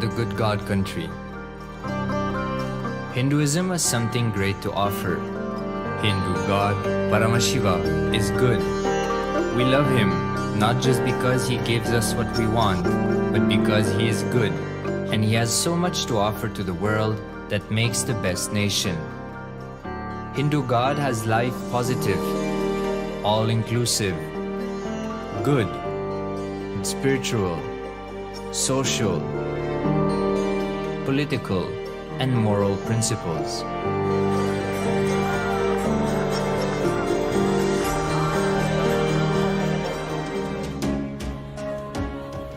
the good God country. Hinduism has something great to offer. Hindu God, Paramashiva, is good. We love him not just because he gives us what we want, but because he is good, and he has so much to offer to the world that makes the best nation. Hindu God has life positive, all-inclusive, good, spiritual, social, political, and moral principles.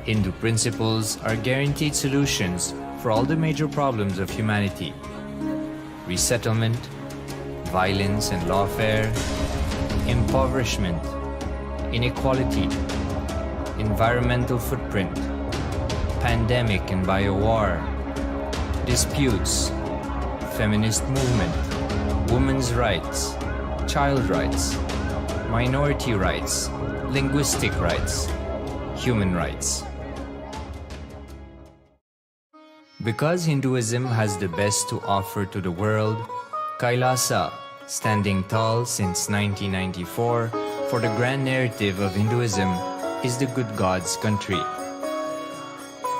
Hindu principles are guaranteed solutions for all the major problems of humanity: resettlement, violence and lawfare, impoverishment, inequality, environmental footprint, pandemic and biowar, disputes, feminist movement, women's rights, child rights, minority rights, linguistic rights, human rights. Because Hinduism has the best to offer to the world, KAILASA, standing tall since 1994 for the grand narrative of Hinduism, is the good God's country.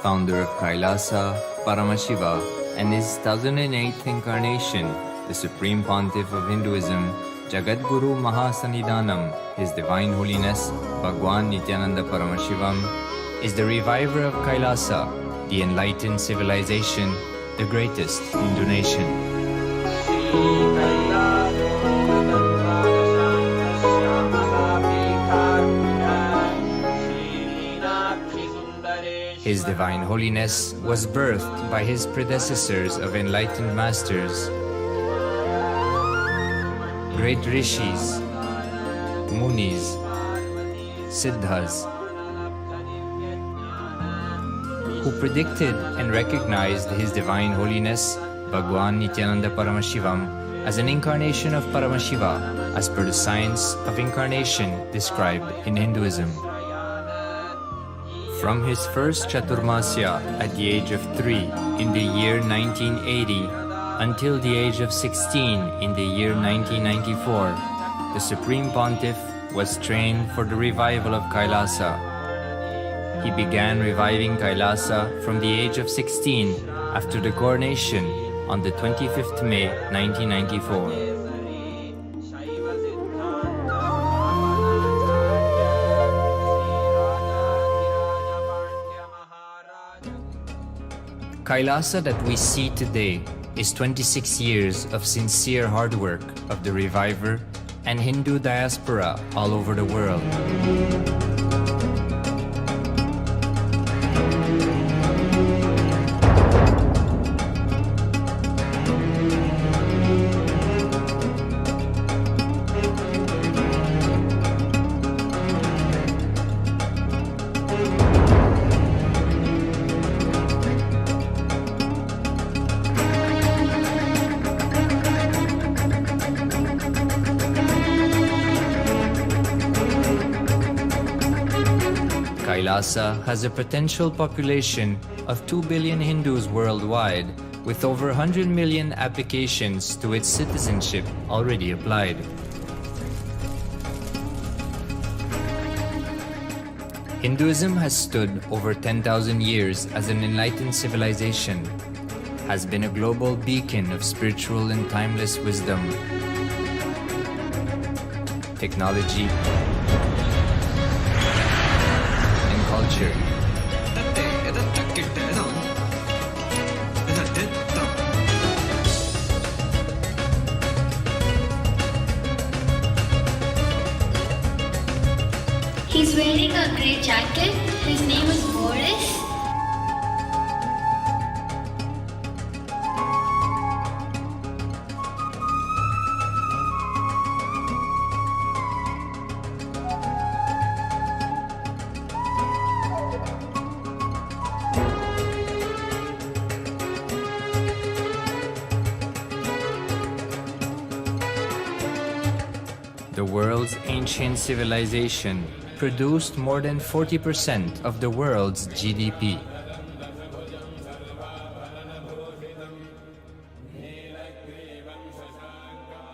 Founder of KAILASA, Paramashiva, and his 1008th incarnation, the Supreme Pontiff of Hinduism, Jagadguru Mahasannidhanam, His Divine Holiness, Bhagwan Nithyananda Paramashivam, is the reviver of KAILASA, the enlightened civilization, the greatest Hindu nation. His Divine Holiness was birthed by his predecessors of enlightened masters, great rishis, munis, siddhas, who predicted and recognized His Divine Holiness, Bhagwan Nithyananda Paramashivam, as an incarnation of Paramashiva as per the science of incarnation described in Hinduism. From his first Chaturmasya at the age of 3 in the year 1980 until the age of 16 in the year 1994, the Supreme Pontiff was trained for the revival of KAILASA. He began reviving KAILASA from the age of 16 after the coronation on the 25th May 1994. KAILASA that we see today is 26 years of sincere hard work of the reviver and Hindu diaspora all over the world. KAILASA has a potential population of 2 billion Hindus worldwide, with over 100 million applications to its citizenship already applied. Hinduism has stood over 10,000 years as an enlightened civilization, has been a global beacon of spiritual and timeless wisdom, technology, and culture. He's wearing a grey jacket. His name is Boris. The world's ancient civilization produced more than 40% of the world's GDP.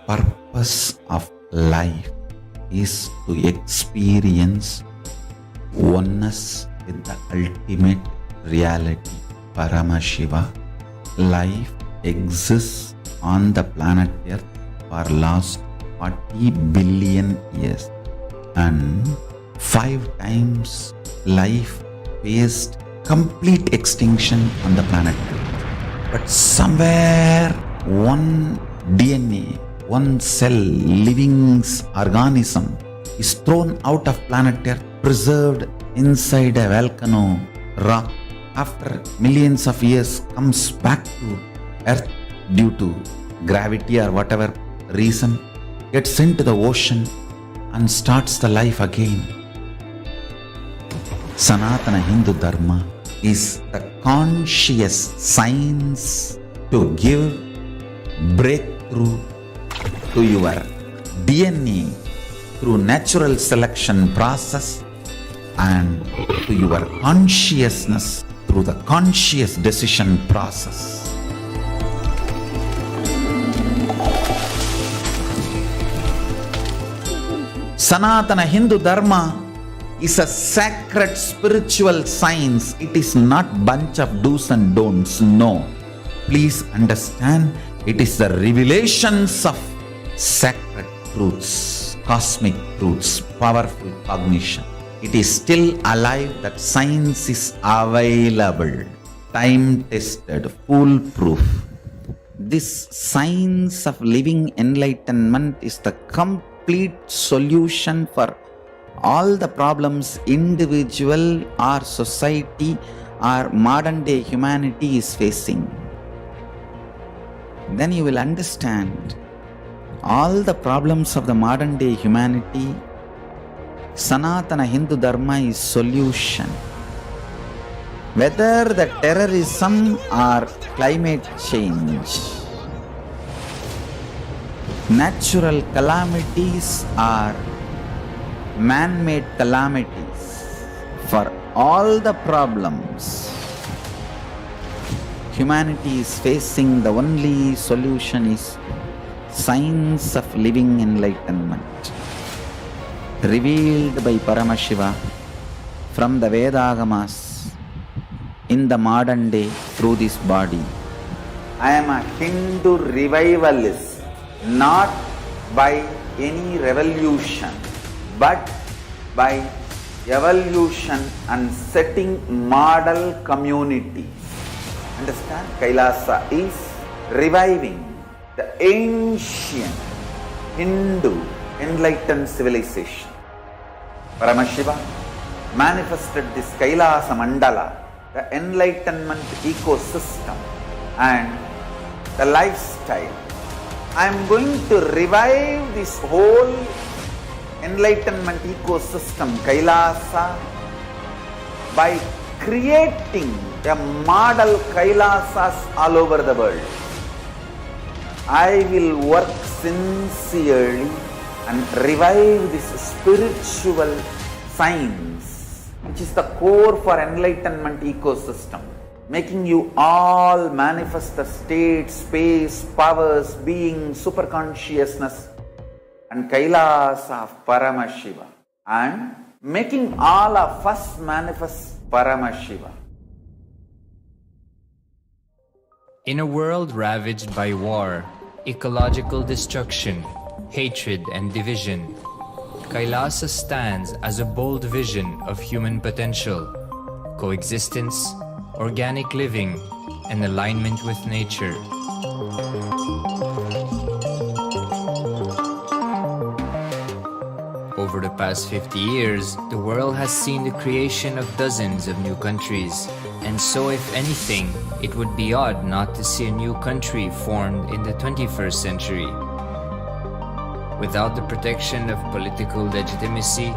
purpose of life is to experience oneness with the ultimate reality, Paramashiva. Life exists on the planet Earth for last 40 billion years, and 5 times life faced complete extinction on the planet Earth. But somewhere one DNA, one cell, living organism is thrown out of planet Earth, preserved inside a volcano rock. After millions of years comes back to Earth due to gravity or whatever reason, gets into the ocean and starts the life again. Sanatana Hindu Dharma is the conscious science to give breakthrough to your DNA through natural selection process and to your consciousness through the conscious decision process. Sanatana Hindu Dharma is a sacred spiritual science. It is not bunch of do's and don'ts. No. Please understand, it is the revelations of sacred truths, cosmic truths, powerful cognition. It is still alive, that science is available, time-tested, foolproof. This science of living enlightenment is the complete solution for all the problems individual or society or modern day humanity is facing. Then you will understand all the problems of the modern day humanity. Sanatana Hindu Dharma is solution. Whether the terrorism or climate change, natural calamities or man-made calamities, for all the problems humanity is facing, the only solution is science of living enlightenment, revealed by Paramashiva from the Vedagamas in the modern day through this body. I am a Hindu revivalist, not by any revolution, but by evolution and setting model communities. Understand? KAILASA is reviving the ancient Hindu enlightened civilization. Paramashiva manifested this KAILASA mandala, the enlightenment ecosystem and the lifestyle. I am going to revive this whole enlightenment ecosystem, KAILASA, by creating a model KAILASAs all over the world. I will work sincerely and revive this spiritual science, which is the core for enlightenment ecosystem, making you all manifest the state, space, powers, being, superconsciousness and KAILASA of Paramashiva, and making all of us manifest Paramashiva. In a world ravaged by war, ecological destruction, hatred and division, KAILASA stands as a bold vision of human potential, coexistence, organic living, and alignment with nature. Over the past 50 years, the world has seen the creation of dozens of new countries, and so if anything, it would be odd not to see a new country formed in the 21st century. Without the protection of political legitimacy,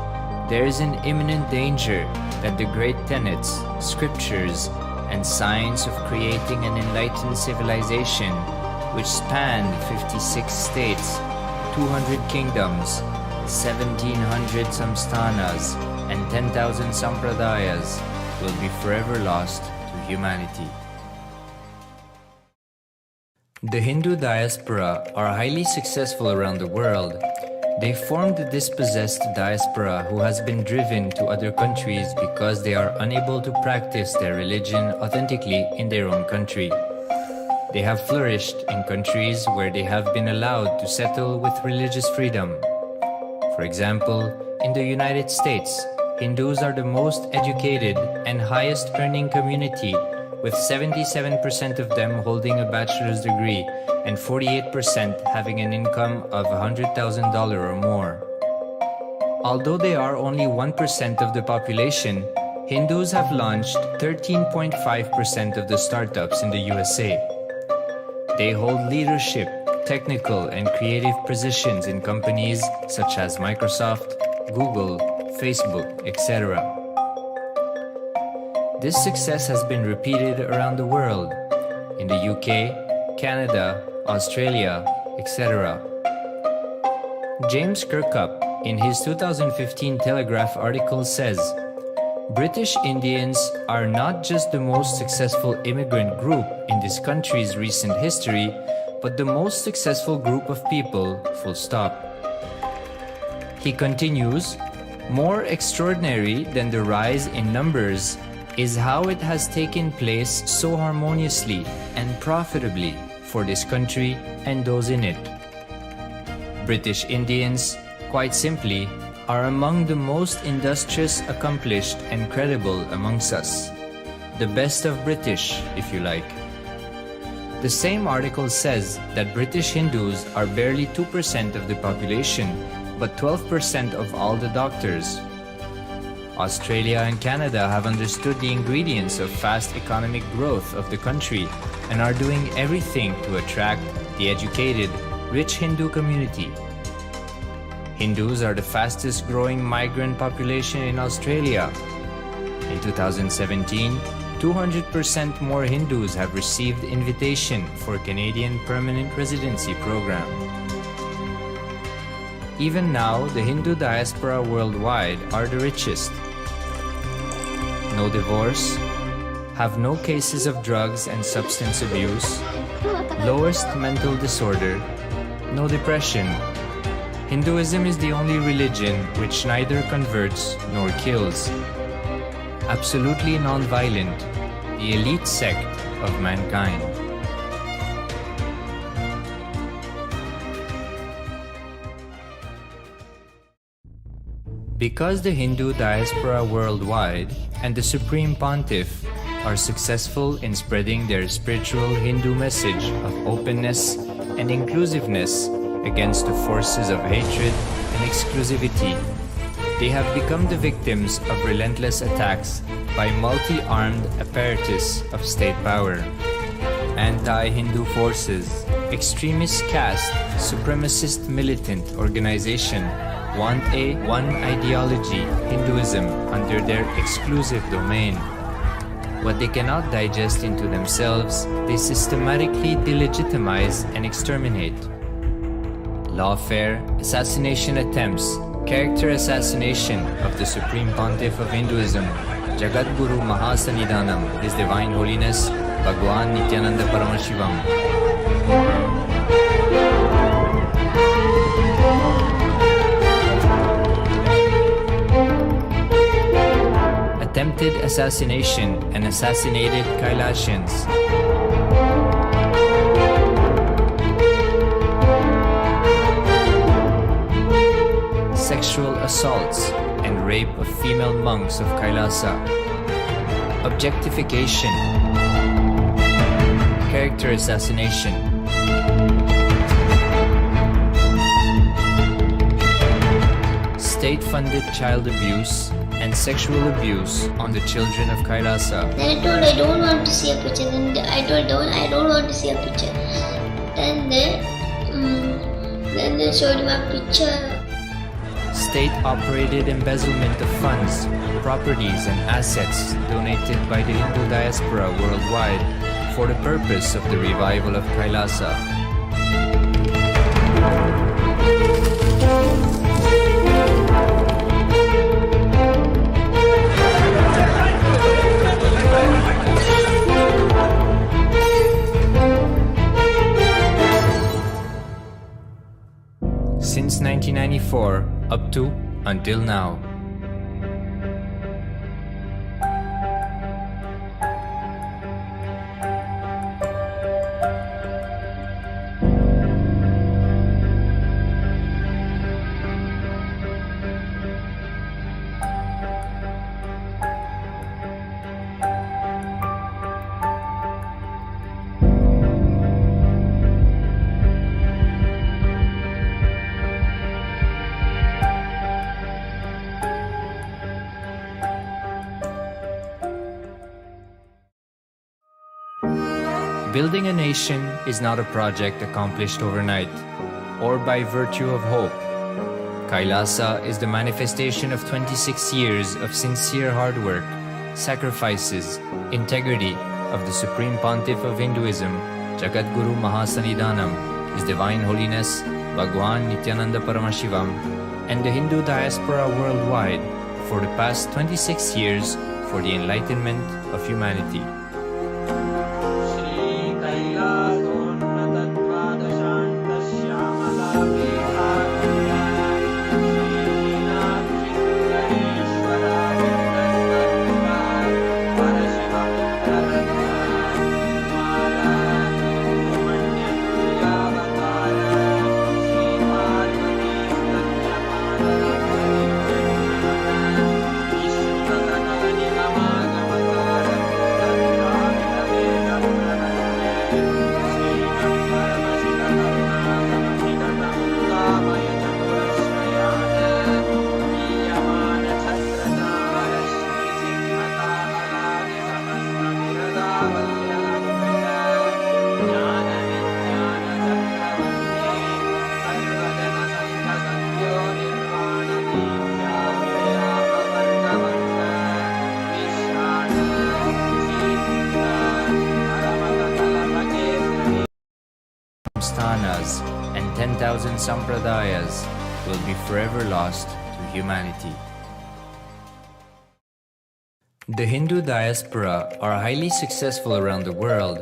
there is an imminent danger that the great tenets, scriptures, and science of creating an enlightened civilization, which spanned 56 states, 200 kingdoms, 1700 samsthanas, and 10,000 sampradayas, will be forever lost to humanity. The Hindu diaspora are highly successful around the world. They formed the dispossessed diaspora who has been driven to other countries because they are unable to practice their religion authentically in their own country. They have flourished in countries where they have been allowed to settle with religious freedom. For example, in the United States, Hindus are the most educated and highest earning community, with 77% of them holding a bachelor's degree and 48% having an income of $100,000 or more. Although they are only 1% of the population, Hindus have launched 13.5% of the startups in the USA. They hold leadership, technical and creative positions in companies such as Microsoft, Google, Facebook, etc. This success has been repeated around the world, in the UK, Canada, Australia, etc. James Kirkup, in his 2015 Telegraph article says, British Indians are not just the most successful immigrant group in this country's recent history, but the most successful group of people, full stop. He continues, more extraordinary than the rise in numbers is how it has taken place so harmoniously and profitably for this country and those in it. British Indians, quite simply, are among the most industrious, accomplished and credible amongst us. The best of British, if you like. The same article says that British Hindus are barely 2% of the population, but 12% of all the doctors. Australia and Canada have understood the ingredients of fast economic growth of the country and are doing everything to attract the educated, rich Hindu community. Hindus are the fastest growing migrant population in Australia. In 2017, 200% more Hindus have received invitation for Canadian Permanent Residency Program. Even now, the Hindu diaspora worldwide are the richest. No divorce, have no cases of drugs and substance abuse, lowest mental disorder, no depression. Hinduism is the only religion which neither converts nor kills. Absolutely non-violent, the elite sect of mankind. Because the Hindu diaspora worldwide and the Supreme Pontiff are successful in spreading their spiritual Hindu message of openness and inclusiveness against the forces of hatred and exclusivity, they have become the victims of relentless attacks by multi-armed apparatus of state power. Anti-Hindu forces, extremist caste, supremacist militant organization want a one ideology Hinduism under their exclusive domain. What they cannot digest into themselves, they systematically delegitimize and exterminate. Lawfare, assassination attempts, character assassination of the Supreme Pontiff of Hinduism, Jagadguru Mahasannidhanam, His Divine Holiness, Bhagwan Nithyananda Paramashivam. Attempted assassination and assassinated Kailasians. Sexual assaults and rape of female monks of Kailasa. Objectification. Character assassination. State-funded child abuse and sexual abuse on the children of Kailasa. Then I told I don't want to see a picture. Then I told I don't want to see a picture. Then they showed me a picture. State-operated embezzlement of funds, properties and assets donated by the Hindu diaspora worldwide for the purpose of the revival of Kailasa. 1994 up to until now. Building a nation is not a project accomplished overnight or by virtue of hope. KAILASA is the manifestation of 26 years of sincere hard work, sacrifices, integrity of the Supreme Pontiff of Hinduism, Jagadguru Mahasannidhanam, His Divine Holiness Bhagwan Nithyananda Paramashivam, and the Hindu diaspora worldwide for the past 26 years for the enlightenment of humanity. Sthanas and 10,000 sampradayas will be forever lost to humanity. The Hindu diaspora are highly successful around the world.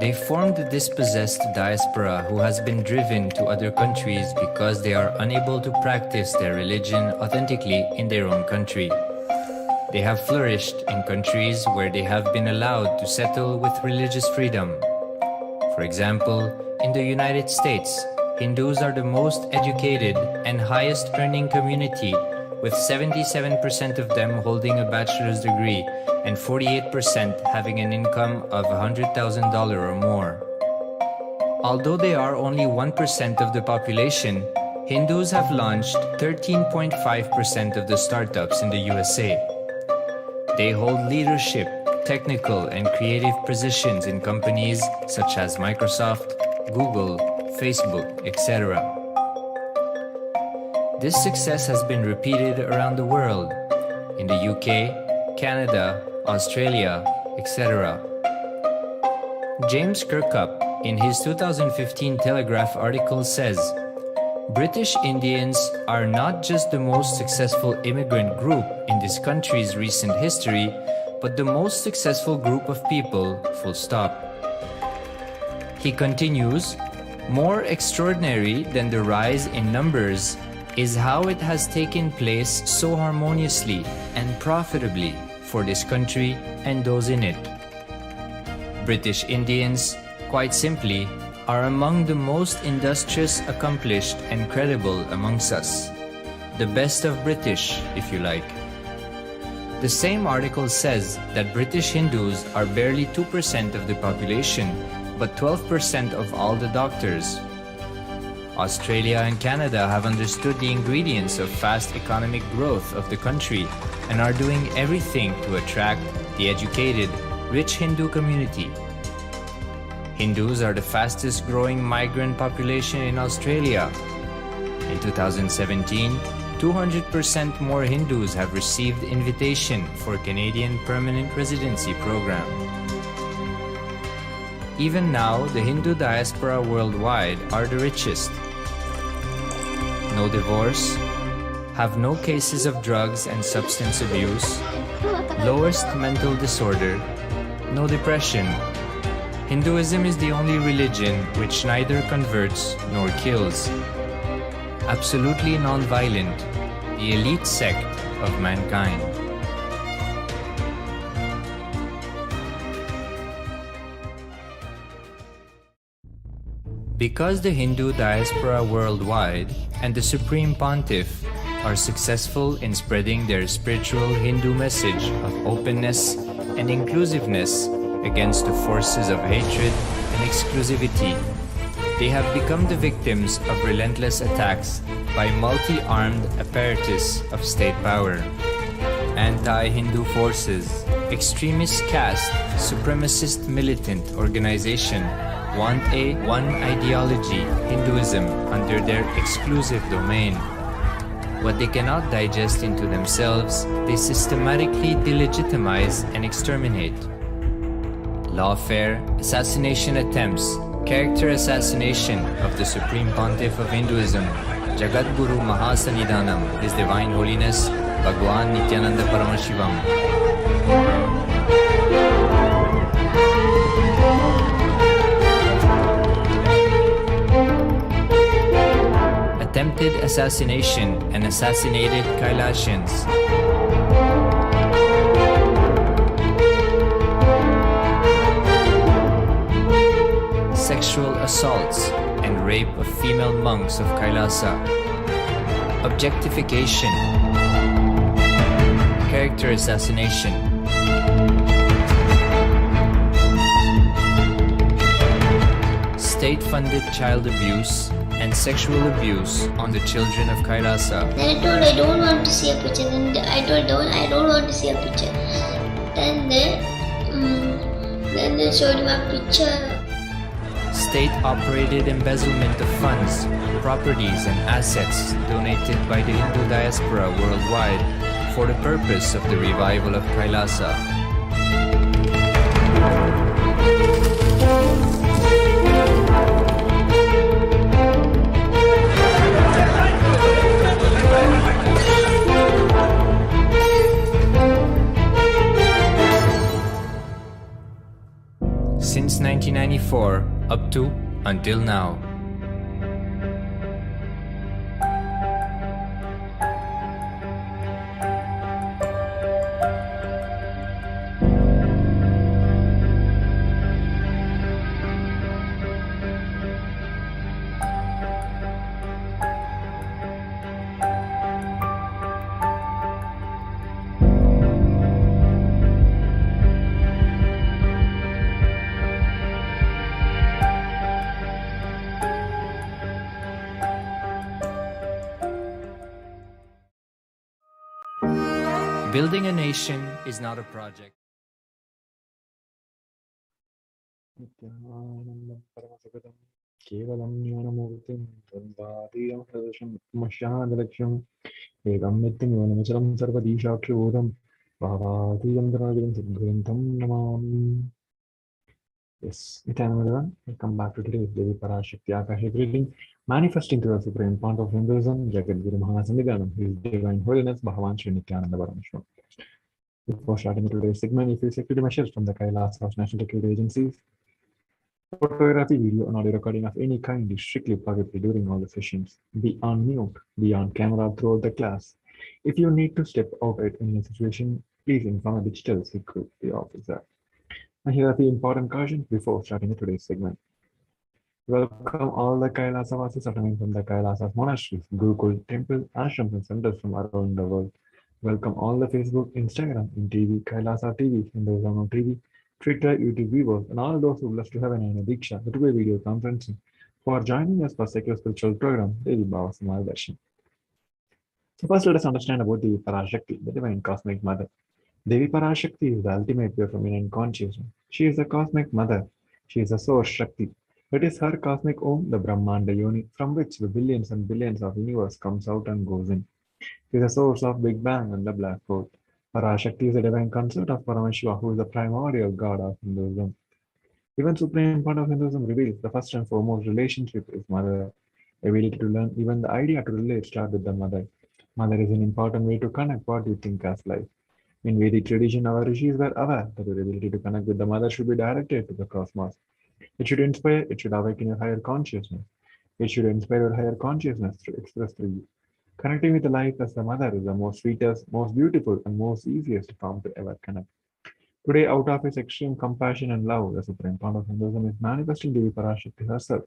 They formed the dispossessed diaspora who has been driven to other countries because they are unable to practice their religion authentically in their own country. They have flourished in countries where they have been allowed to settle with religious freedom. For example, in the United States, Hindus are the most educated and highest earning community, with 77% of them holding a bachelor's degree and 48% having an income of $100,000 or more. Although they are only 1% of the population, Hindus have launched 13.5% of the startups in the USA. They hold leadership, technical and creative positions in companies such as Microsoft, Google, Facebook, etc. This success has been repeated around the world, in the UK, Canada, Australia, etc. James Kirkup, in his 2015 Telegraph article says, British Indians are not just the most successful immigrant group in this country's recent history, but the most successful group of people, full stop. He continues, more extraordinary than the rise in numbers is how it has taken place so harmoniously and profitably for this country and those in it. British Indians, quite simply, are among the most industrious, accomplished and credible amongst us. The best of British, if you like. The same article says that British Hindus are barely 2% of the population, but 12% of all the doctors. Australia and Canada have understood the ingredients of fast economic growth of the country and are doing everything to attract the educated, rich Hindu community. Hindus are the fastest growing migrant population in Australia. In 2017, 200% more Hindus have received invitation for Canadian Permanent Residency Program. Even now, the Hindu diaspora worldwide are the richest. No divorce, have no cases of drugs and substance abuse, lowest mental disorder, no depression. Hinduism is the only religion which neither converts nor kills. absolutely non-violent, the elite sect of mankind. Because the Hindu diaspora worldwide and the Supreme Pontiff are successful in spreading their spiritual Hindu message of openness and inclusiveness against the forces of hatred and exclusivity, they have become the victims of relentless attacks by multi-armed apparatus of state power. Anti-Hindu forces, extremist caste, supremacist militant organization want a one ideology, Hinduism, under their exclusive domain. What they cannot digest into themselves, they systematically delegitimize and exterminate. Lawfare, assassination attempts, character assassination of the Supreme Pontiff of Hinduism, Jagadguru Mahasannidhanam, His Divine Holiness, Bhagwan Nithyananda Paramashivam. Attempted assassination and assassinated Kailasians. Sexual assaults and rape of female monks of Kailasa. Objectification. Character assassination. State-funded child abuse and sexual abuse on the children of Kailasa. Then I told I don't want to see a picture. Then I told I don't want to see a picture. Then they showed him a picture. State-operated embezzlement of funds, properties and assets donated by the Hindu diaspora worldwide for the purpose of the revival of Kailasa. Since 1994 up to until now. Building a nation is not a project. Nithyananda Paramashivam Kevalam Jnanamurtim Dvandvatīram Pradasham Mashyādalaksham Ekam Nityam Yonamacharam Sarvadīshākshabodham Bhavatīram Dharāviram Sadgurantam Namami. Yes, Nithyananda, welcome back to today's Devi Parashakti Akashic reading, manifesting to the Supreme Point of Hinduism, Jagadguru Mahasannidhanam, His Divine Holiness, Bhagavan Sri Nithyananda Paramashivam. Before starting today's segment, if you security measures from the KAILASA of National Security Agencies, photography, video, and audio recording of any kind is strictly prohibited during all the sessions. Be on mute, be on camera throughout the class. If you need to step out at any situation, please inform a digital security officer. And here are the important cautions before starting today's segment. Welcome all the Kailasa Vasis attending from the Kailasa monasteries, Gurukul, temple, ashrams, and centers from around the world. Welcome all the Facebook, Instagram, and TV, Kailasa TV, Hinduism on TV, Twitter, YouTube viewers, and all those who blessed to have an Diksha, the two-way video conferencing, for joining us for secure spiritual program, Devi Bhava Samadhi Darshan. So first, let us understand about Devi Parashakti, the divine cosmic mother. Devi Parashakti is the ultimate pure feminine consciousness. She is the cosmic mother. She is a source Shakti. It is her cosmic Om, the Brahmanda Yoni, from which the billions and billions of universe comes out and goes in. She is the source of Big Bang and the Black Hole. Parashakti is the divine consort of Paramashiva, who is the primordial god of Hinduism. Even Supreme Point of Hinduism reveals the first and foremost relationship is mother. Ability to learn, even the idea to relate, start with the mother. Mother is an important way to connect what you think as life. In Vedic tradition, our rishis were aware that your ability to connect with the mother should be directed to the cosmos. It should inspire, it should awaken your higher consciousness. It should inspire your higher consciousness to express through you. Connecting with life as the mother is the most sweetest, most beautiful, and most easiest form to ever connect. Today, out of his extreme compassion and love, the supreme part of Hinduism is manifesting Devi Parashakti herself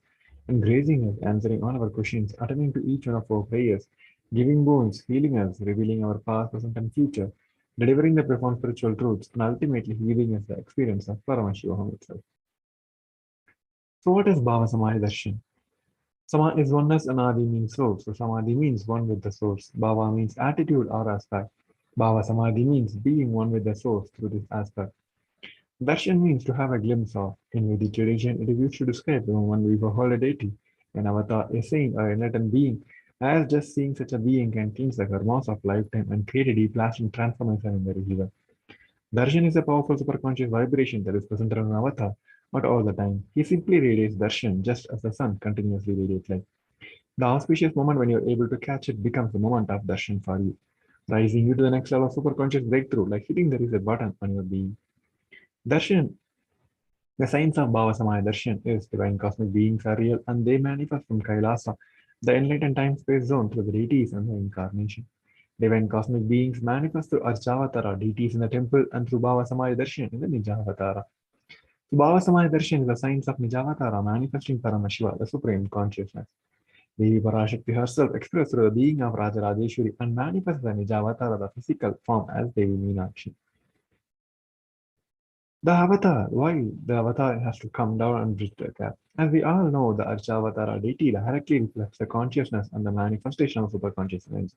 and grazing us, answering all our questions, attending to each one of our prayers, giving boons, healing us, revealing our past, present, and future, delivering the profound spiritual truths, and ultimately giving us the experience of Paramashivoham itself. So, what is Bhava Samadhi Darshan? Sama is oneness and Adi means source. So Samadhi means one with the source. Bhava means attitude or aspect. Bhava Samadhi means being one with the source through this aspect. Darshan means to have a glimpse of. In Vedic tradition, it is used to describe the moment we behold a deity, an avatar, a saint, or an enlightened being, as just seeing such a being can cleanse the karmas of lifetime and create a deep lasting transformation in the receiver. Darshan is a powerful superconscious vibration that is present in an avatar, not all the time. He simply radiates darshan just as the sun continuously radiates light. The auspicious moment when you're able to catch it becomes the moment of darshan for you, rising you to the next level of superconscious breakthrough, like hitting the reset button on your being. Darshan, the science of Bhava Samaya Darshan is divine cosmic beings are real and they manifest from KAILASA, the enlightened time-space zone through the deities and the incarnation. Divine cosmic beings manifest through Archavatara, deities in the temple, and through Bhava Samaya Darshan in the Nijavatara. Bhava Samaya Darshan is the science of Nijavatara manifesting Paramashiva, the supreme consciousness. Devi Parashakti herself expressed through the being of Rajarajeshwari and manifests the Nijavatara, the physical form, as Devi Meenakshi. The avatar, why the avatar has to come down and bridge the gap? As we all know, the Archavatara deity directly reflects the consciousness and the manifestation of superconscious energy.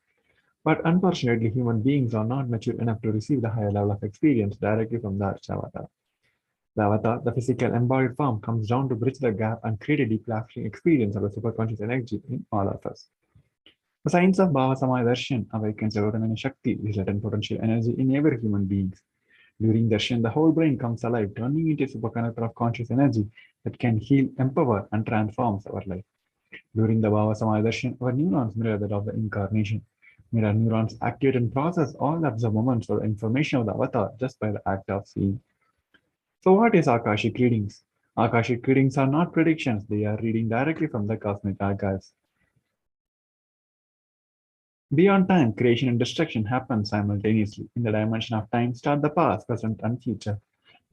But unfortunately, human beings are not mature enough to receive the higher level of experience directly from the Archavatara. The avatar, the physical embodied form, comes down to bridge the gap and create a deep lasting experience of the superconscious energy in all of us. The science of Bhava Samaya Darshan awakens the Utamani Shakti, this latent potential energy in every human being. During darshan, the whole brain comes alive, turning into a superconductor of conscious energy that can heal, empower, and transforms our life. During the Bhava Samaya Darshan, our neurons mirror that of the incarnation. Mirror neurons activate and process all the observed moments or the information of the avatar just by the act of seeing. So what is Akashic readings? Akashic readings are not predictions, they are reading directly from the cosmic archives. Beyond time, creation and destruction happen simultaneously. In the dimension of time, start the past, present, and future.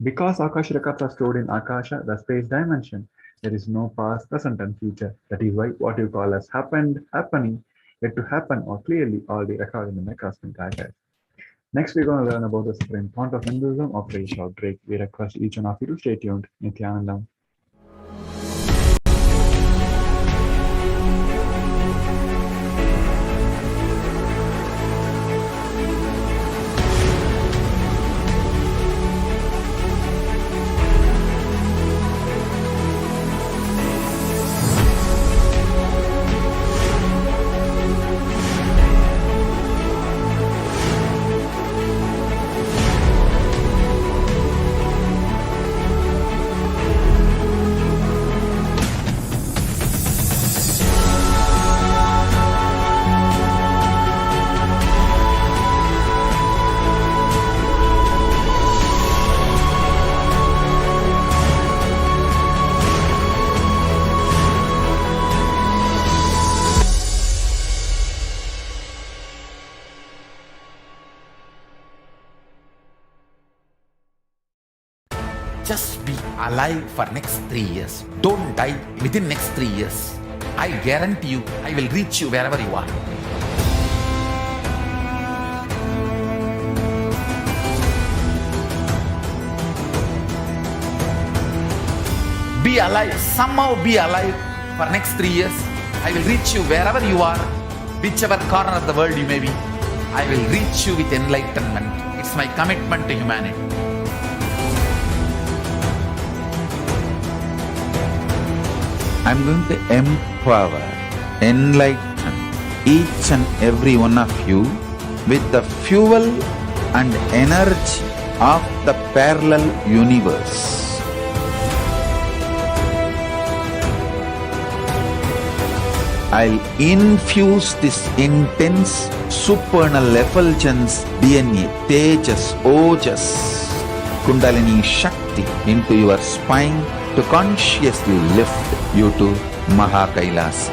Because Akashic records are stored in Akasha, the space dimension, there is no past, present, and future. That is why what you call as happened, happening, yet to happen, or clearly all the recorded in the cosmic archive. Next, we're going to learn about the supreme point of Hinduism after a short break. We request each one of you to stay tuned. Nithyanandam. Just be alive for next 3 years. Don't die within next 3 years. I guarantee you, I will reach you wherever you are. Be alive, somehow be alive for next 3 years. I will reach you wherever you are, whichever corner of the world you may be. I will reach you with enlightenment. It's my commitment to humanity. I'm going to empower, enlighten each and every one of you with the fuel and energy of the parallel universe. I'll infuse this intense supernal effulgence DNA, Tejas, Ojas, Kundalini Shakti into your spine to consciously lift you to Kailasa.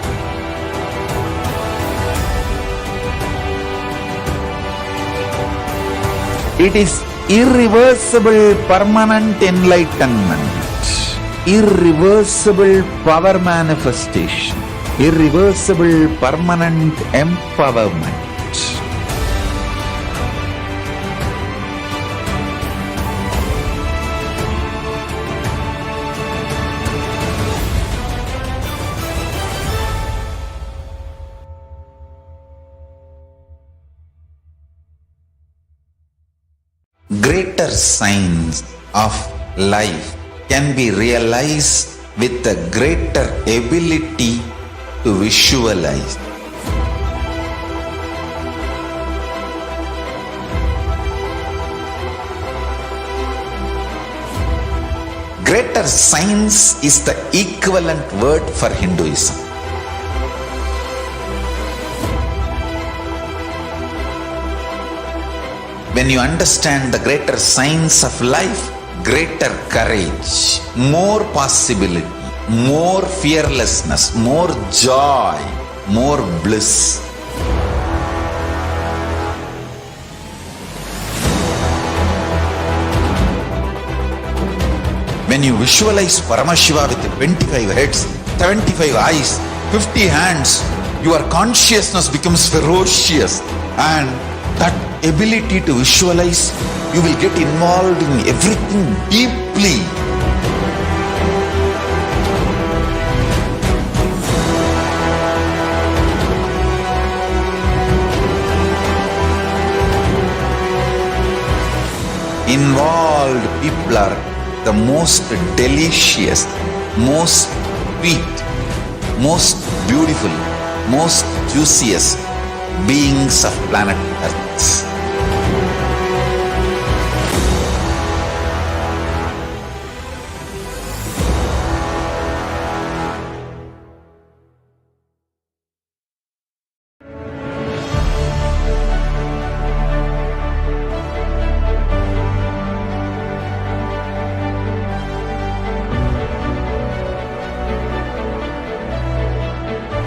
It is irreversible permanent enlightenment, irreversible power manifestation, irreversible permanent empowerment. Greater signs of life can be realized with a greater ability to visualize. Greater signs is the equivalent word for Hinduism. When you understand the greater signs of life, greater courage, more possibility, more fearlessness, more joy, more bliss. When you visualize Paramashiva with 25 heads, 75 eyes, 50 hands, your consciousness becomes ferocious, and that ability to visualize, you will get involved in everything deeply. Involved people are the most delicious, most sweet, most beautiful, most juiciest beings of planet Earth.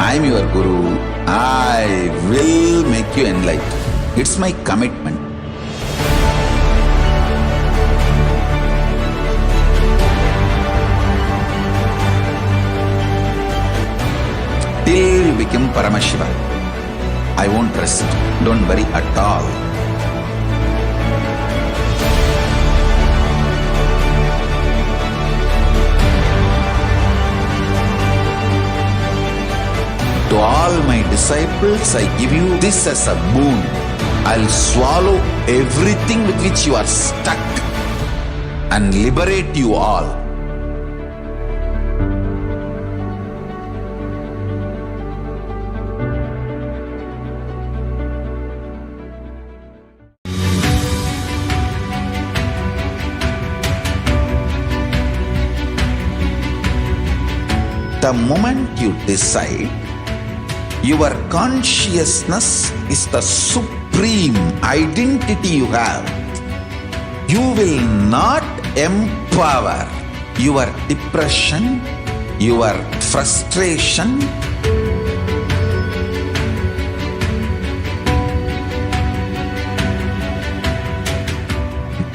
I am your Guru. I will make you enlightened. It's my commitment. Till you become Paramashiva, I won't rest. Don't worry at all. To all my disciples, I give you this as a boon. I'll swallow everything with which you are stuck and liberate you all. The moment you decide, your consciousness is the supreme identity you have. You will not empower your depression, your frustration,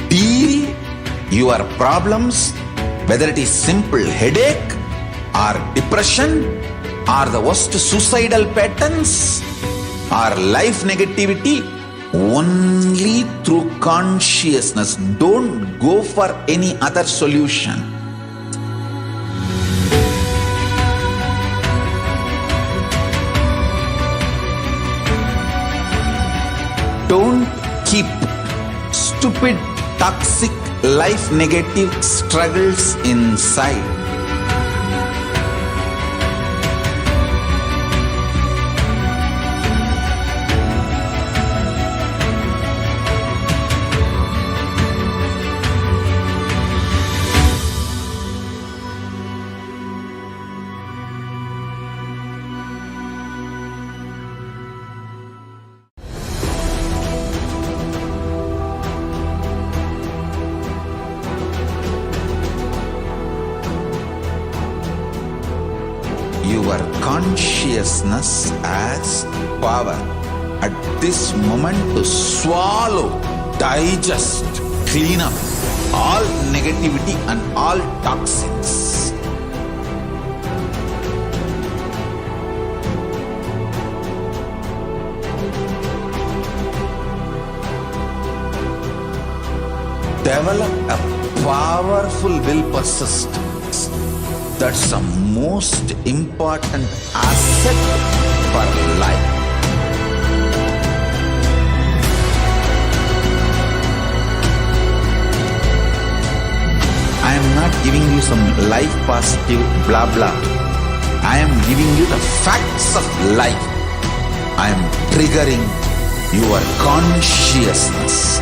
deal your problems, whether it is simple headache or depression, or the worst suicidal patterns, or life negativity, only through consciousness. Don't go for any other solution. Don't keep stupid, toxic, life negative struggles inside. your consciousness as power at this moment to swallow, digest, clean up all negativity and all toxins. Develop a powerful will persistence. That's the most important asset for life. I am not giving you some life positive blah blah. I am giving you the facts of life. I am triggering your consciousness.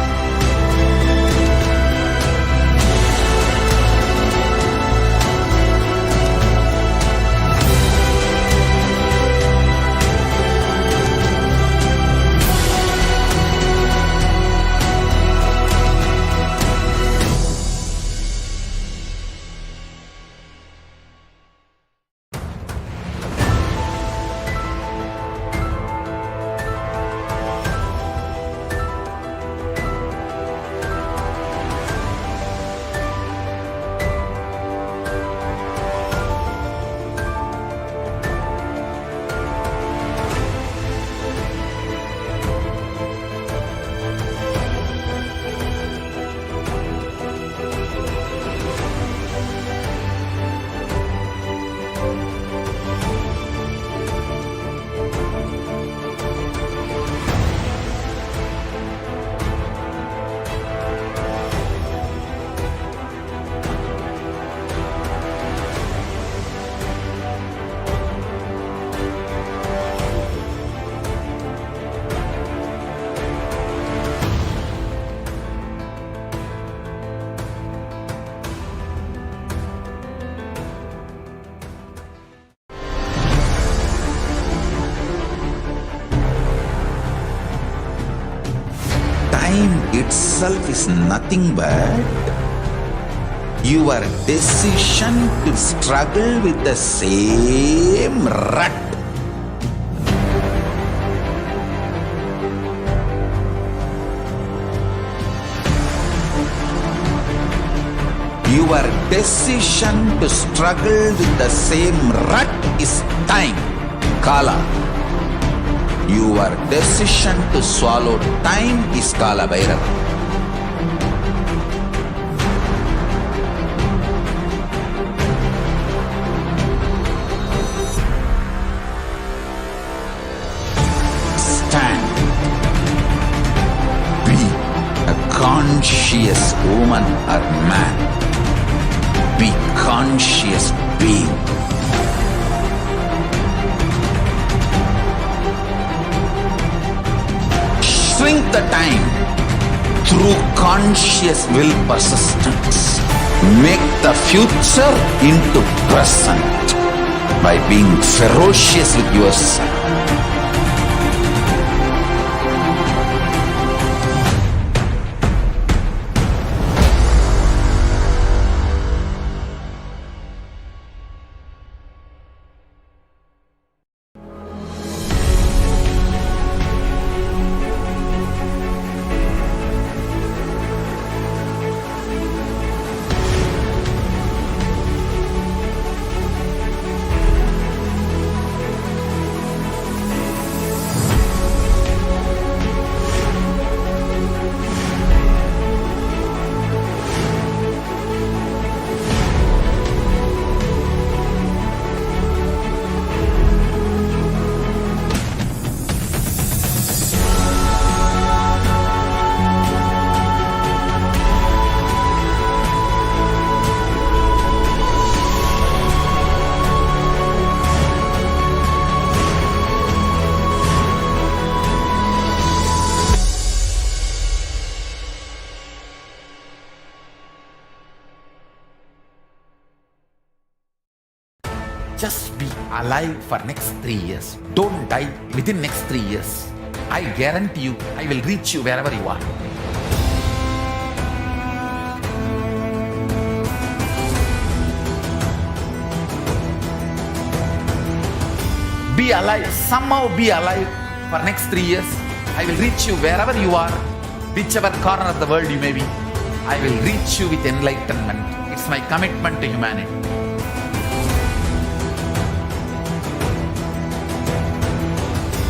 Time itself is nothing but your decision to struggle with the same rut. Your decision to struggle with the same rut is time, Kala. Your decision to swallow time is Kala Bhairava. Stand. Be a conscious woman or man. Be conscious being. Shrink the time through conscious will persistence. Make the future into present by being ferocious with yourself. Just be alive for next 3 years. Don't die within next 3 years. I guarantee you, I will reach you wherever you are. be alive, somehow be alive for next 3 years. I will reach you wherever you are, whichever corner of the world you may be. I will reach you with enlightenment. It's my commitment to humanity.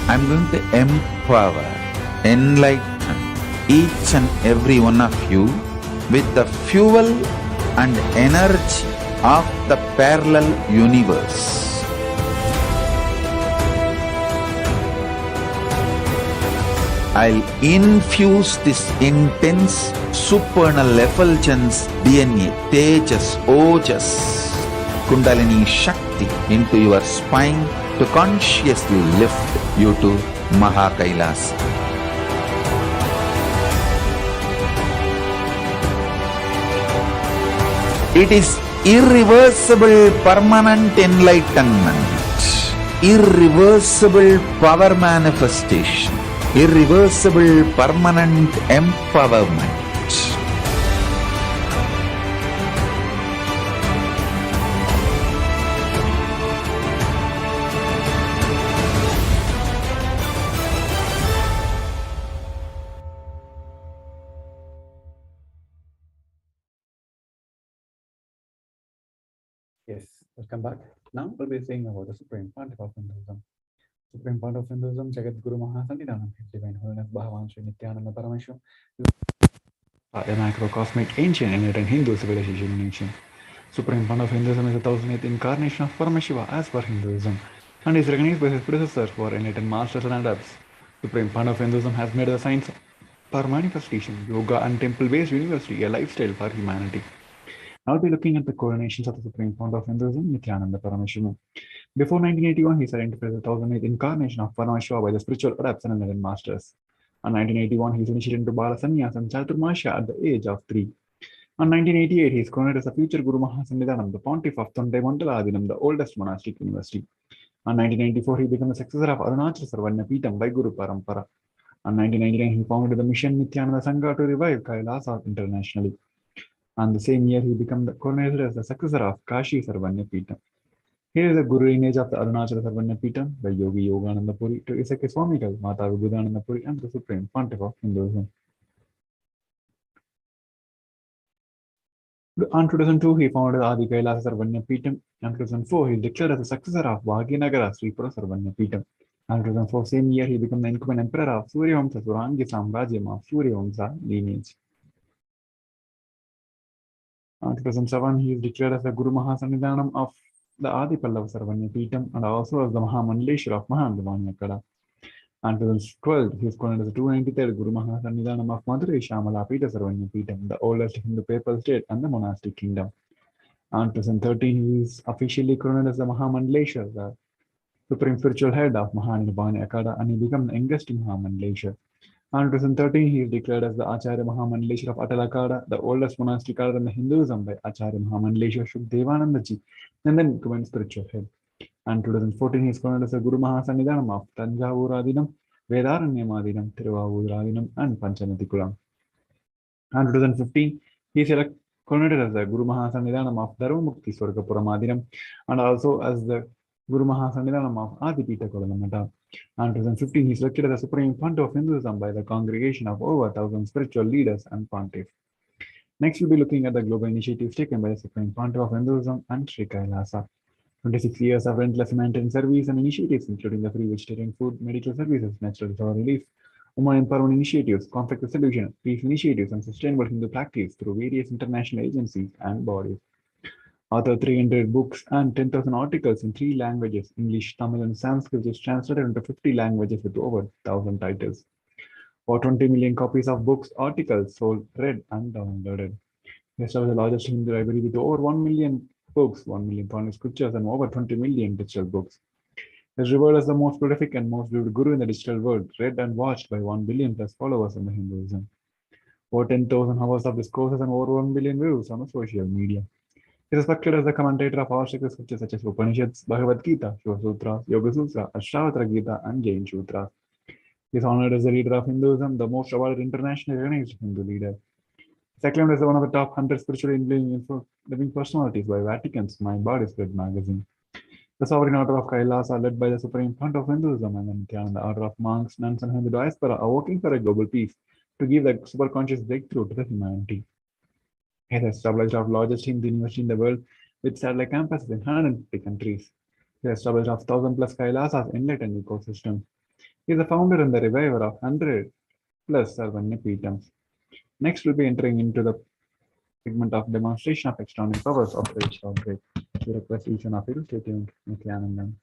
I'm going to empower, enlighten each and every one of you with the fuel and energy of the parallel universe. I'll infuse this intense supernal effulgence DNA, Tejas, Ojas, Kundalini Shakti into your spine to consciously lift you to KAILASA. It is irreversible permanent enlightenment, irreversible power manifestation, irreversible permanent empowerment. Yes, welcome back. Now we'll be saying about the Supreme Pontiff of Hinduism. Supreme Pontiff of Hinduism, Jagat Guru Mahasannidhanam, His Divine Holiness Bhagavan Sri Nithyananda Paramashivam, a macrocosmic ancient enlightened Hindu civilization nation. Supreme Pontiff of Hinduism is the 1008th incarnation of Paramashiva as per Hinduism, and is recognized by his predecessors for enlightened masters and adepts. Supreme Pontiff of Hinduism has made the science for manifestation, yoga, and temple-based university a lifestyle for humanity. Now we'll be looking at the coronations of the Supreme Pontiff of Hinduism, Nithyananda Paramashivam. Before 1981, he is identified as the 1008th incarnation of Paramashiva by the spiritual adepts and enlightened masters. On 1981, he is initiated into Bala Sannyas and Chaturmasya at the age of 3. On 1988, he is coronated as the future Guru Mahasannidhanam, the Pontiff of Tondaimandaladinam, the oldest monastic university. On 1994, he became the successor of Arunachal Sarvanya Peetham by Guru Parampara. On 1999, he founded the mission Nithyananda Sangha to revive KAILASA internationally. And the same year, he became coronated as the successor of Kashi Sarvanya Peetham. Here is a Guru lineage of the Arunachal Sarvanya Peetham by Yogi Yogananda Puri to Isake Swamigal, Mata Vibhudananda Puri, and the Supreme Pontiff of Hinduism. On 2002, he founded Adi KAILASA Sarvanya Peetham. On 2004, he is declared as the successor of Bhagyanagar Sripura Sarvanya Peetham. On 2004, same year, he became the incumbent emperor of Suryavamsa Surangi Samrajyam of Suryavamsa lineage. In 2007, he is declared as the Guru Mahasannidhanam of the Adi Pallava Sarvanya Peetham and also as the Mahamandleshwar of Mahandavani Akkada. In 2012, he is coronated as the 293rd Guru Mahasannidhanam of Madurai Shamala Peetha Sarvanya Peetham, the oldest Hindu papal state and the monastic kingdom. In 2013, he is officially coronated as the Mahamandleshwar, the supreme spiritual head of Mahanirvani Akkada, and he became the youngest Mahamandleshwar. In 2013, he is declared as the Acharya Mahamandleshwar of Atalakada, the oldest monastic order in the Hinduism by Acharya Mahamandleshwar Shukdevanandaji, and then became spiritual head. In 2014, he is coronated as the Guru Mahasannidhanam of Tanjavur Vedaranyam Tiruvavur and Panchanatikulam. In 2015, he is coronated as the Guru Mahasannidhanam of Dharmamukti Swargapuram and also as the Guru Mahasannidhanam of Adipita Kodalamata. In 2015, he is elected as the Supreme Pontiff of Hinduism by the congregation of over 1,000 spiritual leaders and pontiffs. Next, we'll be looking at the global initiatives taken by the Supreme Pontiff of Hinduism and Sri KAILASA. 26 years of relentless humanitarian service and initiatives, including the free vegetarian food, medical services, natural disaster relief, women empowerment initiatives, conflict resolution, peace initiatives, and sustainable Hindu practice through various international agencies and bodies. Author 300 books and 10,000 articles in 3 languages, English, Tamil, and Sanskrit, is translated into 50 languages with over 1,000 titles. Over 20 million copies of books, articles sold, read, and downloaded. He established the largest Hindu library with over 1 million books, 1 million Puranic scriptures, and over 20 million digital books. He is revered as the most prolific and most viewed guru in the digital world, read and watched by 1 billion plus followers in the Hinduism. Over 10,000 hours of discourses and over 1 billion views on the social media. He is respected as the commentator of Parashakti scriptures such as Upanishads, Bhagavad Gita, Shiva Sutras, Yoga Sutra, Ashtavatra Gita, and Jain Sutras. He is honored as the leader of Hinduism, the most awarded internationally recognized Hindu leader. He is acclaimed as one of the top 100 spiritually living personalities by Vatican's Mind Body Spirit magazine. The sovereign order of Kailasa, led by the supreme fount of Hinduism and the Nithyananda order of monks, nuns, and Hindu diaspora, are working for a global peace to give the superconscious breakthrough to the humanity. It has established the largest Hindu university in the world with satellite campuses in 150 countries. It has established 1,000 plus Kailasas enlightened ecosystem. He is the founder and the reviver of 100 plus Sarvanya Peetams. Next, we'll be entering into the segment of demonstration of extraordinary powers of the H outbreak. We request each one of you to stay tuned. Nithyanandam.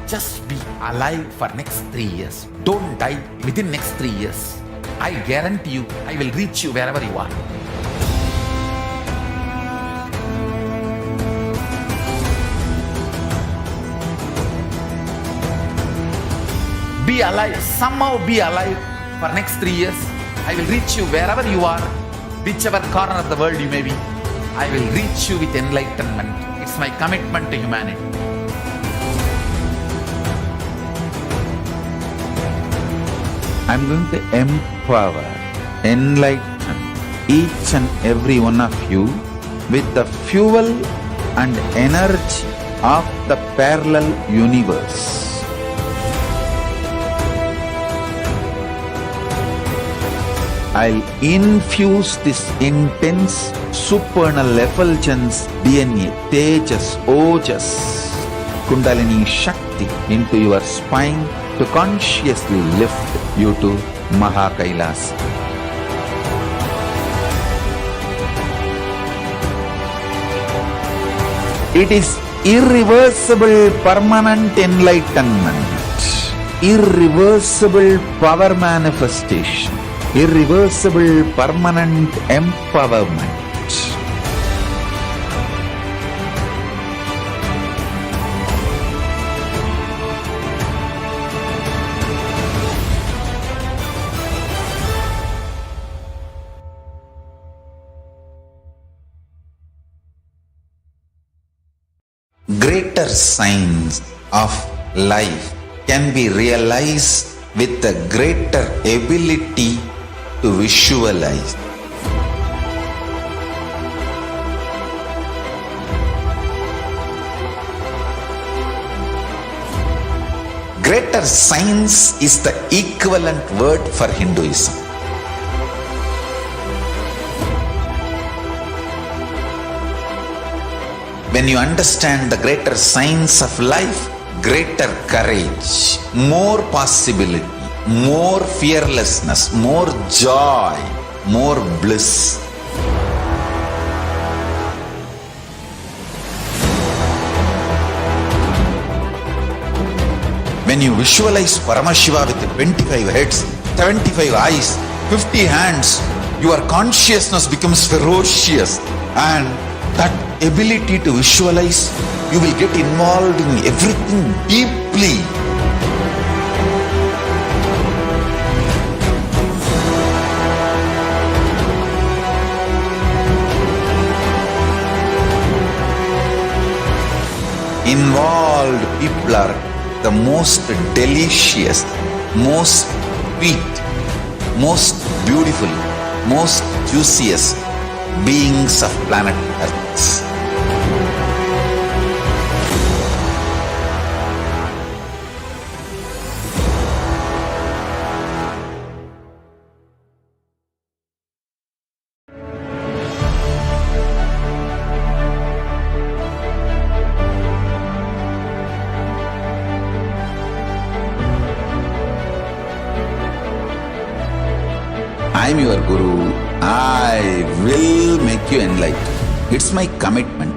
Just be alive for next 3 years. Don't die within next 3 years. I guarantee you, I will reach you wherever you are. Be alive, somehow be alive for next 3 years. I will reach you wherever you are, whichever corner of the world you may be. I will reach you with enlightenment. It's my commitment to humanity. I'm going to empower, enlighten each and every one of you with the fuel and energy of the parallel universe. I'll infuse this intense supernal effulgence DNA, Tejas, Ojas, Kundalini Shakti into your spine to consciously lift you to Mahakailasa. It is irreversible permanent enlightenment, irreversible power manifestation, irreversible permanent empowerment. Greater signs of life can be realized with a greater ability to visualize. Greater science is the equivalent word for Hinduism. When you understand the greater science of life, greater courage, more possibility, more fearlessness, more joy, more bliss. When you visualize Paramashiva with 25 heads, 75 eyes, 50 hands, your consciousness becomes ferocious, and that ability to visualize, you will get involved in everything deeply. Involved people are the most delicious, most sweet, most beautiful, most juiciest beings of planet Earth. I am your Guru. I will make you enlightened. It's my commitment.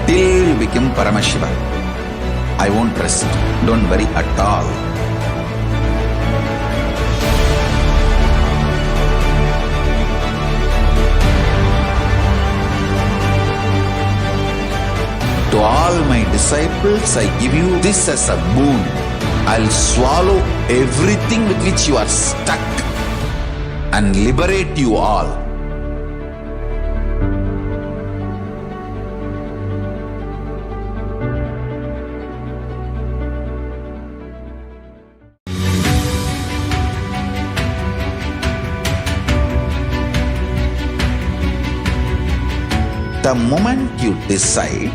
Till you become Paramashiva, I won't rest. Don't worry at all. To all my disciples, I give you this as a boon. I'll swallow everything with which you are stuck and liberate you all. The moment you decide,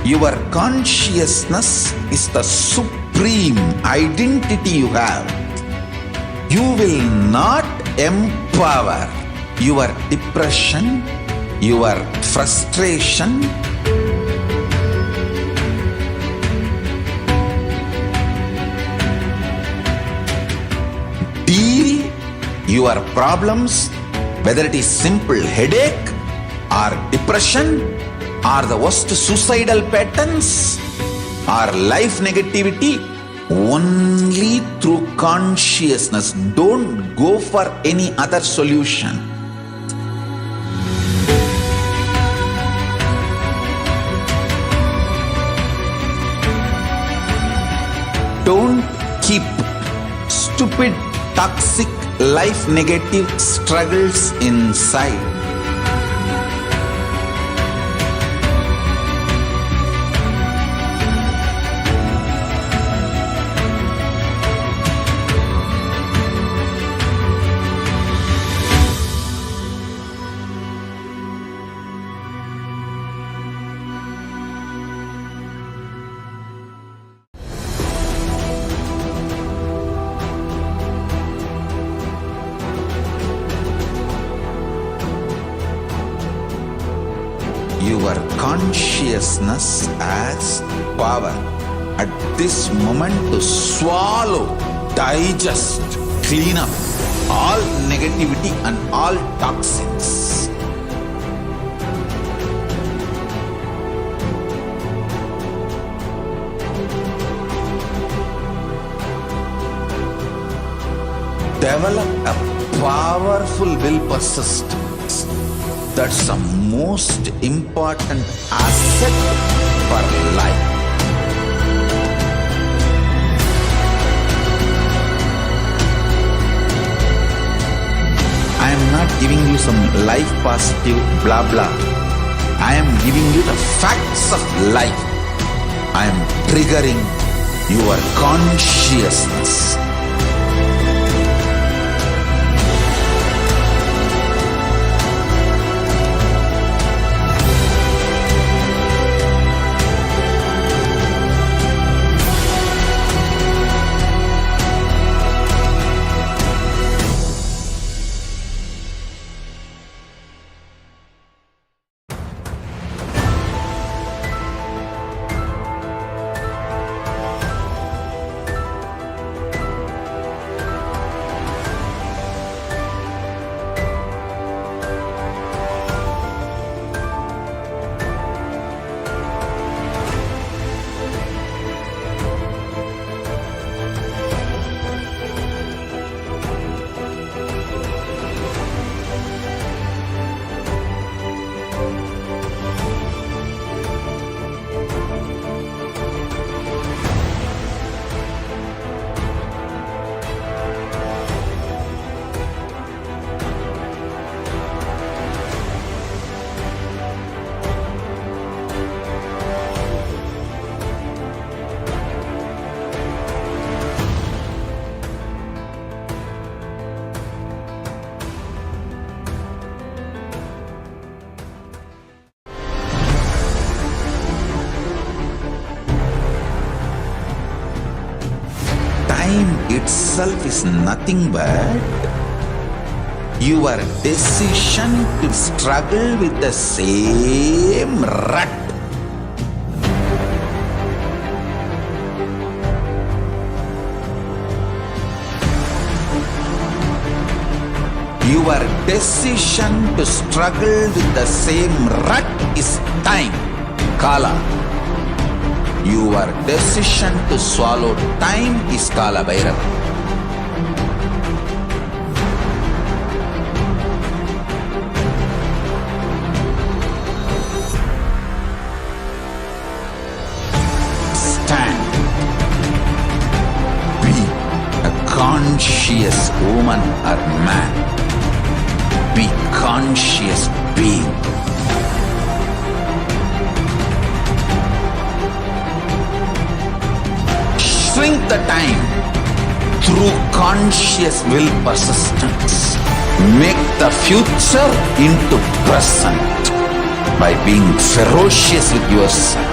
your consciousness is the supreme identity you have. You will not empower your depression, your frustration, deal your problems, whether it is simple headache or depression, or the worst suicidal patterns, or life negativity, only through consciousness. Don't go for any other solution. Don't keep stupid, toxic, life negative struggles inside. Your consciousness has power at this moment to swallow, digest, clean up all negativity and all toxins. Develop a powerful will persistence. That's the most important asset for life. I am not giving you some life positive blah blah. I am giving you the facts of life. I am triggering your consciousness. Itself is nothing but your decision to struggle with the same rut Your decision to struggle with the same rut is time, Kala. Your decision to swallow time is Kala Bhairava. Stand. Be a conscious woman or man. Be conscious being. Shrink the time through conscious will persistence. Make the future into present by being ferocious with yourself.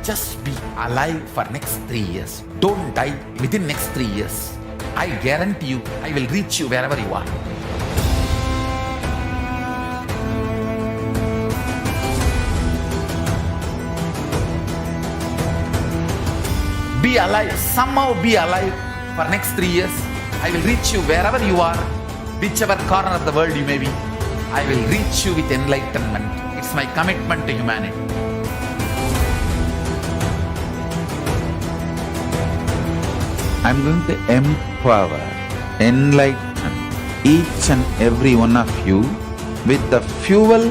Just be alive for next 3 years. Don't die within next 3 years. I guarantee you, I will reach you wherever you are. Be alive, somehow be alive for next 3 years. I will reach you wherever you are, whichever corner of the world you may be. I will reach you with enlightenment. It's my commitment to humanity. I'm going to empower, enlighten each and every one of you with the fuel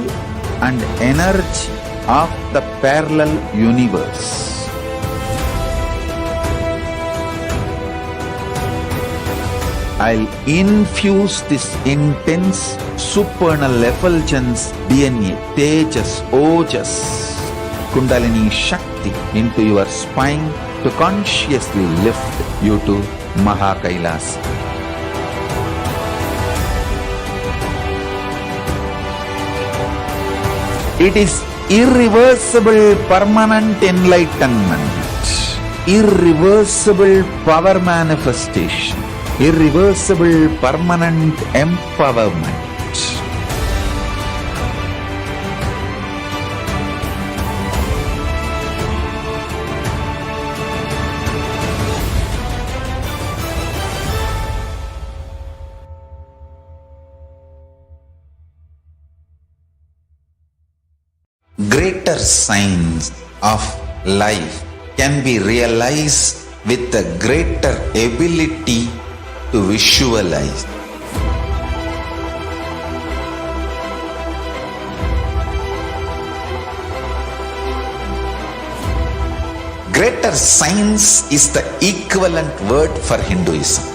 and energy of the parallel universe. I'll infuse this intense supernal effulgence DNA, Tejas, Ojas, Kundalini Shakti into your spine to consciously lift you to KAILASA. It is irreversible permanent enlightenment, irreversible power manifestation, irreversible permanent empowerment. Greater signs of life can be realized with a greater ability to visualize. Greater science is the equivalent word for Hinduism.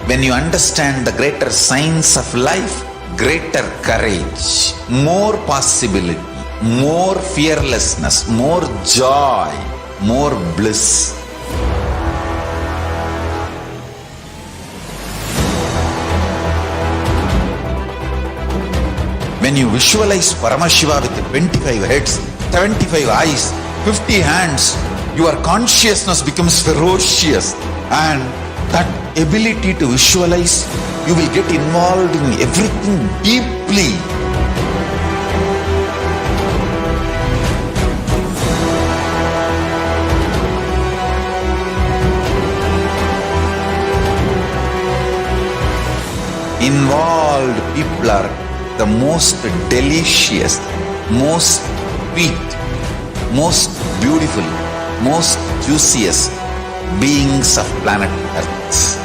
When you understand the greater science of life, greater courage, more possibility, more fearlessness, more joy, more bliss. When you visualize Paramashiva with 25 heads, 75 eyes, 50 hands, your consciousness becomes ferocious, and that ability to visualize, you will get involved in everything deeply. involved people are the most delicious, most sweet, most beautiful, most juiciest beings of planet Earth.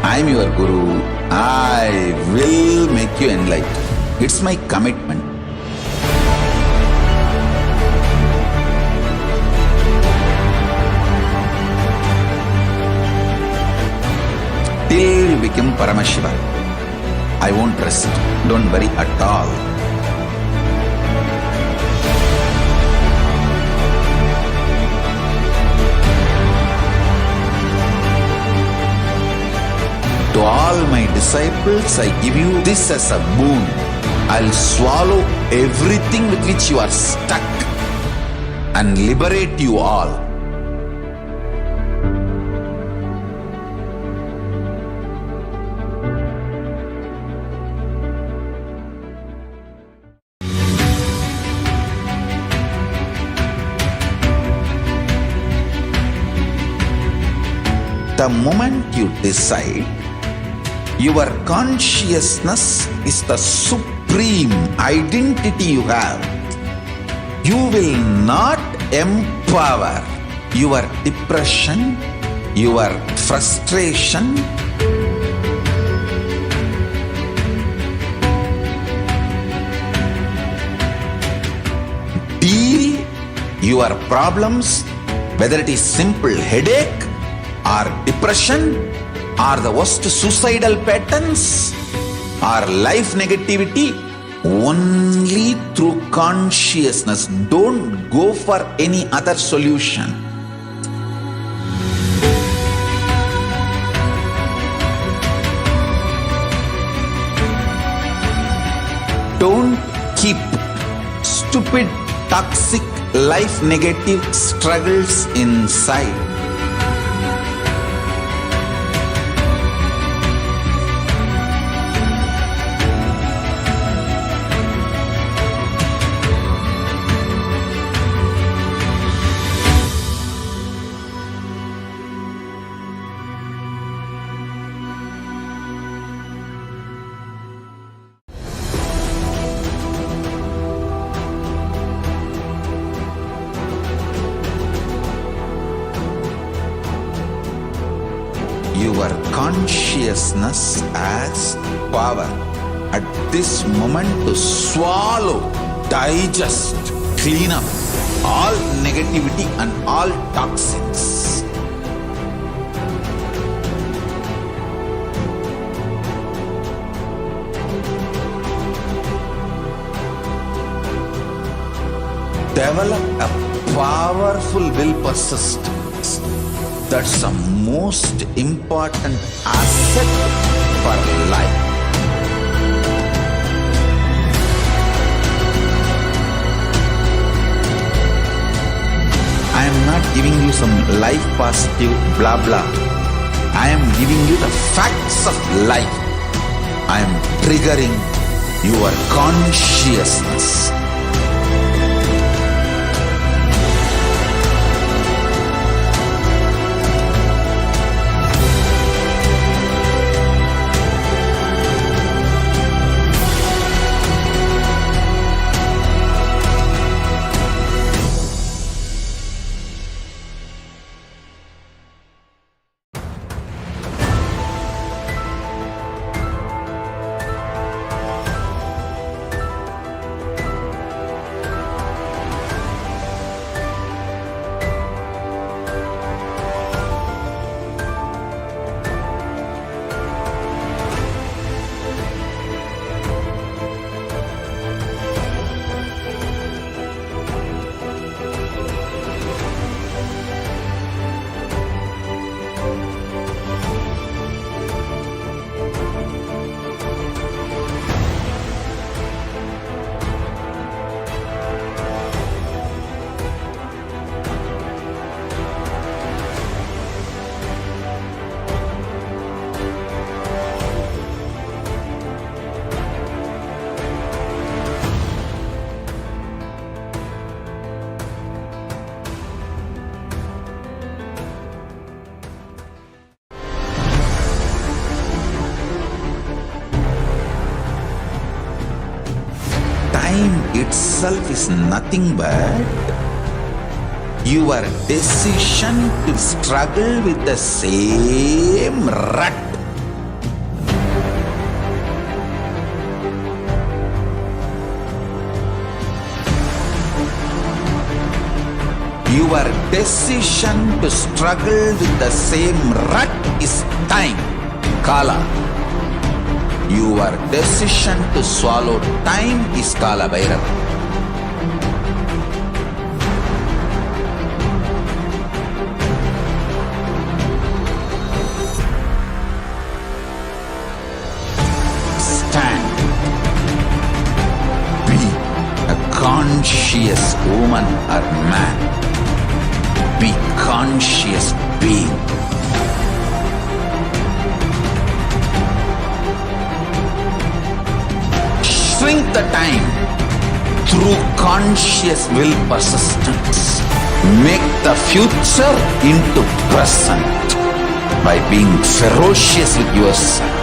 I am your Guru. I will make you enlightened. It's my commitment. Till you become Paramashiva, I won't rest. Don't worry at all. To all my disciples, I give you this as a boon. I'll swallow everything with which you are stuck and liberate you all. The moment you decide, your consciousness is the supreme identity you have. You will not empower your depression, your frustration, deal your problems, whether it is simple headache or depression, or the worst suicidal patterns, or life negativity, only through consciousness. Don't go for any other solution. Don't keep stupid, toxic, life negative struggles inside. Your consciousness has power at this moment to swallow, digest, clean up all negativity and all toxins. Develop a powerful will persistence. That's the most important asset for life. I am not giving you some life positive blah blah. I am giving you the facts of life. I am triggering your consciousness. itself is nothing but your decision to struggle with the same rut. Your decision to struggle with the same rut is time, Kala. Your decision to swallow time is Kala Bhairava. Stand. Be a conscious woman or man. Be conscious being. Shrink the time through conscious will persistence. Make the future into present by being ferocious with yourself.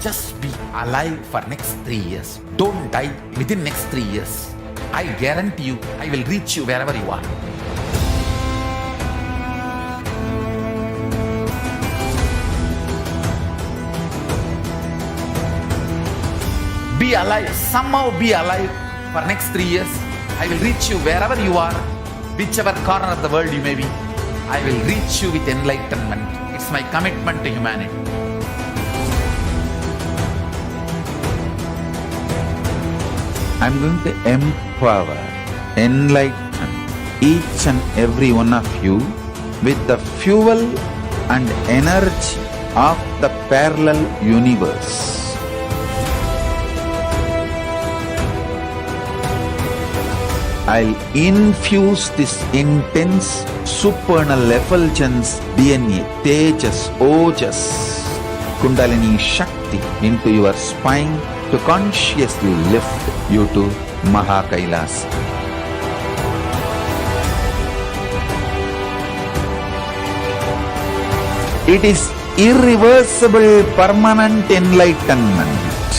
Just be alive for next 3 years. Don't die within next 3 years. I guarantee you, I will reach you wherever you are. Be alive, somehow be alive for next 3 years. I will reach you wherever you are, whichever corner of the world you may be. I will reach you with enlightenment. It's my commitment to humanity. I'm going to empower, enlighten each and every one of you with the fuel and energy of the parallel universe. I'll infuse this intense supernal effulgence DNA, Tejas, Ojas, Kundalini Shakti into your spine to consciously lift you to KAILASA. It is irreversible permanent enlightenment,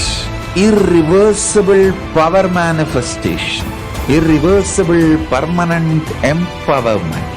irreversible power manifestation, irreversible permanent empowerment.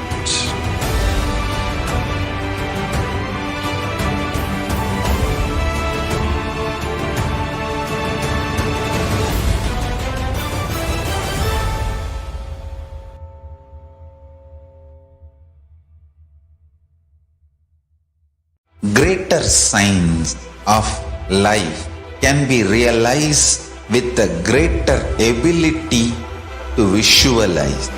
Greater signs of life can be realized with a greater ability to visualize.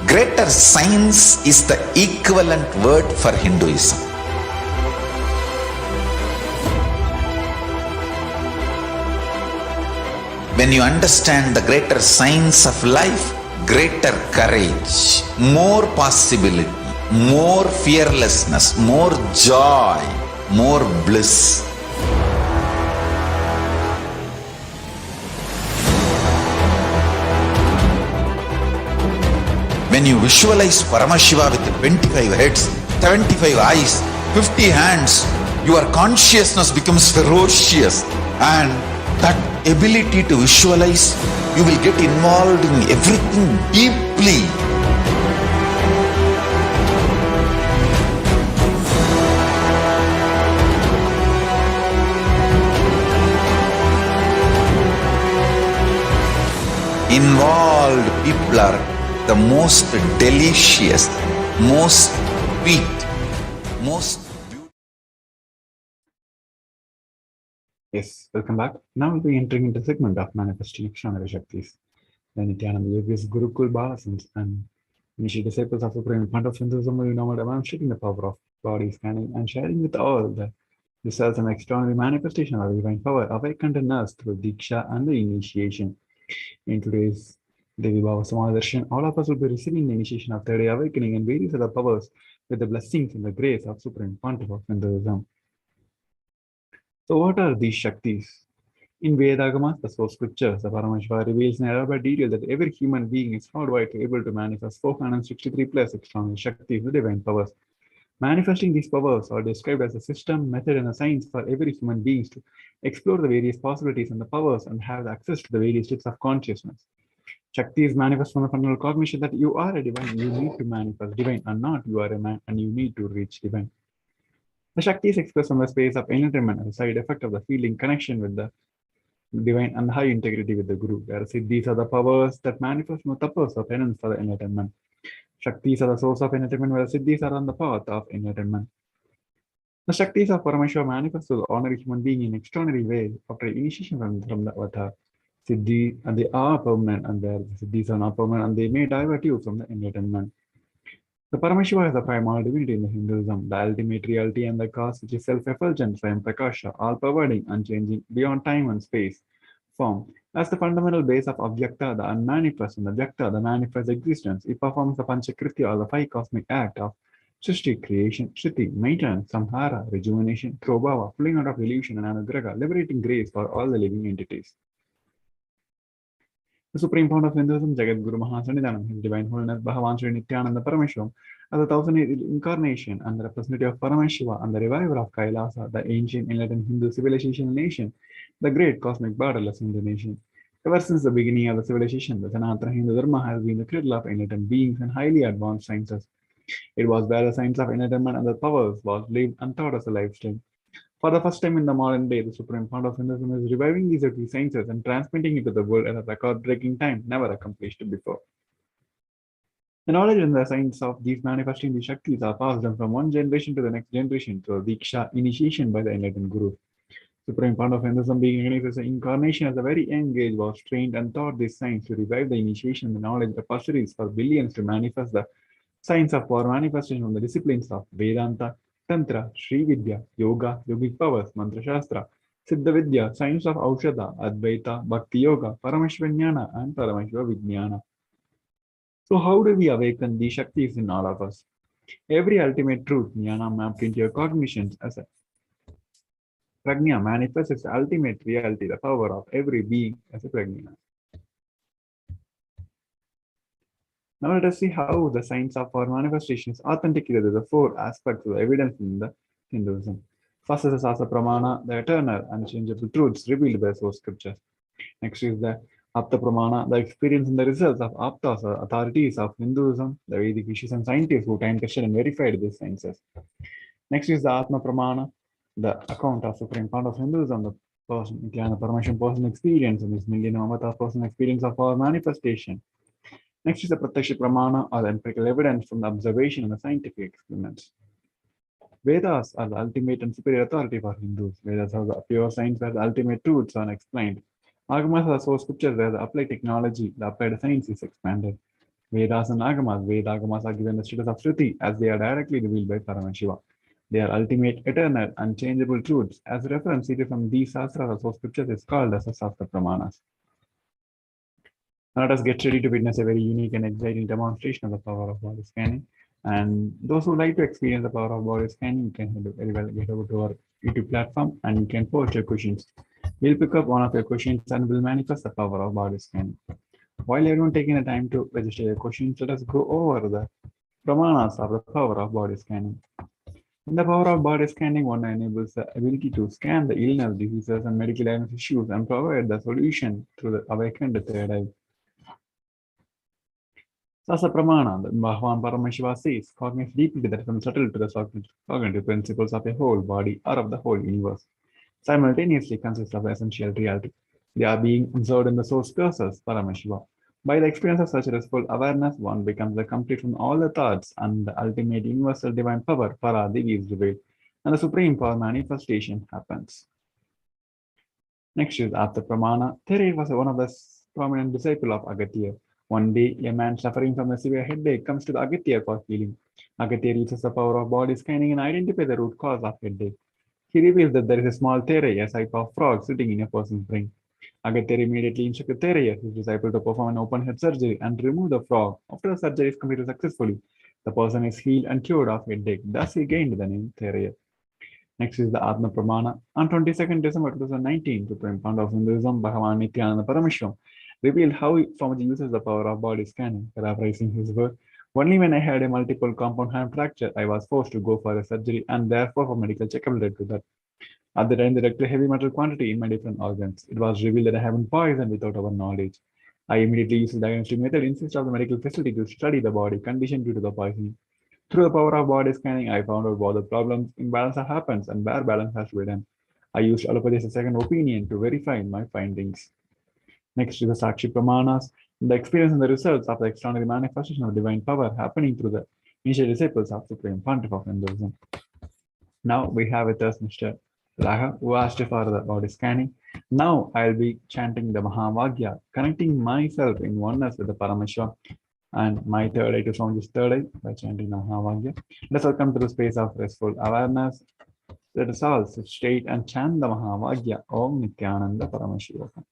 Greater science is the equivalent word for Hinduism. When you understand the greater science of life, greater courage, more possibility, more fearlessness, more joy, more bliss. When you visualize Paramashiva with 25 heads, 75 eyes, 50 hands, your consciousness becomes ferocious, and that ability to visualize, you will get involved in everything deeply. Involved people are the most delicious, most sweet, most beautiful. Yes, welcome back. Now we'll be entering into the segment of manifesting extraordinary Shaktis. The Nithyananda Yogis Gurukul Balasins and initial disciples of Supreme Fund of Hinduism will now demonstrating the power of body scanning and sharing with all the results and extraordinary manifestation of divine power awakened in us through Diksha and the initiation. In today's Devi Bhava Samadarshan, all of us will be receiving the initiation of third day awakening and various other powers with the blessings and the grace of Supreme Pontiff of Hinduism. So what are these Shaktis? In Vedagamas, the source scriptures, the Paramashiva reveals in elaborate detail that every human being is hardwired to able to manifest 463 plus external Shaktis, the divine powers. Manifesting these powers are described as a system, method, and a science for every human being to explore the various possibilities and the powers and have access to the various states of consciousness. Shakti is manifest from the fundamental cognition that you are a divine, you need to manifest divine, and not you are a man and you need to reach divine. The Shakti is expressed from the space of enlightenment as a side effect of the feeling connection with the divine and high integrity with the Guru. Whereas these are the powers that manifest from the tapas of penance for the enlightenment. Shaktis are the source of enlightenment, whereas Siddhis are on the path of enlightenment. The Shaktis of Paramashiva manifest to the ordinary human being in extraordinary way after initiation from the avatar. Siddhi, and they are permanent, and where the Siddhis are not permanent, and they may divert you from the enlightenment. The Paramashiva is the primary divinity in the Hinduism, the ultimate reality and the cause which is self-effulgent, Swayam Prakasha, all-pervading, unchanging, beyond time and space, form. As the fundamental base of Avyakta, the unmanifest, and the Vyakta, the manifest existence, it performs the Panchakritya, or the five cosmic act of Srishti, creation, Shriti, maintenance, Samhara, rejuvenation, Prabhava, pulling out of illusion and Anugraha, liberating grace for all the living entities. The Supreme Fount of Hinduism, Jagat Guru Mahasannidhanam, His Divine Holiness Bhagavan Sri Nithyananda Paramashivam, as a 1000-year incarnation and the representative of Paramashiva and the reviver of Kailasa, the ancient enlightened Hindu civilization nation, the great cosmic borderless Hindu nation. Ever since the beginning of the civilization, the Sanatana Hindu Dharma has been the cradle of enlightened beings and highly advanced sciences. It was where the science of enlightenment and the powers was lived and taught as a lifestyle. For the first time in the modern day, the Supreme Fount of Hinduism is reviving these earthly sciences and transmitting it to the world at a record-breaking time never accomplished before. The knowledge and the science of these manifesting these Shaktis are passed on from one generation to the next generation through Diksha, initiation by the enlightened Guru. Supreme Fount of Hinduism, being recognized as an incarnation at a very young age, was trained and taught this science to revive the initiation and the knowledge repositories for billions to manifest the science of power manifestation from the disciplines of Vedanta, Tantra, Sri Vidya, Yoga, Yogic powers, Mantra Shastra, Siddha Vidya, science of Aushadha, Advaita, Bhakti Yoga, Paramashiva Jnana, and Paramashiva Vijnana. So how do we awaken these Shaktis in all of us? Every ultimate truth, Jnana mapped into your cognitions as a Prajna manifests its ultimate reality, the power of every being as a Prajna. Now let us see how the science of our manifestation is authenticated. The four aspects of the evidence in the Hinduism. First is the Sasa Pramana, the eternal, unchangeable truths revealed by source scriptures. Next is the Apta Pramana, the experience and the results of Aptas, or authorities of Hinduism, the Vedic rishis and scientists who time tested and verified these sciences. Next is the Atma Pramana, the account of Supreme Fount of Hinduism, the person, Nithyananda Paramashivam personal experience and his million avatars personal experience of our manifestation. Next is the Pratyaksha Pramana, or the empirical evidence from the observation and the scientific experiments. Vedas are the ultimate and superior authority for Hindus. Vedas are the pure science where the ultimate truths are explained. Agamas are the source scriptures where the applied technology, the applied science is expanded. Vedas and Agamas, Vedagamas are given the status of Shruti as they are directly revealed by Paramashiva. They are ultimate, eternal, unchangeable truths. As reference cited from these Sastras or source scriptures is called as the Sastra Pramanas. Now let us get ready to witness a very unique and exciting demonstration of the power of body scanning. And those who like to experience the power of body scanning, you can very well get over to our YouTube platform and you can post your questions. We'll pick up one of your questions and we'll manifest the power of body scanning. While everyone taking the time to register your questions, let us go over the pramanas of the power of body scanning. In the power of body scanning, one enables the ability to scan the illness, diseases, and medical diagnosis issues and provide the solution through the awakened third eye. Sasa Pramana, the Bhagavan Paramashiva says, cognites deeply that from subtle to the cognitive principles of a whole body or of the whole universe simultaneously consist of essential reality. They are being observed in the source curses, Paramashiva. By the experience of such restful awareness, one becomes the complete from all the thoughts, and the ultimate universal divine power, Paradevi, is revealed, and the supreme power manifestation happens. Next is Atha Pramana. Therein was one of the prominent disciples of Agatya. One day, a man suffering from a severe headache comes to the Agatya for healing. Agatya uses the power of body scanning and identify the root cause of headache. He reveals that there is a small Therai, a type of frog, sitting in a person's brain. Agatya immediately instructed Therai, his disciple, to perform an open head surgery and remove the frog. After the surgery is completed successfully, the person is healed and cured of headache. Thus, he gained the name Therai. Next is the Atma Pramana. On 22nd December 2019, Supreme Founder of Hinduism, Bhagavan Nithyananda Paramashivam, revealed how Swamiji uses the power of body scanning, paraphrasing his work. Only when I had a multiple compound hand fracture, I was forced to go for a surgery and therefore for medical checkup led to that. At the time, they detected heavy metal quantity in my different organs. It was revealed that I have been poisoned without our knowledge. I immediately used the diagnostic method instead of the medical facility to study the body condition due to the poisoning. Through the power of body scanning, I found out what the problems, imbalance happens, and where balance has to be done. I used allopathy as a second opinion to verify my findings. Next is the Sakshi Pramanas, the experience and the results of the extraordinary manifestation of divine power happening through the initial disciples of Supreme Pontiff of Hinduism. Now we have with us Mr. Raha, who asked for the body scanning. Now I'll be chanting the Mahavagya, connecting myself in oneness with the Paramashiva and my third eye to Swamiji's third eye by chanting the Mahavagya. Let us all come to the space of restful awareness. Let us all sit straight and chant the Mahavagya. Om Nithyananda Paramashivoham.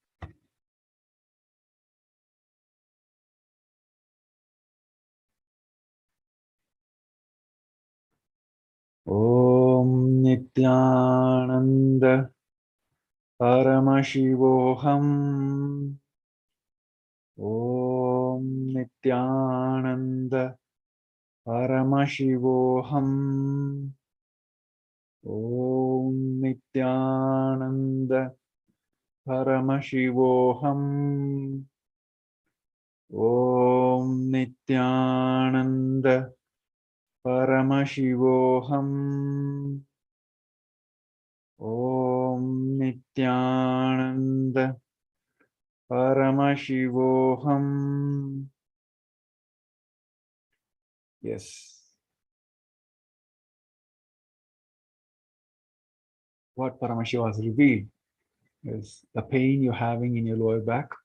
Om Nithyananda Paramashivoham. Om Nithyananda Paramashivoham. Om Nithyananda Paramashivoham. Om Nithyananda Paramashivoham. Om Nithyananda Paramashivoham. Yes. What Paramashiva has revealed is the pain you're having in your lower back.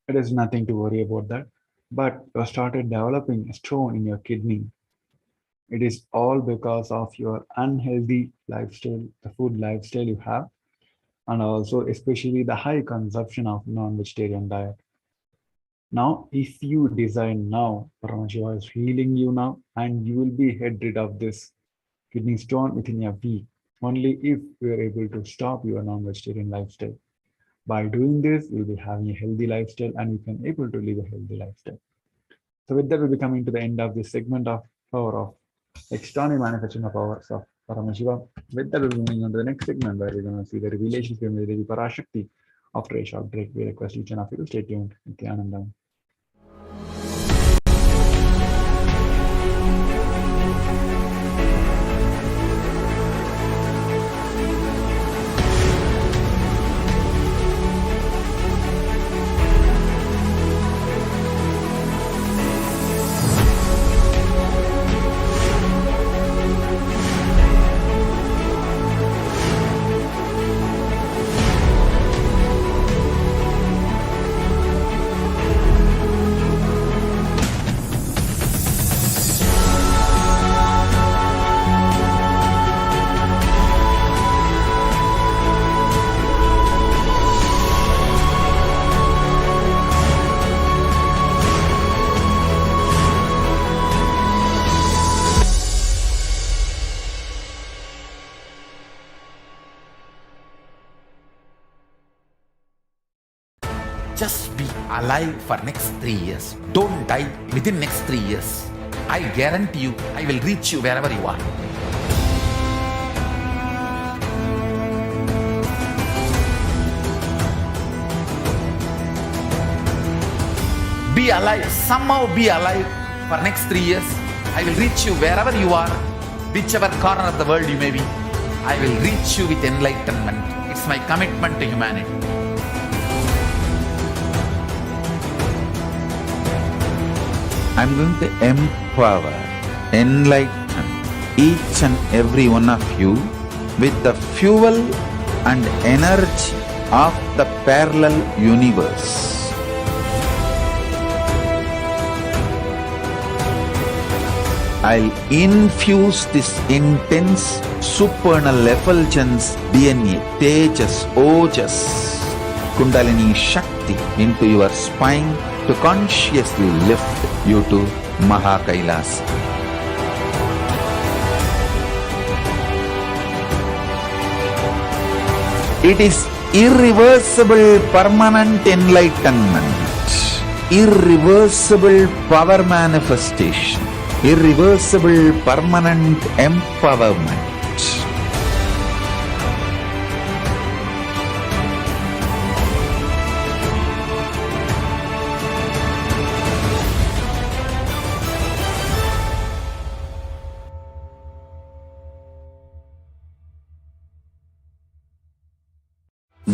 It is nothing to worry about that. But you started developing a stone in your kidney. It is all because of your unhealthy lifestyle, the food lifestyle you have, and also especially the high consumption of non-vegetarian diet. Now, if you design now, Paramashiva is healing you now, and you will be rid of this kidney stone within a week, only if you are able to stop your non-vegetarian lifestyle. By doing this, you'll be having a healthy lifestyle and you can able to live a healthy lifestyle. So with that, we'll be coming to the end of this segment of power of external manifestation of powers of Paramashiva. With that, we'll be moving on to the next segment where we're going to see the revelations between the Devi Parashakti. After a short break, we request each and of you to stay tuned. Nithyanandam. Just be alive for next 3 years. Don't die within next 3 years. I guarantee you, I will reach you wherever you are. be alive, somehow be alive for next 3 years. I will reach you wherever you are, whichever corner of the world you may be. I will reach you with enlightenment. It's my commitment to humanity. I'm going to empower, enlighten each and every one of you with the fuel and energy of the parallel universe. I'll infuse this intense supernal effulgence DNA, Tejas, Ojas, Kundalini Shakti into your spine to consciously lift you to KAILASA. It is irreversible permanent enlightenment, irreversible power manifestation, irreversible permanent empowerment.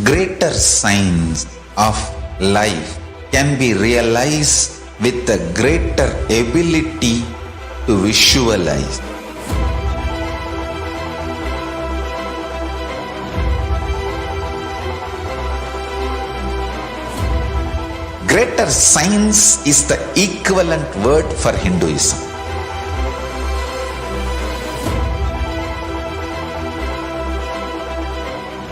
Greater signs of life can be realized with a greater ability to visualize. Greater science is the equivalent word for Hinduism.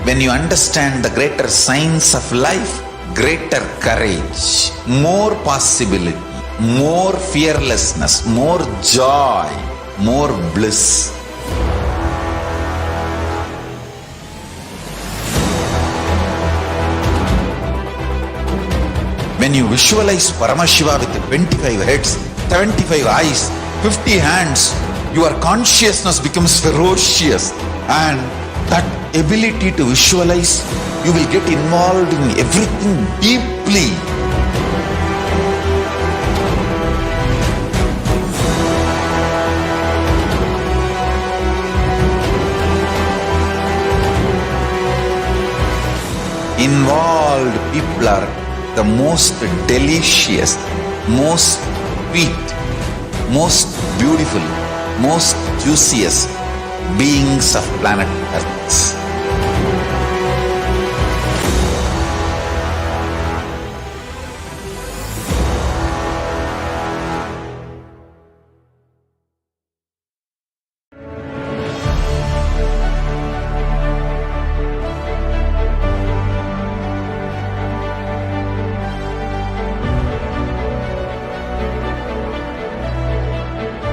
When you understand the greater science of life, greater courage, more possibility, more fearlessness, more joy, more bliss. When you visualize Paramashiva with 25 heads, 75 eyes, 50 hands, your consciousness becomes ferocious, and that ability to visualize, you will get involved in everything deeply. Involved people are the most delicious, most sweet, most beautiful, most juiciest beings of planet Earth.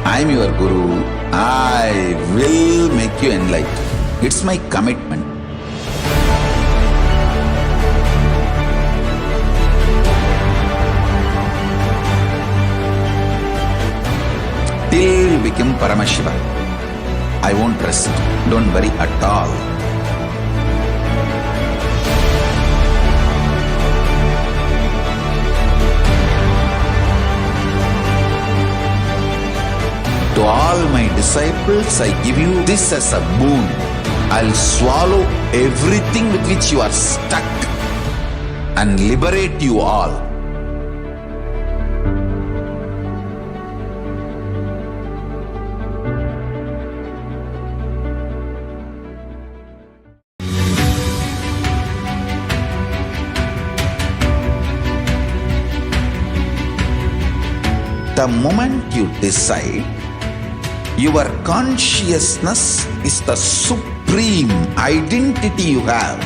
I am your Guru. I will make you enlightened. It's my commitment. Till you become Paramashiva, I won't rest. Don't worry at all. To all my disciples, I give you this as a boon. I'll swallow everything with which you are stuck and liberate you all. The moment you decide, your consciousness is the supreme identity you have.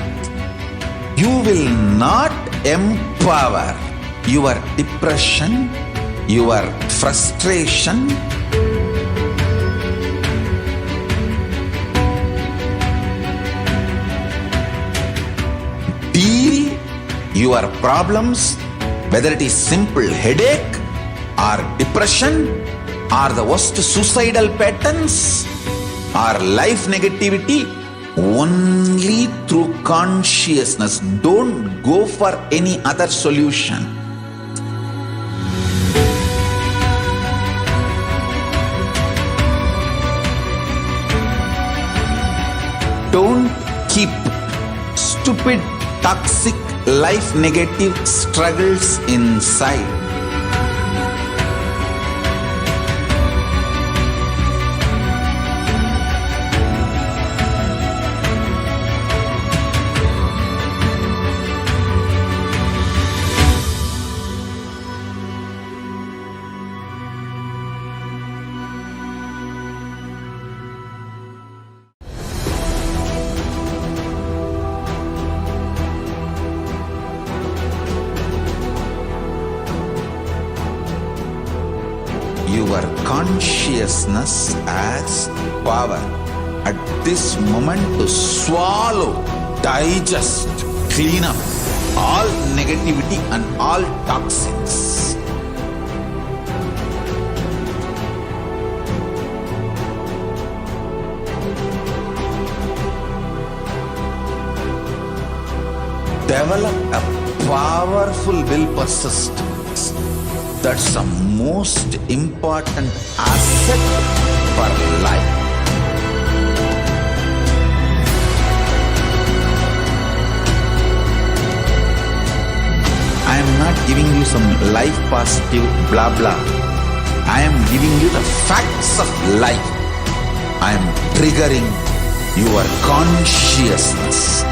You will not empower your depression, your frustration, deal your problems, whether it is simple headache or depression, or the worst suicidal patterns, or life negativity, only through consciousness. Don't go for any other solution. Don't keep stupid, toxic, life negative struggles inside. Your consciousness as power at this moment to swallow, digest, clean up all negativity and all toxins. Develop a powerful will persistence. That's the most important asset for life. I am not giving you some life positive blah blah. I am giving you the facts of life. I am triggering your consciousness.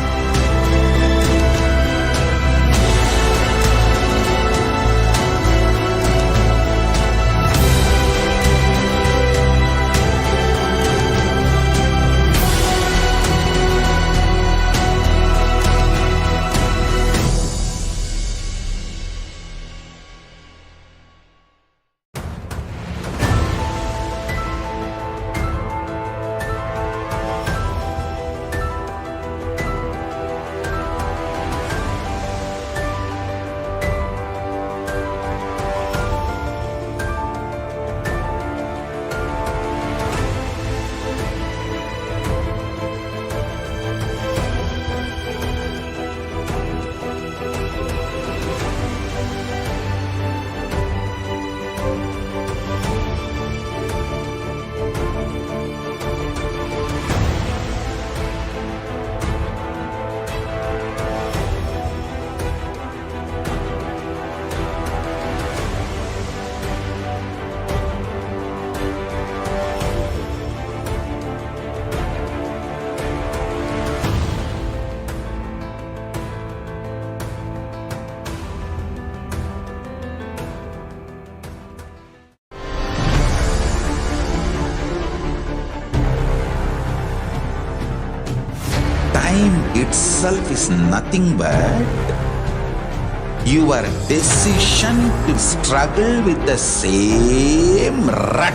Time itself is nothing but your decision to struggle with the same rut.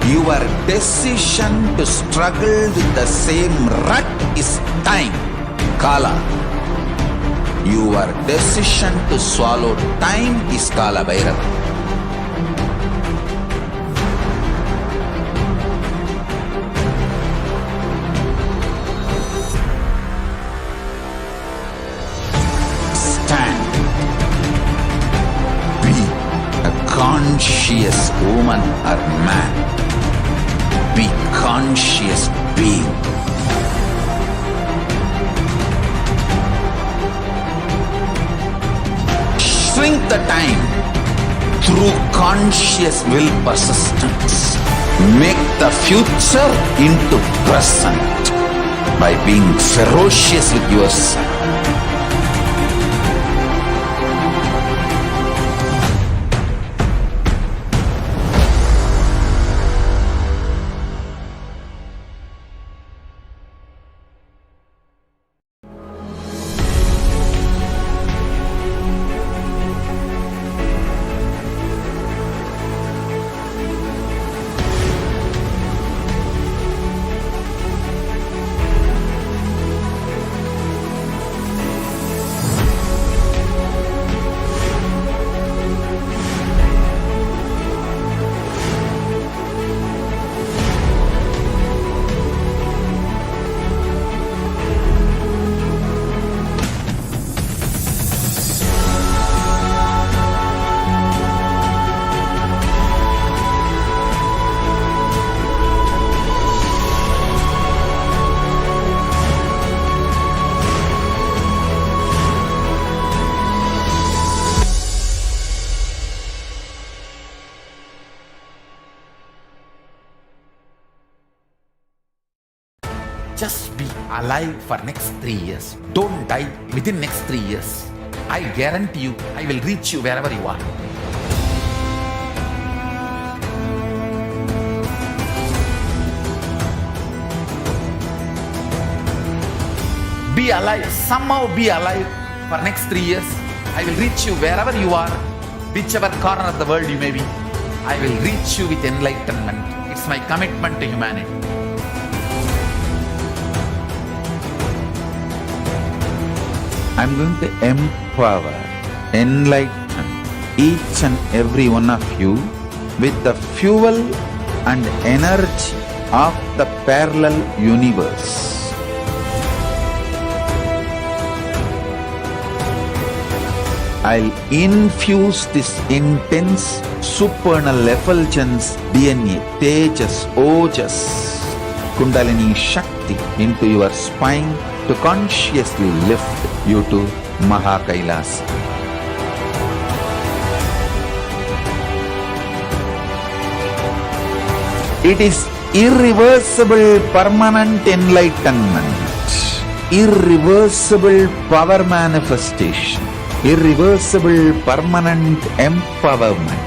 Your decision to struggle with the same rut is time, Kala. Your decision to swallow time is Kala Bhairava. Stand. Be a conscious woman or man. Be conscious being. Shrink the time through conscious will persistence. Make the future into present by being ferocious with yourself. just be alive for next 3 years. Don't die within next 3 years. I guarantee you, I will reach you wherever you are. Be alive, somehow be alive for next 3 years. I will reach you wherever you are, whichever corner of the world you may be. I will reach you with enlightenment. It's my commitment to humanity. I'm going to empower, enlighten each and every one of you with the fuel and energy of the parallel universe. I'll infuse this intense supernal effulgence DNA, Tejas, Ojas, Kundalini Shakti into your spine to consciously lift you to KAILASA. It is irreversible permanent enlightenment, irreversible power manifestation, irreversible permanent empowerment.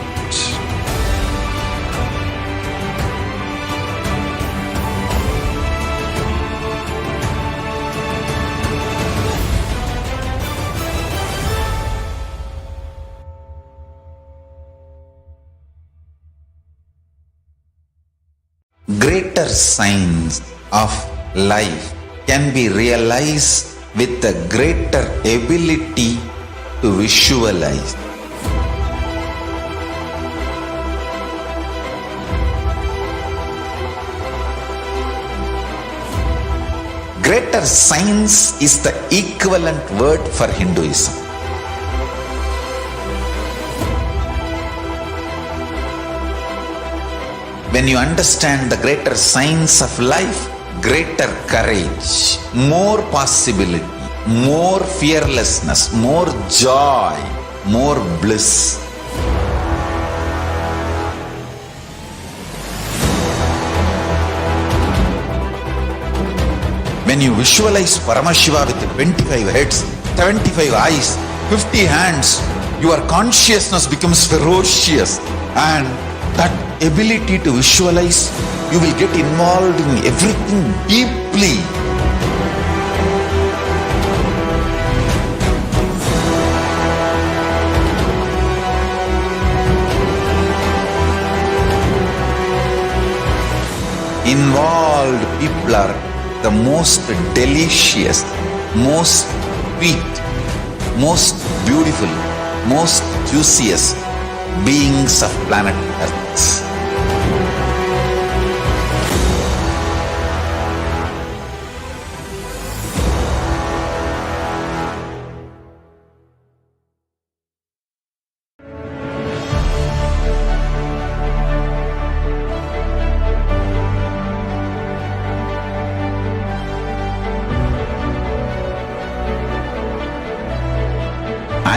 Greater signs of life can be realized with a greater ability to visualize. Greater science is the equivalent word for Hinduism. When you understand the greater science of life, greater courage, more possibility, more fearlessness, more joy, more bliss. When you visualize Paramashiva with 25 heads, 75 eyes, 50 hands, your consciousness becomes ferocious, and that ability to visualize, you will get involved in everything deeply. Involved people are the most delicious, most sweet, most beautiful, most juiciest beings of planet Earth.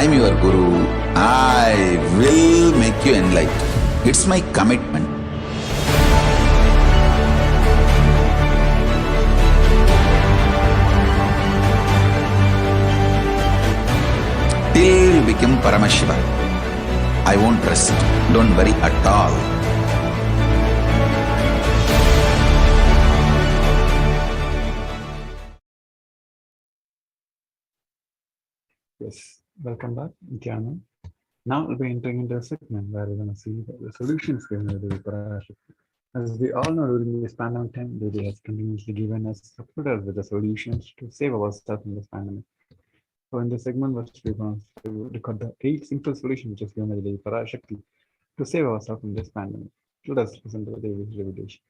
I'm your Guru. I will make you enlightened. It's my commitment. Till you become Paramashiva, I won't rest. Don't worry at all. Yes, welcome back, Nithyananda. Now we'll be entering into a segment where we're going to see the solutions given by the Parashakti. As we all know, during this pandemic time, Devi has continuously given us, supported us with the solutions to save ourselves in this pandemic. So in this segment, we're going to record the 8 simple solutions which is given by the Devi Parashakti to save ourselves in this pandemic. Let us listen to the Devi's revelation.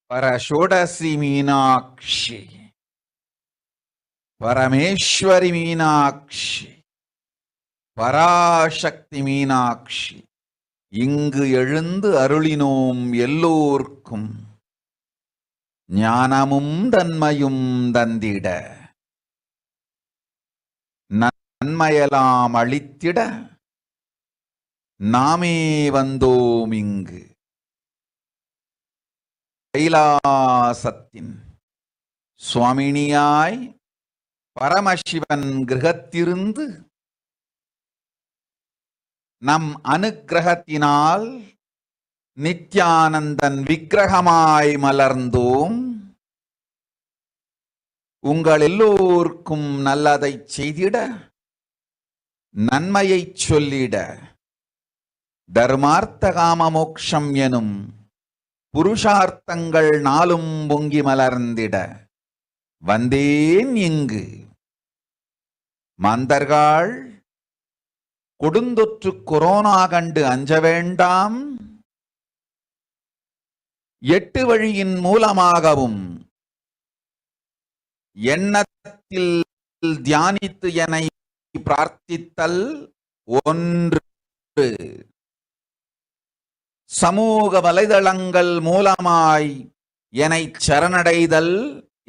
Parashodasi Meenakshi, Parameshwari Meenakshi, Parashakti Meenakshi, இங்கு எழுந்து அருளினோம் எல்லோர்க்கும் ஞானமும் தன்மையும் தந்திட நன்மையெல்லாம் அளித்திட நாமே வந்தோம் இங்கு. கைலாசத்தின் சுவாமினியாய் பரமசிவன் கிரகத்திருந்து நம் அனுக்கிரகத்தினால் நித்யானந்தன் விக்கிரகமாய் மலர்ந்தோம். உங்கள் எல்லோருக்கும் நல்லதை செய்திட, நன்மையை சொல்லிட, தர்மார்த்த காம மோக்ஷம் எனும் புருஷார்த்தங்கள் நாளும் பொங்கி மலர்ந்திட வந்தேன் இங்கு. மாந்தர்கள் கொடுந்தொற்று கொரோனா கண்டு அஞ்ச வேண்டாம். 8 வழியின் மூலமாகவும் எண்ணத்தில் தியானித்து என்னை பிரார்த்தித்தல் 1, சமூக வலைதளங்கள் மூலமாய் என்னை சரணடைதல்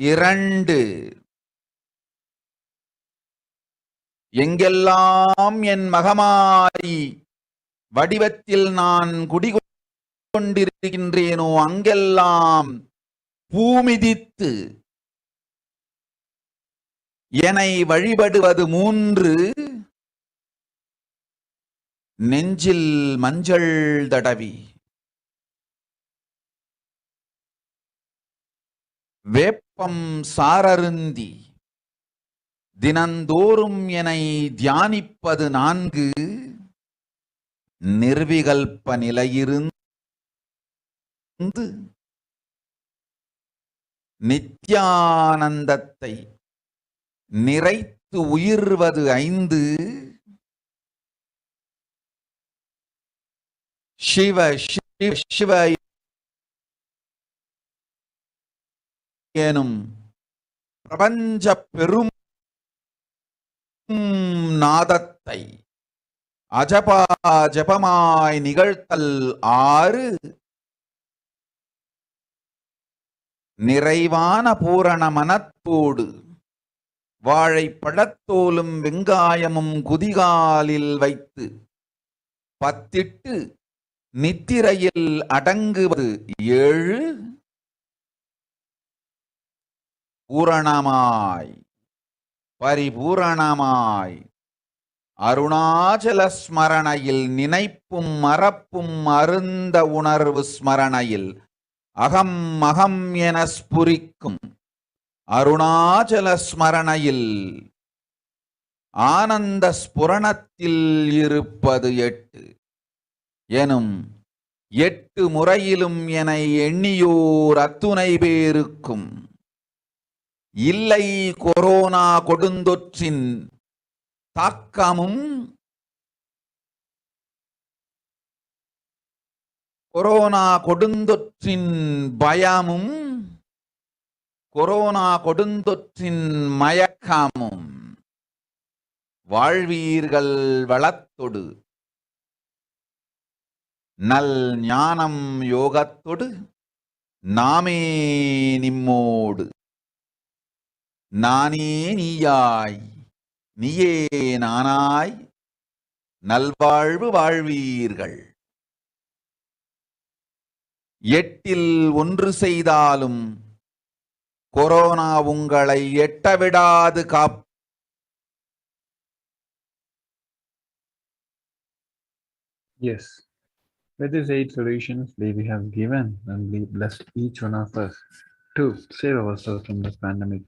2, எங்கெல்லாம் என் மகமாய் வடிவத்தில் நான் குடிகொண்டிருக்கின்றேனோ அங்கெல்லாம் பூமிதித்து என்னை வழிபடுவது 3, நெஞ்சில் மஞ்சள் தடவி வேப்பம் சாரருந்தி தினந்தோறும் என்னை தியானிப்பது 4, நிர்விகல்ப நிலையிருந்து நித்யானந்தத்தை நிறைத்து உயிர்வது 5, சிவ சிவ சிவ எனும் பிரபஞ்ச பெரும் நாதத்தை அஜபா ஜபமாய் நிகழ்த்தல் 6, நிறைவான பூரண மனத்தோடு வாழைப்பழத்தோலும் வெங்காயமும் குதிகாலில் வைத்து பத்திட்டு நித்திரையில் அடங்குவது 7, பூரணமாய் பரிபூரணமாய் அருணாச்சல ஸ்மரணையில் நினைப்பும் மறப்பும் அருந்த உணர்வு ஸ்மரணையில் அகம் அகம் என ஸ்புரிக்கும் அருணாச்சல ஸ்மரணையில் ஆனந்த ஸ்புரணத்தில் இருப்பது 8 எனும் 8 முறையிலும் என எண்ணியோர் அத்துணை பேருக்கும் இல்லை கொரோனா கொடுந்தொற்றின் தாக்கமும் கொரோனா கொடுந்தொற்றின் பயமும் கொரோனா கொடுந்தொற்றின் மயக்கமும் வாழ்வீர்கள் வளத்தொடு நல் ஞானம் யோகத்தொடு நாமே நிம்மோடு நானே நீயாய் நீயே நானாய் நல்வாழ்வு வாழ்வீர்கள். 8இல் 1 செய்தாலும் கொரோனா உங்களை எட்டவிடாது காப். Yes. With these 8 solutions we have given, and we blessed each one of us to save ourselves from this pandemic.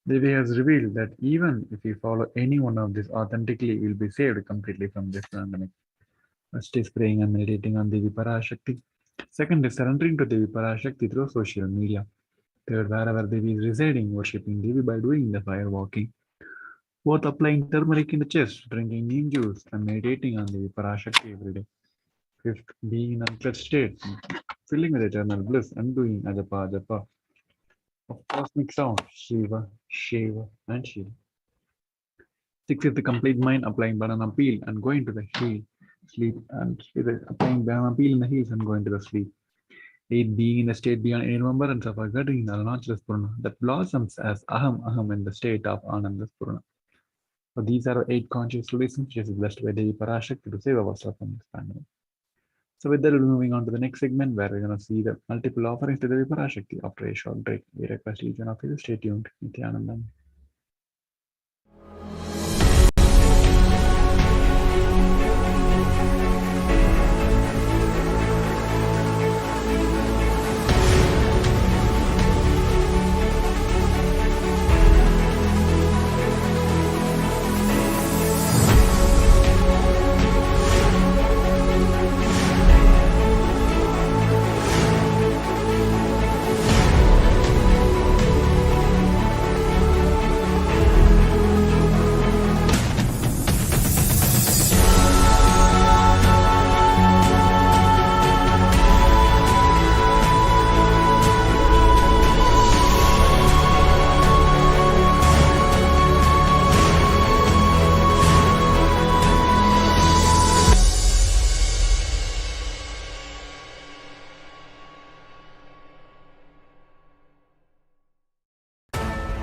Devi has revealed that even if we follow any one of these authentically, we will be saved completely from this pandemic. First is praying and meditating on Devi Parashakti. Second is surrendering to Devi Parashakti through social media. Third, wherever Devi is residing, worshipping Devi by doing the fire walking. Fourth, applying turmeric in the chest, drinking neem juice, and meditating on Devi Parashakti every day. Fifth, being in unclutched state, filling with eternal bliss, and doing ajapa ajapa of cosmic sound, Shiva, Shiva, and Shiva. Sixth, the complete mind, applying banana peel and going to the heel, sleep and applying peel in the heels and going to the sleep. 8. Being in a state beyond any remembrance of Agatin Arunachala Spurna that blossoms as Aham in the state of Ananda Spurna. So these are 8 conscious relations which is blessed by Devi Parashakti to save ourselves from this pandemic. So with that, we'll be moving on to the next segment where we're going to see the multiple offerings to Devi Parashakti after a short break. We request each one of you to stay tuned. Nithyanandam.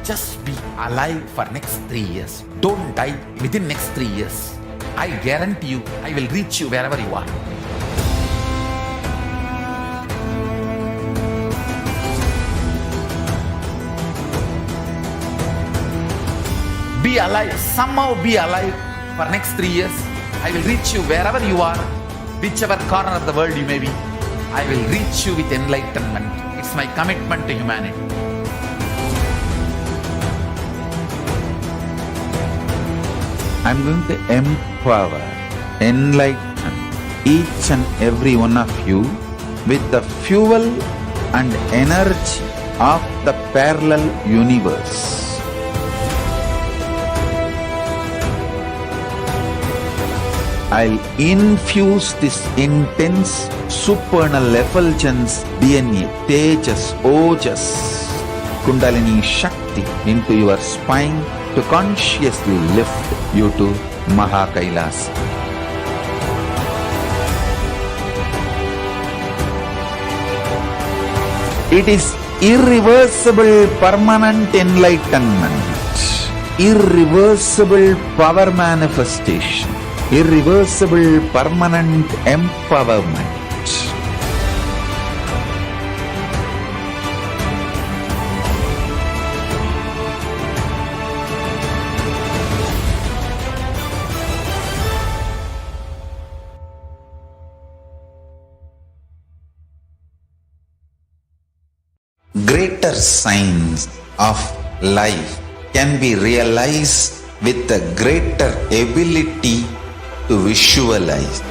Just be alive for next 3 years. Don't die within next 3 years. I guarantee you, I will reach you wherever you are. Be alive, somehow be alive for next 3 years. I will reach you wherever you are, whichever corner of the world you may be. I will reach you with enlightenment. It's my commitment to humanity. I'm going to empower, enlighten each and every one of you with the fuel and energy of the parallel universe. I'll infuse this intense supernal effulgence DNA, Tejas, Ojas, Kundalini Shakti into your spine to consciously lift you to KAILASA. It is irreversible permanent enlightenment, irreversible power manifestation, irreversible permanent empowerment. Greater signs of life can be realized with a greater ability to visualize.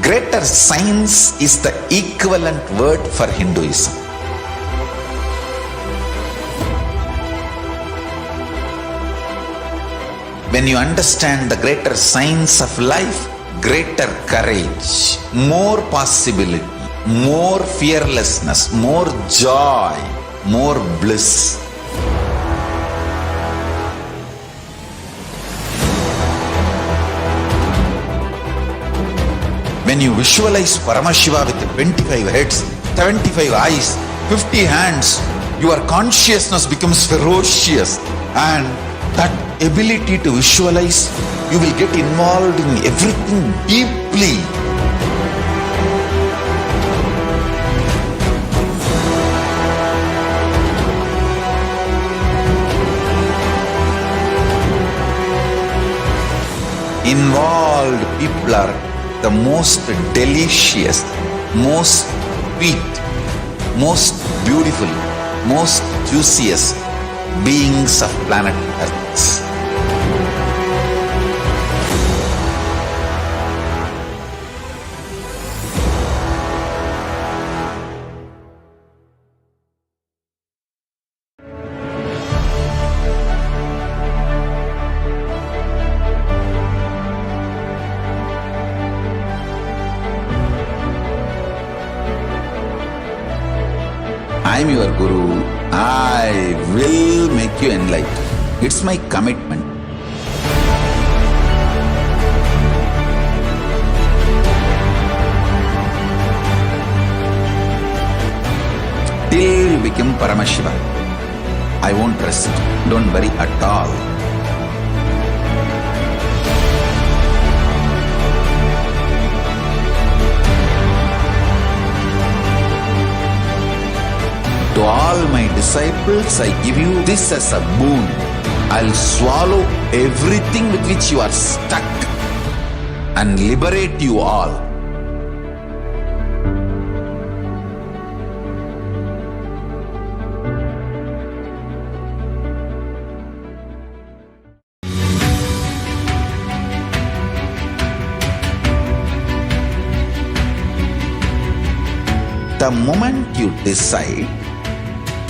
Greater science is the equivalent word for Hinduism. When you understand the greater science of life, greater courage, more possibility, more fearlessness, more joy, more bliss. When you visualize Paramashiva with 25 heads, 75 eyes, 50 hands, your consciousness becomes ferocious, and that ability to visualize, you will get involved in everything deeply. Involved people are the most delicious, most sweet, most beautiful, most juiciest beings of planet Earth. I am your Guru. I will make you enlightened. It's my commitment. Till you become Paramashiva, I won't rest. Don't worry at all. To all my disciples, I give you this as a boon. I'll swallow everything with which you are stuck and liberate you all. The moment you decide,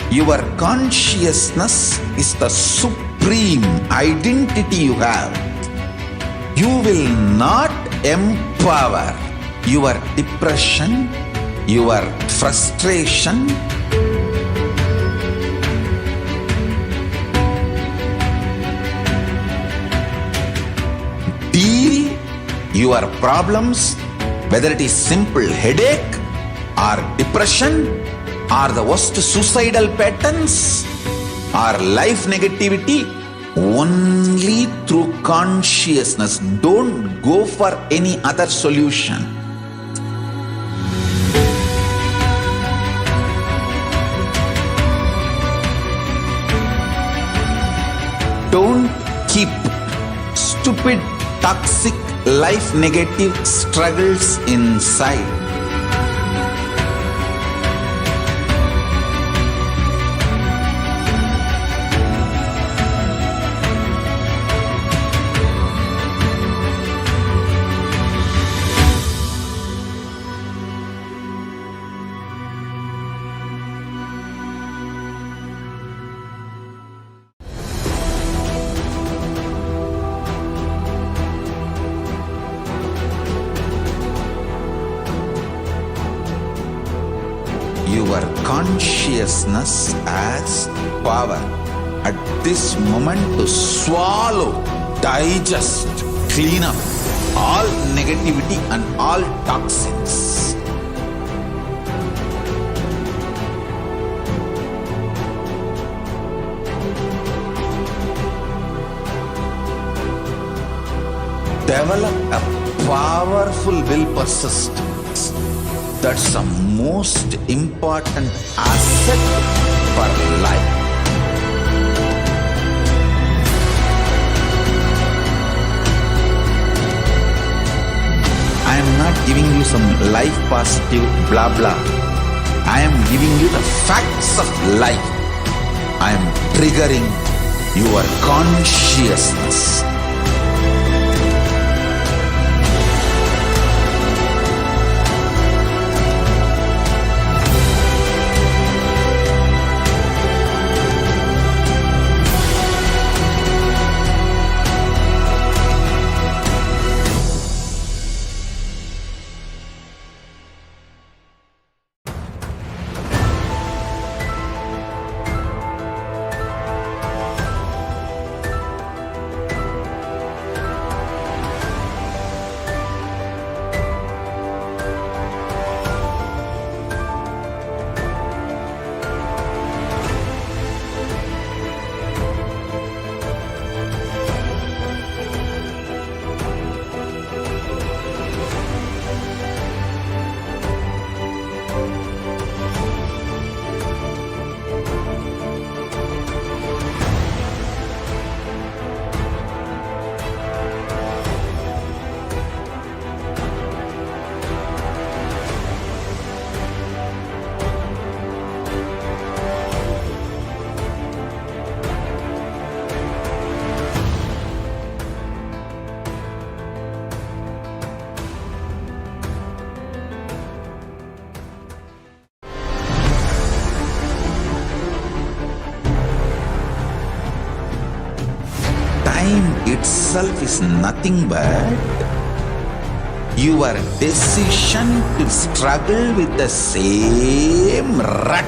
your consciousness is the supreme identity you have. You will not empower your depression, your frustration, deal your problems, whether it is simple headache or depression or the worst suicidal patterns or life negativity, only through consciousness. Don't go for any other solution. Don't keep stupid, toxic, life negative struggles inside. Your consciousness has power at this moment to swallow, digest, clean up all negativity and all toxins. Develop a powerful will persistence. That's the most important asset for life. I am not giving you some life positive blah blah. I am giving you the facts of life. I am triggering your consciousness. Time itself is nothing but your decision to struggle with the same rut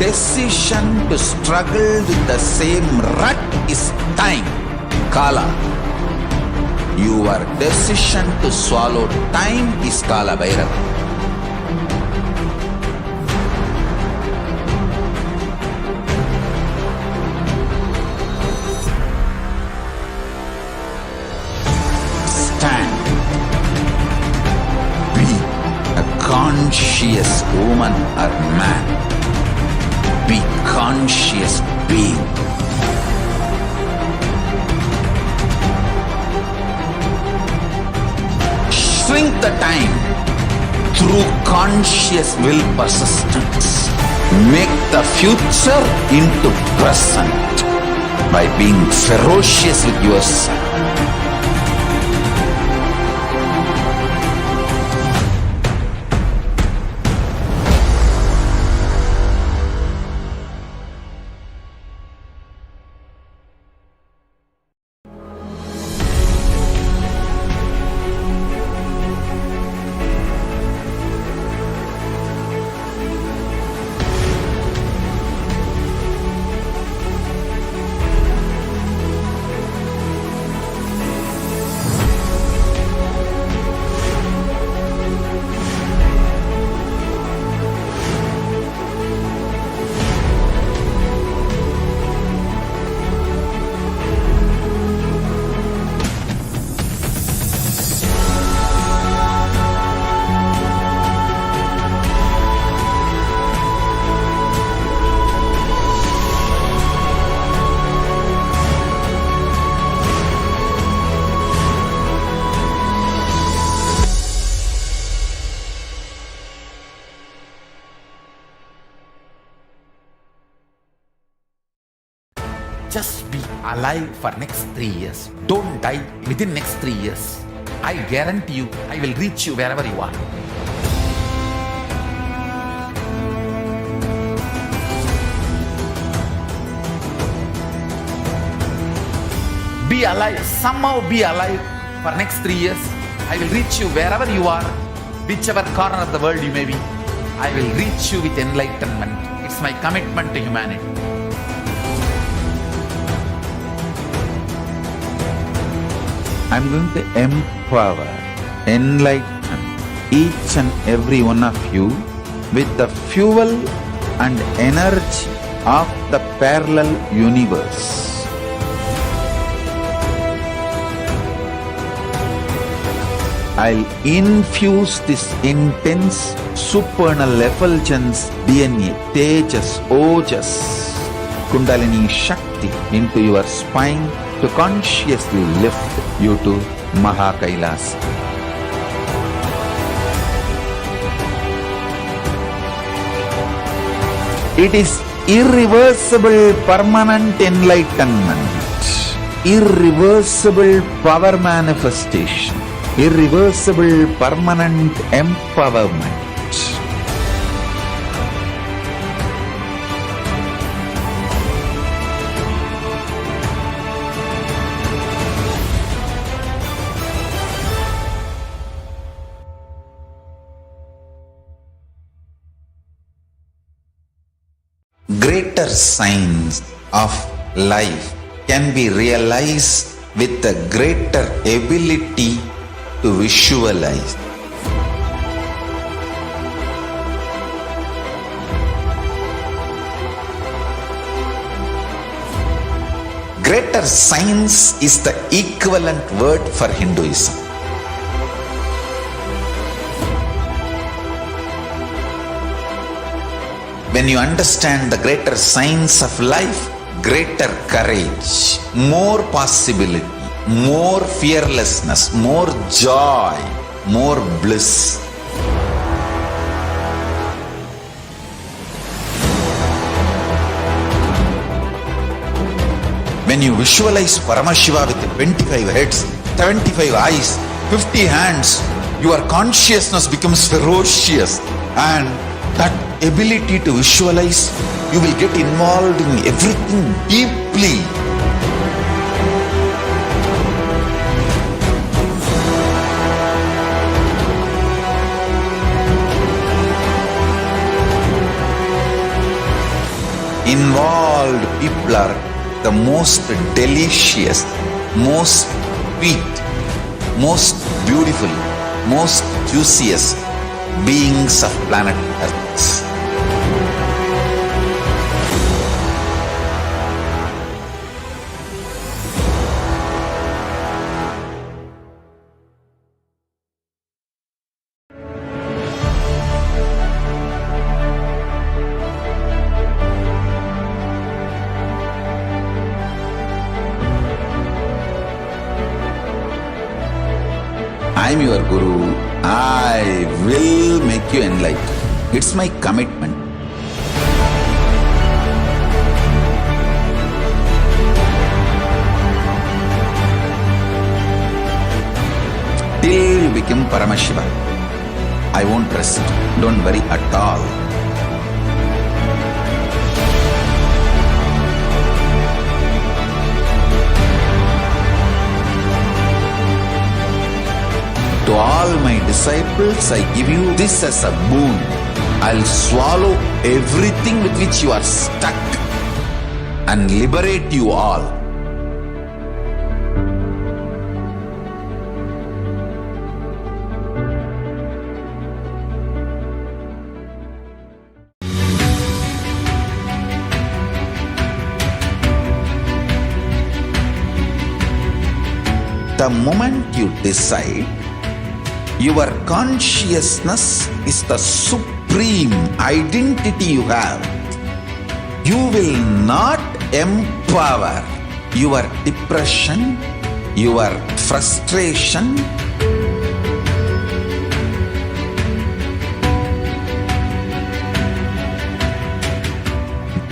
decision to struggle with the same rut is time, Kala. Your decision to swallow time is Kala Bhairava. Stand. Be a conscious woman or man. Be conscious being. Shrink the time through conscious will persistence. Make the future into present by being ferocious with yourself. Just be alive for next 3 years. Don't die within next 3 years. I guarantee you, I will reach you wherever you are. Be alive, somehow be alive for next 3 years. I will reach you wherever you are, whichever corner of the world you may be. I will reach you with enlightenment. It's my commitment to humanity. I'm going to empower, enlighten each and every one of you with the fuel and energy of the parallel universe. I'll infuse this intense supernal effulgence DNA, Tejas, Ojas, Kundalini Shakti into your spine to consciously lift you to KAILASA. It is irreversible permanent enlightenment, irreversible power manifestation, irreversible permanent empowerment. Greater signs of life can be realized with a greater ability to visualize. Greater science is the equivalent word for Hinduism. When you understand the greater science of life, greater courage, more possibility, more fearlessness, more joy, more bliss. When you visualize Paramashiva with 25 heads, 75 eyes, 50 hands, your consciousness becomes ferocious, and that ability to visualize, you will get involved in everything deeply. people are the most delicious, most sweet, most beautiful, most juiciest beings of planet Earth. I am your Guru. I will make you enlightened. It's my commitment. Till you become Paramashiva, I won't rest. Don't worry at all. To all my disciples, I give you this as a boon. I'll swallow everything with which you are stuck and liberate you all. The moment you decide, your consciousness is the supreme identity you have. You will not empower your depression, your frustration,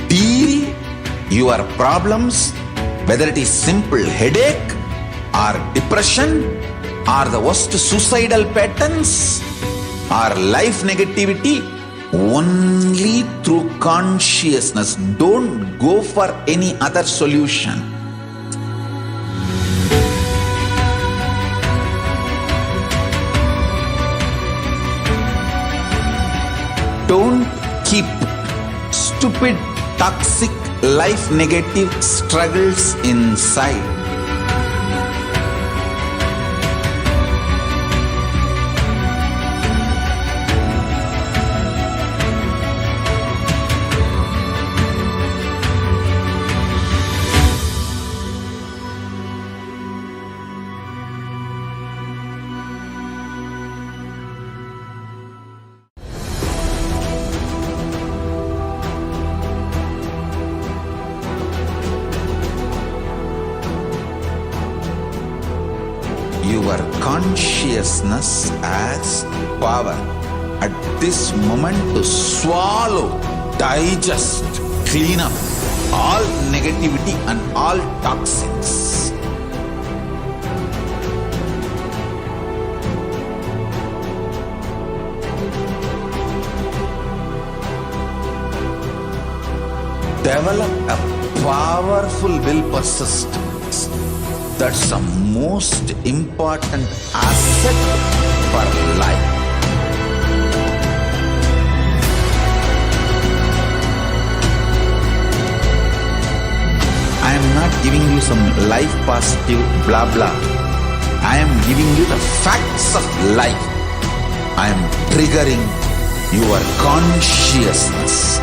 deal your problems, whether it is simple headache or depression, or the worst suicidal patterns, or life negativity, only through consciousness. Don't go for any other solution. Don't keep stupid, toxic, life negative struggles inside. Your consciousness has power at this moment to swallow, digest, clean up all negativity and all toxins. Develop a powerful will persistence. That's the most important asset for life. I am not giving you some life positive blah blah. I am giving you the facts of life. I am triggering your consciousness.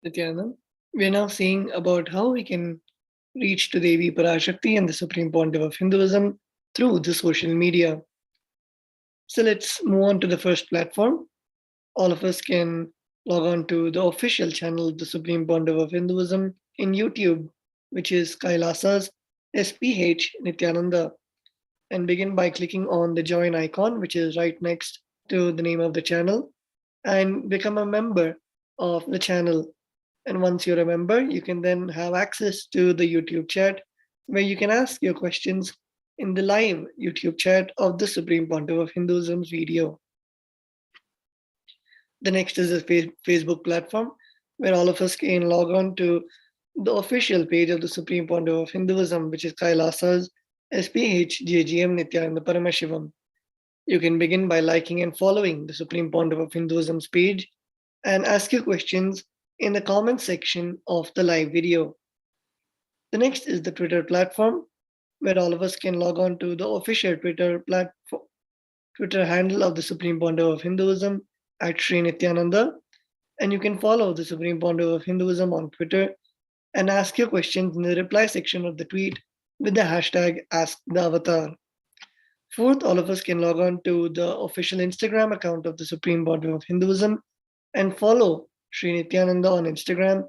Nithyananda. We are now seeing about how we can reach to Devi Parashakti and the Supreme Pontiff of Hinduism through the social media. So let's move on to the first platform. All of us can log on to the official channel of the Supreme Pontiff of Hinduism in YouTube, which is KAILASA's HDH Nithyananda, and begin by clicking on the join icon, which is right next to the name of the channel, and become a member of the channel. And once you're a member, you can then have access to the YouTube chat where you can ask your questions in the live YouTube chat of the Supreme Pontiff of Hinduism's video. The next is the Facebook platform where all of us can log on to the official page of the Supreme Pontiff of Hinduism, which is KAILASA's SPHJGM Nithyananda Paramashivam. You can begin by liking and following the Supreme Pontiff of Hinduism's page and ask your questions in the comment section of the live video. The next is the Twitter platform, where all of us can log on to the official Twitter handle of the Supreme Pontiff of Hinduism at Sri Nithyananda, and you can follow the Supreme Pontiff of Hinduism on Twitter and ask your questions in the reply section of the tweet with the hashtag AskTheAvatar. Fourth, all of us can log on to the official Instagram account of the Supreme Pontiff of Hinduism and follow Sri Nithyananda on Instagram,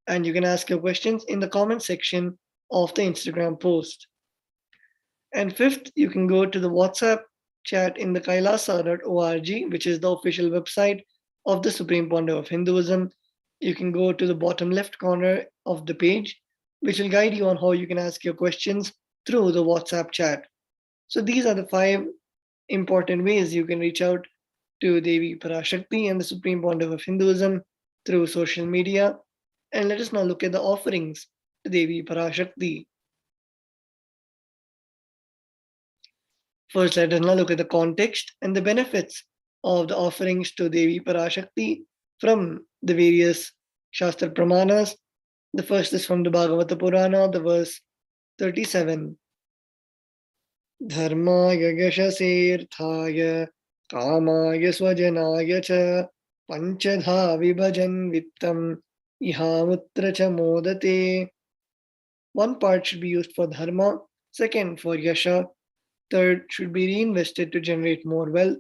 and you can ask your questions in the comment section of the Instagram post. And fifth, you can go to the WhatsApp chat in the kailasa.org, which is the official website of the Supreme Pontiff of Hinduism. You can go to the bottom left corner of the page, which will guide you on how you can ask your questions through the WhatsApp chat. So these are the 5 important ways you can reach out to Devi Parashakti and the Supreme Pontiff of Hinduism through social media. And let us now look at the offerings to Devi Parashakti. First, let us now look at the context and the benefits of the offerings to Devi Parashakti from the various Shastra Pramanas. The first is from the Bhagavata Purana, the verse 37. Dharmaya yashasirthaya kamaya swajanaya cha panchadha vibhajan vittam ihamutra cha modate. One part should be used for dharma, second for yasha, third should be reinvested to generate more wealth,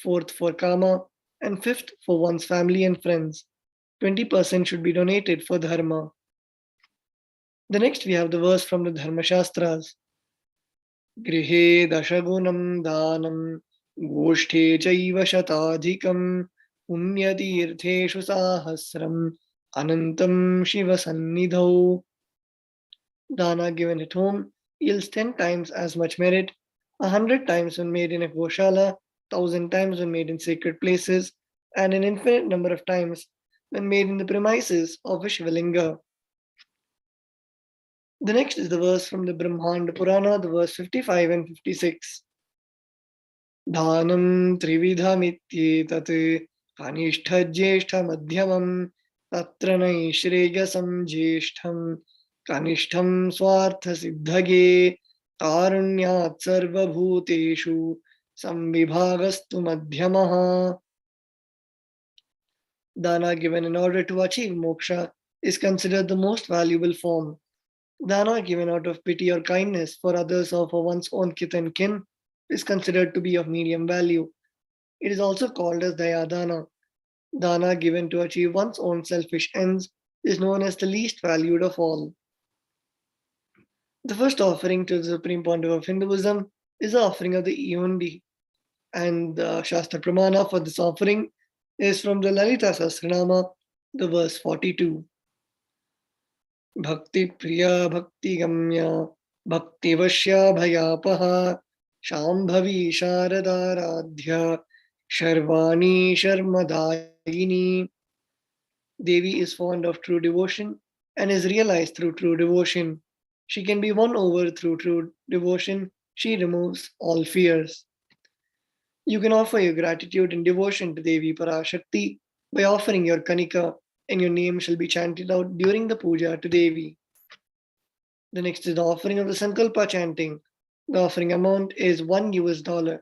fourth for kama, and fifth for one's family and friends. 20% should be donated for dharma. The next we have the verse from the Dharma Shastras. Grihe dashagunam danam goshthe chaiva shatadhikam punyatirtheshu sahasram anantam shiva sannidhau. Dana given at home yields 10 times as much merit, 100 times when made in a goshala, 1,000 times when made in sacred places, and an infinite number of times when made in the premises of a Shivalinga. The next is the verse from the Brahmanda Purana, the verse 55 and 56. Dhanam trividhamityetat kanishtha jyeshtha madhyamam tatra naishreyasam jyeshtham kanishtham swartha siddhage karunyat sarva bhuteshu samvibhagastu madhyamaha. Dana given in order to achieve moksha is considered the most valuable form. Dana given out of pity or kindness for others or for one's own kith and kin is considered to be of medium value. It is also called as Daya Dana. Dana given to achieve one's own selfish ends is known as the least valued of all. The first offering to the Supreme Pontiff of Hinduism is the offering of the Eondi, and the Shastra Pramana for this offering is from the Lalita Sahasranama, the verse 42. Bhakti Priya Bhakti Gamya Bhakti Vashya Bhayapaha Shambhavi Sharadaradhya Sharvani Sharmadayini. Devi is fond of true devotion and is realized through true devotion. She can be won over through true devotion. She removes all fears. You can offer your gratitude and devotion to Devi Parashakti by offering your kanika, and your name shall be chanted out during the puja to Devi. The next is the offering of the Sankalpa chanting. The offering amount is $1,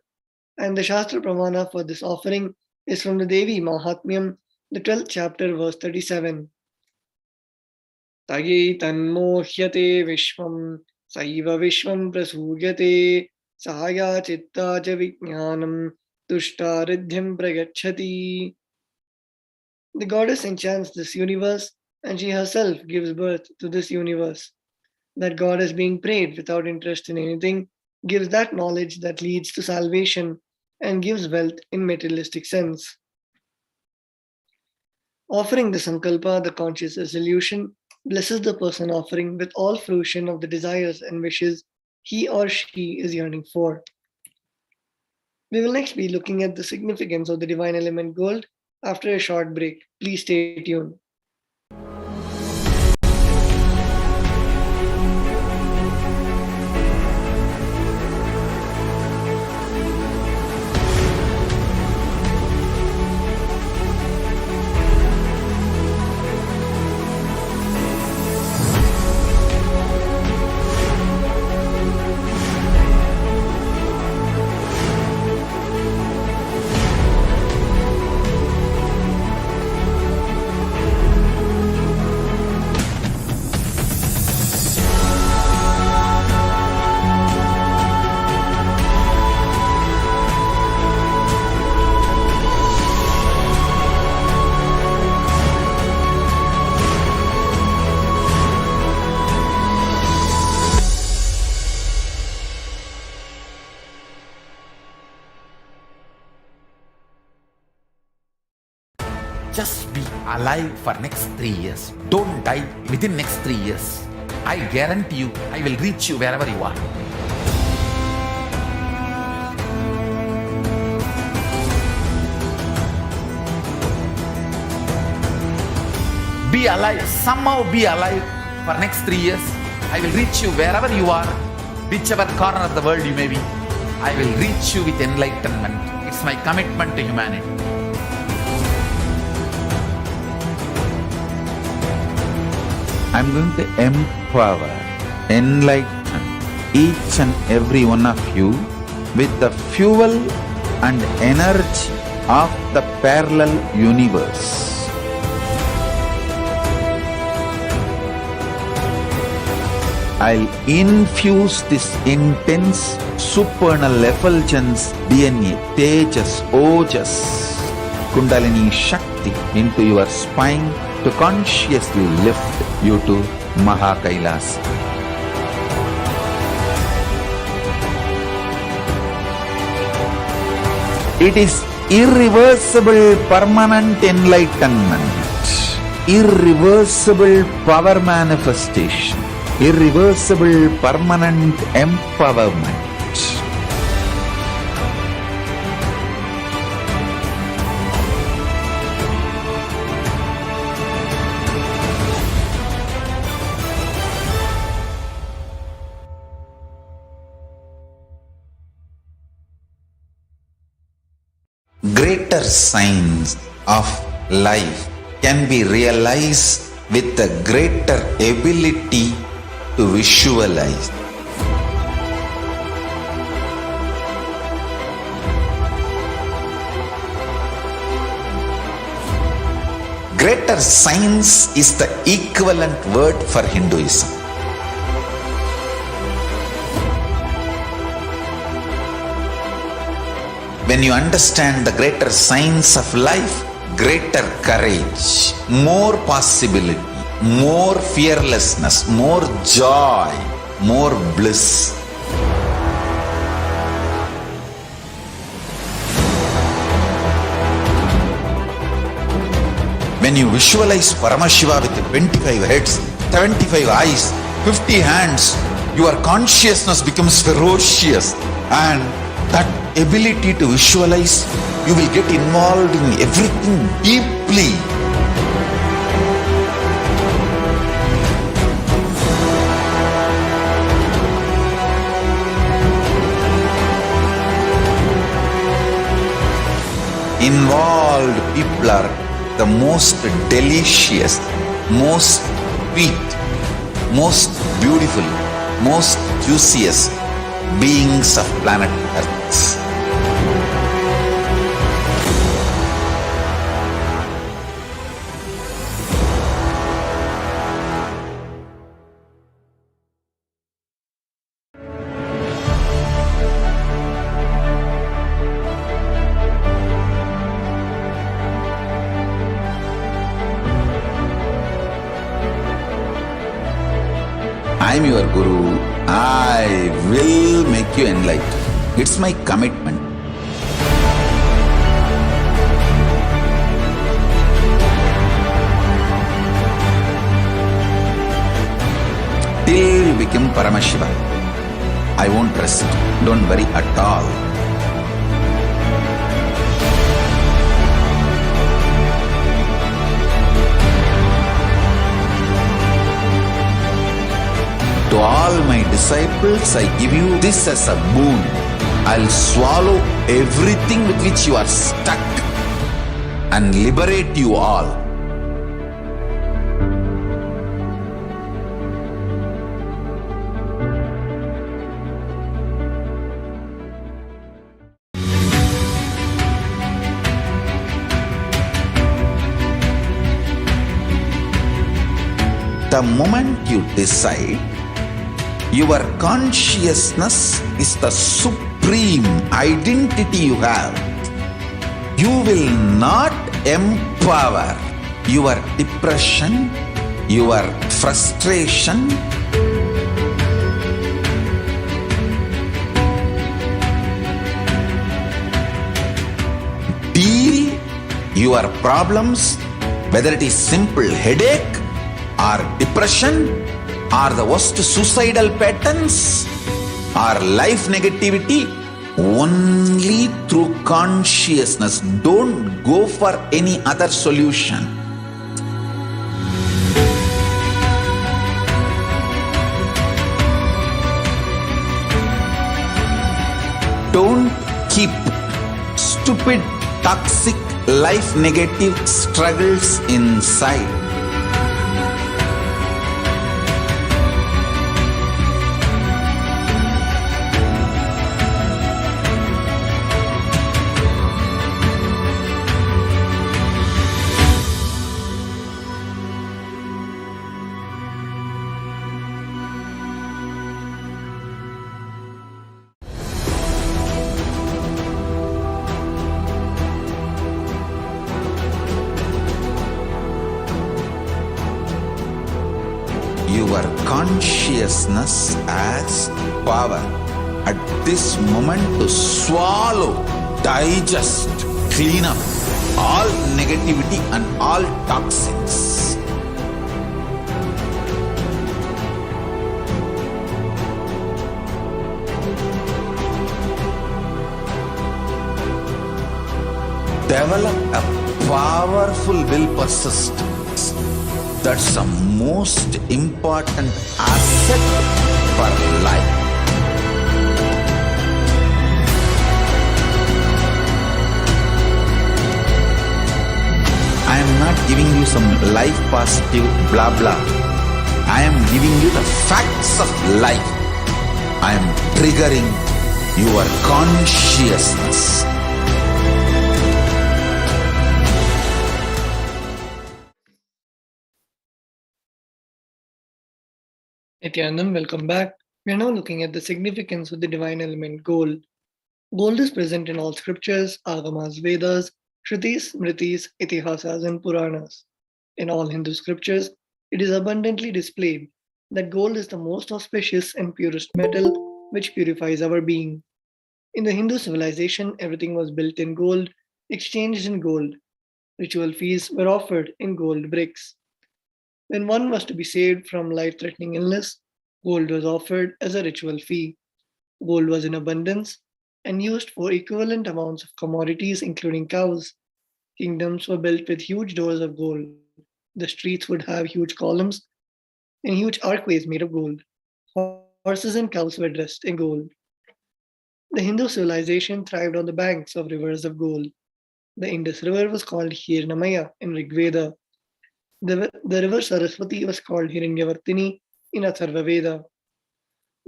and the Shastra Pramana for this offering is from the Devi Mahatmyam, the 12th chapter, verse 37. Taye tanmohyate vishvam saiva vishvam prasuryate sahaya chitta cha vijnanam tushtaridhyam pragachati. The goddess enchants this universe and she herself gives birth to this universe. That goddess being prayed without interest in anything gives that knowledge that leads to salvation and gives wealth in materialistic sense. Offering the sankalpa, the conscious resolution, blesses the person offering with all fruition of the desires and wishes he or she is yearning for. We will next be looking at the significance of the divine element gold after a short break. Please stay tuned. Just be alive for next 3 years. Don't die within next 3 years. I guarantee you, I will reach you wherever you are. Be alive, somehow be alive for next 3 years. I will reach you wherever you are, whichever corner of the world you may be. I will reach you with enlightenment. It's my commitment to humanity. I'm going to empower, enlighten each and every one of you with the fuel and energy of the parallel universe. I'll infuse this intense supernal effulgence DNA, Tejas, Ojas, Kundalini Shakti into your spine to consciously lift you to KAILASA. It is irreversible permanent enlightenment, irreversible power manifestation, irreversible permanent empowerment. Greater signs of life can be realized with a greater ability to visualize. Greater science is the equivalent word for Hinduism. When you understand the greater science of life, greater courage, more possibility, more fearlessness, more joy, more bliss. When you visualize Paramashiva with 25 heads, 75 eyes, 50 hands, your consciousness becomes ferocious, and that ability to visualize, you will get involved in everything deeply. Involved people are the most delicious, most sweet, most beautiful, most juiciest beings of planet Earth. I'm your Guru. I will make you enlightened. It's my commitment. Till you become Paramashiva, I won't rest. Don't worry at all. To all my disciples, I give you this as a boon. I'll swallow everything with which you are stuck and liberate you all. The moment you decide, your consciousness is the supreme identity you have. You will not empower your depression, your frustration, deal your problems, whether it is simple headache or depression, or the worst suicidal patterns, or life negativity, only through consciousness. Don't go for any other solution. Don't keep stupid, toxic, life negative struggles inside. Your consciousness has power at this moment to swallow, digest, clean up all negativity and all toxins. Develop a powerful will persistence. That's the most important asset for life. I am not giving you some life positive blah blah. I am giving you the facts of life. I am triggering your consciousness. Nithyanandam, welcome back. We are now looking at the significance of the divine element gold. Gold is present in all scriptures, agamas, Vedas, Shrutis, Smritis, Itihasas, and Puranas. In all Hindu scriptures, it is abundantly displayed that gold is the most auspicious and purest metal which purifies our being. In the Hindu civilization, everything was built in gold, exchanged in gold. Ritual feasts were offered in gold bricks. When one was to be saved from life-threatening illness, gold was offered as a ritual fee. Gold was in abundance and used for equivalent amounts of commodities, including cows. Kingdoms were built with huge doors of gold. The streets would have huge columns and huge archways made of gold. Horses and cows were dressed in gold. The Hindu civilization thrived on the banks of rivers of gold. The Indus River was called Hirnamaya in Rigveda. The river Saraswati was called Hiranyavartini in Atharva Veda.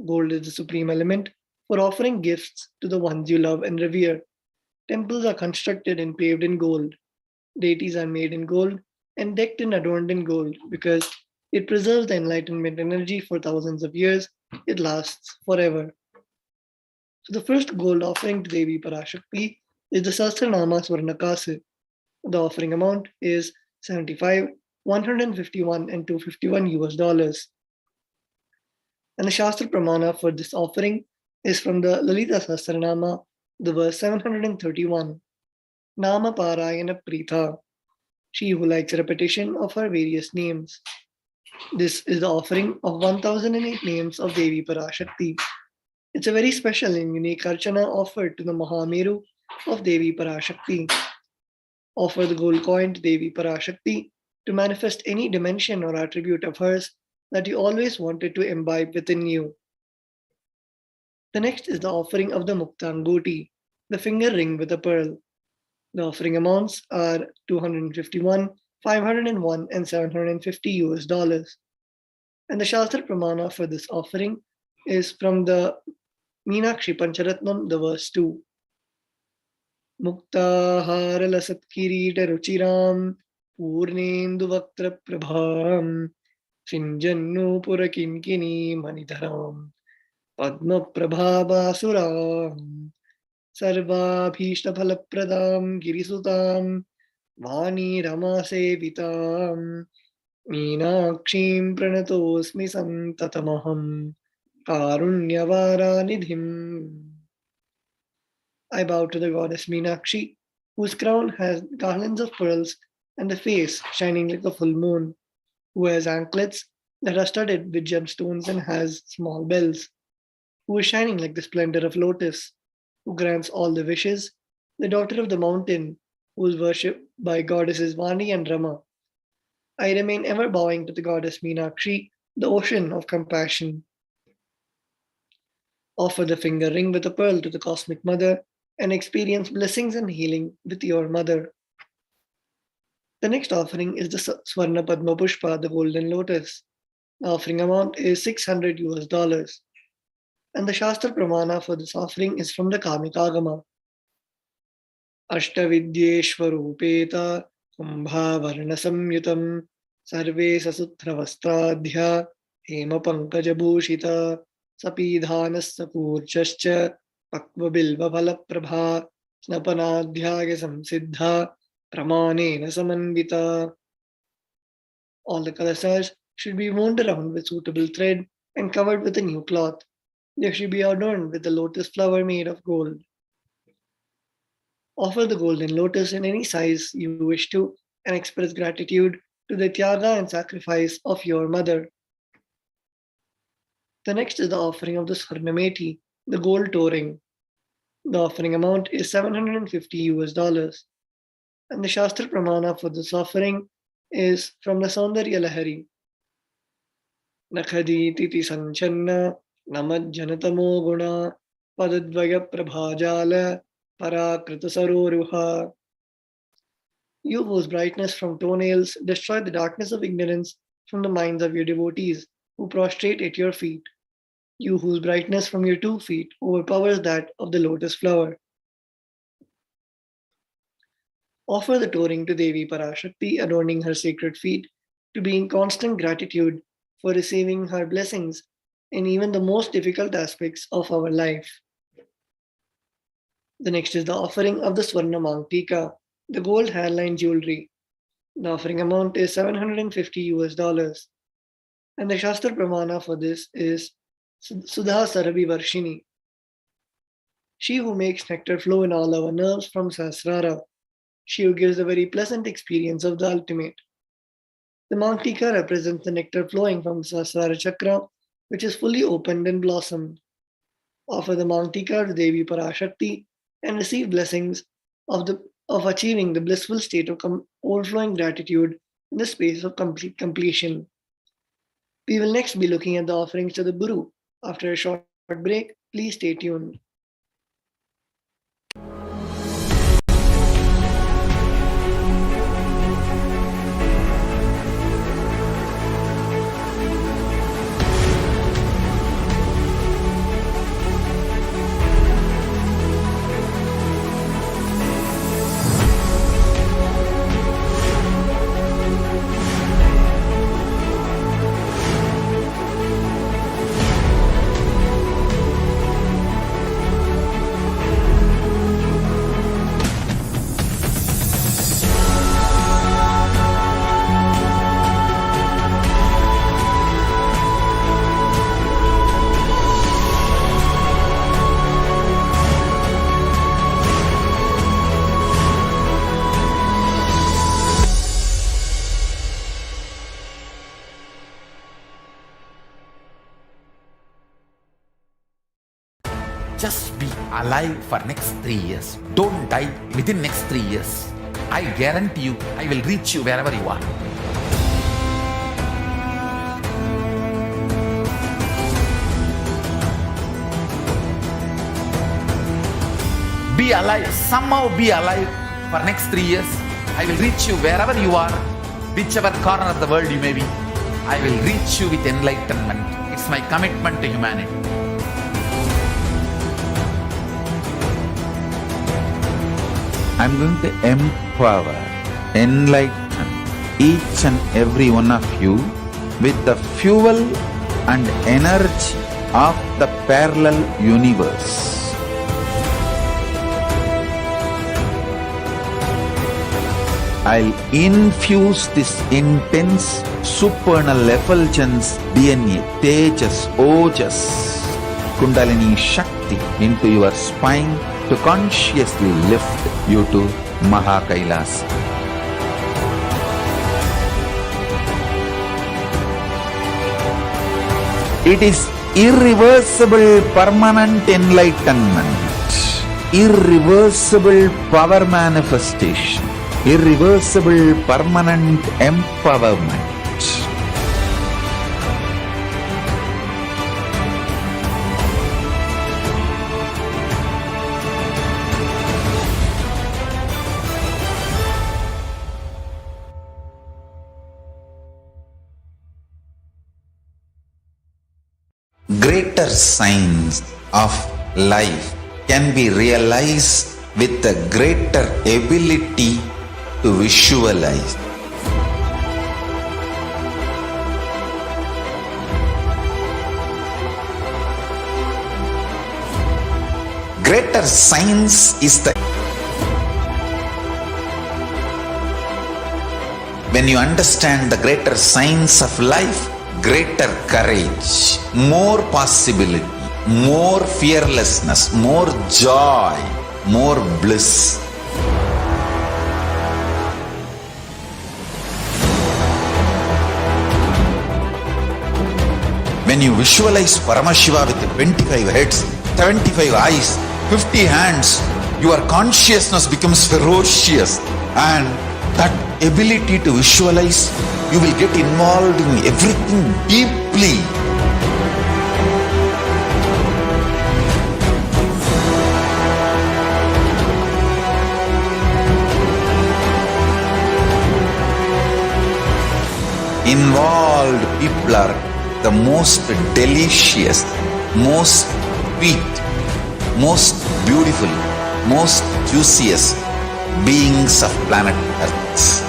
Gold is the supreme element for offering gifts to the ones you love and revere. Temples are constructed and paved in gold. Deities are made in gold and decked and adorned in gold because it preserves the enlightenment energy for thousands of years. It lasts forever. So the first gold offering to Devi Parashakti is the Sahasranama Swarnakasi. The offering amount is 75, 151 and 251 US dollars. And the Shastra Pramana for this offering is from the Lalita Sahasranama, the verse 731. Nama Parayana Pritha, she who likes repetition of her various names. This is the offering of 1008 names of Devi Parashakti. It's a very special and unique archana offered to the Mahameru of Devi Parashakti. Offer the gold coin to Devi Parashakti to manifest any dimension or attribute of hers that you always wanted to imbibe within you. The next is the offering of the Muktangoti, the finger ring with a pearl. The offering amounts are 251, 501, and 750 US dollars. And the Shastra Pramana for this offering is from the Meenakshi Pancharatnam, the verse 2. Muktahara lasat kirita ruchiram purnendu vaktra prabham sinjannu purakinkini manidharam padma prabhabasuram sarvabhishta phalapradam girisutam vani rama sevitam meenakshim pranatosmi santatamaham karunyavaranidhim. I bow to the goddess Meenakshi, whose crown has garlands of pearls and a face shining like a full moon, who has anklets that are studded with gemstones and has small bells, who is shining like the splendor of lotus, who grants all the wishes, the daughter of the mountain, who is worshipped by goddesses Vani and Rama. I remain ever bowing to the goddess Meenakshi, the ocean of compassion. Offer the finger ring with a pearl to the cosmic mother and experience blessings and healing with your mother. The next offering is the Swarna Padma Pushpa, the golden lotus. The offering amount is 600 US dollars. And the Shastra Pramana for this offering is from the Kamikagama. Ashtavidyeshwarupeta Kumbha Varna Samyutam Sarve Sasutra Vastradhya Hema Pankaja Bhushita Sapidhanasya Purchascha Pakva Bilva Phala Prabha Snapanadhyaya Samsiddha Pramanena Samanvita. All the kalasas should be wound around with suitable thread and covered with a new cloth. They should be adorned with the lotus flower made of gold. Offer the golden lotus in any size you wish to and express gratitude to the tyaga and sacrifice of your mother. The next is the offering of the Swarnameti, the gold toe ring. The offering amount is 750 US dollars. And the Shastra Pramana for this offering is from the Saundarya Lahari. Nakhadi titi sanchanna namajjanatamo guna padadvaya prabhajala parakrita saroruha. You whose brightness from toenails destroy the darkness of ignorance from the minds of your devotees who prostrate at your feet. You whose brightness from your 2 feet overpowers that of the lotus flower. Offer the toe ring to Devi Parashakti, adorning her sacred feet, to be in constant gratitude for receiving her blessings in even the most difficult aspects of our life. The next is the offering of the Swarna Mangtika, the gold hairline jewelry. The offering amount is 750 US dollars. And the Shastra Pramana for this is Sudha Sarabhi Varshini. She who makes nectar flow in all our nerves from Sahasrara. She who gives a very pleasant experience of the ultimate. The Mangtika represents the nectar flowing from Sahasrara Chakra, which is fully opened and blossomed. Offer the Mangtika to Devi Parashakti and receive blessings of achieving the blissful state of overflowing gratitude in the space of complete completion. We will next be looking at the offerings to the Guru. After a short break, please stay tuned. Just be alive for next 3 years. Don't die within next 3 years. I guarantee you, I will reach you wherever you are. Be alive, somehow be alive for next 3 years. I will reach you wherever you are, whichever corner of the world you may be. I will reach you with enlightenment. It's my commitment to humanity. I'm going to empower, enlighten each and every one of you with the fuel and energy of the parallel universe. I'll infuse this intense supernal effulgence DNA, Tejas, Ojas, Kundalini Shakti into your spine to consciously lift you to KAILASA. It is irreversible permanent enlightenment, irreversible power manifestation, irreversible permanent empowerment. Greater signs of life can be realized with a greater ability to visualize. Greater science is the when you understand the greater science of life, greater courage, more possibility, more fearlessness, more joy, more bliss. When you visualize Paramashiva with 25 heads, 75 eyes, 50 hands, your consciousness becomes ferocious, and that ability to visualize, you will get involved in everything deeply. Involved people are the most delicious, most sweet, most beautiful, most juiciest beings of planet Earth.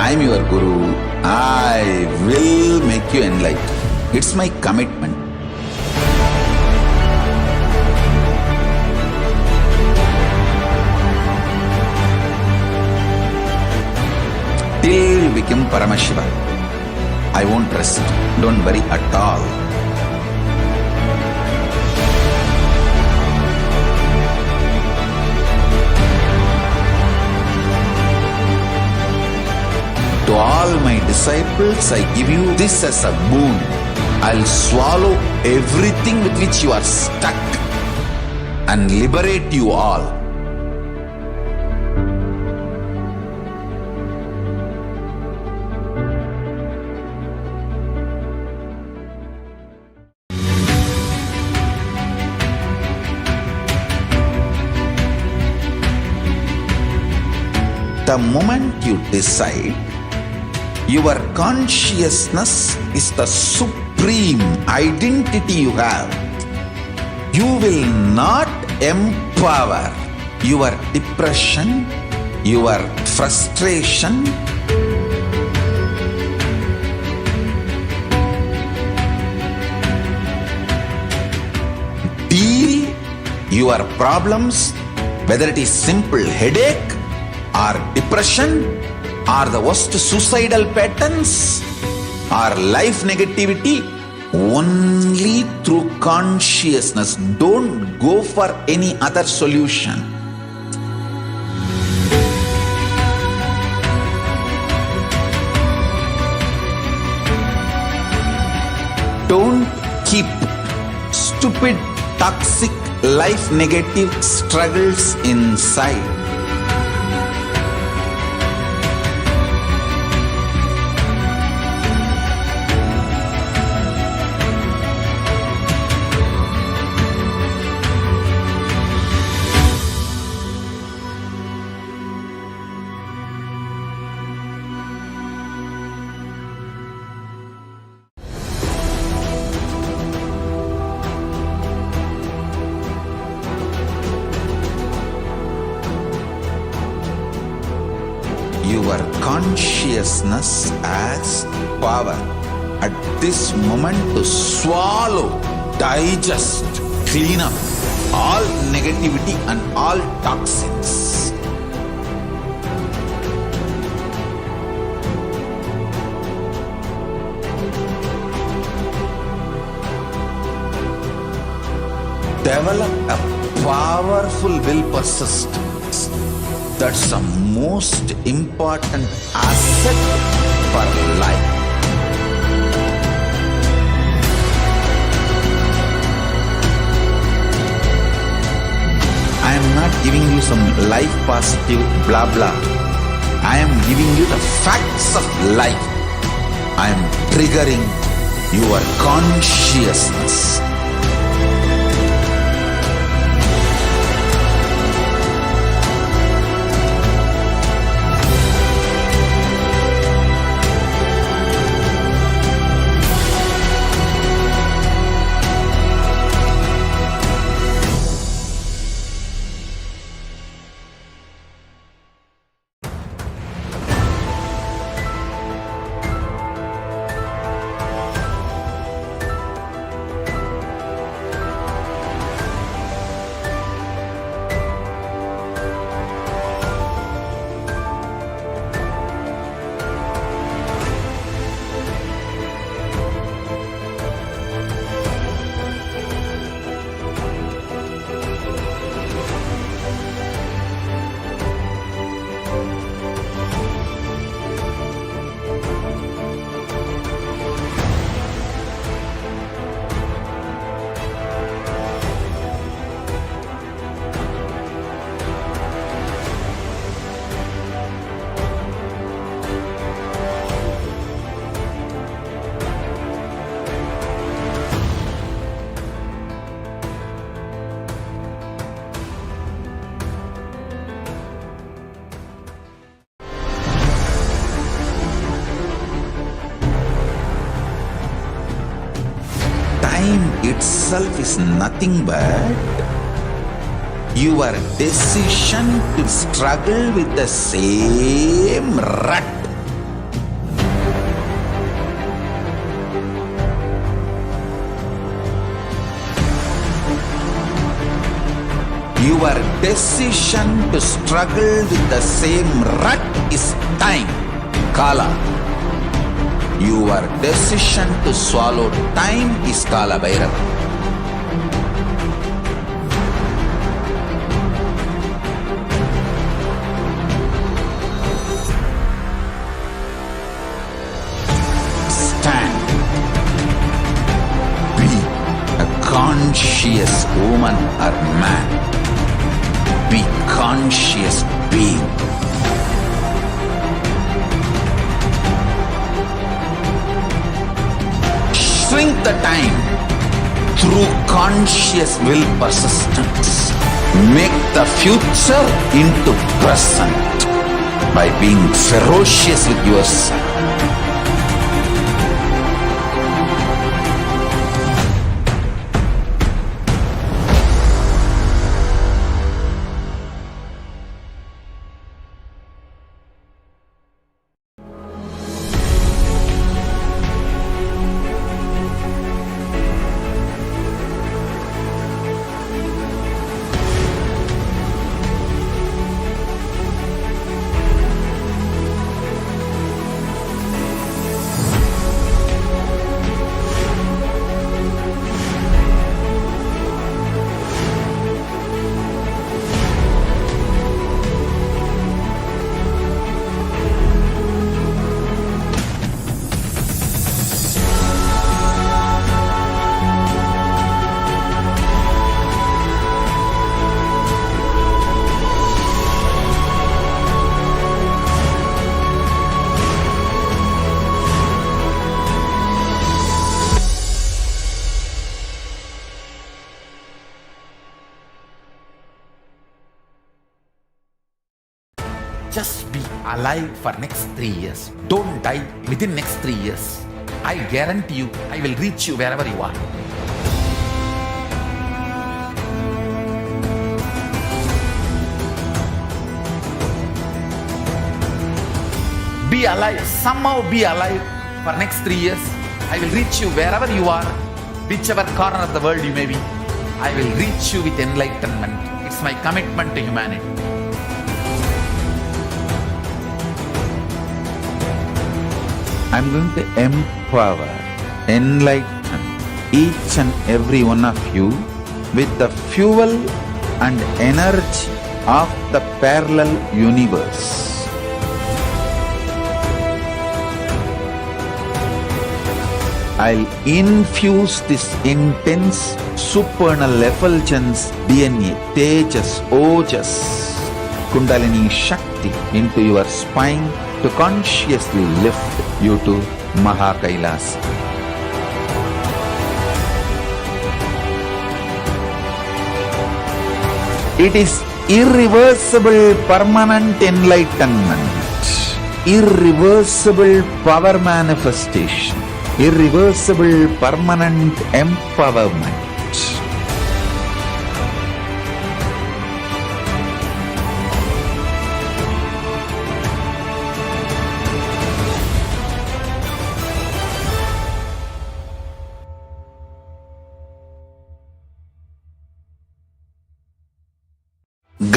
I am your Guru. I will make you enlightened. It's my commitment. Till you become Paramashiva, I won't rest. Don't worry at all. To all my disciples, I give you this as a boon. I'll swallow everything with which you are stuck and liberate you all. The moment you decide, your consciousness is the supreme identity you have. You will not empower your depression, your frustration, deal your problems, whether it is simple headache or depression are the worst suicidal patterns or life negativity? Only through consciousness. Don't go for any other solution. Don't keep stupid, toxic, life negative struggles inside. Your consciousness has power at this moment to swallow, digest, clean up all negativity and all toxins. Develop a powerful will persistence. That's the most important asset for life. I am not giving you some life positive blah blah. I am giving you the facts of life. I am triggering your consciousness. Time itself is nothing but your decision to struggle with the same rut. Your decision to struggle with the same rut is time, Kala. Your decision to swallow time is Kala Bhairava. Stand. Be a conscious woman or man. Be conscious being. Shrink the time through conscious will persistence. Make the future into present by being ferocious with yourself. Just be alive for next 3 years. Don't die within next 3 years. I guarantee you, I will reach you wherever you are. Be alive, somehow be alive for next 3 years. I will reach you wherever you are, whichever corner of the world you may be. I will reach you with enlightenment. It's my commitment to humanity. I'm going to empower, enlighten each and every one of you with the fuel and energy of the parallel universe. I'll infuse this intense supernal effulgence DNA, Tejas, Ojas, Kundalini Shakti into your spine to consciously lift you to KAILASA. It is irreversible permanent enlightenment, irreversible power manifestation, irreversible permanent empowerment.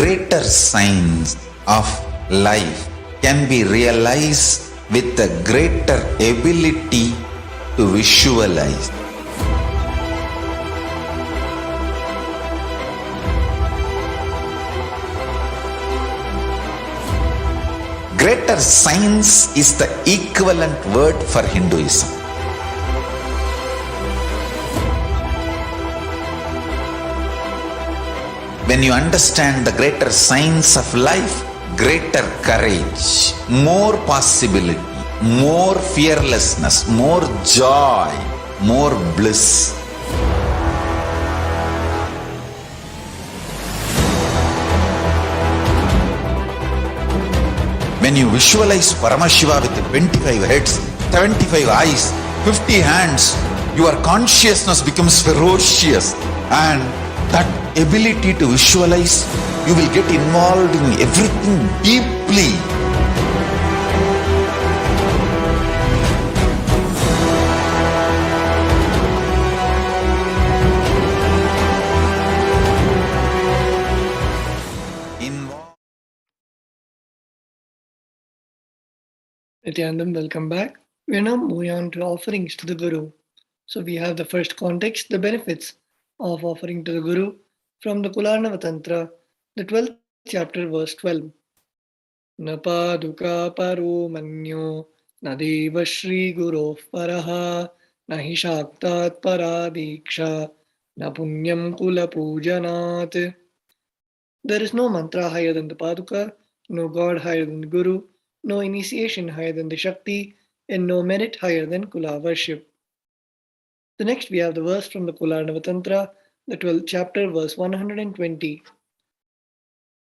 Greater signs of life can be realized with a greater ability to visualize. Greater science is the equivalent word for Hinduism. When you understand the greater science of life, greater courage, more possibility, more fearlessness, more joy, more bliss. When you visualize Paramashiva with 25 heads, 75 eyes, 50 hands, your consciousness becomes ferocious, and that ability to visualize, you will get involved in everything deeply. Nithyanandam, welcome back. We are now moving on to offerings to the Guru. So we have the first context, the benefits of offering to the Guru from the Kularnava Tantra, the 12th chapter, verse 12. Na paduka paro manyo na deva shri guru paraha na hi shaktat paradiksha na punyam kula pujanat. There is no mantra higher than the paduka, no god higher than the Guru, no initiation higher than the Shakti, and no merit higher than Kula worship. The next we have the verse from the Kularnava Tantra, the 12th chapter, verse 120.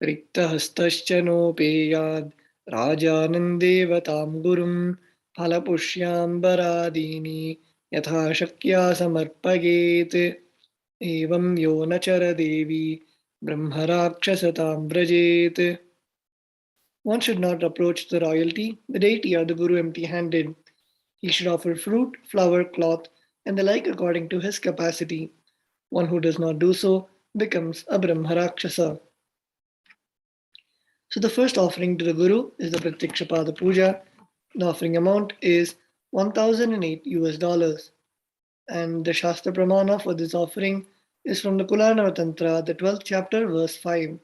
Rikta hastascha no peyad rajanandevatam gurum phalapushyan baradini yatha shakya samarpaget evam yo nachara devi brahmarakshasatam vrajet. One should not approach the royalty, the deity, or the Guru empty-handed. He should offer fruit, flower, cloth, and the like according to his capacity. One who does not do so becomes a Brahmarakshasa. So the first offering to the Guru is the Pratyakshapada Puja. The offering amount is $1,008. And the Shastra Pramana for this offering is from the Kularnava Tantra, the 12th chapter, verse 5.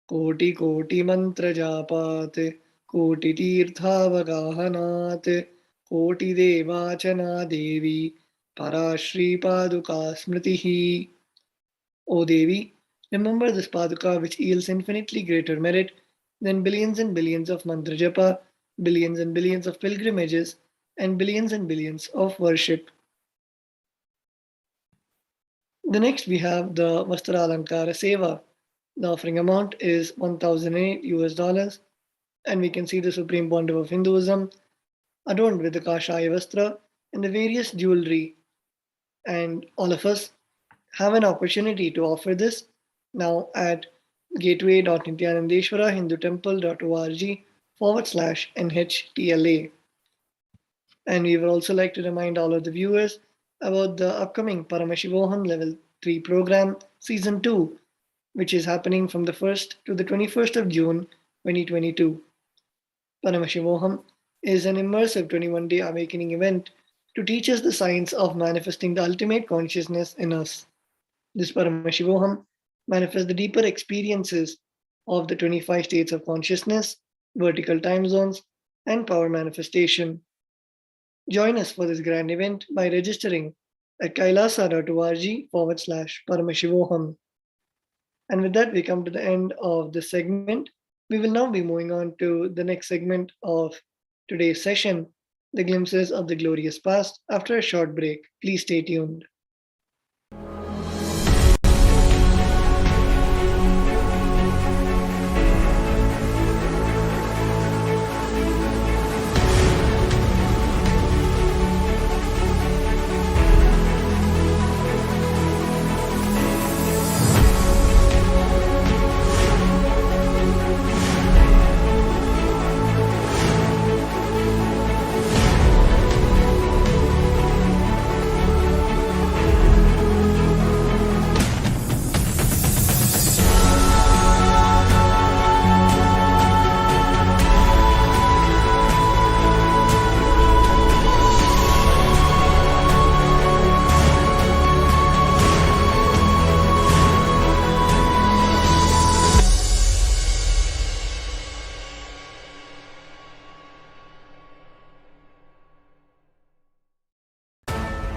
Koti koti mantra japat, koti tirthavagahanat, koti devachana devi, parashri paduka smritihi. O Devi, remember this paduka which yields infinitely greater merit than billions and billions of mantra japa, billions and billions of pilgrimages, and billions of worship. The next we have the Vastra Alankara Seva. The offering amount is $1,008. and we can see the Supreme Pontiff of Hinduism adorned with the Kashaya Vastra and the various jewelry. And all of us have an opportunity to offer this now at gateway.nithyanandeshwara.hindutemple.org/NHTLA. And we would also like to remind all of the viewers about the upcoming Paramashivoham Level 3 program, Season 2, which is happening from the 1st to the 21st of June 2022. Paramashivoham is an immersive 21-day awakening event to teach us the science of manifesting the ultimate consciousness in us. This Paramashivoham manifests the deeper experiences of the 25 states of consciousness, vertical time zones, and power manifestation. Join us for this grand event by registering at kailasa.org/Paramashivoham. And with that, we come to the end of this segment. We will now be moving on to the next segment of today's session, the glimpses of the glorious past, after a short break. Please stay tuned.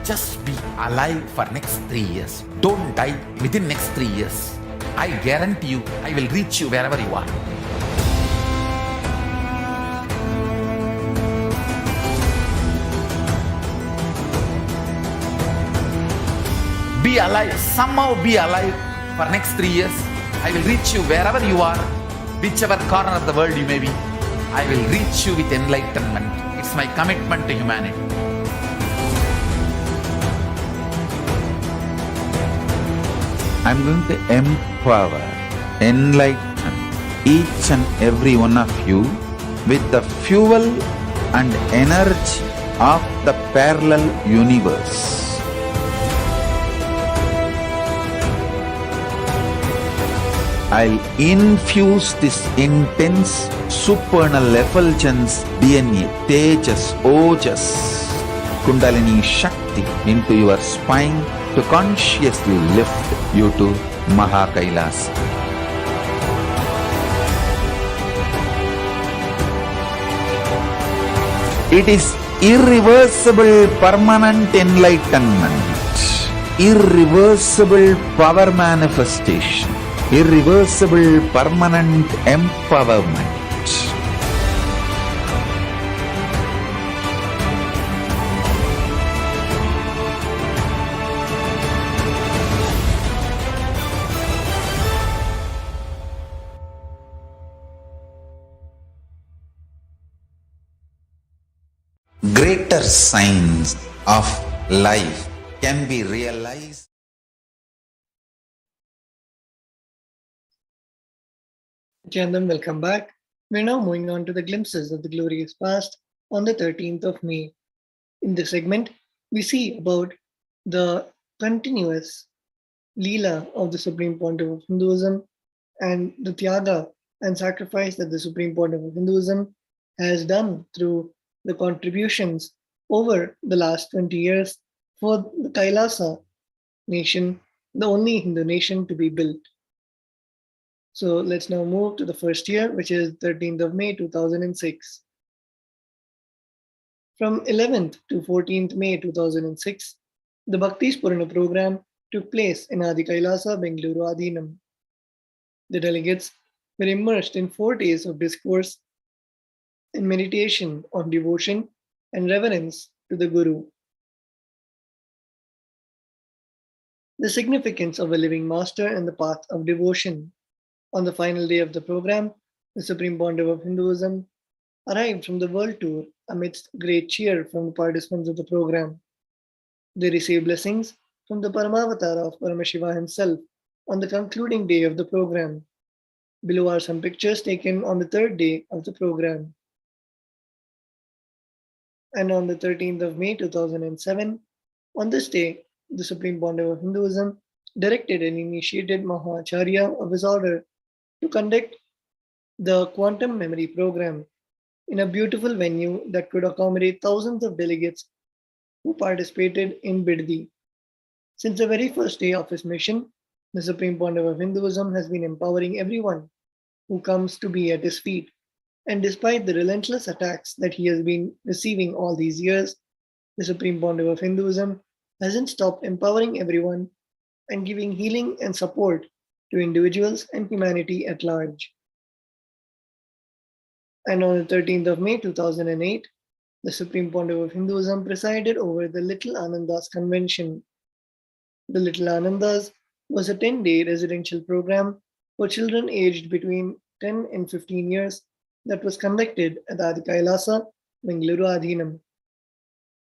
Just be alive for next 3 years. Don't die within next 3 years. I guarantee you, I will reach you wherever you are. Be alive, somehow be alive for next 3 years. I will reach you wherever you are, whichever corner of the world you may be. I will reach you with enlightenment. It's my commitment to humanity. I'm going to empower, enlighten each and every one of you with the fuel and energy of the parallel universe. I'll infuse this intense supernal effulgence DNA, Tejas, Ojas, Kundalini Shakti into your spine to consciously lift you to KAILASA. It is irreversible permanent enlightenment, irreversible power manifestation, irreversible permanent empowerment. Greater signs of life can be realized. Chandan, welcome back. We're now moving on to the glimpses of the glorious past on the 13th of May. In this segment, we see about the continuous Leela of the Supreme Pontiff of Hinduism and the Tyaga and sacrifice that the Supreme Pontiff of Hinduism has done through the contributions over the last 20 years for the KAILASA nation, the only Hindu nation to be built. So let's now move to the first year, which is 13th of May 2006. From 11th to 14th May 2006, the Bhakti Spurana program took place in Adi KAILASA, Bengaluru Adhinam. The delegates were immersed in 4 days of discourse and meditation on devotion and reverence to the Guru. The significance of a living master and the path of devotion. On the final day of the program, the Supreme Pontiff of Hinduism, arrived from the world tour amidst great cheer from the participants of the program. They received blessings from the Paramavatara of Paramashiva himself on the concluding day of the program. Below are some pictures taken on the third day of the program. And on the 13th of May 2007, on this day, the Supreme Pontiff of Hinduism directed and initiated Mahacharya of his order to conduct the quantum memory program in a beautiful venue that could accommodate thousands of delegates who participated in Biddi. Since the very first day of his mission, the Supreme Pontiff of Hinduism has been empowering everyone who comes to be at his feet. And despite the relentless attacks that he has been receiving all these years, the Supreme Pontiff of Hinduism hasn't stopped empowering everyone and giving healing and support to individuals and humanity at large. And on the 13th of May 2008, the Supreme Pontiff of Hinduism presided over the Little Anandas Convention. The Little Anandas was a 10-day residential program for children aged between 10 and 15 years that was conducted at the KAILASA, Bengaluru Adhinam.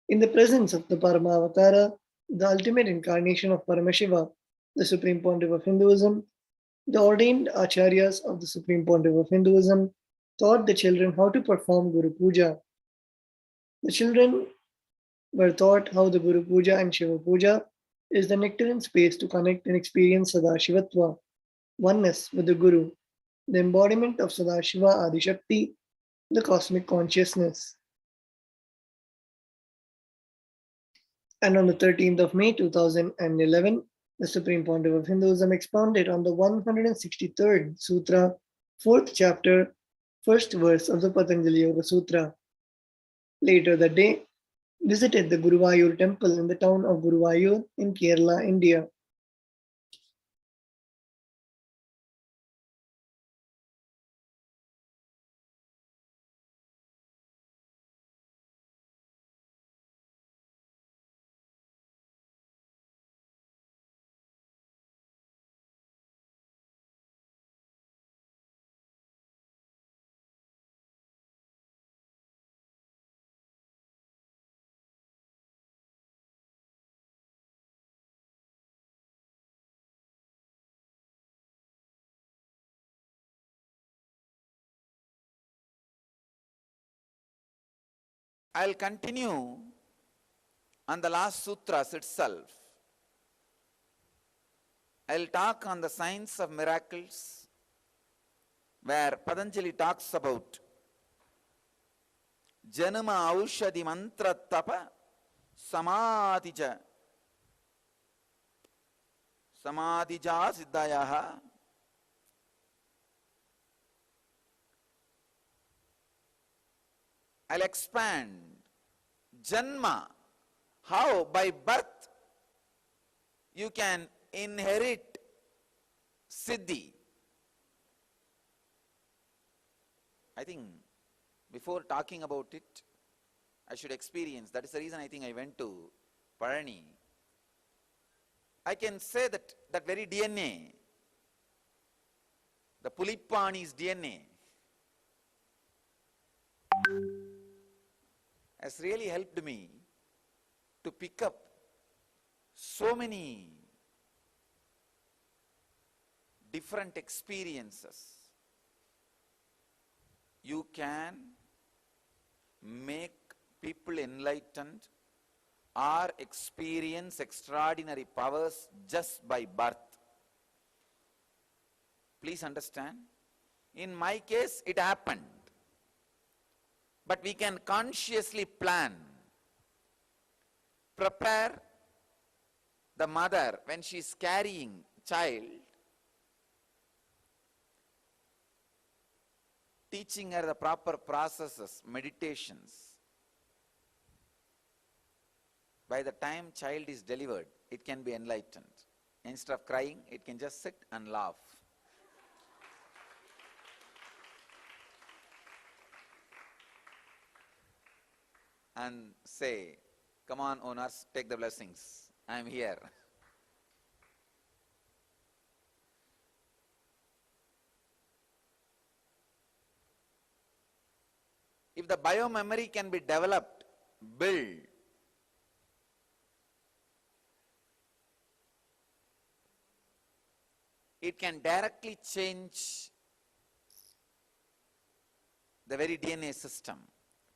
In the presence of the Paramavatara, the ultimate incarnation of Paramashiva, the Supreme Pontiff of Hinduism, the ordained acharyas of the Supreme Pontiff of Hinduism taught the children how to perform Guru Puja. The children were taught how the Guru Puja and Shiva Puja is the nectarine space to connect and experience Sadashivatva, oneness with the Guru, the embodiment of Sadashiva Adishakti, the cosmic consciousness. And on the 13th of May 2011, the Supreme Pontiff of Hinduism expounded on the 163rd Sutra, 4th chapter, 1st verse of the Patanjali Yoga Sutra. Later that day, visited the Guruvayur temple in the town of Guruvayur in Kerala, India. I'll continue on the last sutras itself. I'll talk on the science of miracles, where Patanjali talks about Janama Aushadi Mantra Tapa Samadhija Siddhayaha. I'll expand. Janma, how by birth you can inherit Siddhi. I think before talking about it, I should experience. That is the reason I think I went to Parani. I can say that that very DNA, the Pulipani's DNA, has really helped me to pick up so many different experiences. You can make people enlightened or experience extraordinary powers just by birth. Please understand. In my case, it happened. But we can consciously plan, prepare the mother when she is carrying child, teaching her the proper processes, meditations. By the time child is delivered, it can be enlightened. Instead of crying, it can just sit and laugh. And say, come on owners, take the blessings. I am here. If the bio-memory can be developed, built, it can directly change the very DNA system.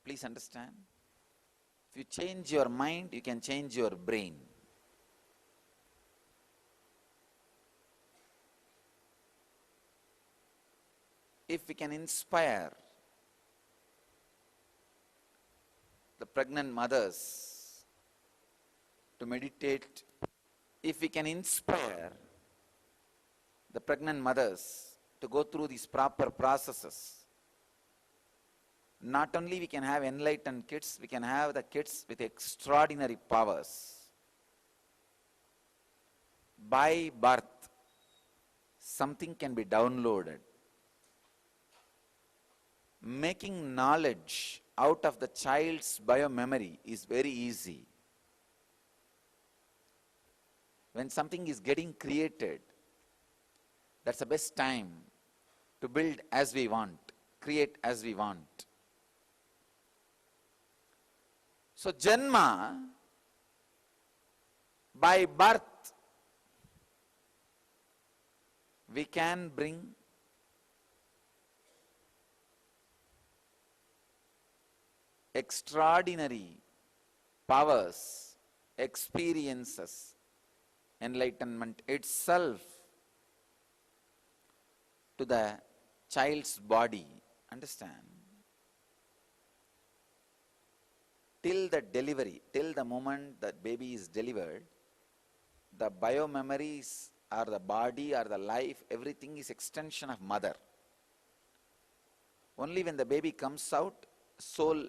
Please understand. If you change your mind, you can change your brain. If we can inspire the pregnant mothers to meditate, if we can inspire the pregnant mothers to go through these proper processes, not only we can have enlightened kids, we can have the kids with extraordinary powers. By birth, something can be downloaded. Making knowledge out of the child's biomemory is very easy. When something is getting created, that's the best time to build as we want, create as we want. So Janma, by birth, we can bring extraordinary powers, experiences, enlightenment itself to the child's body. Understand? Till the delivery, till the moment that baby is delivered, the biomemories or the body or the life, everything is extension of mother. Only when the baby comes out, soul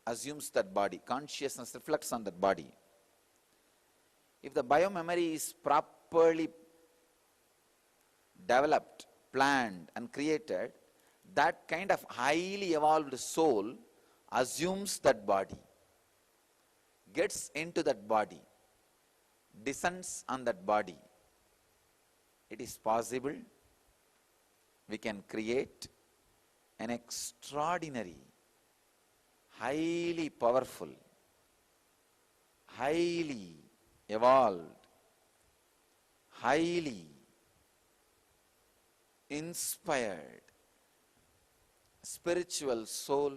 assumes that body, consciousness reflects on that body. If the biomemory is properly developed, planned and created, that kind of highly evolved soul assumes that body, gets into that body, descends on that body. It is possible we can create an extraordinary, highly powerful, highly evolved, highly inspired spiritual soul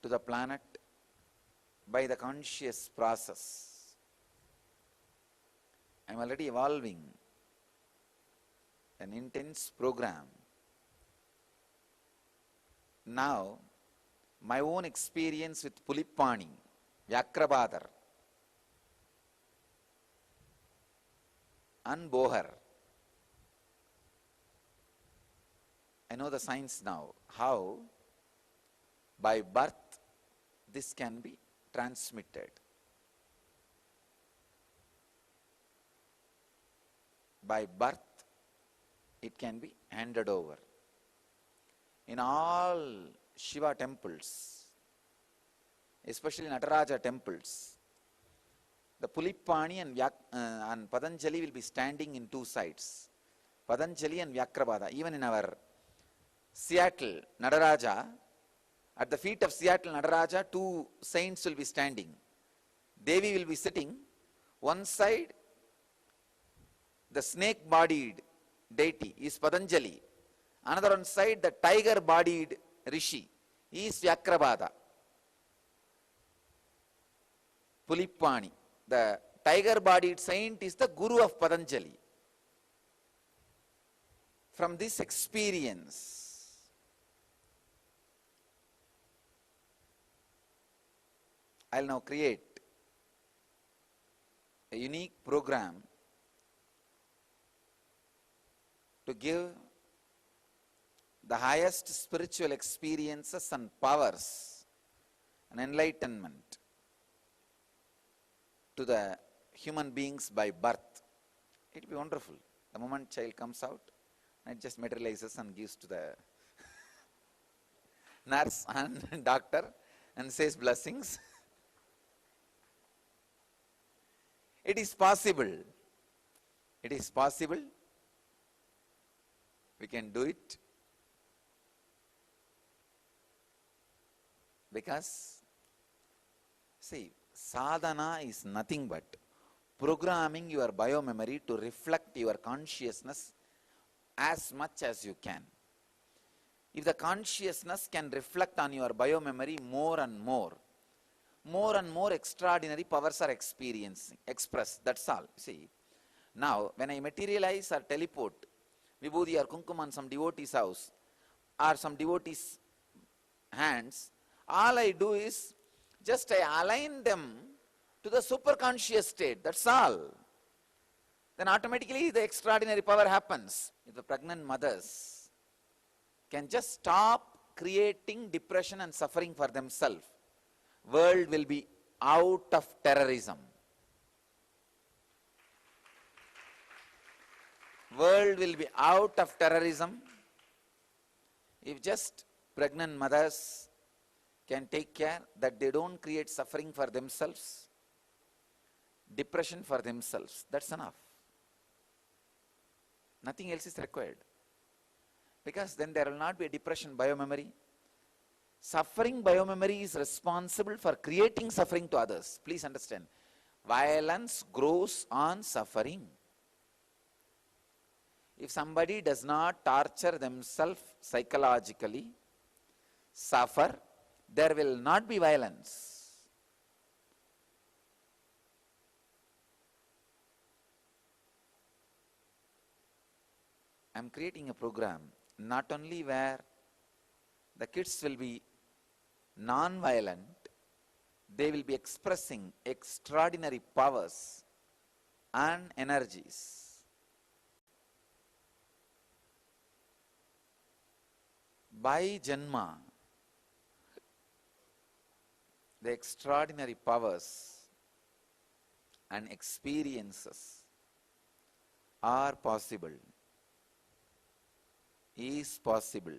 to the planet by the conscious process. I am already evolving an intense program. Now, my own experience with Pulipani, Vyakrabadar, and Bohar. I know the science now, how by birth this can be transmitted. By birth it can be handed over. In all Shiva temples, especially Nataraja temples, the Pulipani and Patanjali will be standing in two sides. Patanjali and Vyakrabada. Even in our Seattle Nataraja, at the feet of Seattle Nataraja, two saints will be standing. Devi will be sitting. One side, the snake-bodied deity is Patanjali. Another one side, the tiger-bodied rishi is Vyakrabada. Pulipani. The tiger-bodied saint is the guru of Patanjali. From this experience, I'll now create a unique program to give the highest spiritual experiences and powers and enlightenment to the human beings by birth. It will be wonderful. The moment child comes out, it just materializes and gives to the nurse and doctor and says blessings. It is possible. It is possible. We can do it. Because, see, sadhana is nothing but programming your biomemory to reflect your consciousness as much as you can. If the consciousness can reflect on your biomemory more and more extraordinary powers are expressed. That's all. See, now when I materialize or teleport vibhuti or kumkum on some devotee's house or some devotee's hands, all I do is just I align them to the superconscious state. That's all. Then automatically the extraordinary power happens. If the pregnant mothers can just stop creating depression and suffering for themselves, world will be out of terrorism. World will be out of terrorism if just pregnant mothers can take care that they don't create suffering for themselves, depression for themselves. That's enough. Nothing else is required. Because then there will not be a depression biomemory. Suffering biomemory is responsible for creating suffering to others. Please understand. Violence grows on suffering. If somebody does not torture themselves psychologically, suffer, there will not be violence. I am creating a program not only where the kids will be non-violent, they will be expressing extraordinary powers and energies. By Janma, the extraordinary powers and experiences are possible, is possible.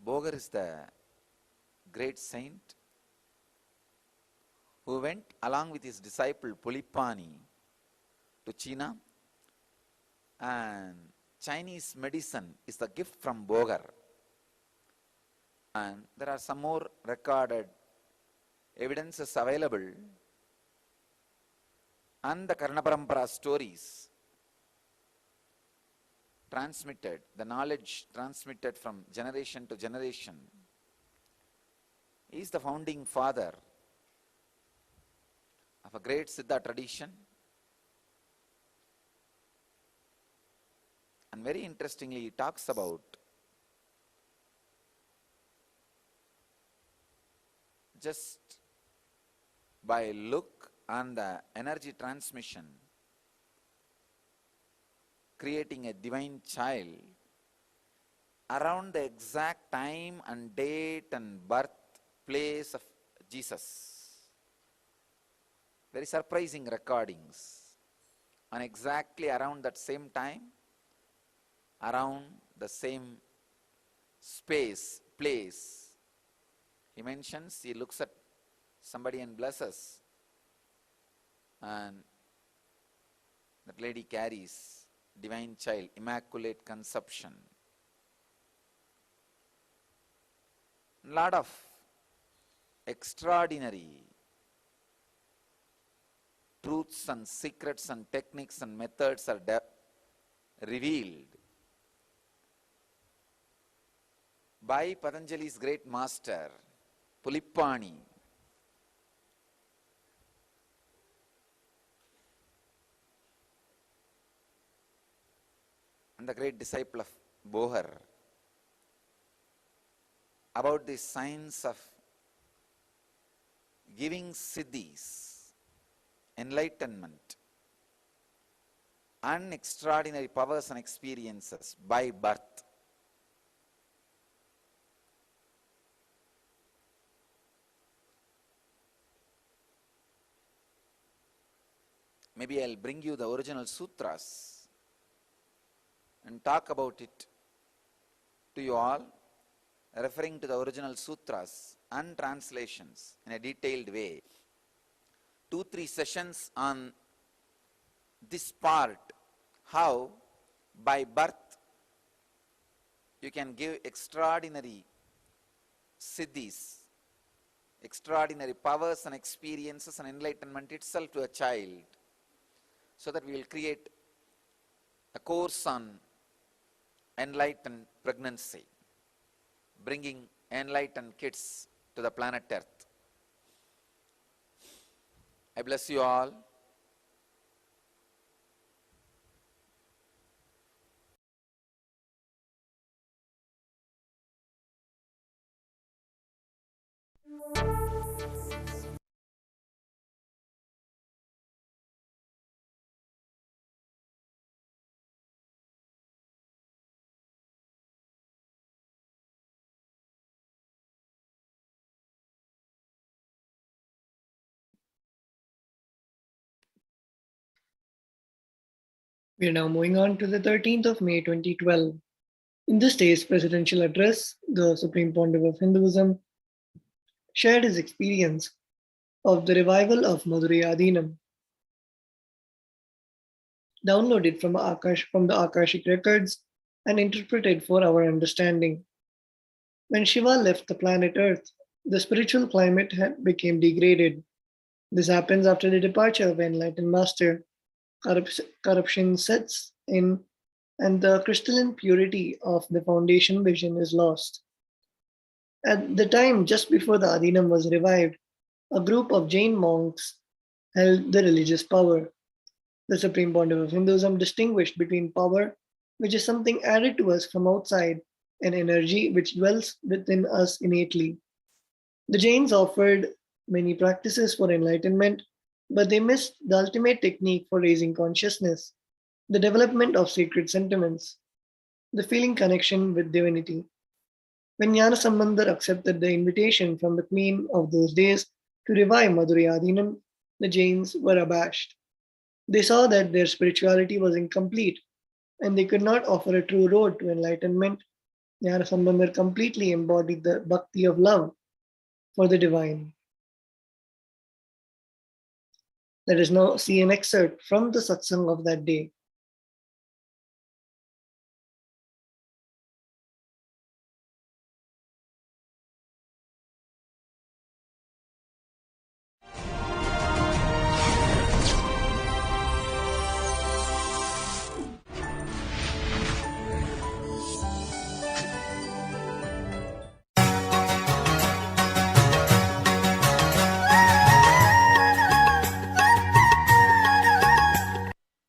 Bogar is the great saint who went along with his disciple Pulipani to China, and Chinese medicine is the gift from Bogar. And there are some more recorded evidences available, and the Karna Parampara stories transmitted, the knowledge transmitted from generation to generation. He is the founding father of a great Siddha tradition. And very interestingly, he talks about just by look and the energy transmission, creating a divine child around the exact time and date and birthplace of Jesus. Very surprising recordings. And exactly around that same time, around the same space, place, he mentions, he looks at somebody and blesses, and that lady carries divine child, immaculate conception. Lot of extraordinary truths and secrets and techniques and methods are revealed by Patanjali's great master, Pulipani. And the great disciple of Bohar, about the science of giving siddhis, enlightenment, and extraordinary powers and experiences by birth. Maybe I'll bring you the original sutras and talk about it to you all, referring to the original sutras and translations in a detailed way. 2-3 sessions on this part, how by birth you can give extraordinary siddhis, extraordinary powers and experiences and enlightenment itself to a child, so that we will create a course on enlightened pregnancy, bringing enlightened kids to the planet Earth. I bless you all. We are now moving on to the 13th of May 2012. In this day's presidential address, the Supreme Pontiff of Hinduism shared his experience of the revival of Madurai Adinam, downloaded from the Akashic records and interpreted for our understanding. When Shiva left the planet Earth, the spiritual climate became degraded. This happens after the departure of enlightened master. Corruption sets in, and the crystalline purity of the foundation vision is lost. At the time just before the Adinam was revived, a group of Jain monks held the religious power. The Supreme Pontiff of Hinduism distinguished between power, which is something added to us from outside, and energy which dwells within us innately. The Jains offered many practices for enlightenment, but they missed the ultimate technique for raising consciousness, the development of sacred sentiments, the feeling connection with divinity. When Jnana Sambandar accepted the invitation from the queen of those days to revive Madurai Adinam, the Jains were abashed. They saw that their spirituality was incomplete and they could not offer a true road to enlightenment. Jnana Sambandar completely embodied the bhakti of love for the divine. Let us now see an excerpt from the satsang of that day.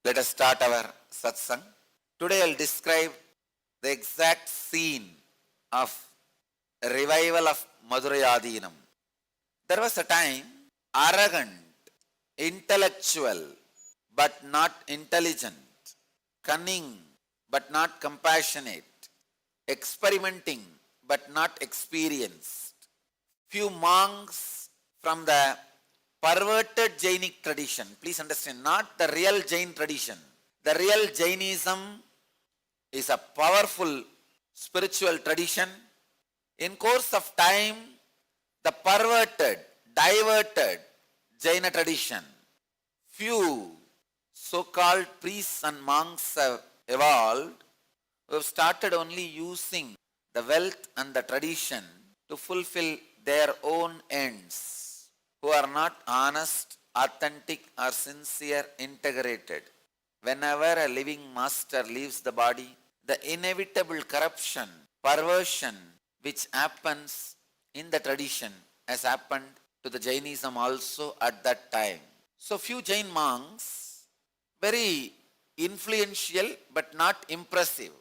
Let us start our satsang. Today I'll describe the exact scene of revival of Madurai Adinam. There was a time, arrogant, intellectual, but not intelligent, cunning, but not compassionate, experimenting, but not experienced. Few monks from the perverted Jainic tradition, please understand, not the real Jain tradition. The real Jainism is a powerful spiritual tradition. In course of time, the perverted, diverted Jaina tradition, few so-called priests and monks have evolved who have started only using the wealth and the tradition to fulfill their own ends, who are not honest, authentic or sincere, integrated. Whenever a living master leaves the body, the inevitable corruption, perversion which happens in the tradition has happened to the Jainism also at that time. So few Jain monks, very influential but not impressive,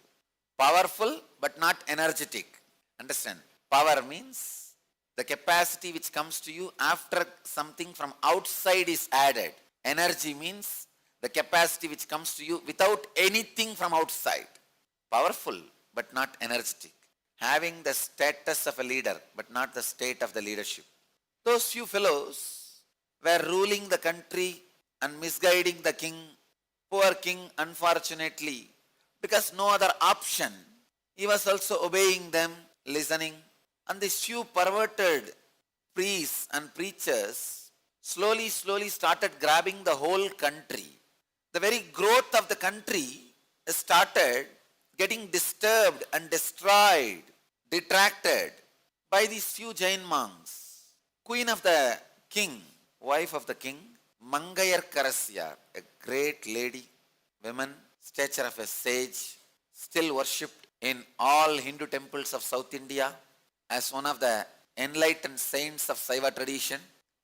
powerful but not energetic. Understand? Power means the capacity which comes to you after something from outside is added. Energy means the capacity which comes to you without anything from outside. Powerful but not energetic. Having the status of a leader but not the state of the leadership. Those few fellows were ruling the country and misguiding the king. Poor king, unfortunately, because no other option, he was also obeying them, listening. And these few perverted priests and preachers slowly started grabbing the whole country. the very growth of the country started getting disturbed and destroyed, detracted by these few Jain monks. Queen of the king, wife of the king, Mangayar Karasyar, a great lady, woman, stature of a sage, still worshipped in all Hindu temples of South India as one of the enlightened saints of Saiva tradition.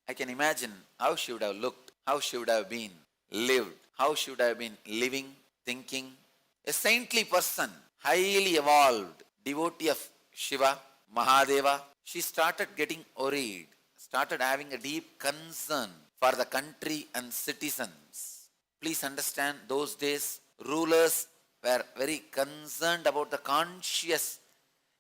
I can imagine how she would have looked, how she would have been lived, how she would have been living, thinking. A saintly person, highly evolved, devotee of Shiva, Mahadeva. She started getting worried, started having a deep concern for the country and citizens. Please understand, those days rulers were very concerned about the conscious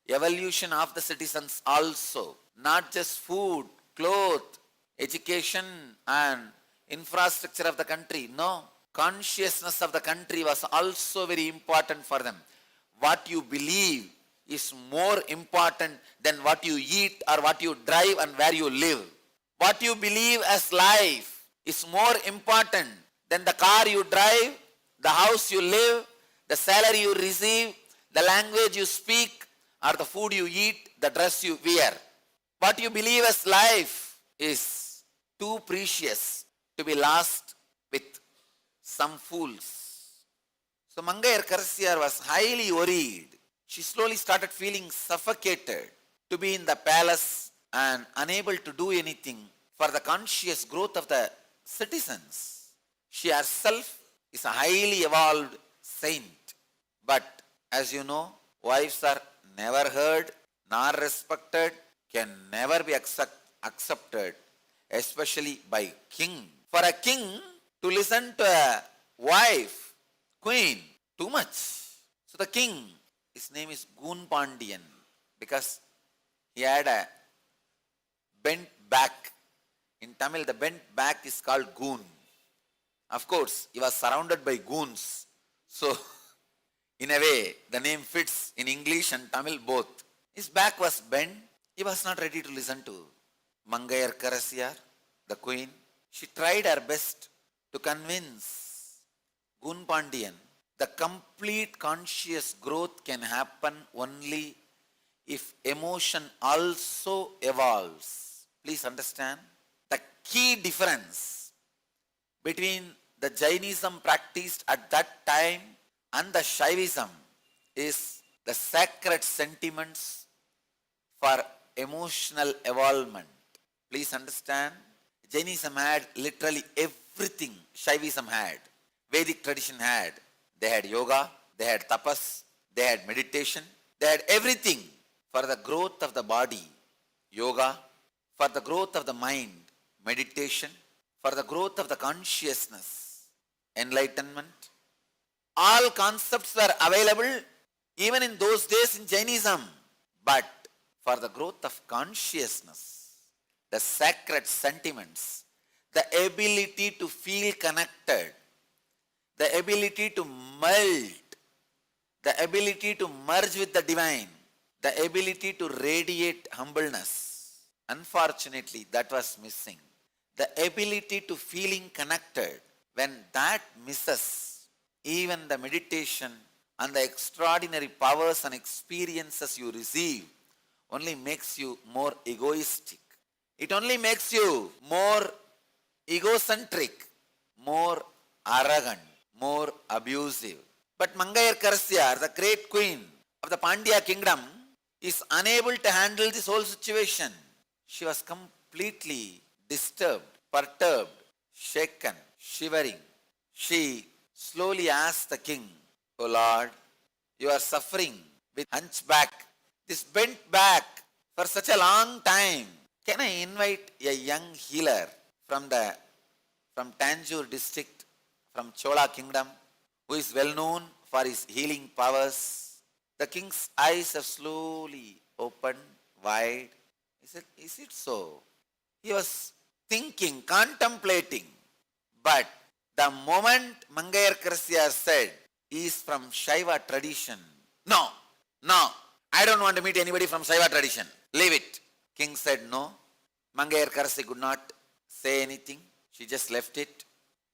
evolution of the citizens also. Not just food, clothes, education and infrastructure of the country. No, consciousness of the country was also very important for them. What you believe is more important than what you eat or what you drive and where you live. What you believe as life is more important than the car you drive, the house you live, the salary you receive, the language you speak, or the food you eat, the dress you wear. What you believe as life is too precious to be lost with some fools. So Mangayar Karasyar was highly worried. She slowly started feeling suffocated to be in the palace and unable to do anything for the conscious growth of the citizens. She herself is a highly evolved saint. But as you know, wives are never heard nor respected, can never be accepted, especially by king. For a king to listen to a wife, queen, too much. So the king, his name is Goon Pandian, because he had a bent back. In Tamil, the bent back is called goon. Of course, he was surrounded by goons. So, in a way, the name fits in English and Tamil both. His back was bent. He was not ready to listen to Mangayar Karasyar, the queen. She tried her best to convince Goon Pandian the complete conscious growth can happen only if emotion also evolves. Please understand, the key difference between the Jainism practiced at that time and the Shaivism is the sacred sentiments for emotional evolvement. Please understand, Jainism had literally everything Shaivism had, Vedic tradition had. They had yoga, they had tapas, they had meditation, they had everything for the growth of the body, yoga, for the growth of the mind, meditation, for the growth of the consciousness, enlightenment. All concepts were available even in those days in Jainism, but for the growth of consciousness, the sacred sentiments, the ability to feel connected, the ability to melt, the ability to merge with the divine, the ability to radiate humbleness. Unfortunately, that was missing. The ability to feeling connected. When that misses, even the meditation and the extraordinary powers and experiences you receive only makes you more egoistic. It only makes you more egocentric, more arrogant, more abusive. But Mangayar Karasyar, the great queen of the Pandya kingdom, is unable to handle this whole situation. She was completely disturbed, perturbed, shaken, shivering. She slowly asked the king, "O Lord, you are suffering with hunchback, this bent back for such a long time. Can I invite a young healer from Tanjore district, from Chola kingdom, who is well known for his healing powers?" The king's eyes have slowly opened wide. He said, "Is it so?" He was thinking, contemplating. But the moment Mangayar Karasyar said, "He is from Shaiva tradition," No, I don't want to meet anybody from Shaiva tradition. Leave it. King said no. Mangayar Karasyar could not say anything. She just left it.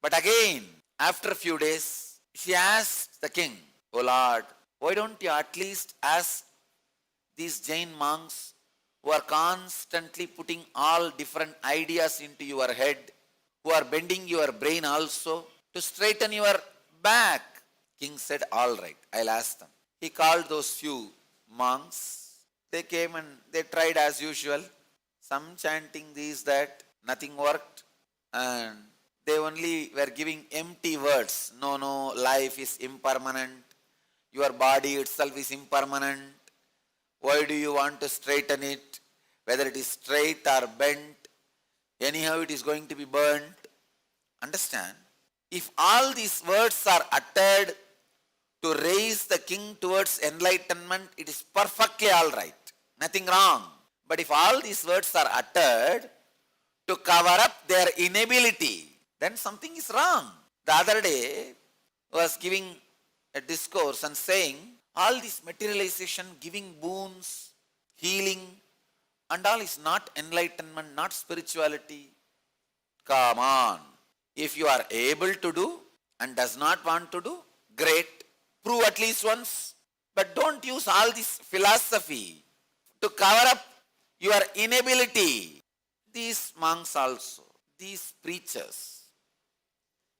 But again, After a few days, she asked the king, "O Lord, why don't you at least ask these Jain monks who are constantly putting all different ideas into your head, who are bending your brain also, to straighten your back?" King said, "All right, I'll ask them." He called those few monks. They came and they tried as usual. Some chanting this, that, nothing worked. And they only were giving empty words. No, no, life is impermanent. Your body itself is impermanent. Why do you want to straighten it? Whether it is straight or bent, anyhow it is going to be burnt. Understand? If all these words are uttered to raise the king towards enlightenment, it is perfectly all right. Nothing wrong. But if all these words are uttered to cover up their inability, then something is wrong. The other day I was giving a discourse and saying, all this materialization, giving boons, healing, and all is not enlightenment, not spirituality. Come on. If you are able to do and does not want to do, great. Prove at least once. But don't use all this philosophy to cover up your inability. These monks also, these preachers,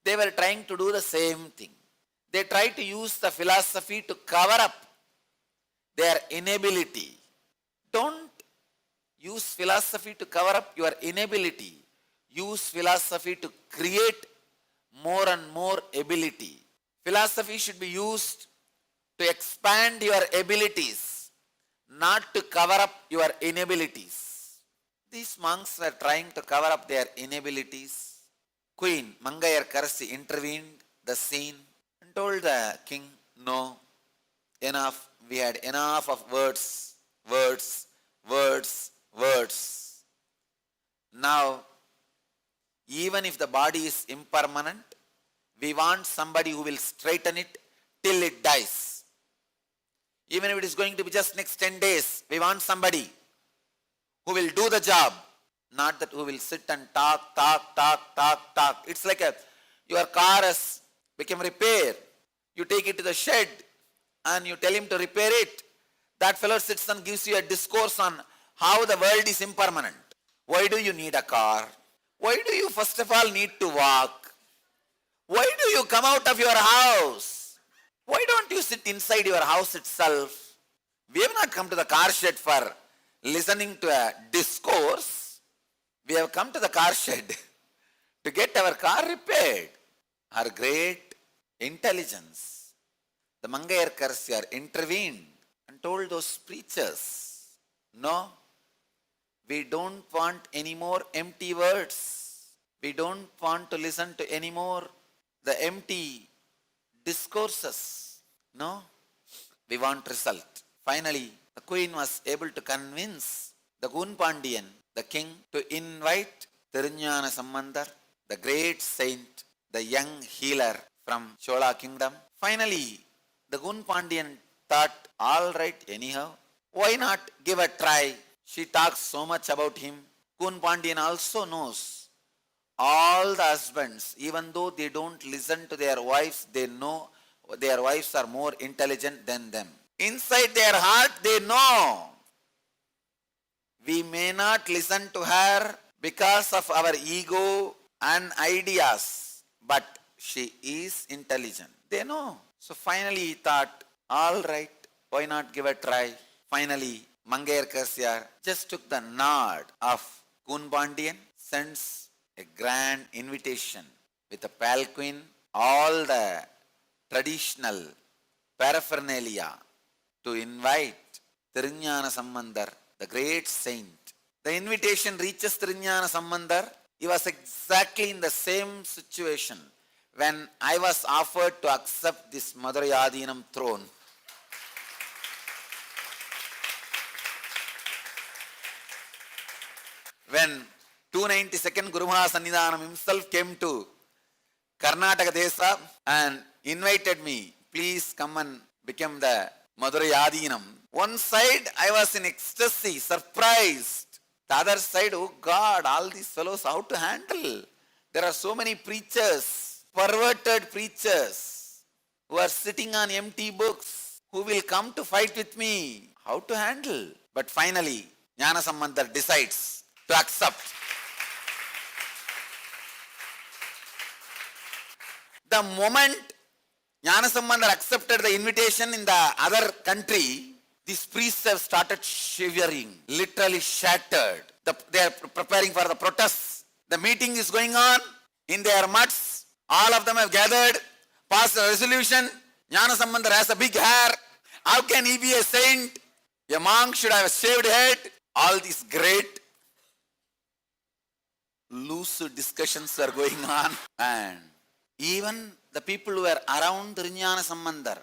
they were trying to do the same thing. They tried to use the philosophy to cover up their inability. Don't use philosophy to cover up your inability. Use philosophy to create more and more ability. Philosophy should be used to expand your abilities, not to cover up your inabilities. These monks were trying to cover up their inabilities. Queen Mangayarkarasi intervened the scene and told the king, "No, enough. We had enough of words, words, words, words. Now, even if the body is impermanent, we want somebody who will straighten it till it dies. Even if it is going to be just next 10 days, we want somebody who will do the job, not that who will sit and talk. It's like your car has become repair. You take it to the shed and you tell him to repair it. That fellow sits and gives you a discourse on how the world is impermanent. Why do you need a car? Why do you first of all need to walk? Why do you come out of your house? Why don't you sit inside your house itself? We have not come to the car shed for listening to a discourse. We have come to the car shed to get our car repaired. Her great intelligence, the Mangayarkarasi, intervened and told those preachers, "No, we don't want any more empty words. We don't want to listen to any more the empty discourses. No, we want result." Finally, the queen was able to convince the Gunpandiyan, the king, to invite Thiruñana Sambandar, the great saint, the young healer from Chola kingdom. Finally, the Gunpandiyan thought, all right, anyhow, why not give a try? She talks so much about him. Gunpandiyan also knows all the husbands, even though they don't listen to their wives, they know their wives are more intelligent than them. Inside their heart, they know we may not listen to her because of our ego and ideas, but she is intelligent. They know. So finally he thought, all right, why not give a try? Finally, Mangayarkarasi just took the nod of Gunpandiyan, sends a grand invitation with a palanquin, all the traditional paraphernalia to invite Thiruñana Sambandar, the great saint. The invitation reaches Thiruñana Sambandar. He was exactly in the same situation when I was offered to accept this Madurai Adinam throne. When 292nd Guru Mahasannidhanam himself came to Karnataka Desa and invited me, please come and become the Madurai Adinam. One side I was in ecstasy, surprised. The other side, oh God, all these fellows, how to handle? There are so many preachers. perverted preachers who are sitting on empty books, who will come to fight with me. How to handle? But finally, Jnanasambandar decides to accept. The moment Jnanasambandar accepted the invitation in the other country, these priests have started shivering, literally shattered. They are preparing for the protests. The meeting is going on in their mutts. All of them have gathered, passed a resolution. Jnanasambandar has a big hair. How can he be a saint? A monk should have a shaved head. All these great loose discussions are going on. And even the people who were around Jnanasambandar,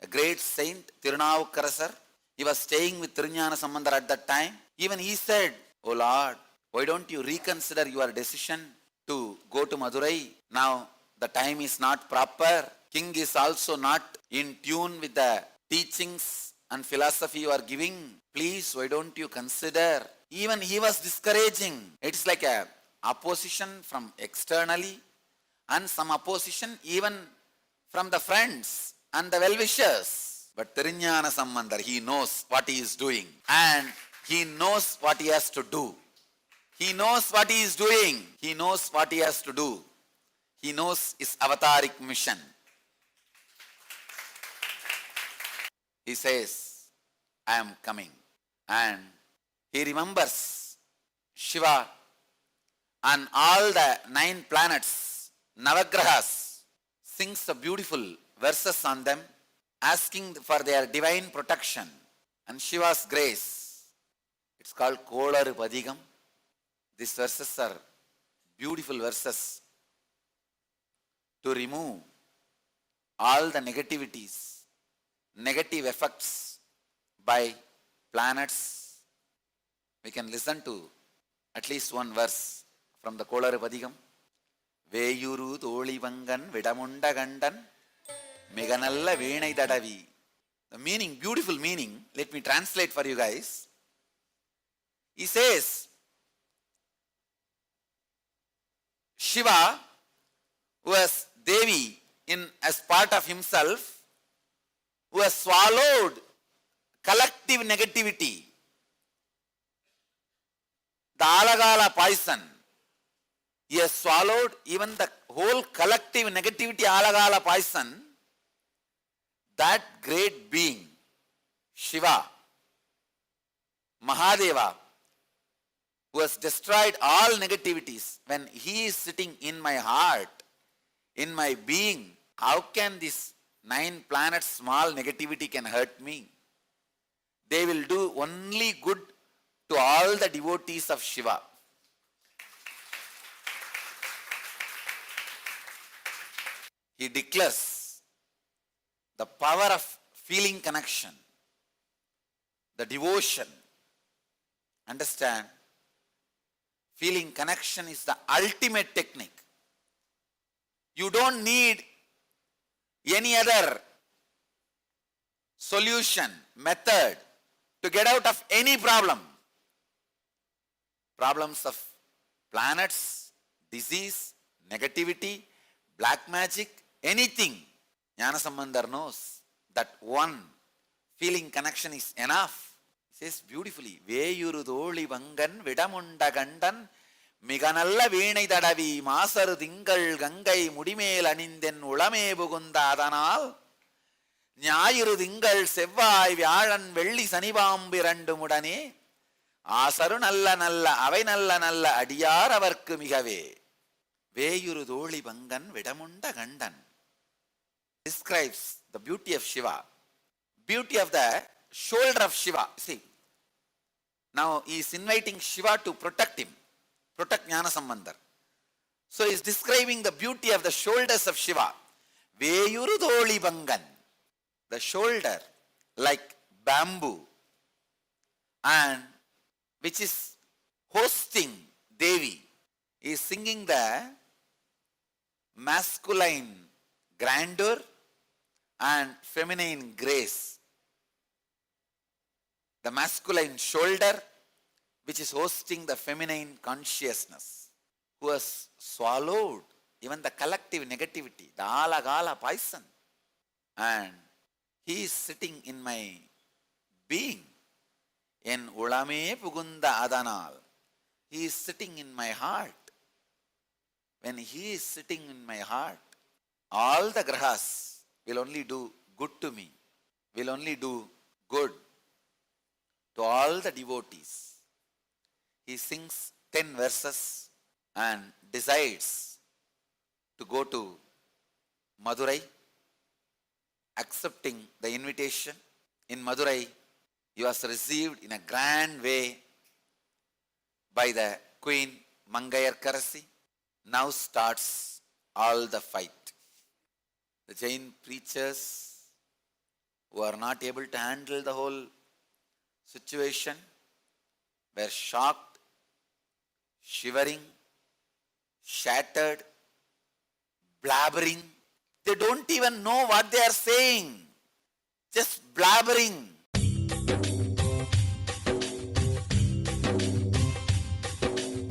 a great saint, Tirunavukkarasar, he was staying with Jnanasambandar at that time. Even he said, "Oh Lord, why don't you reconsider your decision to go to Madurai? Now the time is not proper. King is also not in tune with the teachings and philosophy you are giving. Please, why don't you consider?" Even he was discouraging. It's like a opposition from externally and some opposition even from the friends and the well-wishers. But Jnanasambandar, he knows what he is doing and he knows what he has to do. He knows what he is doing. He knows what he has to do. He knows his avataric mission. He says, "I am coming." And he remembers Shiva and all the 9 planets, Navagrahas, sings the beautiful verses on them, asking for their divine protection and Shiva's grace. It's called Kolaru Padigam. These verses are beautiful verses to remove all the negativities, negative effects by planets. We can listen to at least one verse from the Kolaru Padigam. Veyuru Tholi Vangan Vidamunda Gandan Meganalla Venai Dadavi. The meaning, beautiful meaning, let me translate for you guys. He says, Shiva, who has Devi as part of himself, who has swallowed collective negativity, the Alagala poison. He has swallowed even the whole collective negativity, Alagala poison. That great being, Shiva, Mahadeva, who has destroyed all negativities, when he is sitting in my heart, in my being, how can this 9 planets small negativity can hurt me? They will do only good to all the devotees of Shiva. He declares the power of feeling connection, the devotion. Understand? Feeling connection is the ultimate technique. You don't need any other solution, method to get out of any problem. Problems of planets, disease, negativity, black magic, anything. Jnanasambandar knows that one feeling connection is enough. He says beautifully, Veyuru Tholi Vangan Vidamunda Gandan Miganalla Venai Dadavi Masaru Dingal Gangai Mudimel Aninden Ulame Bugunda Adanal Nyayiru Dingal Sevai Vyaran Velli Sanibambirandu Mudane Asaru Nalla Nalla Avai Nalla Nalla Adiyar Avarku Migave Veyuru Tholi Vangan Vidamunda Gandan describes the beauty of Shiva, beauty of the shoulder of Shiva. See, now he is inviting Shiva to protect him, protect Jnanasambandar. So he is describing the beauty of the shoulders of Shiva. Veyuru Tholi Vangan, the shoulder like bamboo, and which is hosting Devi. He is singing the masculine grandeur and feminine grace. The masculine shoulder, which is hosting the feminine consciousness, who has swallowed even the collective negativity, the alagala poison. And he is sitting in my being. En ulame pugunda adanal. He is sitting in my heart. When he is sitting in my heart, all the grahas will only do good to me, will only do good to all the devotees. He sings 10 verses and decides to go to Madurai, accepting the invitation. In Madurai, he was received in a grand way by the Queen Mangayarkarasi. Now starts all the fight. The Jain preachers who are not able to handle the whole situation were shocked, shivering, shattered, blabbering. They don't even know what they are saying. Just blabbering.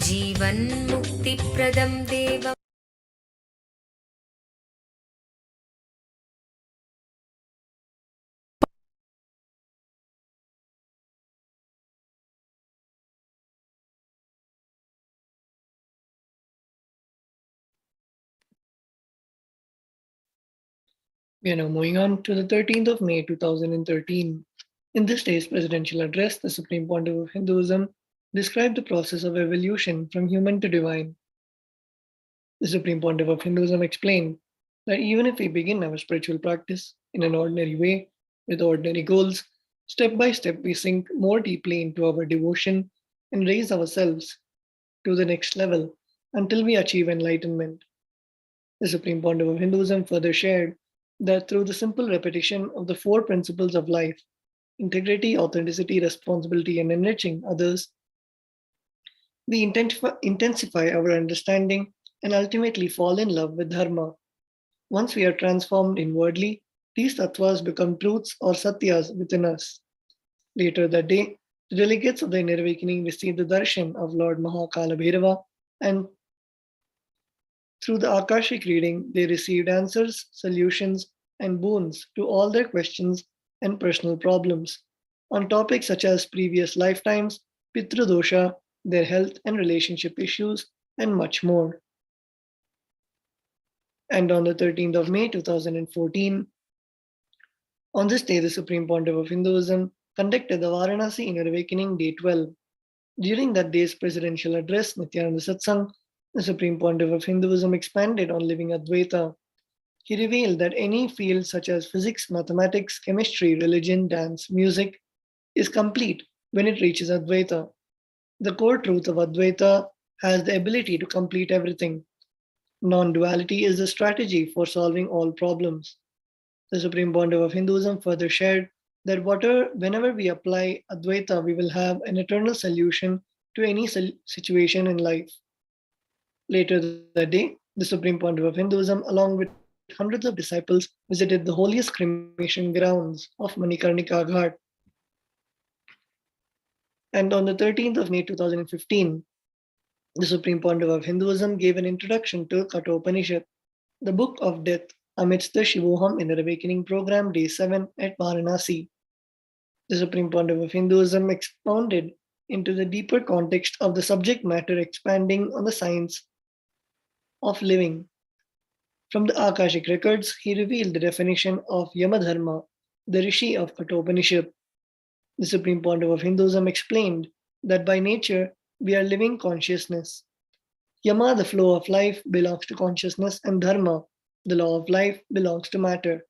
जीवन मुक्तिप्रदं देवम् We are now moving on to the 13th of May 2013. In this day's presidential address, the Supreme Pontiff of Hinduism described the process of evolution from human to divine. The Supreme Pontiff of Hinduism explained that even if we begin our spiritual practice in an ordinary way, with ordinary goals, step by step we sink more deeply into our devotion and raise ourselves to the next level until we achieve enlightenment. The Supreme Pontiff of Hinduism further shared that through the simple repetition of the four principles of life, integrity, authenticity, responsibility, and enriching others, we intensify our understanding and ultimately fall in love with Dharma. Once we are transformed inwardly, these tattvas become truths or satyas within us. Later that day, the delegates of the Inner Awakening received the darshan of Lord Mahakala Bhairava, and through the Akashic reading, they received answers, solutions, and boons to all their questions and personal problems on topics such as previous lifetimes, Pitru-dosha, their health and relationship issues, and much more. And on the 13th of May 2014, on this day, the Supreme Pontiff of Hinduism conducted the Varanasi Inner Awakening Day 12. During that day's presidential address, Nithyananda Satsang, the Supreme Pontiff of Hinduism expanded on living Advaita. He revealed that any field such as physics, mathematics, chemistry, religion, dance, music is complete when it reaches Advaita. The core truth of Advaita has the ability to complete everything. Non-duality is the strategy for solving all problems. The Supreme Pontiff of Hinduism further shared that whenever we apply Advaita, we will have an eternal solution to any situation in life. Later that day, the Supreme Pontiff of Hinduism, along with hundreds of disciples, visited the holiest cremation grounds of Manikarnika Ghat. And on the 13th of May 2015, the Supreme Pontiff of Hinduism gave an introduction to Kathopanishad, the Book of Death, amidst the Shivoham Inner Awakening Program Day 7 at Varanasi. The Supreme Pontiff of Hinduism expounded into the deeper context of the subject matter, expanding on the science of living. From the Akashic records, he revealed the definition of Yamadharma, the Rishi of Kathopanishad. The Supreme Pontiff of Hinduism explained that by nature, we are living consciousness. Yama, the flow of life, belongs to consciousness, and Dharma, the law of life, belongs to matter.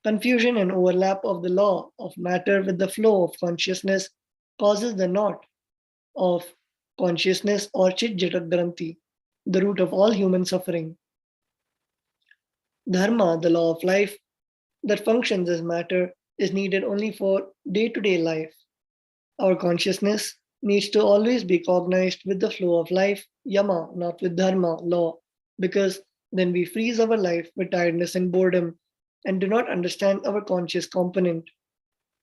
Confusion and overlap of the law of matter with the flow of consciousness causes the knot of consciousness or Chit-Jatak Granthi, the root of all human suffering. Dharma, the law of life that functions as matter, is needed only for day-to-day life. Our consciousness needs to always be cognized with the flow of life, Yama, not with Dharma, law, because then we freeze our life with tiredness and boredom and do not understand our conscious component.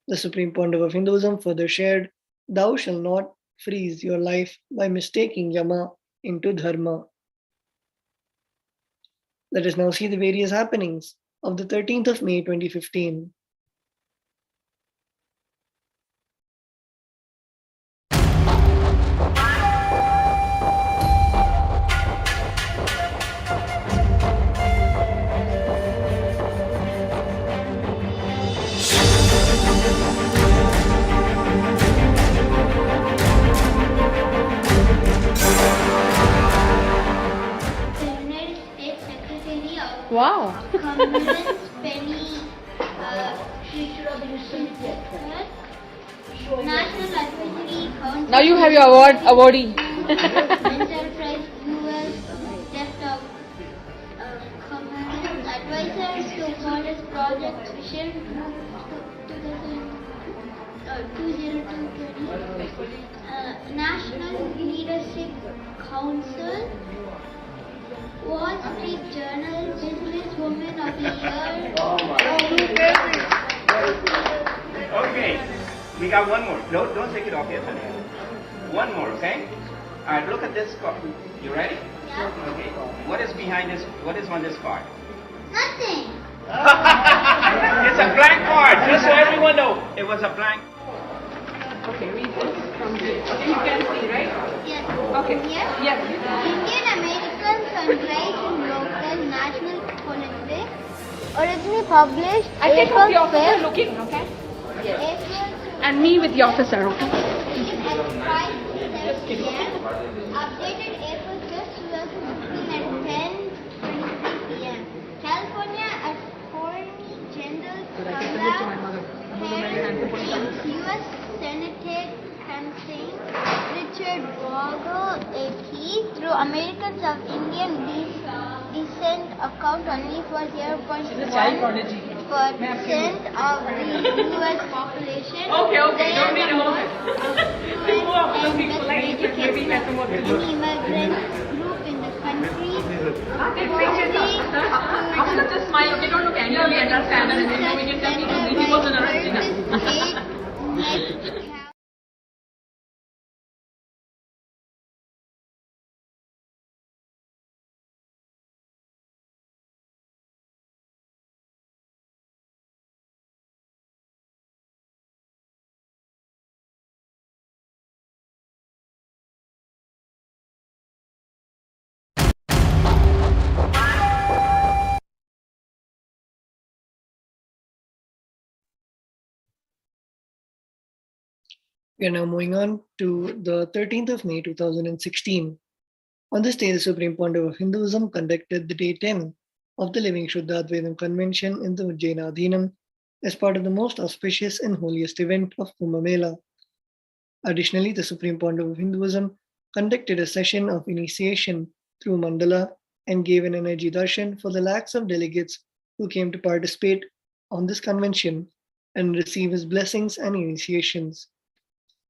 The Supreme Pontiff of Hinduism further shared, "Thou shalt not freeze your life by mistaking Yama into Dharma." Let us now see the various happenings of the 13th of May 2015. The United States Secretary of Wow. Commerce Penny National Advisory Council. Now you have your awardee. Enterprise US Debt of Commerce Advisors to Forest Project Vision 2020. National Leadership Council. Wall Street Journal Businesswoman of the Year. Okay, we got one more. Don't take it off yet, honey. One more, okay? All right, look at this card. You ready? Yeah. Okay. What is behind this? What is on this card? Nothing. It's a blank card. Just so everyone know, it was a blank. Okay, read this from here. Okay, you can see, right? Yes. Okay. Yes. Yes. Indian Americans on Rights in Local National Politics. Originally published I take April off the officer 5th. looking, okay? April And me with the officer, okay? at 5:07 p.m. Updated April 5th, 2015 at 10:23 p.m. California Attorney General U.S. Senate campaign Richard Wago AP through Americans of Indian descent account only for 0.1% of the U.S. population. Okay, They don't are be the nervous. most Just go up, don't be and polite, best maybe let them walk educated immigrant group in the country. Take pictures, officer, just smile, okay? Don't look angry, we understand, and then we can tell me to he wasn't arresting us. We are now moving on to the 13th of May 2016. On this day, the Supreme Pontiff of Hinduism conducted the Day 10 of the Living Shuddhadvaitam Convention in the Ujjainadhinam as part of the most auspicious and holiest event of Kumbh Mela. Additionally, the Supreme Pontiff of Hinduism conducted a session of initiation through mandala and gave an energy darshan for the lakhs of delegates who came to participate on this convention and receive his blessings and initiations.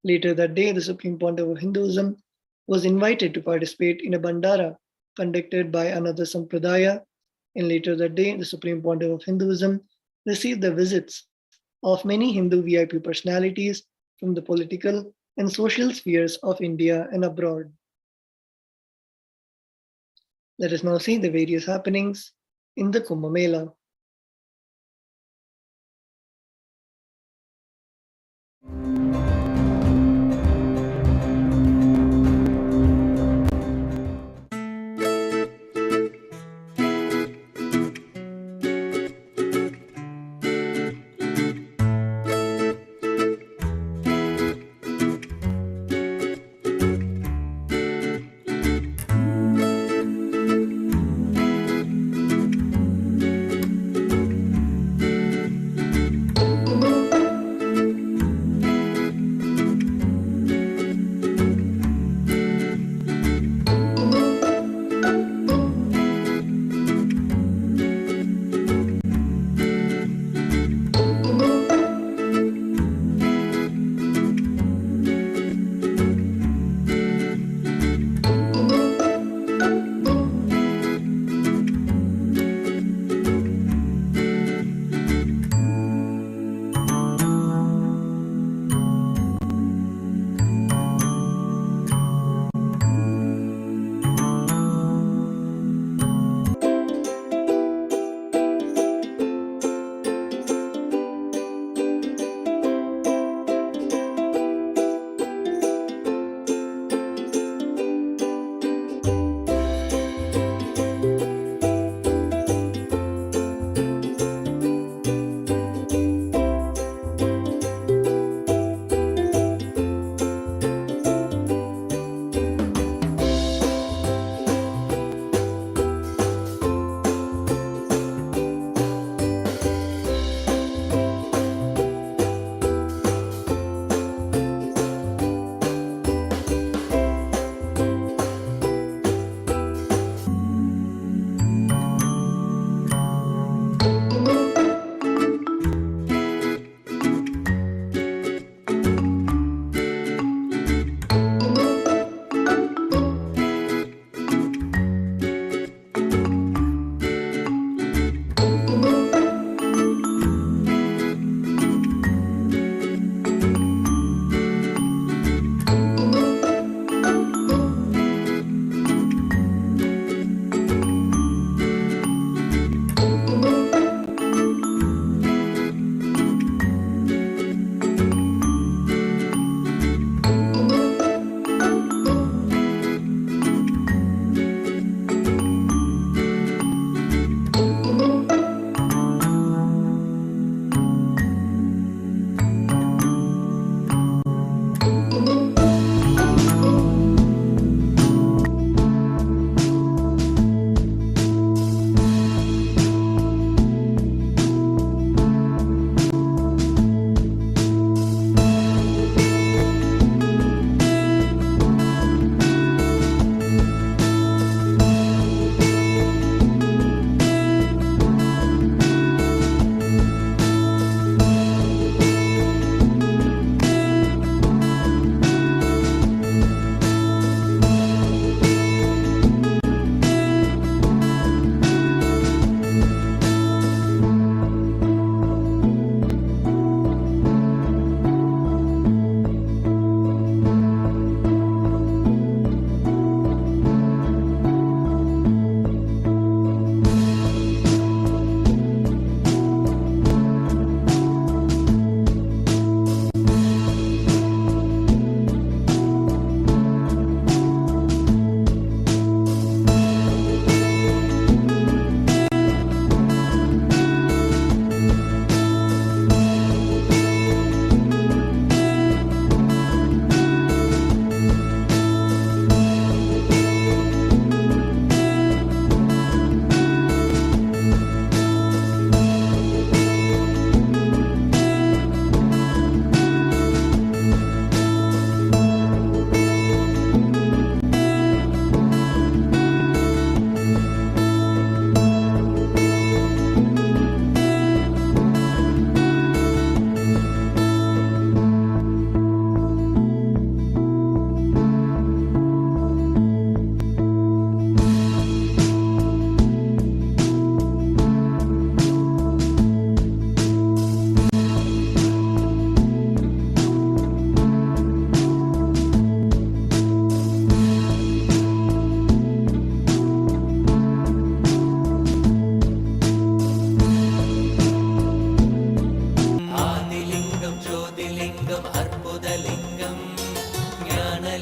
Later that day, the Supreme Pontiff of Hinduism was invited to participate in a bandara conducted by another sampradaya, and later that day, the Supreme Pontiff of Hinduism received the visits of many Hindu VIP personalities from the political and social spheres of India and abroad. Let us now see the various happenings in the Kumbh Mela.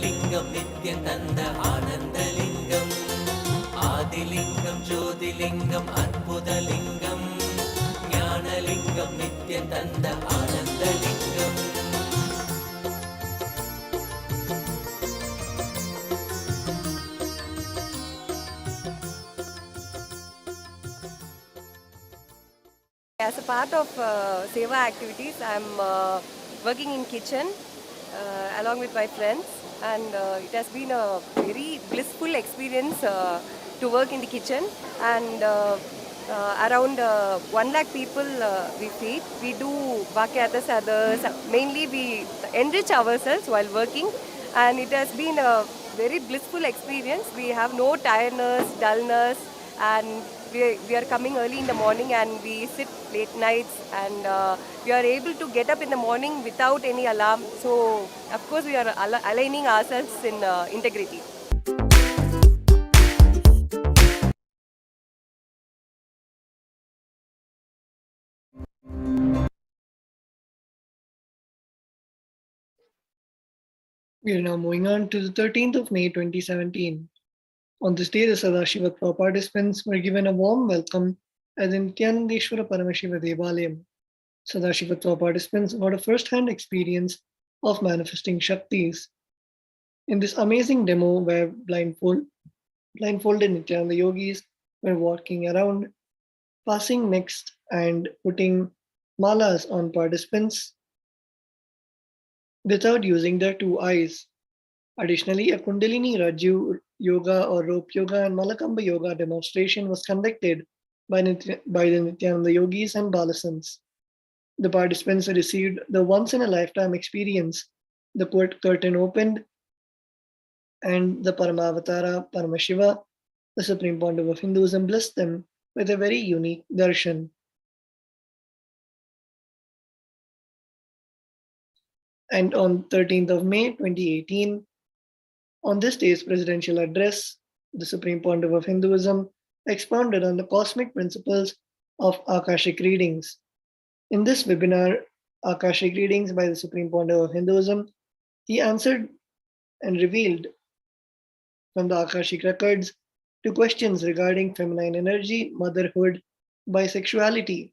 Gnanalingam நித்யம் தந்த ஆனந்தலிங்கம் ஆதிலிங்கம் ஜோதிலிங்கம் அற்புதலிங்கம் ஞானலிங்கம் நித்யம் தந்த Ananthalingam. As a part of Seva activities, I'm working in kitchen along with my friends, and it has been a very blissful experience to work in the kitchen. And around 1 lakh people we feed. We do Vakyatas others. Mainly we enrich ourselves while working, and it has been a very blissful experience. We have no tiredness, dullness, and we are coming early in the morning and we sit late nights, and we are able to get up in the morning without any alarm. So of course we are aligning ourselves in integrity. We are now moving on to the 13th of May 2017. On this day, the Sadashivatva participants were given a warm welcome at the Nithyananda Paramashiva Devalayam. Sadashivatva participants got a first-hand experience of manifesting Shaktis. In this amazing demo where blindfolded Nithyananda yogis were walking around, passing next and putting malas on participants without using their two eyes. Additionally, a Kundalini Raju yoga or rope yoga and Malakamba yoga demonstration was conducted by the Nithyananda yogis and Balasans. The participants received the once-in-a-lifetime experience. The curtain opened and the Paramavatara Paramashiva, the Supreme Pontiff of Hinduism, blessed them with a very unique darshan. And on 13th of May 2018, on this day's presidential address, the Supreme Pontiff of Hinduism expounded on the cosmic principles of Akashic readings. In this webinar, Akashic readings by the Supreme Pontiff of Hinduism, he answered and revealed from the Akashic records to questions regarding feminine energy, motherhood, bisexuality,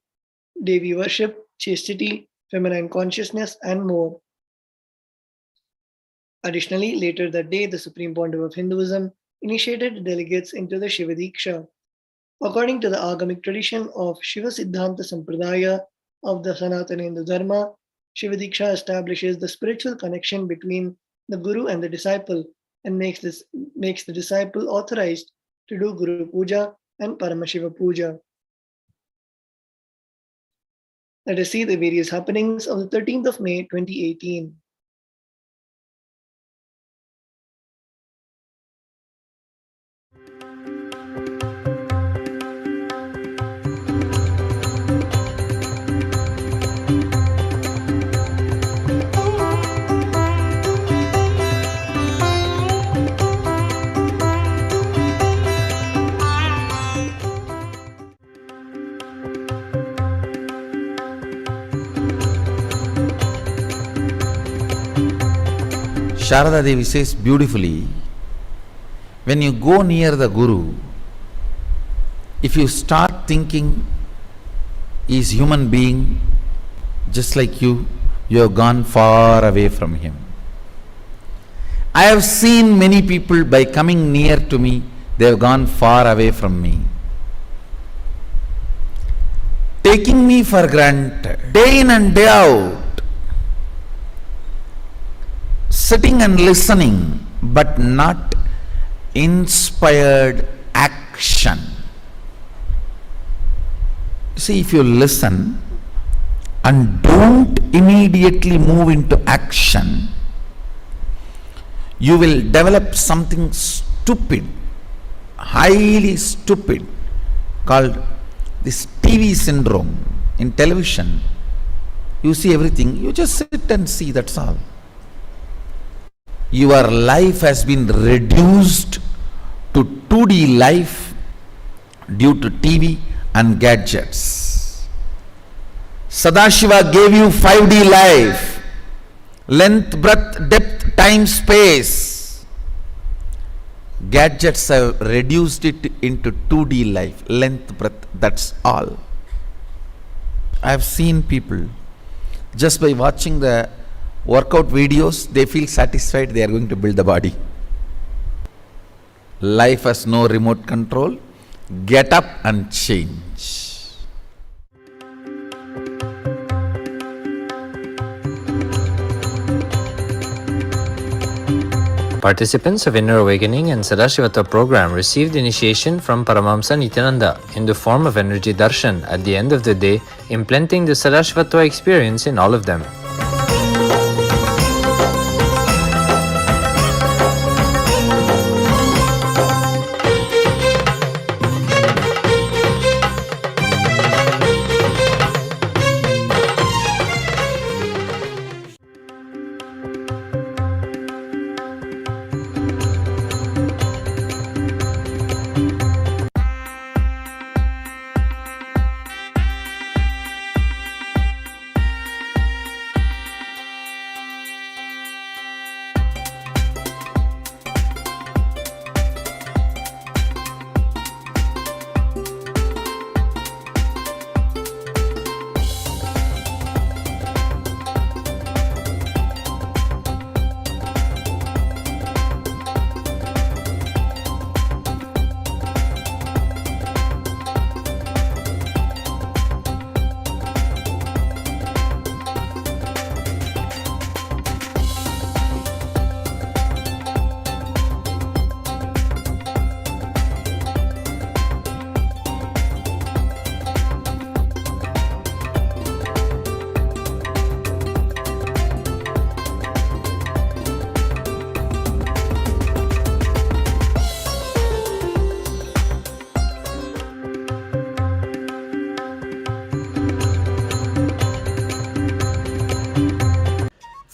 Devi worship, chastity, feminine consciousness, and more. Additionally, later that day, the Supreme Pontiff of Hinduism initiated delegates into the Shiva Diksha. According to the Agamic tradition of Shiva Siddhanta Sampradaya of the Sanatana Hindu Dharma, Shiva Diksha establishes the spiritual connection between the Guru and the disciple and makes the disciple authorized to do Guru Puja and Paramashiva Puja. Let us see the various happenings of the 13th of May 2018. Sharada Devi says beautifully, when you go near the Guru, if you start thinking he is human being just like you have gone far away from him. I have seen many people, by coming near to me, they have gone far away from me, taking me for granted, day in and day out, sitting and listening, but not inspired action. See, if you listen and don't immediately move into action, you will develop something stupid, highly stupid, called this TV syndrome. In television, you see everything, you just sit and see, that's all. Your life has been reduced to 2D life due to TV and gadgets. Sadashiva gave you 5D life, length, breadth, depth, time, space. Gadgets have reduced it into 2D life, length, breadth, that's all. I have seen people, just by watching the workout videos, they feel satisfied they are going to build the body. Life has no remote control. Get up and change. Participants of Inner Awakening and Sadashivata program received initiation from Paramahamsa Nithyananda in the form of energy darshan at the end of the day, implanting the Sadashivata experience in all of them.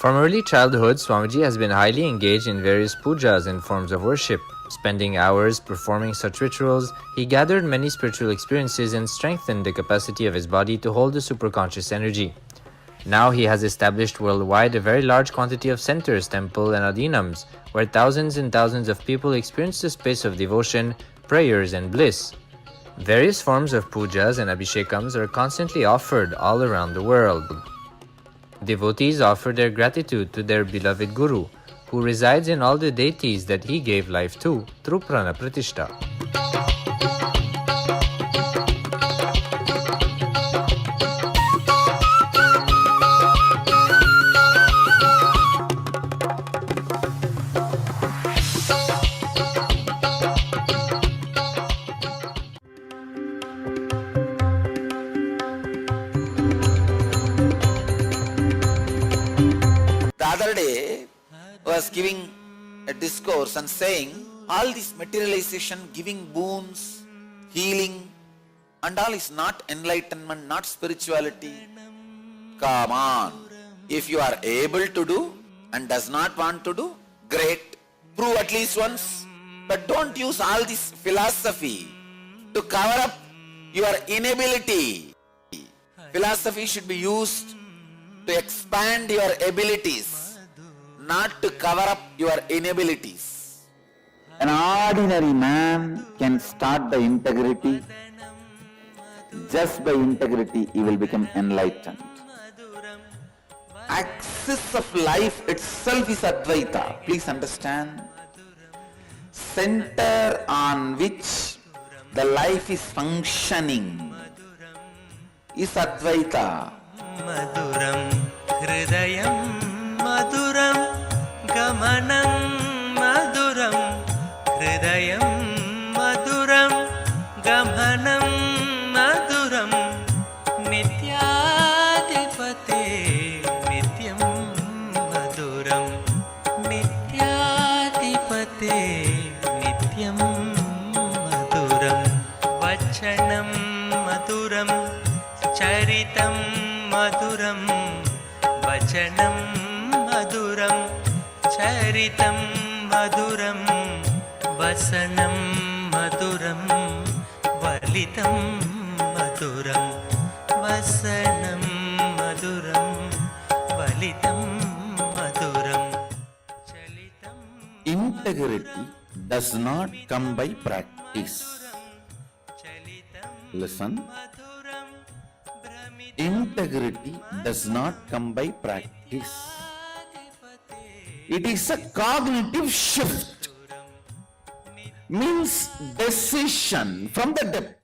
From early childhood, Swamiji has been highly engaged in various pujas and forms of worship. Spending hours performing such rituals, he gathered many spiritual experiences and strengthened the capacity of his body to hold the superconscious energy. Now he has established worldwide a very large quantity of centers, temples and adinams, where thousands and thousands of people experience the space of devotion, prayers and bliss. Various forms of pujas and abhishekams are constantly offered all around the world. Devotees offer their gratitude to their beloved Guru, who resides in all the deities that he gave life to through Prana Pratishta. The other day was giving a discourse and saying all this materialization, giving boons, healing and all is not enlightenment, not spirituality. Come on. If you are able to do and does not want to do, great. Prove at least once. But don't use all this philosophy to cover up your inability. Philosophy should be used to expand your abilities, not to cover up your inabilities. An ordinary man can start by integrity. Just by integrity, he will become enlightened. Axis of life itself is Advaita. Please understand. Center on which the life is functioning is Advaita. Maduram Hridayam Maduram Gamanam Maduram Hridayam Maduram Gamanam Maduram Nityadipate Nityam Maduram Nityadipate Nityam Maduram Vachanam Maduram Charitam Maduram Vachanam Maduram Charitam Maduram Vasanam Maduram Valitam Maduram Vasanam Maduram Valitam Maduram Chalitam. Integrity does not come by practice. Listen. Integrity does not come by practice. It is a cognitive shift. Means decision from the depth.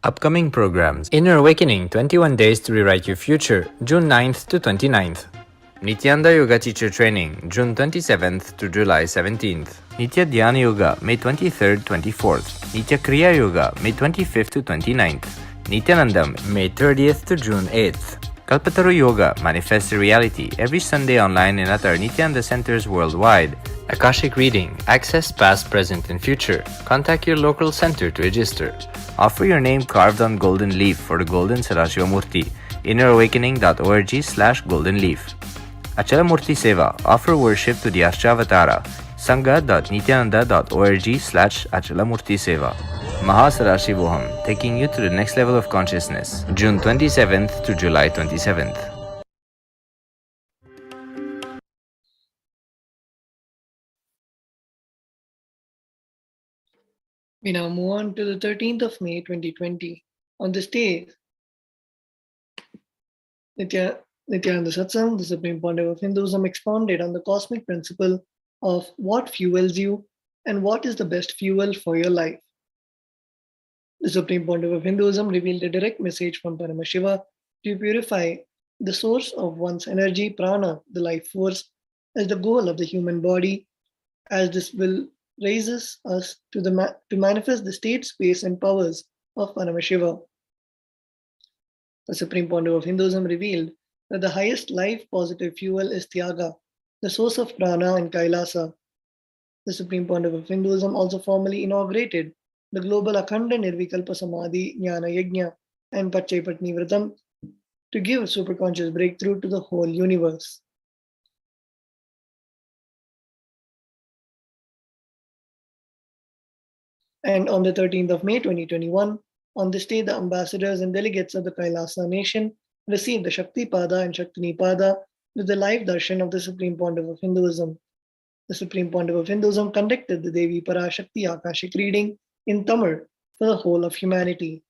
Upcoming programs: Inner Awakening 21 Days to Rewrite Your Future, June 9th to 29th. Nityananda Yoga Teacher Training, June 27th to July 17th. Nitya Dhyana Yoga, May 23rd, 24th. Nitya Kriya Yoga, May 25th to 29th. Nityanandam, May 30th to June 8th. Kalpataru Yoga, Manifest Reality, every Sunday online and at our Nityananda centers worldwide. Akashic Reading, access past, present and future. Contact your local center to register. Offer your name carved on golden leaf for the Golden Sarashivamurti. innerawakening.org/golden leaf. Achalamurti Seva, offer worship to the Ashtavatara. Sangha.nityananda.org/Achalamurti Seva. Mahasarashivoham, taking you to the next level of consciousness. June 27th to July 27th. We now move on to the 13th of May 2020. On this day, Nityananda Satsang, the Supreme Pontiff of Hinduism, expounded on the cosmic principle of what fuels you and what is the best fuel for your life. The Supreme Pontiff of Hinduism revealed a direct message from Paramashiva to purify the source of one's energy, prana, the life force, as the goal of the human body, as this will raises us to manifest the state, space, and powers of Paramashiva. The Supreme Pontiff of Hinduism revealed that the highest life positive fuel is Tyaga, the source of prana and Kailasa. The Supreme Pontiff of Hinduism also formally inaugurated the global Akhanda Nirvikalpa Samadhi Jnana Yajna and Patni Vratam to give superconscious breakthrough to the whole universe. And on the 13th of May 2021, on this day, the ambassadors and delegates of the Kailasa nation received the Shakti Pada and Shaktini Pada with the live darshan of the Supreme Pontiff of Hinduism. The Supreme Pontiff of Hinduism conducted the Devi Parashakti Akashic reading in Tamil for the whole of humanity.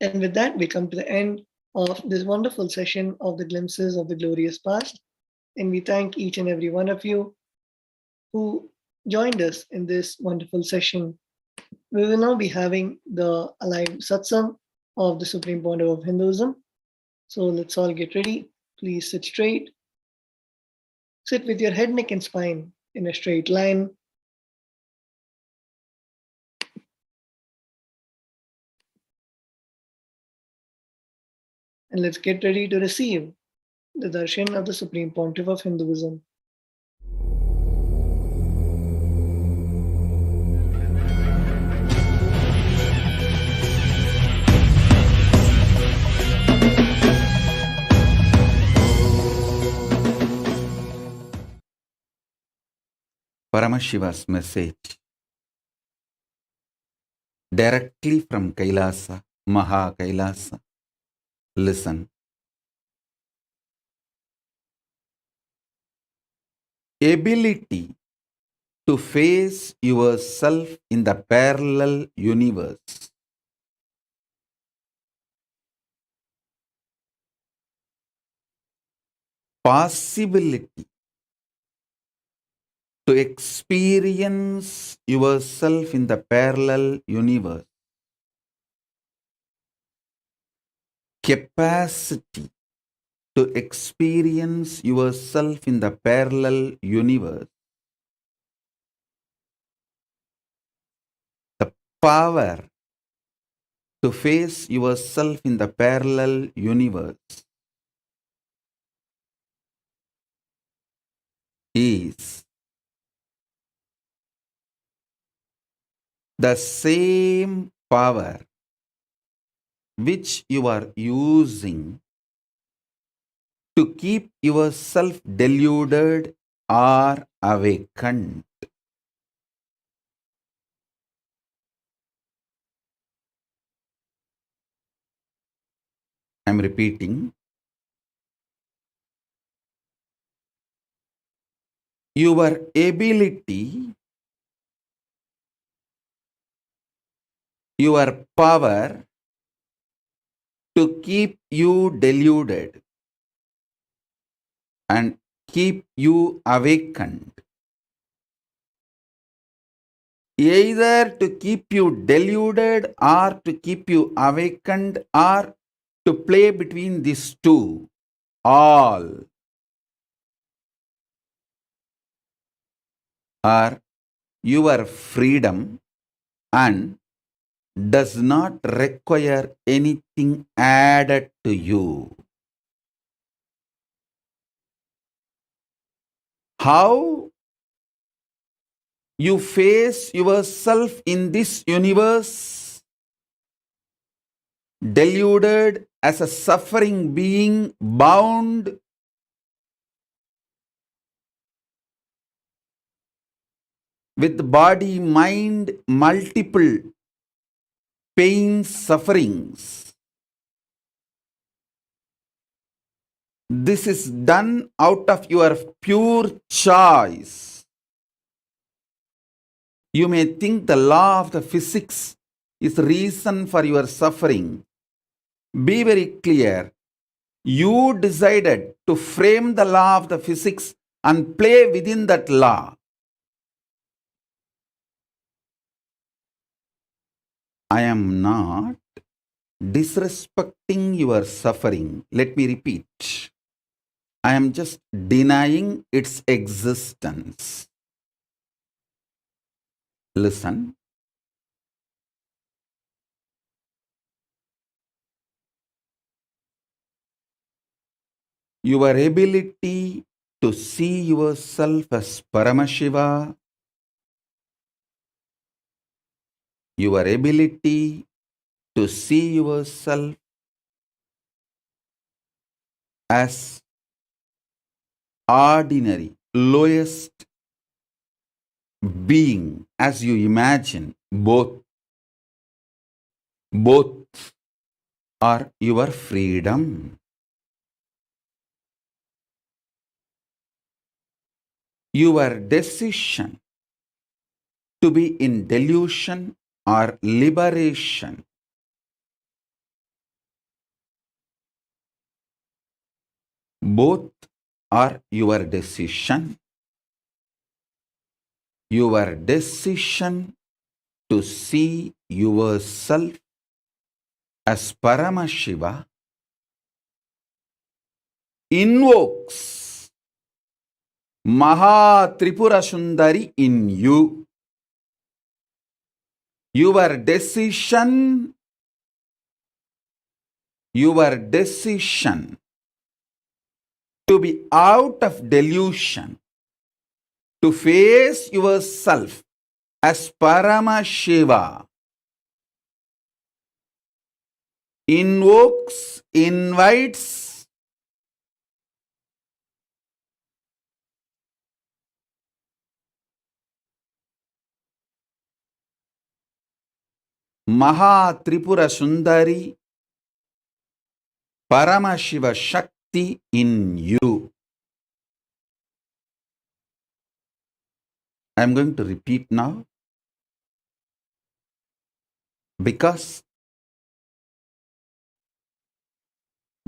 And with that, we come to the end of this wonderful session of the glimpses of the glorious past. And we thank each and every one of you who joined us in this wonderful session. We will now be having the live satsang of the Supreme Pontiff of Hinduism. So let's all get ready. Please sit straight. Sit with your head, neck, and spine in a straight line. And let's get ready to receive the darshan of the Supreme Pontiff of Hinduism. Paramashiva's message directly from Kailasa, Maha Kailasa. Listen. Ability to face yourself in the parallel universe. Possibility to experience yourself in the parallel universe. Capacity to experience yourself in the parallel universe. The power to face yourself in the parallel universe is the same power which you are using to keep yourself deluded or awakened. I am repeating. your ability, your power to keep you deluded and keep you awakened. Either to keep you deluded or to keep you awakened or to play between these two, all are your freedom and does not require anything added to you. How you face yourself in this universe, deluded as a suffering being, bound with body, mind, multiple pains, sufferings. This is done out of your pure choice. You may think the law of the physics is reason for your suffering. Be very clear. You decided to frame the law of the physics and play within that law. I am not disrespecting your suffering. Let me repeat. I am just denying its existence. Listen. Your ability to see yourself as Paramashiva, your ability to see yourself as ordinary, lowest being, as you imagine, both are your freedom. Your decision to be in delusion or liberation, both are your decision. Your decision to see yourself as Paramashiva invokes Maha Tripura Sundari in you. Your decision to be out of delusion, to face yourself as Paramashiva, invites Maha Tripura Sundari, Paramashiva Shakti in you. I am going to repeat now because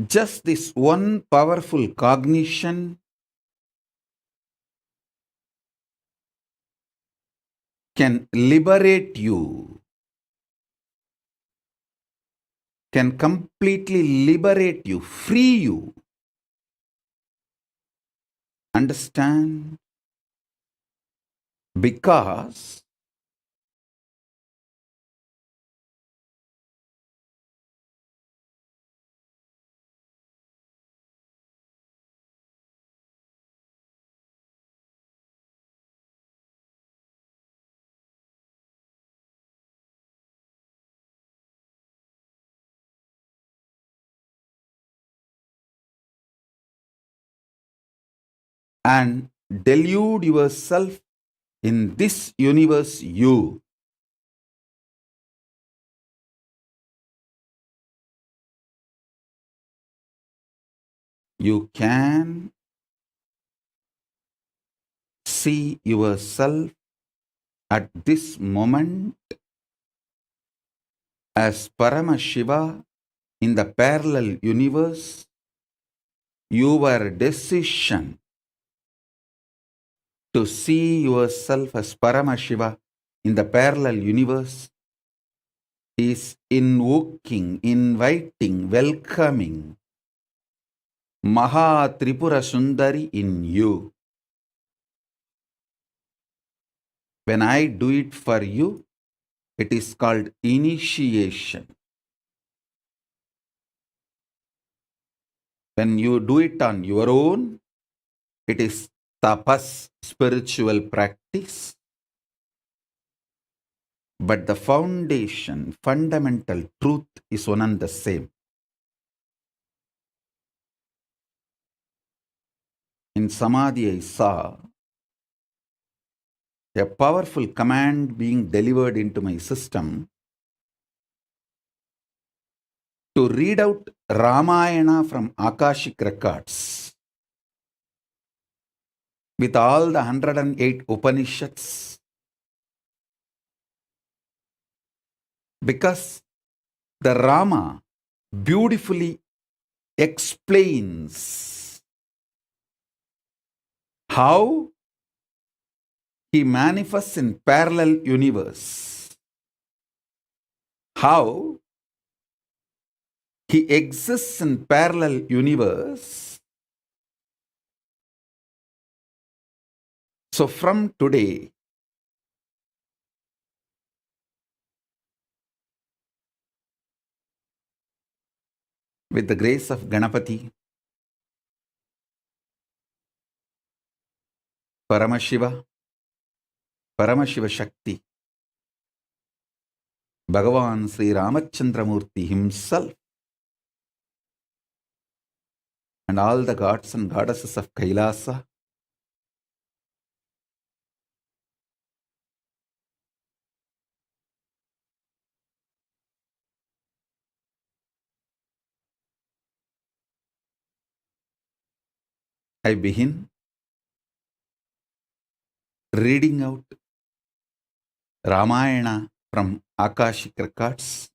just this one powerful cognition can liberate you, can completely liberate you, free you. Understand? Because and delude yourself in this universe you can see yourself at this moment as Paramashiva in the parallel universe, your decision to see yourself as Paramashiva in the parallel universe is invoking, inviting, welcoming Maha Tripura Sundari in you. When I do it for you, it is called initiation. When you do it on your own, it is tapas, spiritual practice. But the foundation, fundamental truth is one and the same. In Samadhi, I saw a powerful command being delivered into my system to read out Ramayana from Akashic records with all the 108 Upanishads, because the Rama beautifully explains how he manifests in parallel universe, how he exists in parallel universe. So from today, with the grace of Ganapati, Paramashiva, Paramashiva Shakti, Bhagavan Sri Ramachandramurti himself, and all the gods and goddesses of KAILASA, I begin reading out Ramayana from Akashic records.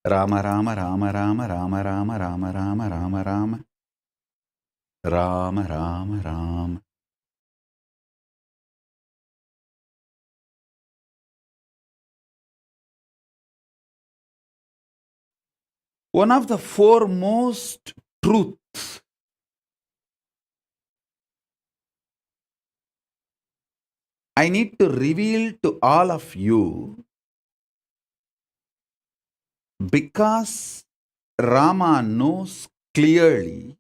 Rama Rama Rama Rama Rama Rama Rama Rama Rama Rama Rama Rama Rama. One of the foremost truths I need to reveal to all of you, because Rama knows clearly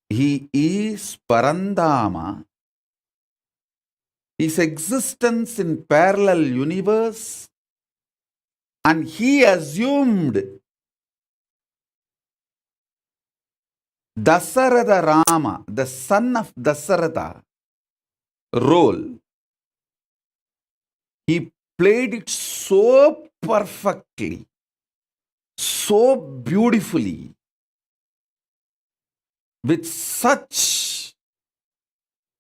he is Parandama, his existence in parallel universe, and he assumed Dasaratha Rama, the son of Dasaratha, role. He played it so perfectly, so beautifully, with such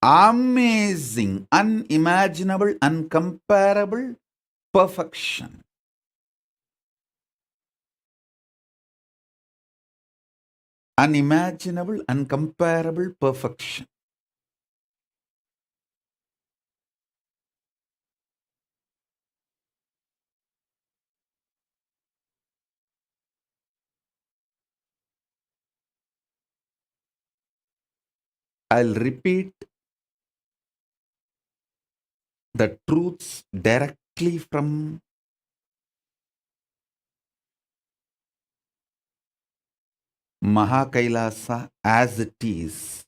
amazing, unimaginable, uncomparable perfection. Unimaginable, uncomparable perfection. I'll repeat the truths directly from Mahakailasa as it is.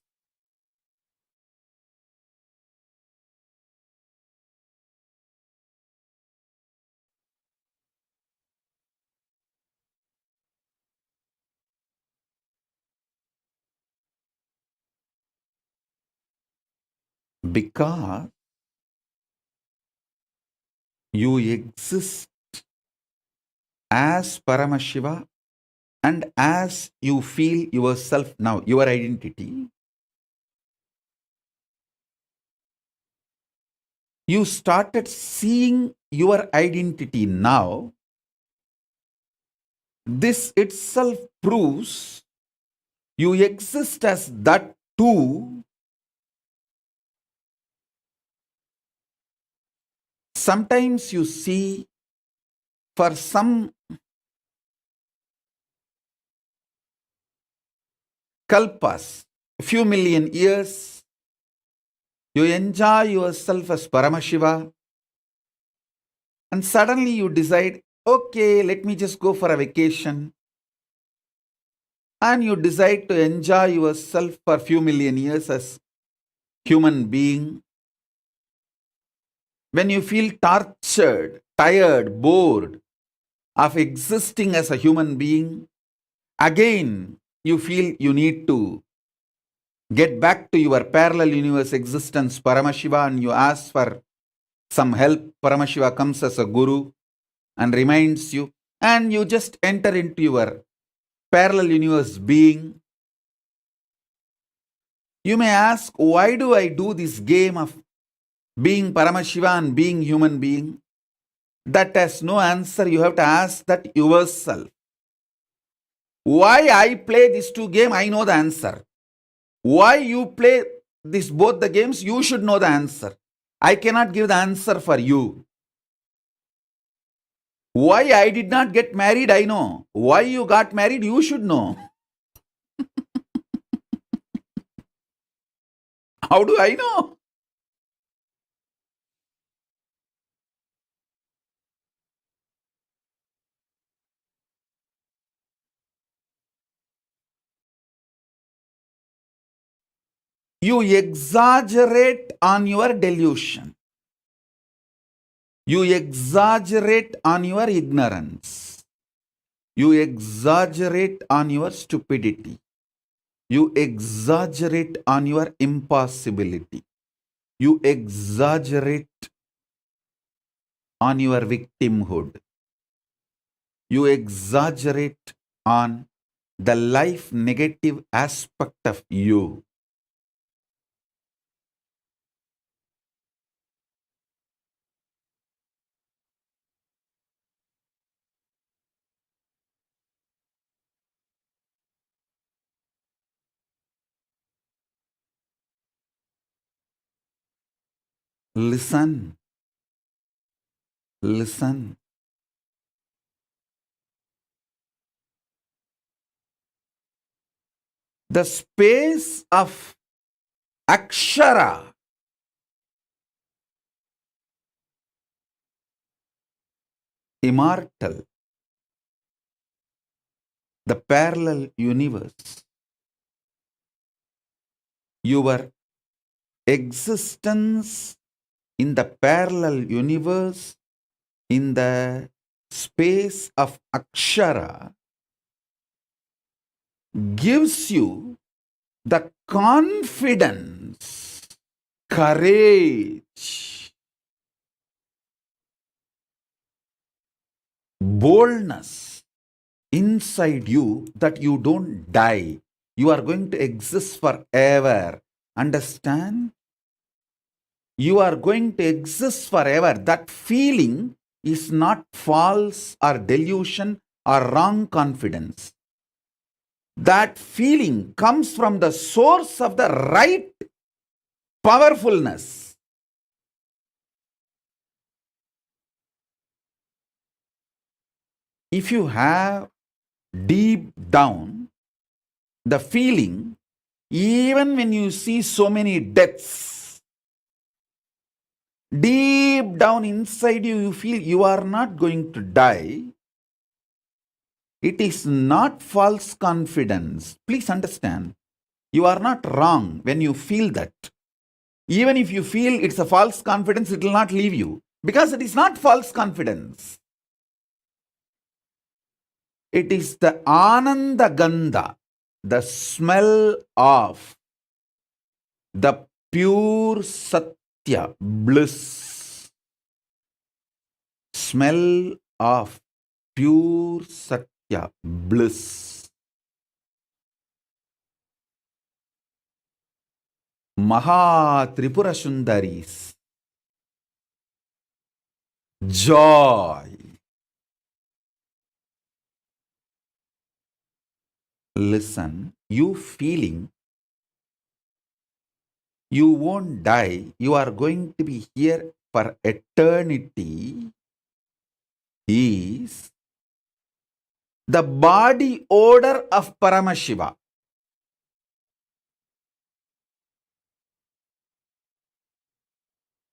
Because you exist as Paramashiva, and as you feel yourself now, your identity, you started seeing your identity now, this itself proves you exist as that too. Sometimes you see, for some kalpas, a few million years, you enjoy yourself as Paramashiva, and suddenly you decide, okay, let me just go for a vacation. And you decide to enjoy yourself for a few million years as human being. When you feel tortured, tired, bored of existing as a human being, again you feel you need to get back to your parallel universe existence, Paramashiva, and you ask for some help. Paramashiva comes as a guru and reminds you, and you just enter into your parallel universe being. You may ask, why do I do this game of being Paramashiva and being human being? That has no answer. You have to ask that yourself. Why I play these two games, I know the answer. Why you play both the games, you should know the answer. I cannot give the answer for you. Why I did not get married, I know. Why you got married, you should know. How do I know? You exaggerate on your delusion. You exaggerate on your ignorance. You exaggerate on your stupidity. You exaggerate on your impossibility. You exaggerate on your victimhood. You exaggerate on the life negative aspect of you. Listen. Listen. The space of Akshara, immortal, the parallel universe, your existence in the parallel universe, in the space of Akshara, gives you the confidence, courage, boldness inside you that you don't die. You are going to exist forever. Understand? You are going to exist forever. That feeling is not false or delusion or wrong confidence. That feeling comes from the source of the right powerfulness. If you have deep down the feeling, even when you see so many deaths, deep down inside you, you feel you are not going to die. It is not false confidence. Please understand, you are not wrong when you feel that. Even if you feel it's a false confidence, it will not leave you because it is not false confidence. It is the Ananda Gandha, the smell of the pure Satya, bliss. Smell of pure Satya, bliss. Maha Tripura Sundaris, joy. Listen, you feeling you won't die, you are going to be here for eternity is the body odor of Paramashiva.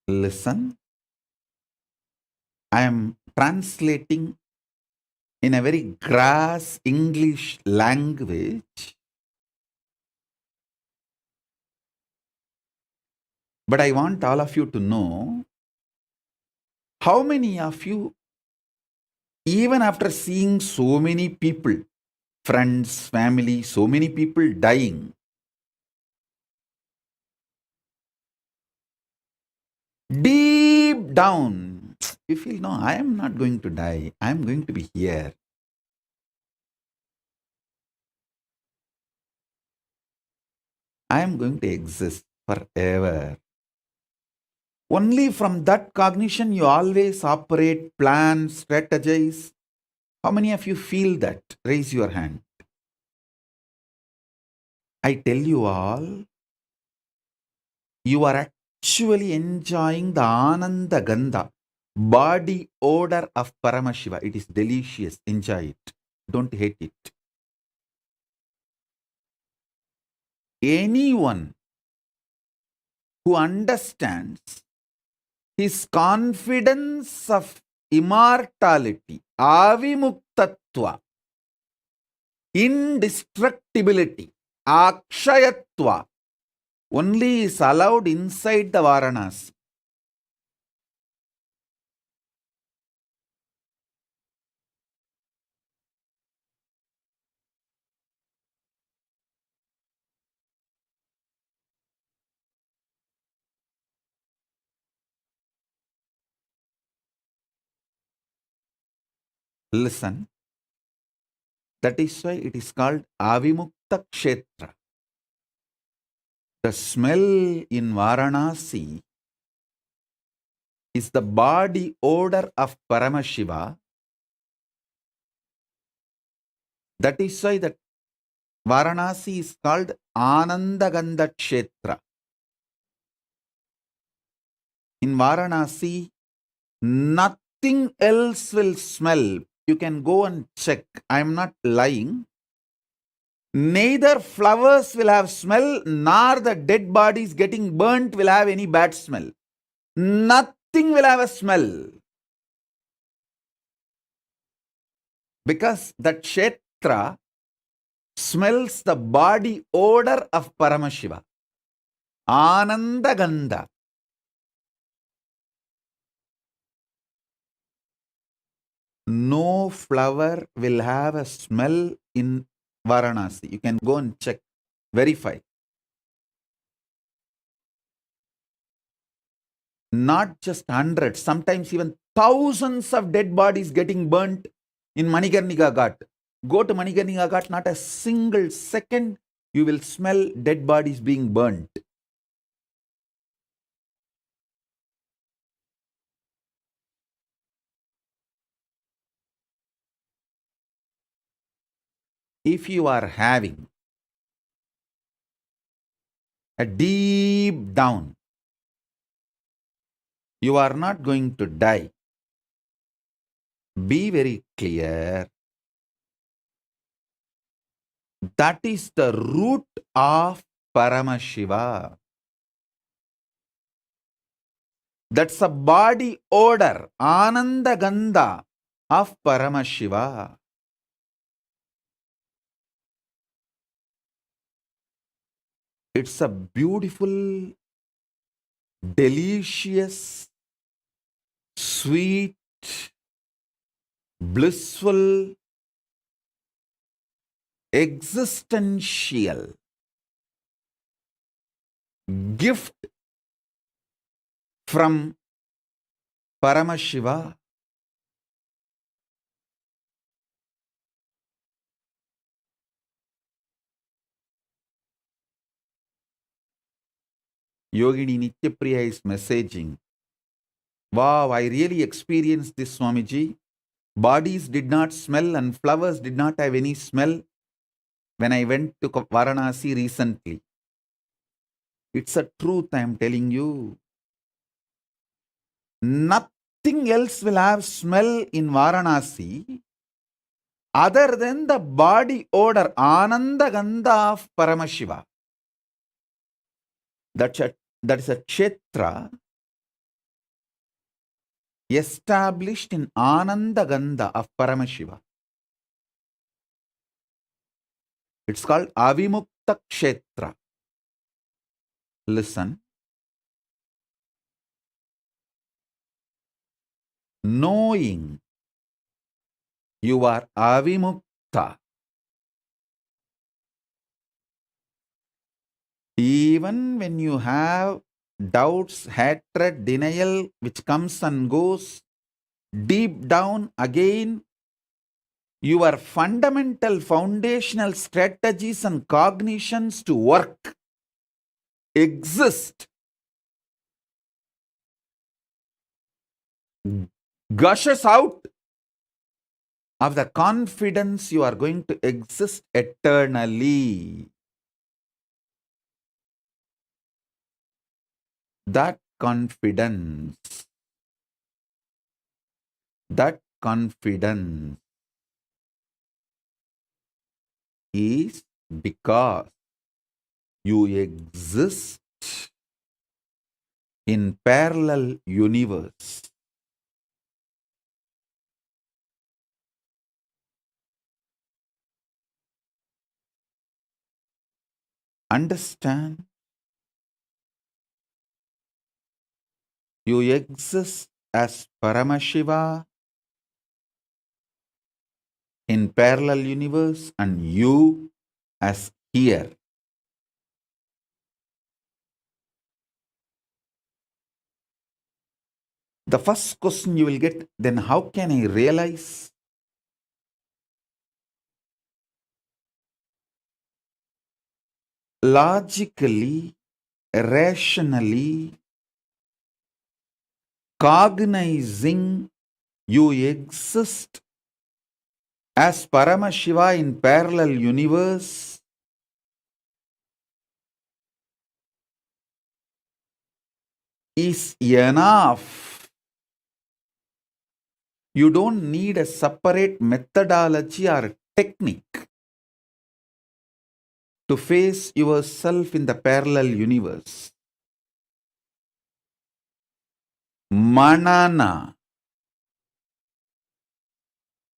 Listen, I am translating in a very grass English language, but I want all of you to know how many of you, even after seeing so many people, friends, family, so many people dying, deep down, you feel, no, I am not going to die. I am going to be here. I am going to exist forever. Only from that cognition you always operate, plan, strategize. How many of you feel that? Raise your hand. I tell you all, you are actually enjoying the Ananda Gandha, body odor of Paramashiva. It is delicious. Enjoy it. Don't hate it. Anyone who understands his confidence of immortality, avimuktatva, indestructibility, akshayatva, only is allowed inside the Varanasi. Listen, that is why it is called Avimukta Kshetra. The smell in Varanasi is the body odor of Paramashiva. That is why that Varanasi is called Anandagandha Kshetra. In Varanasi, nothing else will smell. You can go and check. I am not lying. Neither flowers will have smell, nor the dead bodies getting burnt will have any bad smell. Nothing will have a smell. Because that Kshetra smells the body odor of Paramashiva. Ananda Gandha. No flower will have a smell in Varanasi. You can go and check, verify. Not just hundreds, sometimes even thousands of dead bodies getting burnt in Manikarnika Ghat. Go to Manikarnika Ghat, not a single second you will smell dead bodies being burnt. If you are having a deep down, you are not going to die. Be very clear. That is the root of Paramashiva. That's a body odor, Ananda Gandha of Paramashiva. It's a beautiful, delicious, sweet, blissful, existential gift from Paramashiva. Yogini Nityapriya is messaging Wow, I really experienced this, Swamiji. Bodies did not smell and flowers did not have any smell when I went to Varanasi recently. It's a truth, I am telling you. Nothing else will have smell in Varanasi other than the body odor, Ananda Gandha of Paramashiva. That is a kshetra established in Ananda Gandha of Paramashiva. It's called Avimukta Kshetra. Listen. Knowing you are Avimukta, even when you have doubts, hatred, denial, which comes and goes, deep down again, your fundamental foundational strategies and cognitions to work exist, gushes out of the confidence you are going to exist eternally. That confidence is because you exist in parallel universe. Understand? You exist as Paramashiva in parallel universe and you as here. The first question you will get, then how can I realize? Logically, rationally, cognizing you exist as Paramashiva in parallel universe is enough. You don't need a separate methodology or technique to face yourself in the parallel universe. Manana,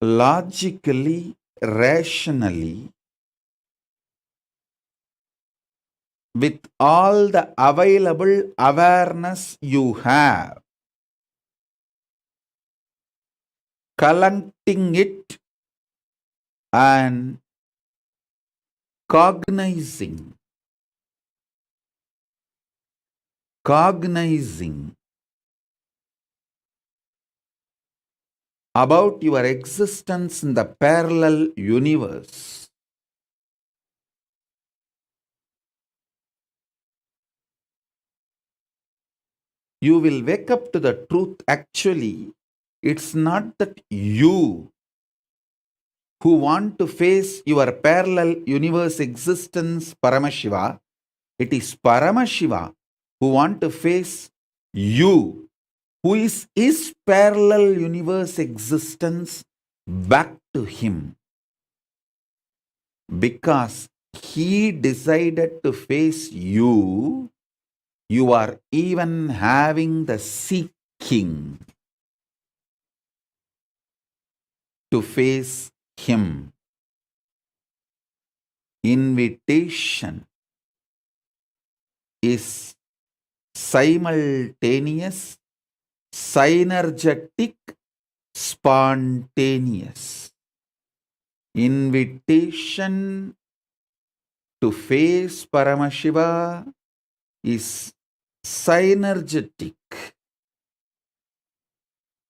logically, rationally, with all the available awareness you have, collecting it and cognizing about your existence in the parallel universe. You will wake up to the truth. Actually, it's not that you who want to face your parallel universe existence, Paramashiva. It is Paramashiva who want to face you, who is his parallel universe existence, back to him. Because he decided to face you, you are even having the seeking to face him. Invitation is simultaneous, synergetic, spontaneous. Invitation to face Paramashiva is synergetic,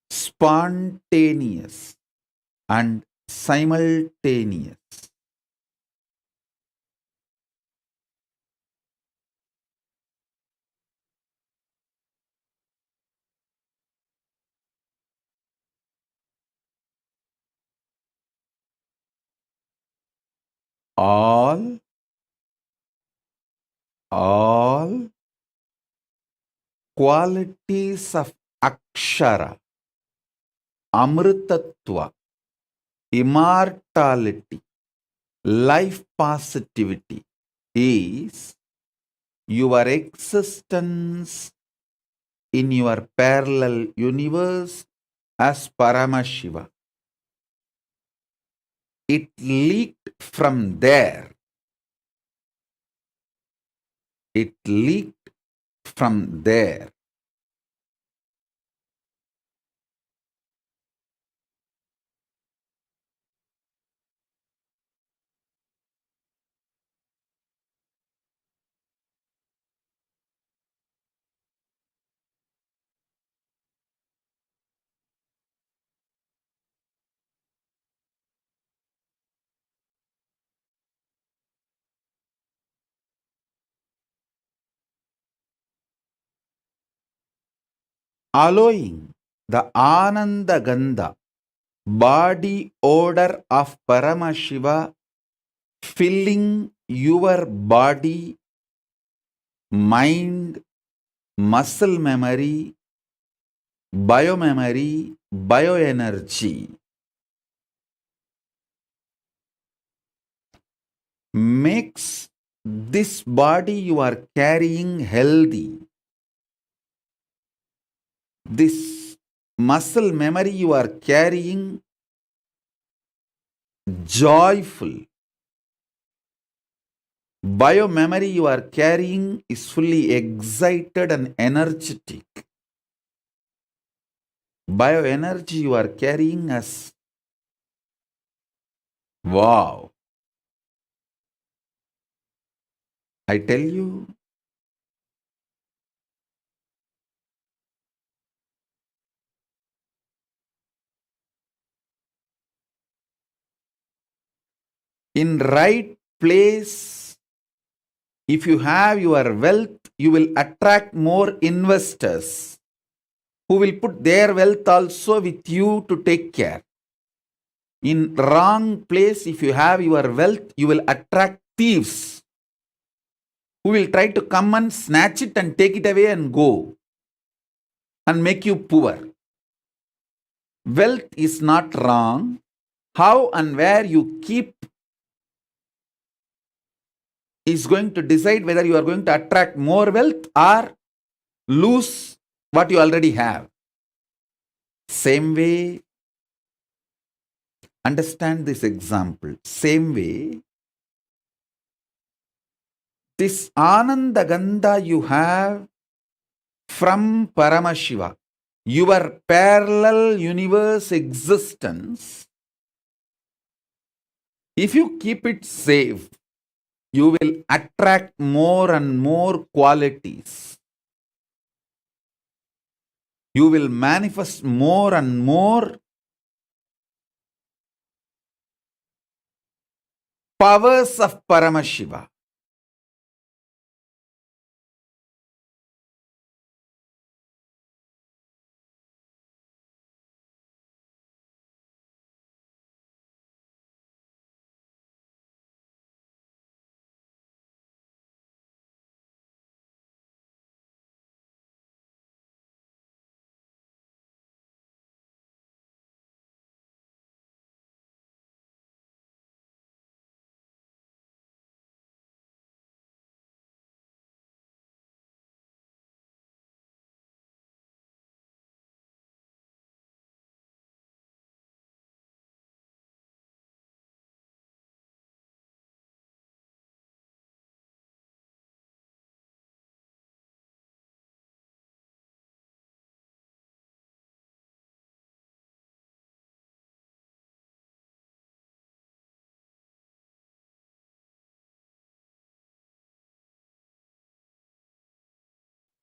spontaneous, and simultaneous. all qualities of Akshara, Amritatva, immortality, life positivity is your existence in your parallel universe as Paramashiva. It leaked from there. It leaked from there. Allowing the Ananda Gandha, body odor of Paramashiva filling your body, mind, muscle memory, biomemory, bioenergy makes this body you are carrying healthy. This muscle memory you are carrying joyful. Biomemory you are carrying is fully excited and energetic. Bioenergy you are carrying as wow. I tell you, in right place, if you have your wealth, you will attract more investors who will put their wealth also with you to take care. In wrong place, if you have your wealth, you will attract thieves who will try to come and snatch it and take it away and go and make you poor. Wealth is not wrong. How and where you keep is going to decide whether you are going to attract more wealth or lose what you already have. Same way, understand this example. Same way, this Ananda Gandha you have from Paramashiva, your parallel universe existence, if you keep it safe, you will attract more and more qualities. You will manifest more and more powers of Paramashiva.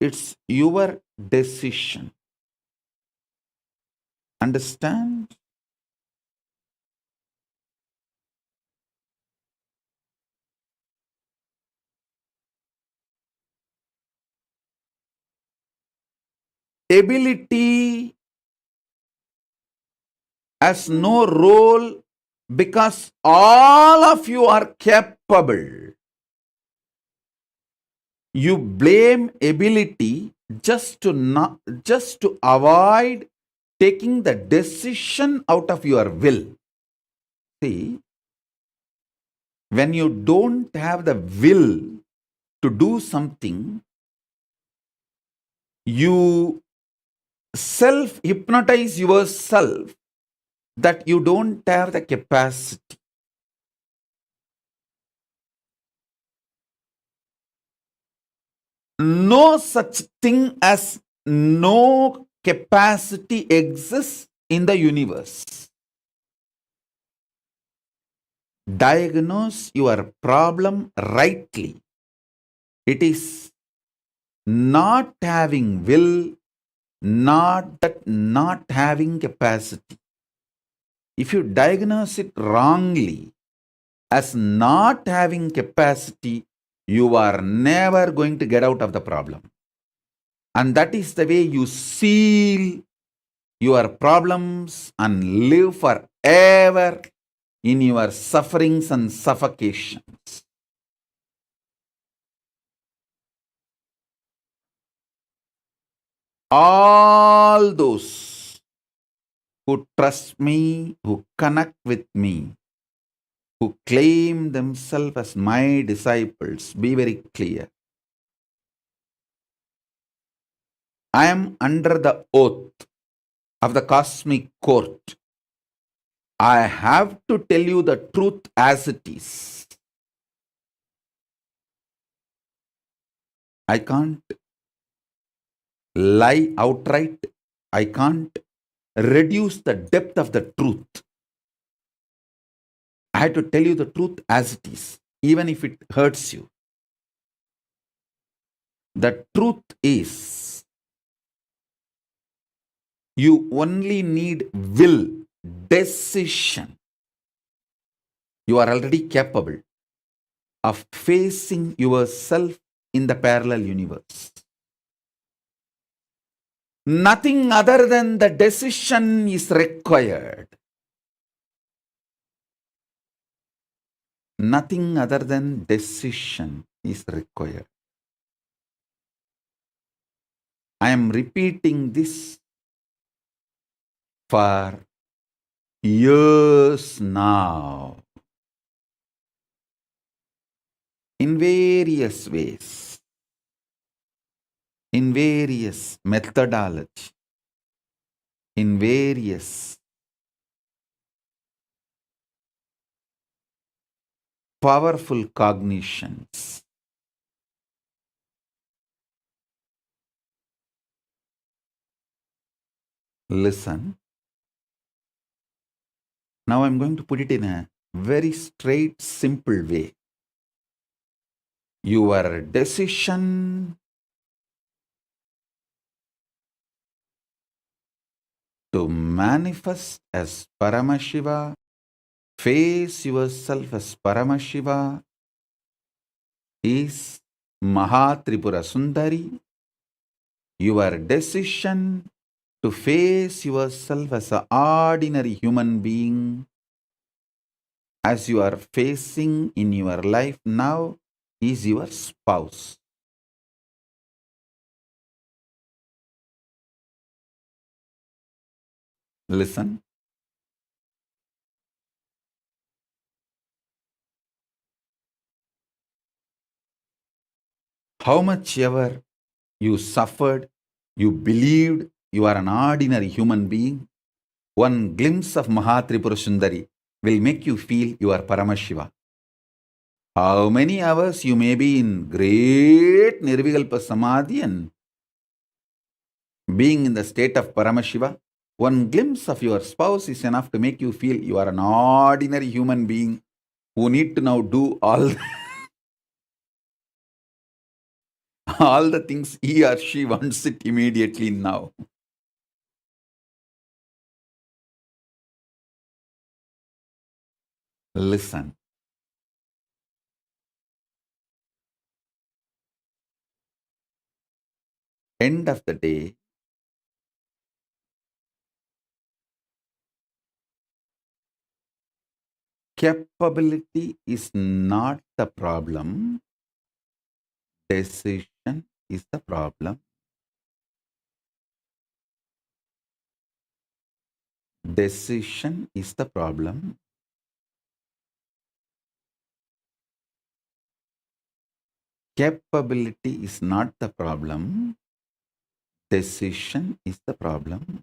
It's your decision. Understand? Ability has no role because all of you are capable. You blame ability just to avoid taking the decision out of your will. See, when you don't have the will to do something, you self-hypnotize yourself that you don't have the capacity. No such thing as no capacity exists in the universe. Diagnose your problem rightly. It is not having will, not having capacity. If you diagnose it wrongly as not having capacity, you are never going to get out of the problem. And that is the way you seal your problems and live forever in your sufferings and suffocations. All those who trust me, who connect with me, who claim themselves as my disciples, be very clear. I am under the oath of the cosmic court. I have to tell you the truth as it is. I can't lie outright. I can't reduce the depth of the truth. I have to tell you the truth as it is, even if it hurts you. The truth is, you only need will, decision. You are already capable of facing yourself in the parallel universe. Nothing other than the decision is required. Nothing other than decision is required. I am repeating this for years now, in various ways, in various methodology, in various powerful cognitions. Listen. Now I'm going to put it in a very straight, simple way. Your decision to manifest as Paramashiva, face yourself as Paramashiva, is Mahatripura Sundari. Your decision to face yourself as an ordinary human being, as you are facing in your life now, is your spouse. Listen. How much ever you suffered, you believed you are an ordinary human being, one glimpse of Mahatripura Sundari will make you feel you are Paramashiva. How many hours you may be in great Nirvikalpa Samadhi and being in the state of Paramashiva, one glimpse of your spouse is enough to make you feel you are an ordinary human being who need to now do all the things he or she wants it immediately now. Listen. End of the day, Capability is not the problem. Decision is the problem. Decision is the problem. Capability is not the problem. Decision is the problem.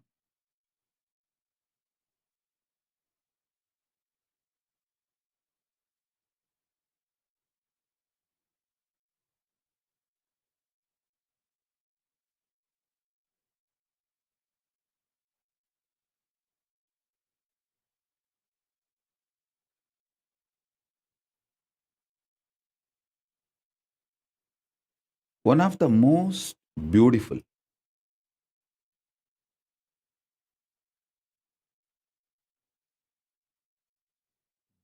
One of the most beautiful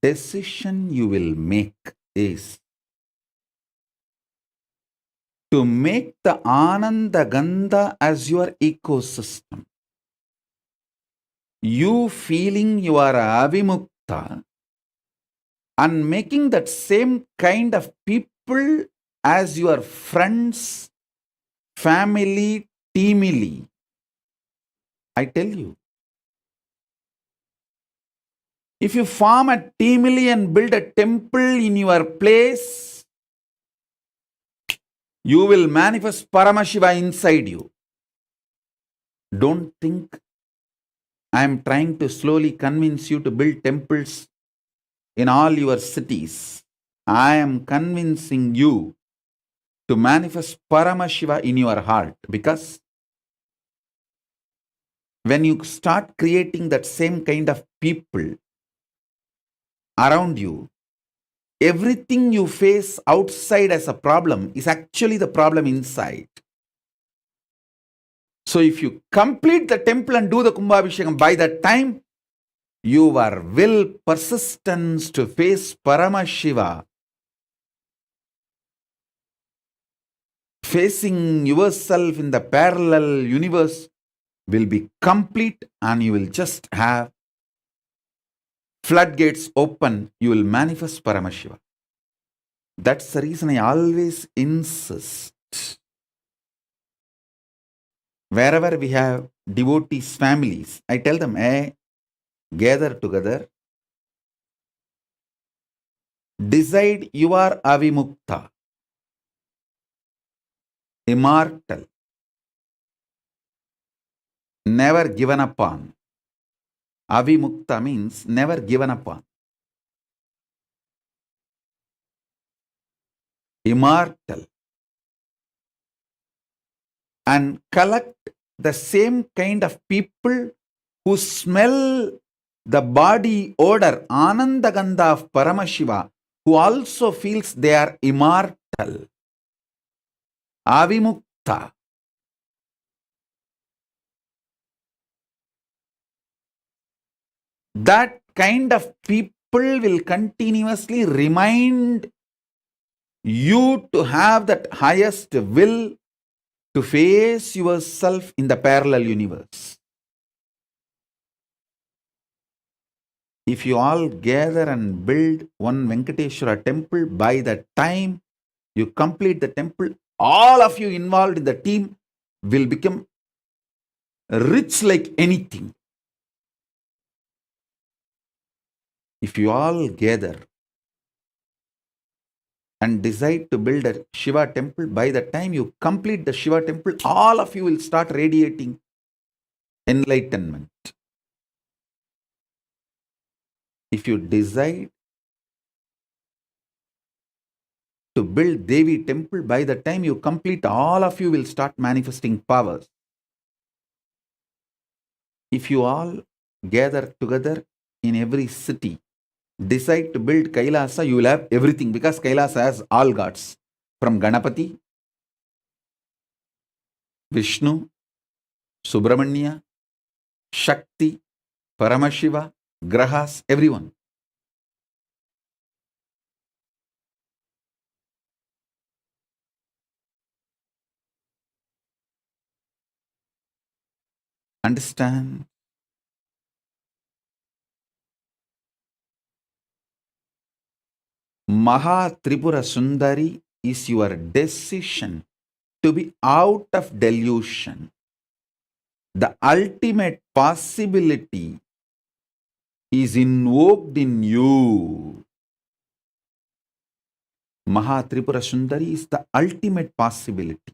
decision you will make is to make the Ananda Gandha as your ecosystem. You feeling you are avimukta and making that same kind of people as your friends, family, teamily. I tell you, if you form a teamily and build a temple in your place, you will manifest Paramashiva inside you. Don't think I am trying to slowly convince you to build temples in all your cities. I am convincing you to manifest Paramashiva in your heart, because when you start creating that same kind of people around you, everything you face outside as a problem is actually the problem inside. So if you complete the temple and do the Kumbhabhishekam, by that time, your will persistence to face Paramashiva, facing yourself in the parallel universe, will be complete, and you will just have floodgates open. You will manifest Paramashiva. That's the reason I always insist. Wherever we have devotees, families, I tell them, hey, gather together, decide you are avimukta, immortal, never given upon. Avimukta means never given upon. Immortal. And collect the same kind of people who smell the body odor, Ananda Gandha of Paramashiva, who also feels they are immortal. Avimukta. That kind of people will continuously remind you to have that highest will to face yourself in the parallel universe. If you all gather and build one Venkateshwara temple, by the time you complete the temple, all of you involved in the team will become rich like anything. If you all gather and decide to build a Shiva temple, by the time you complete the Shiva temple, all of you will start radiating enlightenment. If you decide to build Devi temple, by the time you complete, all of you will start manifesting powers. If you all gather together in every city, decide to build Kailasa, you will have everything, because Kailasa has all gods, from Ganapati, Vishnu, Subramanya, Shakti, Paramashiva, Grahas, everyone. Understand? Maha Tripura Sundari is your decision to be out of delusion. The ultimate possibility is invoked in you. Maha Tripura Sundari is the ultimate possibility.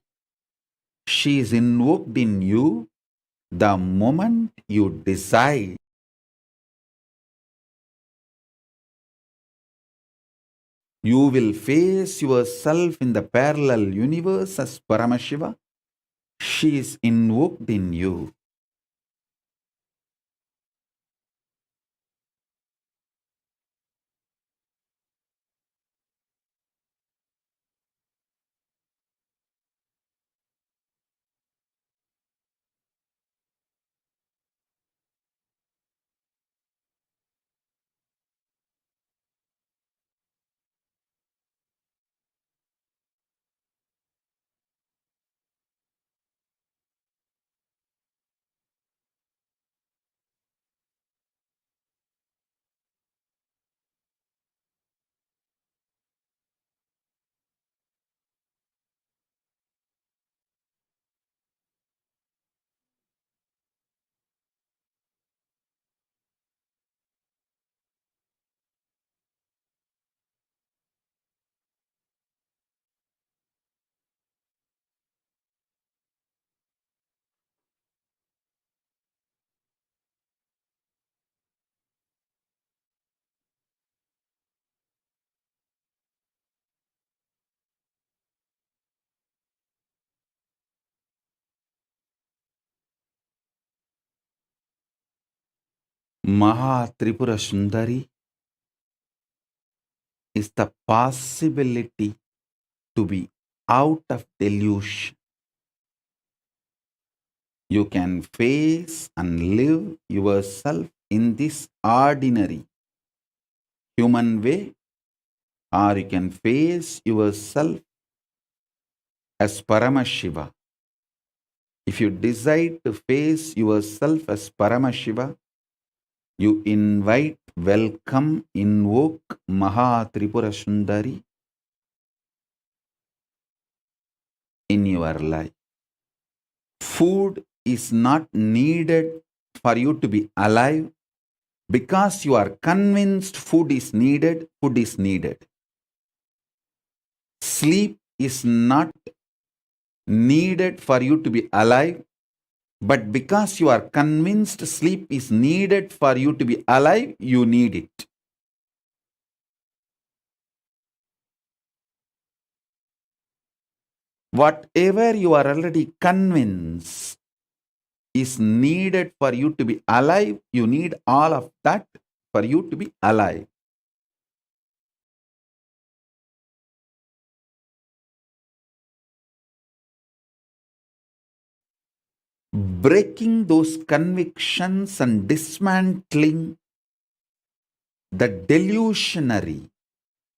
She is invoked in you the moment you decide. You will face yourself in the parallel universe as Paramashiva. She is invoked in you. Maha Tripura Sundari is the possibility to be out of delusion. You can face and live yourself in this ordinary human way, or you can face yourself as Paramashiva. If you decide to face yourself as Paramashiva, you invite, welcome, invoke Maha Tripura Sundari in your life. Food is not needed for you to be alive because you are convinced food is needed, food is needed. Sleep is not needed for you to be alive, but because you are convinced sleep is needed for you to be alive, you need it. Whatever you are already convinced is needed for you to be alive, you need all of that for you to be alive. Breaking those convictions and dismantling the delusionary,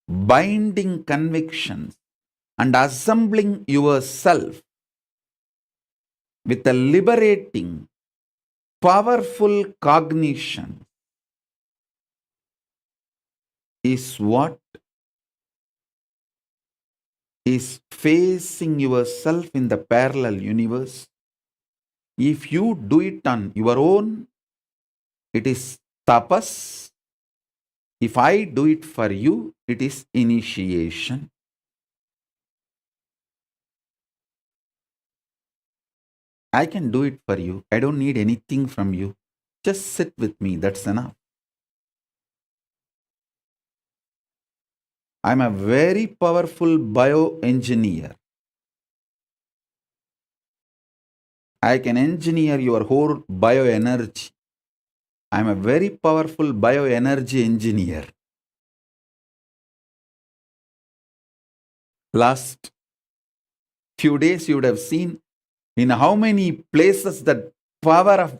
binding convictions and assembling yourself with a liberating, powerful cognition is what is facing yourself in the parallel universe. If you do it on your own, it is tapas. If I do it for you, it is initiation. I can do it for you. I don't need anything from you. Just sit with me. That's enough. I'm a very powerful bioengineer. I can engineer your whole bioenergy. I'm a very powerful bioenergy engineer. Last few days you would have seen in how many places that power of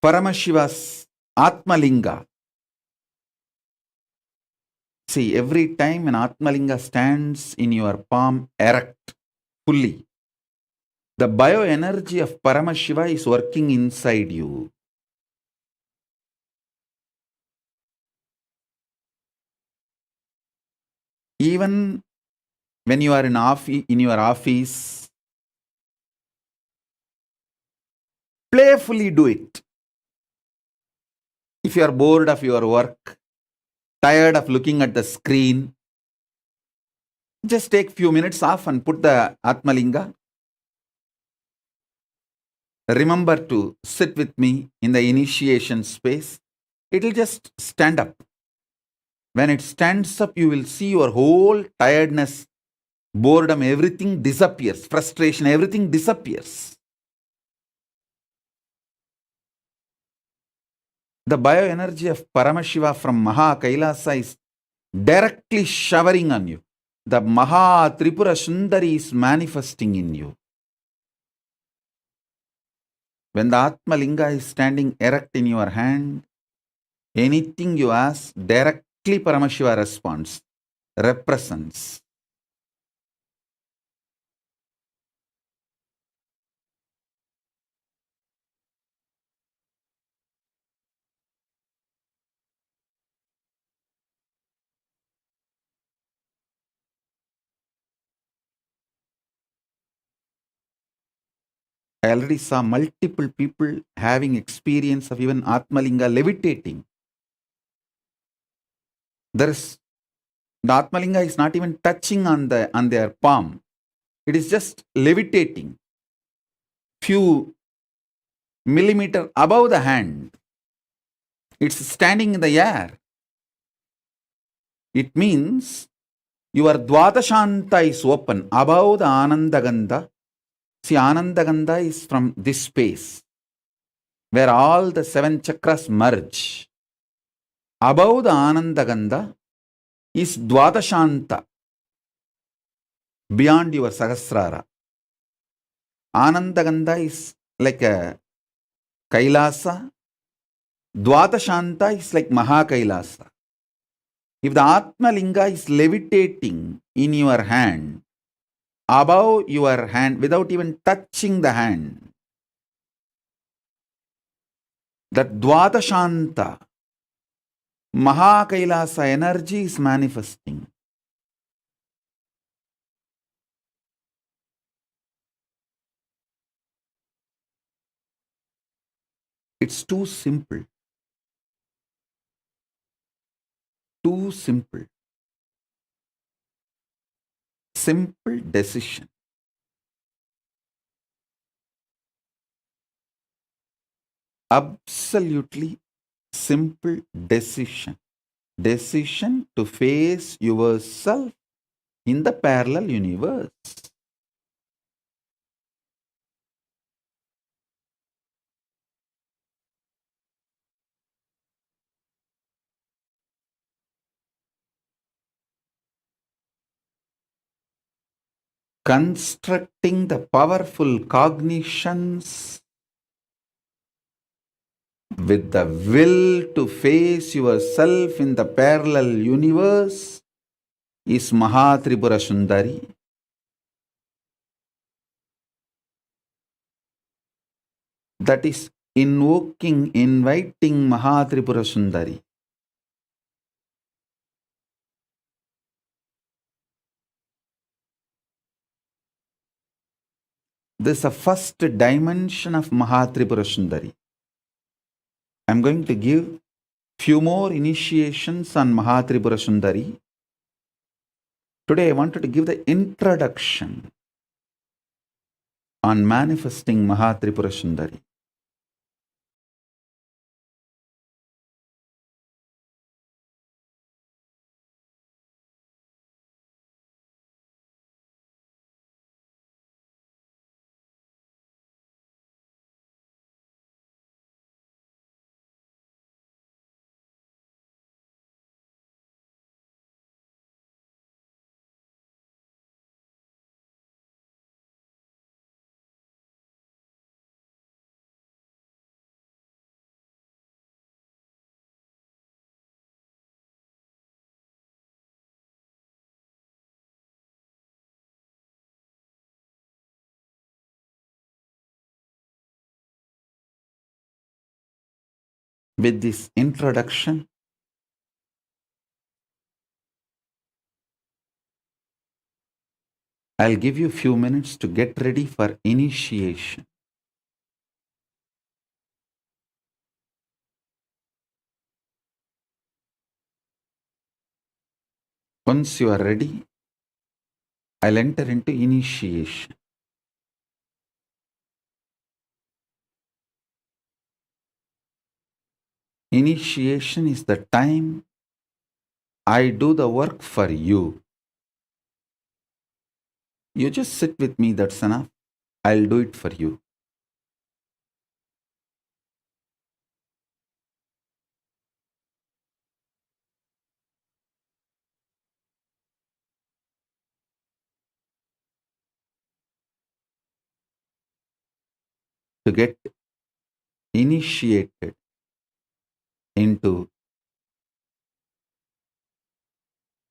Paramashiva's Atmalinga. See, every time an Atmalinga stands in your palm erect fully, the bioenergy of Paramashiva is working inside you. Even when you are in your office, playfully do it. If you are bored of your work, tired of looking at the screen, just take few minutes off and put the Atmalinga. Remember to sit with me in the initiation space. It will just stand up. When it stands up, you will see your whole tiredness, boredom, everything disappears. Frustration, everything disappears. The bioenergy of Paramashiva from Maha Kailasa is directly showering on you. The Maha Tripura Sundari is manifesting in you. When the Atma Linga is standing erect in your hand, anything you ask, directly Paramashiva responds, represents. I already saw multiple people having experience of even Atmalinga levitating. The Atmalinga is not even touching on their palm. It is just levitating. Few millimeter above the hand. It's standing in the air. It means your Dvadashanta is open above the Anandagandha. See, Anandagandha is from this space where all the 7 chakras merge. Above the Anandagandha is Dvadashanta, beyond your Sahasrara. Anandagandha is like a Kailasa. Dvadashanta is like Mahakailasa. If the Atma Linga is levitating in your hand, above your hand, without even touching the hand, that Dvadashanta, Mahakailasa energy is manifesting. It's too simple. Too simple. Simple decision. Absolutely simple decision. Decision to face yourself in the parallel universe. Constructing the powerful cognitions with the will to face yourself in the parallel universe is Mahatripura Sundari. That is inviting Mahatripura Sundari. This is the first dimension of Mahatripura Sundari. I am going to give few more initiations on Mahatripura Sundari. Today I wanted to give the introduction on manifesting Mahatripura Sundari. With this introduction, I'll give you a few minutes to get ready for initiation. Once you are ready, I'll enter into initiation. Initiation is the time I do the work for you. You just sit with me, that's enough. I'll do it for you. To get initiated into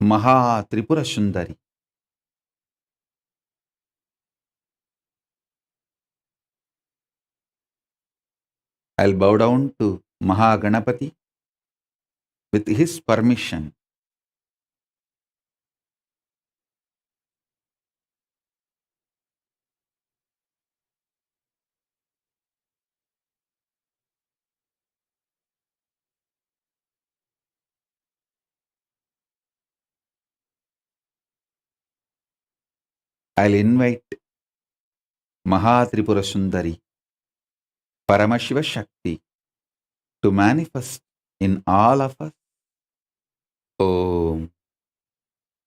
Maha Tripura Sundari, I'll bow down to Maha Ganapati with his permission. I'll invite Maha Tripura Sundari, Paramashiva Shakti, to manifest in all of us. Om,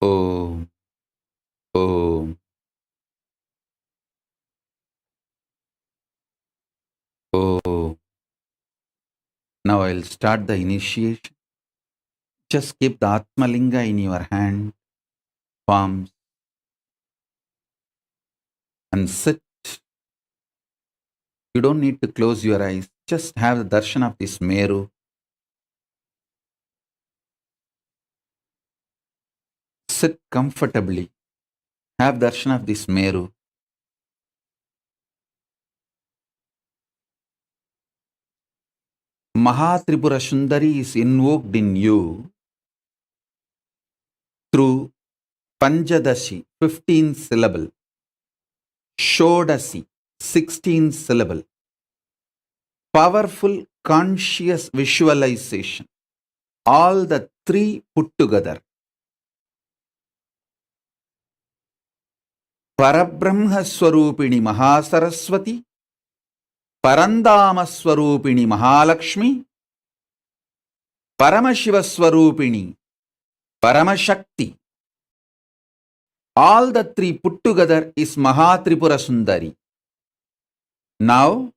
Om, Om, Om. Now I'll start the initiation. Just keep the Atmalinga in your hand, palms, and sit. You don't need to close your eyes. Just have the darshan of this Meru. Sit comfortably. Have darshan of this Meru. Mahatripura Sundari is invoked in you through Panjadashi, 15 syllable, Shodasi, 16 syllable, powerful conscious visualization. All the three put together. Parabrahma Swarupini Mahasaraswati, Parandama Swarupini Mahalakshmi, Paramashiva Swarupini Paramashakti. All the three put together is Mahatripura Sundari. Now,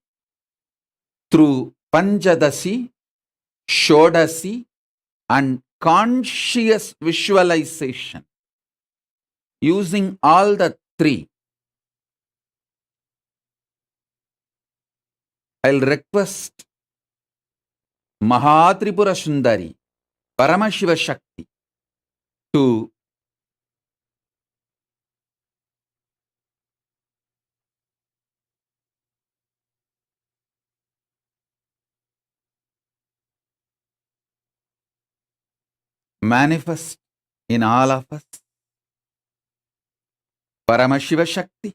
through Panjadasi, Shodasi, and conscious visualization, using all the three, I'll request Mahatripura Sundari, Paramashiva Shakti, to manifest in all of us. Paramashiva Shakti,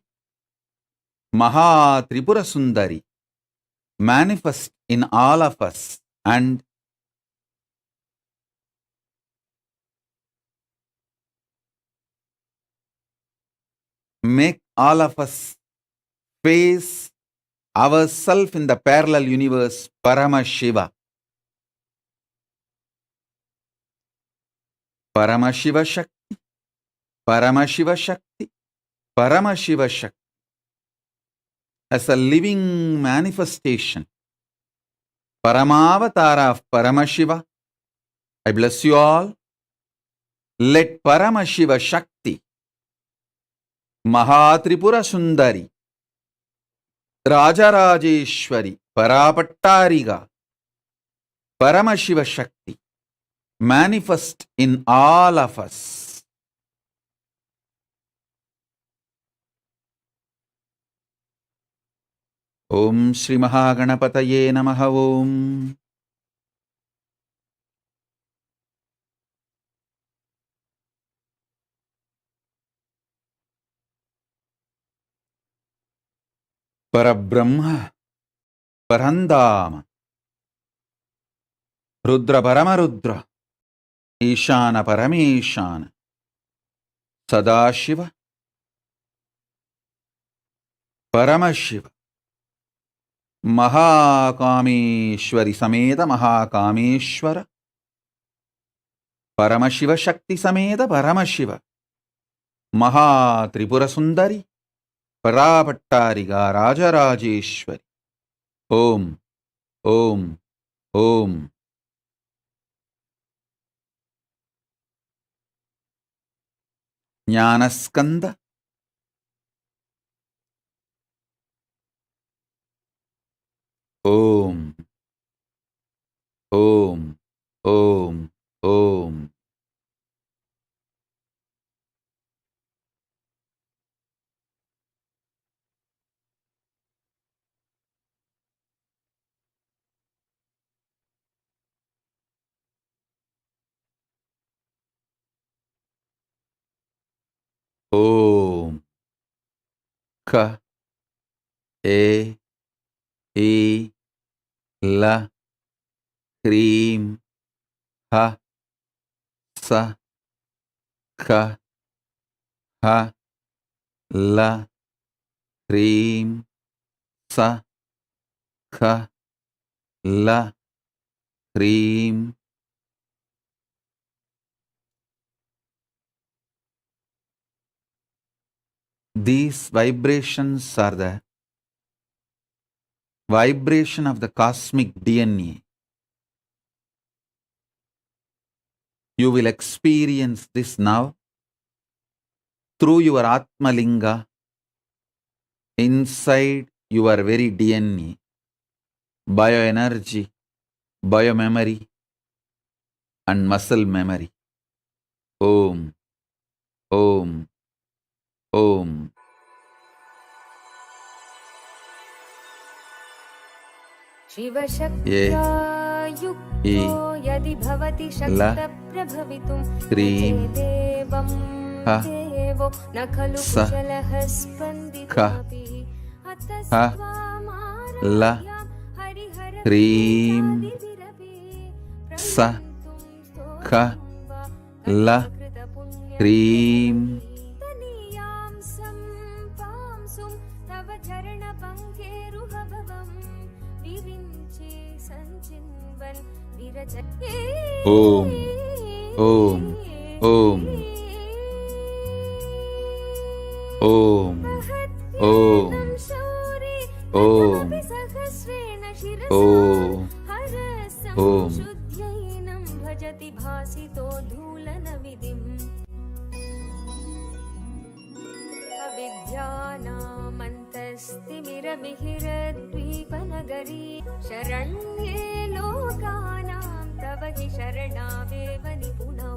Mahatripura Sundari, manifest in all of us and make all of us face ourselves in the parallel universe, Paramashiva. Paramashiva Shakti, Paramashiva Shakti, Paramashiva Shakti. As a living manifestation, Paramavatara of Paramashiva, I bless you all. Let Paramashiva Shakti, Mahatripura Sundari, Rajarajeshwari, Parapattariga, Paramashiva Shakti, manifest in all of us. Om Shri Mahaganapataye Namaha Om. Parabrahma Parandama Rudra Paramarudra Ishana Parameshana Sadashiva Paramashiva Mahakameshwari Sameda Mahakameshwara Paramashiva Shakti Sameda Paramashiva Maha Tripura Sundari Parapattariga Rajarajeshwari Om Om Om Jnanaskanda Om Om Om Om Om Ka E E La Krim Ha Sa Ka Ha La Krim Sa Ka La Krim. These vibrations are the vibration of the cosmic DNA. You will experience this now through your Atma Linga inside your very DNA, bioenergy, biomemory, and muscle memory. Om, Om, Om. शिवशक्त्या युक्तो यदि भवति शक्तप्रभवितुं क्रीं देवं देवो न खलु कुशलः स्पन्दितोऽपि La Krim Sa Ka La Krim. Om Om Om Om Om Om Om Om. भजति भासितो धूलनविधिम् अविद्यानामन्तस्तिमिरमिहिरद्वीपनगरी शरण्ये लोकानां तव हि शरणावेव निपुणौ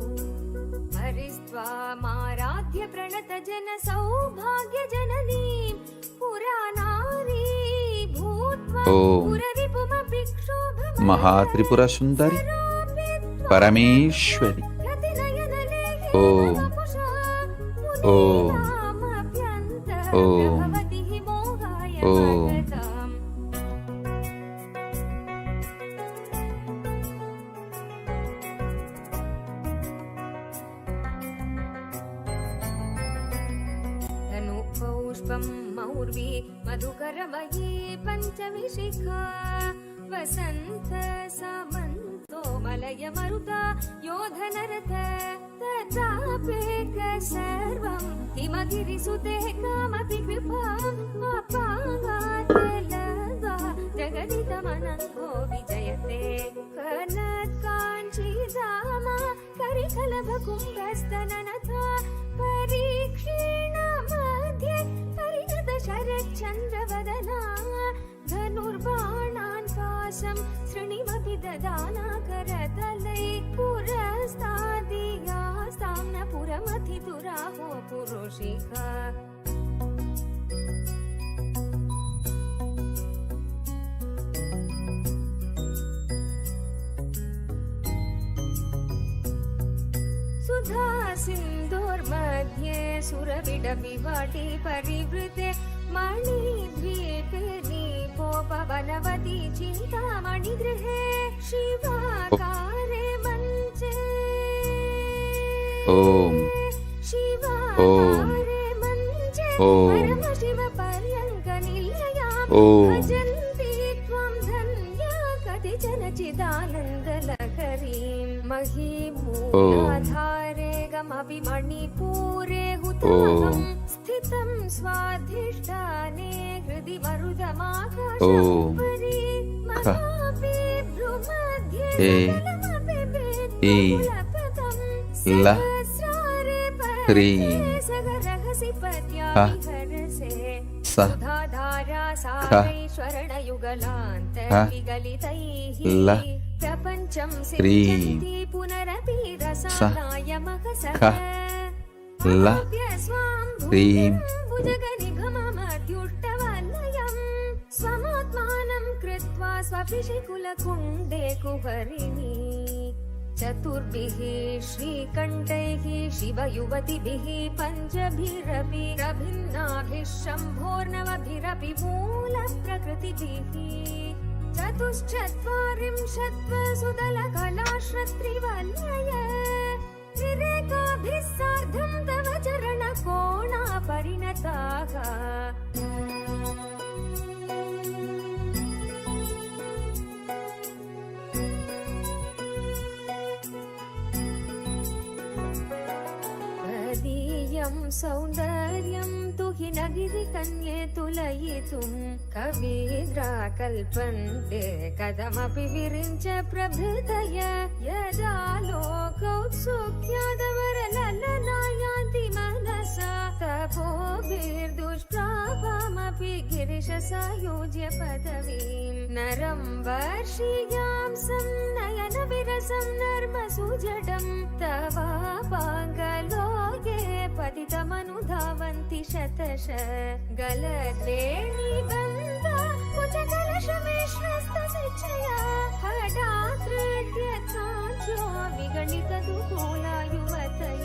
हरिस्त्वामाराध्य प्रणतजन सौभाग्यजननीं पुरानारी भूत्वा पुररिपुमपि क्षोभम् Mahatripura Sundari Parameshwari. Om Om Om Om. धनुपौष्पं मौर्वी मधुकरमयी पञ्चविशिखा वसन्त सामन्तो मलय मरुता योधनरथ तथापेक सर्वं हिमगिरिसुते कामपि कृपाम् अपागात् लब्ध्वा जगदिदमनङ्गो विजयते कनत्काञ्चीधाम करिकलभकुम्भस्तननथा परीक्षीण मध्ये परिणत शरच्चन्द्रवदना धनुर्बाणान् पाशं शृणिमपि ददाना करतलै पुरस्तादियास्तां न पुरमथितुराहो पुरुषिका सुधा सिन्धोर्मध्ये सुरविडविवाटी परिवृते मणिद्वीपे वनवती चिन्तामणिगृहे शिवाकारे मञ्चे Om. शिवाकारे मञ्चे परमशिवपर्यङ्कनिलयां भजन्ति त्वं धन्या कतिचन चिदानन्दलहरीं महीमूलाधारे गमपि मणिपूरे हुतमहं स्थितं स्वाधिष्ठाने हृदि मरुदमाकाशोपरि मनापि भ्रुमध्ये सकलमपि वेत्पुलपदं सहस्रारे परे सगरहसि पद्याविहरसे सुधाधारा सारैश्वरणयुगलान्तर्विगलितैः प्रपञ्चं सिञ्चन्ति पुनरपि रसायमकसः स्वां भुजगनिगममद्युष्टवलयं स्वमात्मानं कृत्वा स्वपिशिकुलकुण्डे कुहरिणी चतुर्भिः श्रीकण्ठैः शिवयुवतिभिः पञ्चभिरपि प्रभिन्नाभिः शम्भोर्नवभिरपि मूलप्रकृतिभिः चतुश्चत्वारिंशत्वसुदलकलाश्रत्रिवलय त्रिरेकाभिः सार्धं तव चरणकोणा परिणताः सौन्दर्यं तु हि नगिरिकन्ये तुलयितुं कवीन्द्रा कल्पन्ते कथमपि विरिञ्च प्रभृतय यदा लोकौत्सुक्यादवरललनायान्ति मनसा तपोभिर्दुष्प्रापामपि गिरिशसायुज्य पदवीं नरं वर्षीयां संनयनविरसं नर्मसुजडं तवापाङ्गलोके पतितमनुधावन्ति शतश गलद्वेणीबन्धा कुचकलशमेश्वस्तशिक्षया हठात्कृत्य काञ्चो विगणितदुकूला युवतय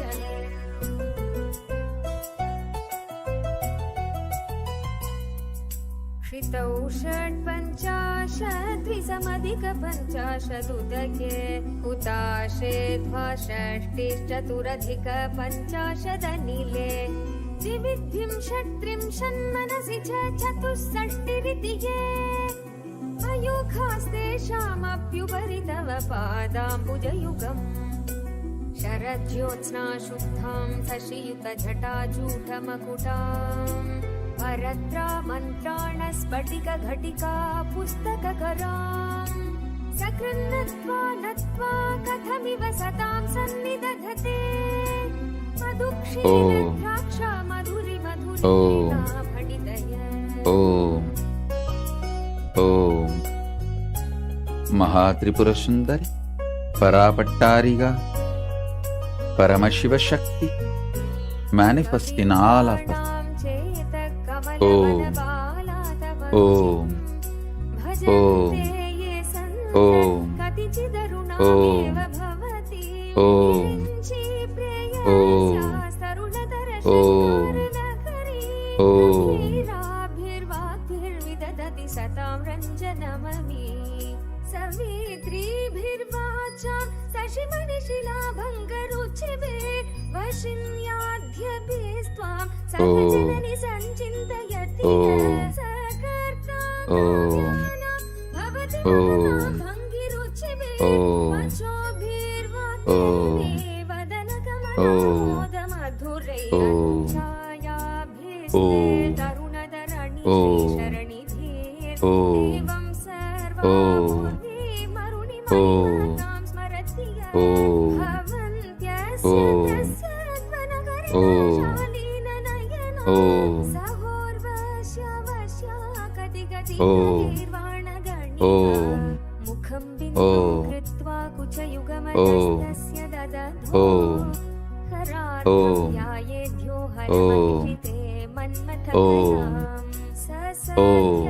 श्रितौ षट्पञ्चाशद्विसमधिकपञ्चाशदुदके हुताशे द्वाषष्टिश्चतुरधिकपञ्चाशदनिले द्विविद्धिं षट्त्रिंशन्मनसि च चतुष्षष्टिरिति ये अयुखास्तेषामप्युपरि तव पादाम्बुजयुगम् शरज्योत्स्ना शुद्धां शशियुतजटाजूटमकुटाम् परत्रा मन्त्राणस्फटिकघटिका पुस्तककरां सकृन्नत्वा नत्वा कथमिव सतां सन्निदधते मधुक्षीरद्राक्षा मधुरि मधुरिका फटितय ओम Mahatripurasundari परापट्टारिगा Paramashivoham manifest in all of us. Om, Om, Om, Om, Om, Om, Om, Om, Om. सतां रञ्जनममी सवित्रीभिर्वाचां शशिमणिशिलाभङ्गरुचिभिः वशिन्याद्यभिस्त्वां सर्वजननि सञ्चिन्तयति सकर्तां भवति भङ्गिरुचिभिः वचोभिर्वाक्यैः वदनकमलमोदमधुरैः छायाभिस्ते तरुणधरणि शरणि एवं सर्वापूर्वी मरुणिमणिमातां स्मरति भवन्त्यस्य तस्यत्वनगरशालीननयनो सहोर्वश्यवश्या कतिगतिर्वाणगणिका मुखं बिन्दुं कृत्वा कुचयुगमतस्तस्य ददधो करार्ध्यायेभ्यो हरमहिते मन्मथकलां Om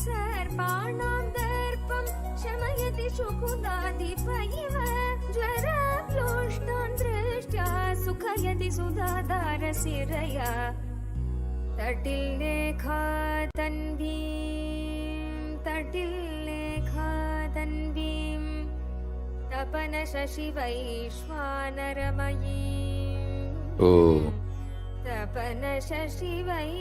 सर्पाणां दर्पं शमयति शुकुलादिपैव ज्वराप्योष्टान् दृष्ट्या सुखयति सुधाधारशिरया तटिल्लेखा तन्वीं तपन शशिवैश्वानरमयीं तपन शशिवैश्वानरमयीं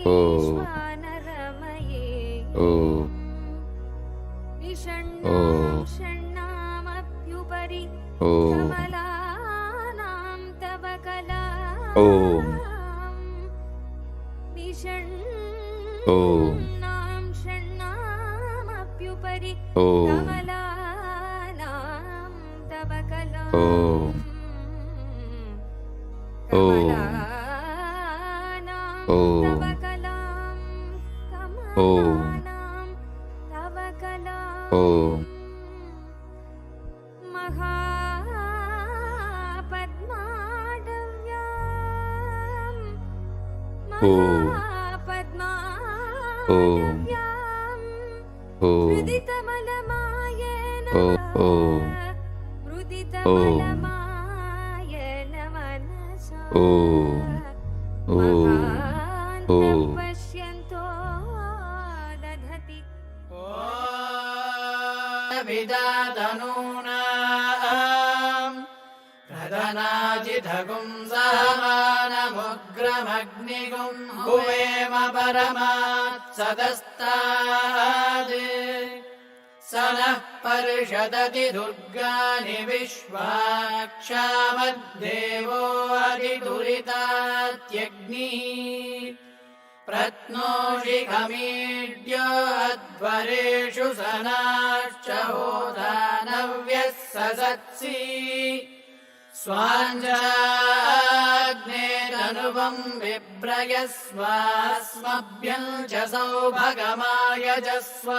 विषण्णां षण्णामप्युपरि कमलानां तव कलां विषण्णां षण्णामप्युपरि कमलानां तव कलां तव कलां कमलानां तव कलां मृदितमलमायेन मनसा पश्यन्तो दधति विदातनूनां प्रदनाजिधगुं सहमानमुग्रमग्निगुं हुवेम परमात् सदस्ताद् स नः परिषदति दुर्गानि विश्वाक्षामद्देवो अधिदुरितात्यग्निः प्रत्नोषिखमीड्यो अध्वरेषु सनाश्च होदानव्यः ससत्सि स्वाञ्जाग्नेरनुपं बिभ्रयस्वास्मभ्यं च सौभगमायजस्व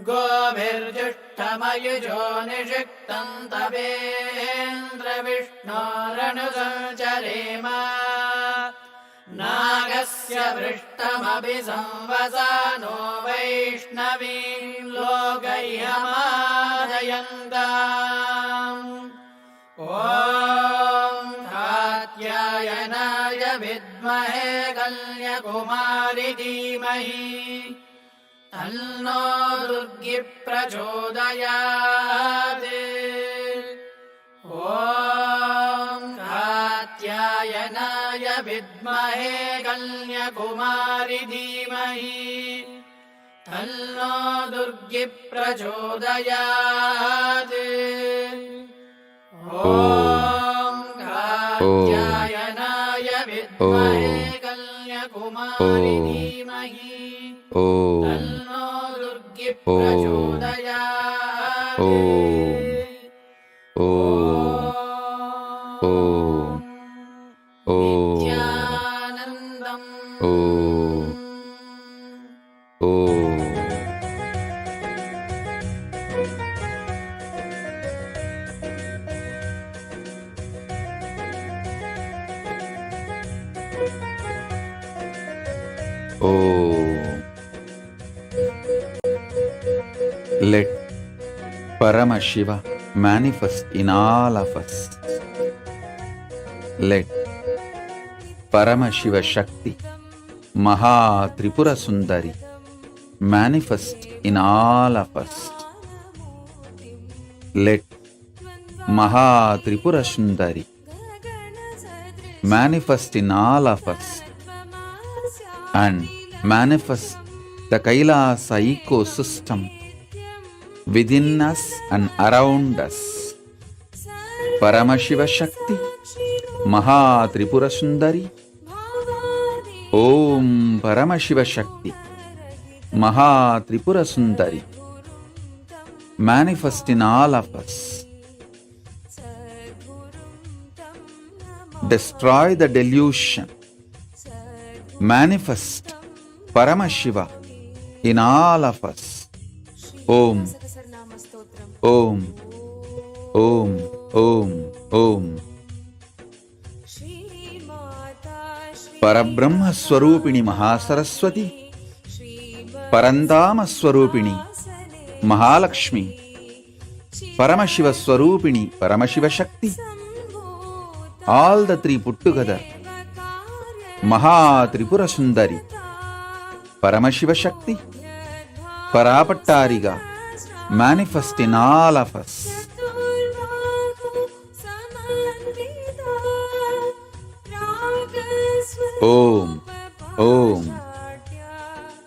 गोभिर्जुष्टमयुजो निषिक्तं तवेन्द्रविष्णोरनुसञ्चरेम नागस्य पृष्ठमपि संवसानो वैष्णवीं लोकैहमादयन्ताम् ॐ कात्यायनाय विद्महे कन्याकुमारी धीमहि तन्नो दुर्गी प्रचोदयात् ॐ कात्यायनाय विद्महे कन्याकुमारी धीमहि तन्नो दुर्गी प्रचोदयात् ॐ कात्यायनाय विद्महे कन्याकुमारी धीमहि तन्नो दुर्गी प्रचोदयात् नित्यानन्दम् Let Paramashiva manifest in all of us. Let Paramashiva Shakti, Maha Tripura Sundari, manifest in all of us. Let Maha Tripura Sundari manifest in all of us and manifest the KAILASA ecosystem within us and around us. Paramashiva Shakti, Maha Tripura Sundari, Om Paramashiva Shakti, Maha Tripura Sundari, manifest in all of us. Destroy the delusion. Manifest Paramashiva in all of us. Om, Om, Om, Om, Om. Shri Mata Shri परब्रह्मस्वरूपिणि Mahasaraswati, परन्तामस्वरूपिणि Mahalakshmi, Paramashiva-swarupini, Paramashiva-shakti. All the three put together. Maha-Tripura-sundari, Paramashiva-shakti, Parapattariga, manifest in all of us. Om, Om.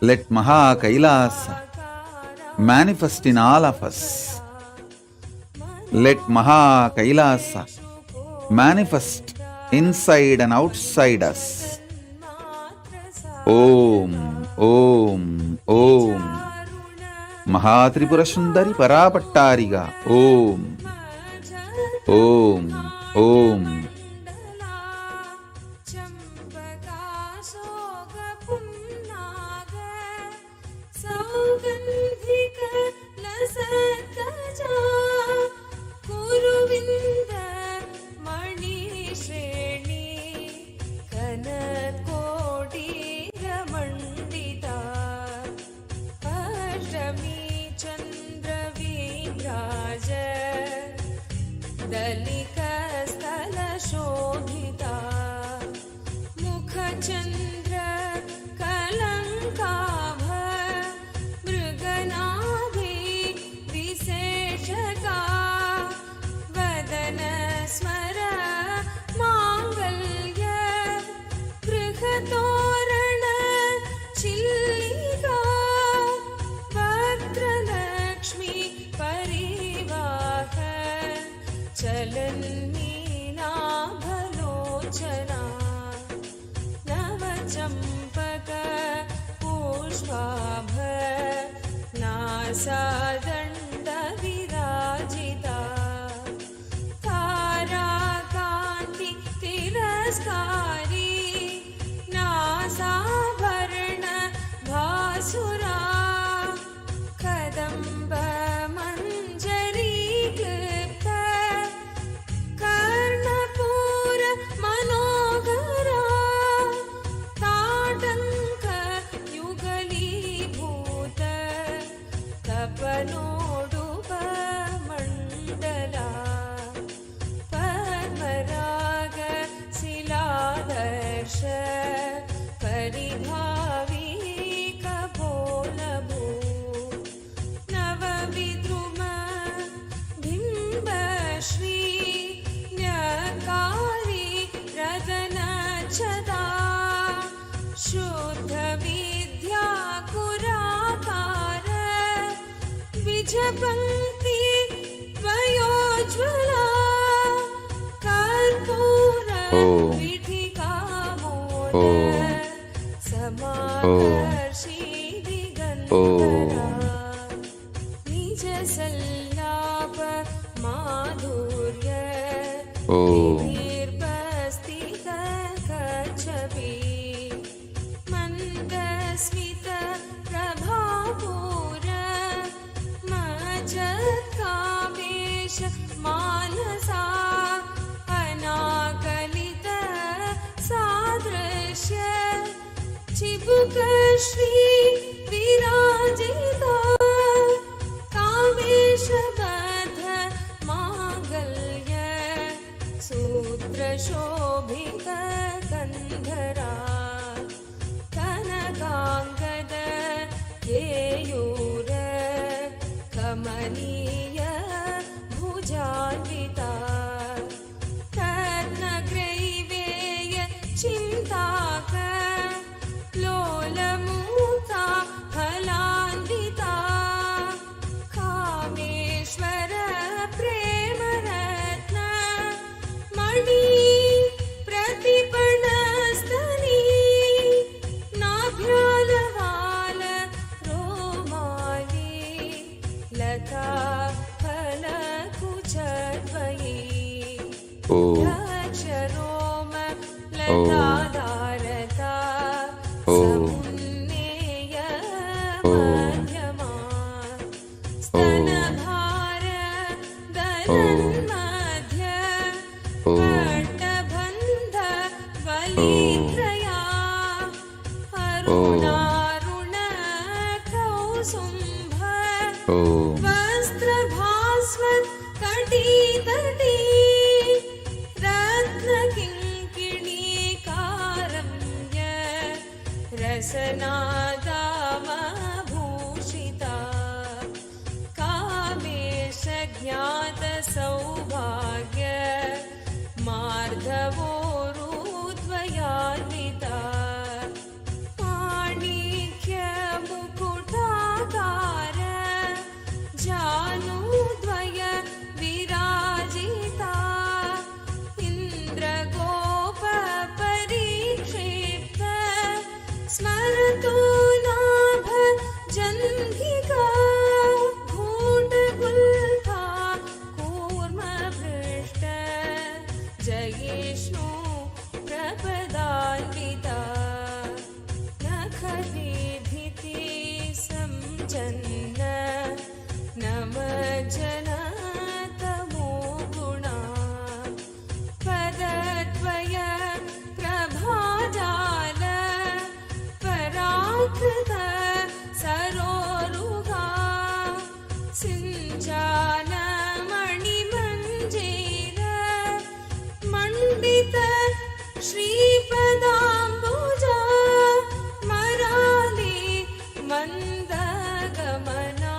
Let Maha-KAILASA manifest in all of us. Let Maha-KAILASA manifest inside and outside us. Om, Om, Om. Maha-Tripura-sundari Parapattariga. Om, Om, Om. Sobhita मुखचन्द्र कलङ्काभ मृगनाभि विशेषका वदन स्मर माङ्गल्य गृहतोरण चिल्लिका वक्त्रलक्ष्मी परिवाह चलन्मीनाभलोचना नवचम्पक पुष्पाभ नासादण्डविराजिता ताराकान्ति तिरस्कारी नासाभरण भासुरा कदम्ब शुद्ध विद्या कुराकार विजपन्ति वयोज्वला कर्पूर विधिकामोद समाकर्षि दिगन्तरा निज सल्लाप माधुर्य निर्बस्तित कच्छपि स्मित प्रभापूर मजत्कावेश मानसा अनाकलित सादृश्य चिबुक श्री विराजिता कामेश बद्ध मांगल्य सूत्र शोभित कंधरा कांगद केयूर कमनीय भुजान्विता रत्नग्रैवेय चिन्ताक लोलमुक्ता फलान्विता कामेश्वर प्रेमरत्न मणि प्रतिपणस्तनी नाभ्यालवाल रोमाली लता फलकुचद्वयी दक्षरोम लताधारता समुन्नेय मध्यमा स्तनभार दलन्मध्य पट्टबन्ध वलित्रया रसनादामभूषिता कामेश ज्ञातसौभाग्य मार्धवोरुद्वयान्विता माणिक्यमुकुटाकार जानुद्वय विराजिता इन्द्रगोपपरिक्षिप्त स्मरतु नाभ जन्घिका भूतगुल्फा कूर्मभृष्ट जयिष्णु प्रपदान्विता नखविधिति संजन्न नमज्जनतमो गुणा पदद्वय प्रभाजाल पराकृत सरोरुहा सिञ्चानमणिमञ्जीर मण्डित श्रीपदाम्बुजा मराली मन्दगमना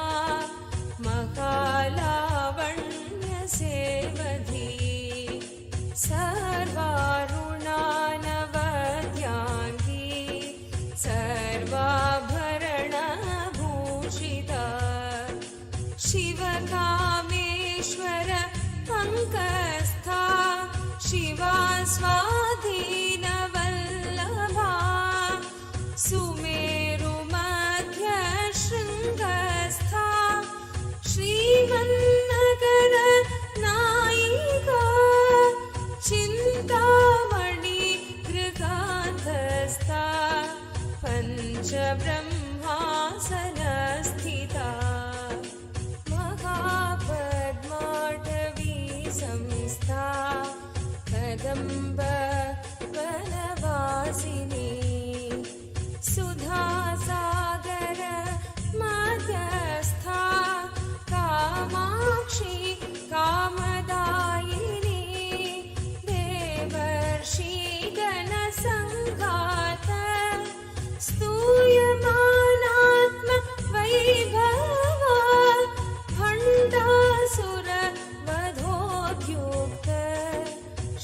मकालावण्यसेवधी सर्वारुणानवद्याङ्गी सर्वाभरणभूषिता शिवकामेश्वर अङ्कस्था शिवा स्वाधीनवल्लभा सुमेरुमध्यशृङ्गस्था श्रीमन्नगर नायिका चिन्तामणि गृहान्तस्था पञ्चब्रह्मासनस्थिता महापद्माटवी संस्था कदम्ब वनवासिनी सुधासागर मध्यस्था कामाक्षी कामदायिनी देवर्षिगणसङ्घात स्तूयमानात्म वैभवा भण्डासुर वधोद्युक्त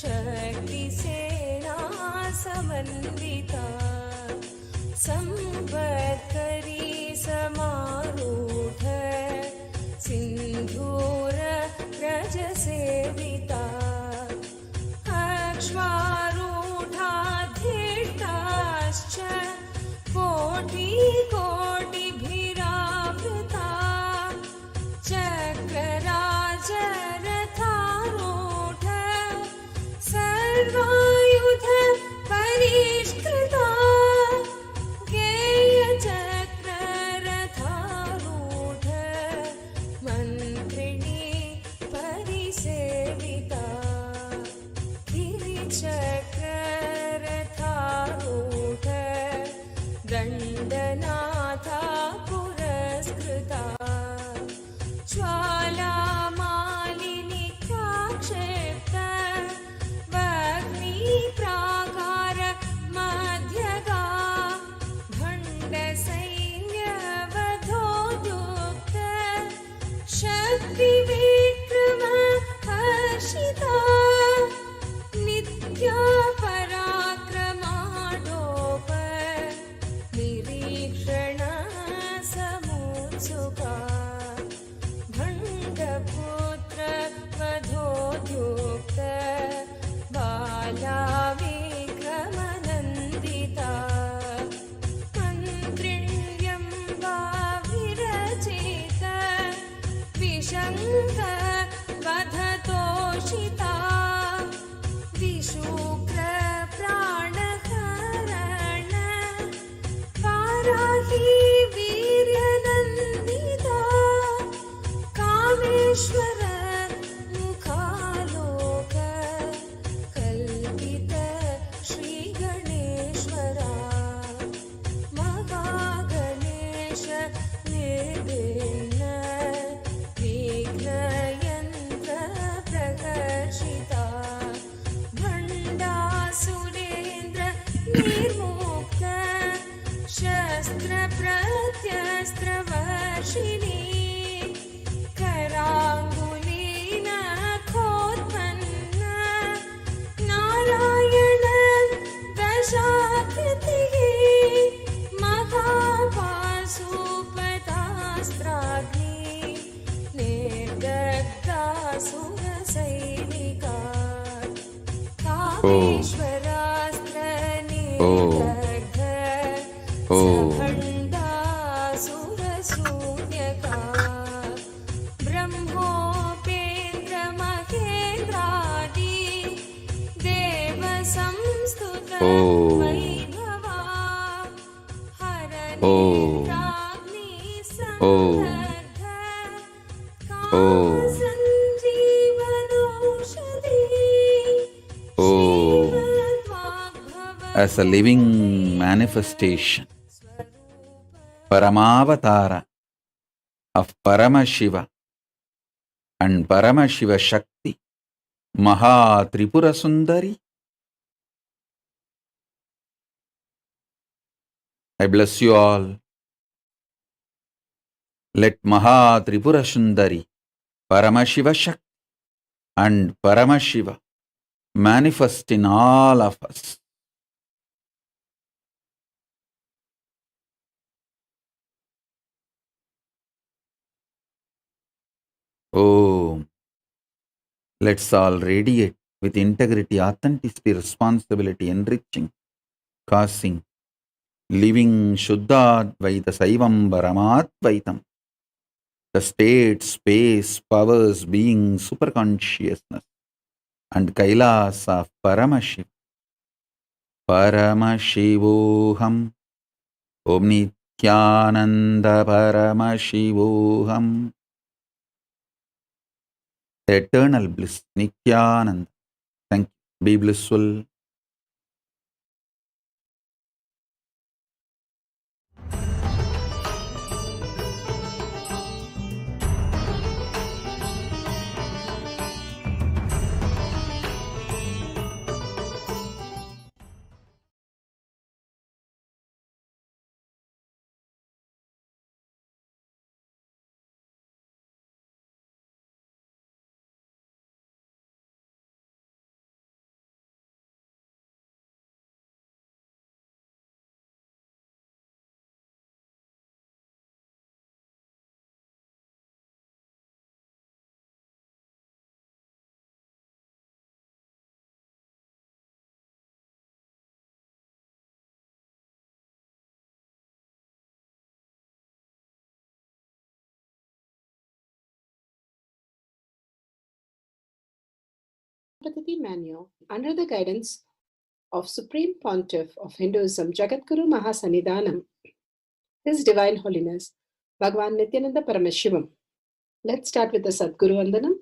शक्तिसेना समन्विता संवत्करी समारूढ सिन्धूर रजसेविता अक्ष्मारूढाधिष्ठाश्च कोटिकोटिभिरावृता चक्रराजरथारूढ सर्वायुध परिष्कृता गेयचक्ररथारूढ मन्त्रिणी परिसेविता गिरिचक्ररथारूढ दण्डनाथा पुरस्कृता ज्वालामालिनी काक्षिप्त वह्निप्राकार मध्यगा भण्डसैन्यवधोद्युक्त शक्तिविक्रम हर्षिता नित्या पराक्रमाडोप निरीक्षण समुत्सुका भण्डपुत्र वधोद्युक्त बाला विक्रमनन्दिता मन्त्रिण्यं वा विरचित विशङ्क वधतोषिता विशुक्र प्राणहरण वाराही वीर्यनन्दिता कामेश्वर मुखालोक कल्पित श्रीगणेश्वरा महागणेश निर्विघ्न विघ्नयन्त्र प्रकर्षिता भण्डासुरेन्द्र निर्मुक्त माहेश्वरास्त्र निर्दग्ध सभण्डासुरशून्यका ब्रह्मोपेन्द्र महेन्द्रादि देव संस्तुत Vaibhava हरनेत्राग्नि संदग्ध कामसञ्जीवनौषधि as a living manifestation, Paramavatara of Paramashiva and Paramashiva Shakti, Maha Tripura Sundari. I bless you all. Let Maha Tripura Sundari, Paramashiva Shakti and Paramashiva manifest in all of us. Oh, let's all radiate with integrity, authenticity, responsibility, enriching, causing, living Shuddhadvaita Saivam Paramadvaitam, the state, space, powers, being, superconsciousness, and Kailasa of Paramashiv. Paramashivoham, Om Nithyananda Paramashivoham. Eternal bliss, Nithyananda. Thank you. Be blissful. Manual under the guidance of Supreme Pontiff of Hinduism, Jagadguru Mahasannidhanam, His Divine Holiness, Bhagavan Nithyananda Paramashivam. Let's start with the Sadguru Vandanam.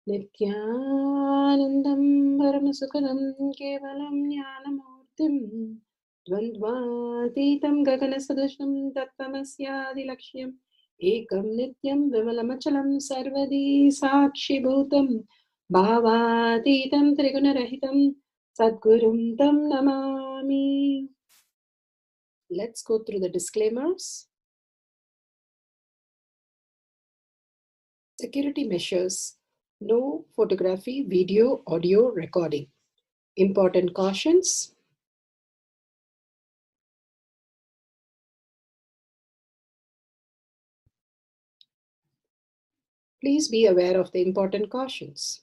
Nithyanandam Paramasukadam Kevalam Jnanamurtim Dvandvatitam Gaganasadusham Tattvamasya Laksham Ekam Nityam Vimalamachalam Sarvadi Sakshi Bhutam Bhavatitam Trigunarahitam Sadgurum Tam Namami. Let's go through the disclaimers. Security measures. No photography, video, audio recording. Important cautions. Please be aware of the important cautions.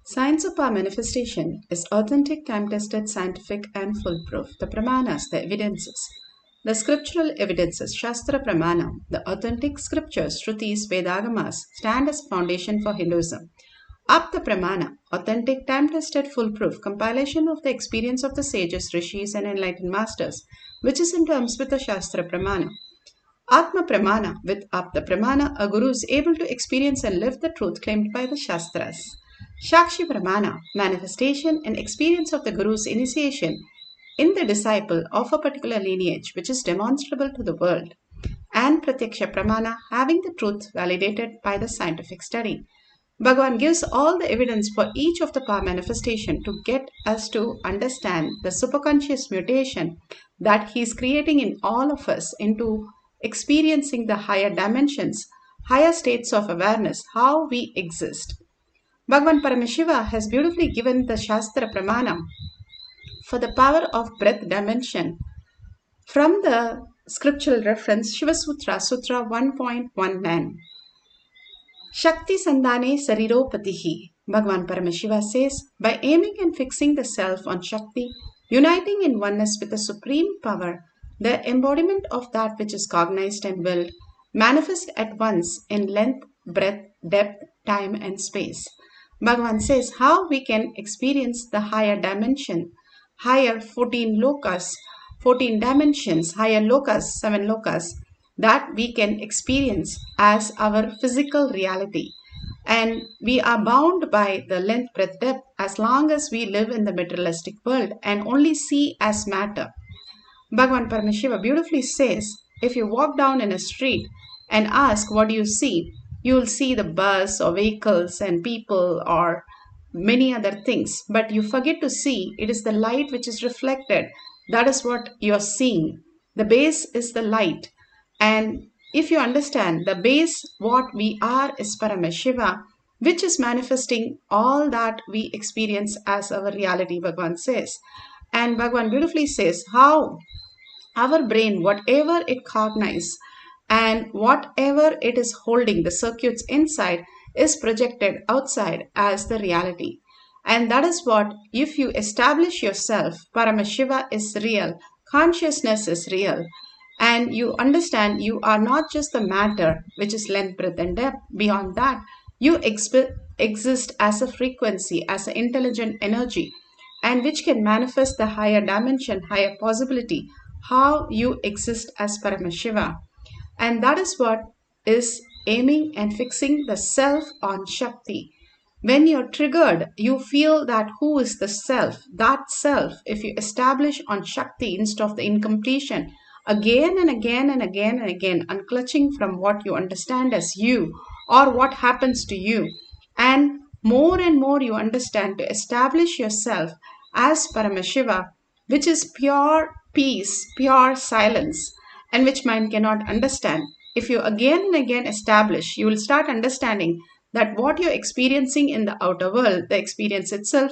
Science of our manifestation is authentic, time-tested, scientific, and foolproof. The pramanas, the evidences. The scriptural evidences, Shastra Pramana, the authentic scriptures, Shrutis, Vedagamas, stand as foundation for Hinduism. Apta Pramana, authentic, time-tested, foolproof, compilation of the experience of the sages, rishis, and enlightened masters, which is in terms with the Shastra Pramana. Atma Pramana, with Apta Pramana, a guru is able to experience and live the truth claimed by the Shastras. Shakshi Pramana, manifestation and experience of the guru's initiation in the disciple of a particular lineage, which is demonstrable to the world. And Pratyaksha Pramana, having the truth validated by the scientific study. Bhagavan gives all the evidence for each of the power manifestation to get us to understand the superconscious mutation that he is creating in all of us into experiencing the higher dimensions, higher states of awareness, how we exist. Bhagavan Paramashiva has beautifully given the Shastra Pramana for the power of breath dimension From the scriptural reference, Shiva Sutra, Sutra 1.19. Shakti Sandhane Sariropatihi. Bhagavan Paramashiva says, by aiming and fixing the self on Shakti, uniting in oneness with the supreme power, the embodiment of that which is cognized and willed, manifest at once in length, breadth, depth, time, and space. Bhagavan says how we can experience the higher dimension, higher 14 lokas, 14 dimensions, higher lokas, 7 lokas, that we can experience as our physical reality. And we are bound by the length, breadth, depth as long as we live in the materialistic world and only see as matter. Bhagavan Paramashiva beautifully says, if you walk down in a street and ask what do you see, you will see the bus or vehicles and people or many other things. But you forget to see it is the light which is reflected. That is what you are seeing. The base is the light. And if you understand the base, what we are is Paramashiva, which is manifesting all that we experience as our reality, Bhagavan says. And Bhagavan beautifully says how our brain, whatever it cognizes and whatever it is holding, the circuits inside, is projected outside as the reality. And that is what, if you establish yourself, Paramashiva is real, consciousness is real, and you understand you are not just the matter, which is length, breadth, and depth. Beyond that, you exist as a frequency, as an intelligent energy, and which can manifest the higher dimension, higher possibility, how you exist as Paramashiva. And that is what is aiming and fixing the self on Shakti. When you're triggered, you feel that who is the self? That self, if you establish on Shakti instead of the incompletion, again and again and again and again, unclutching from what you understand as you or what happens to you, and more you understand to establish yourself as Paramashiva, which is pure peace, pure silence, and which mind cannot understand. If you again and again establish, you will start understanding that what you're experiencing in the outer world, the experience itself,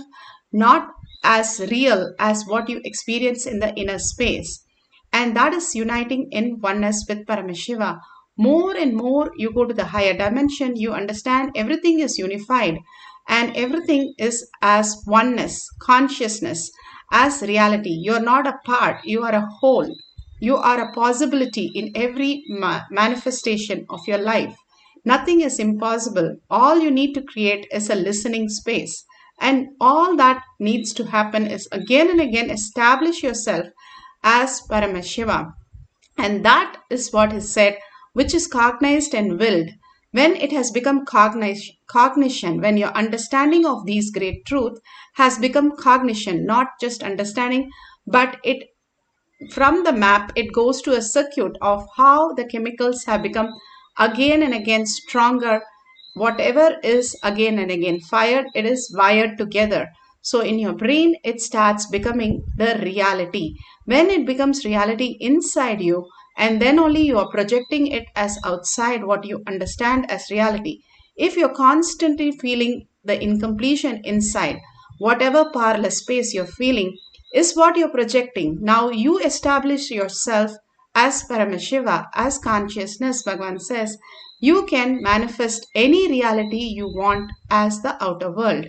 not as real as what you experience in the inner space. And that is uniting in oneness with Paramashiva. More and more you go to the higher dimension, you understand everything is unified and everything is as oneness, consciousness, as reality. You are not a part, you are a whole. You are a possibility in every manifestation of your life. Nothing is impossible. All you need to create is a listening space. And all that needs to happen is again and again establish yourself as Paramashiva. And that is what is said, which is cognized and willed. When it has become cognition, when your understanding of these great truth has become cognition, not just understanding, but it from the map, it goes to a circuit of how the chemicals have become again and again stronger. Whatever is again and again fired, it is wired together. So in your brain, it starts becoming the reality. When it becomes reality inside you, and then only you are projecting it as outside what you understand as reality. If you're constantly feeling the incompletion inside, whatever powerless space you're feeling, is what you're projecting. Now you establish yourself as Paramashiva, as consciousness, Bhagavan says, you can manifest any reality you want as the outer world.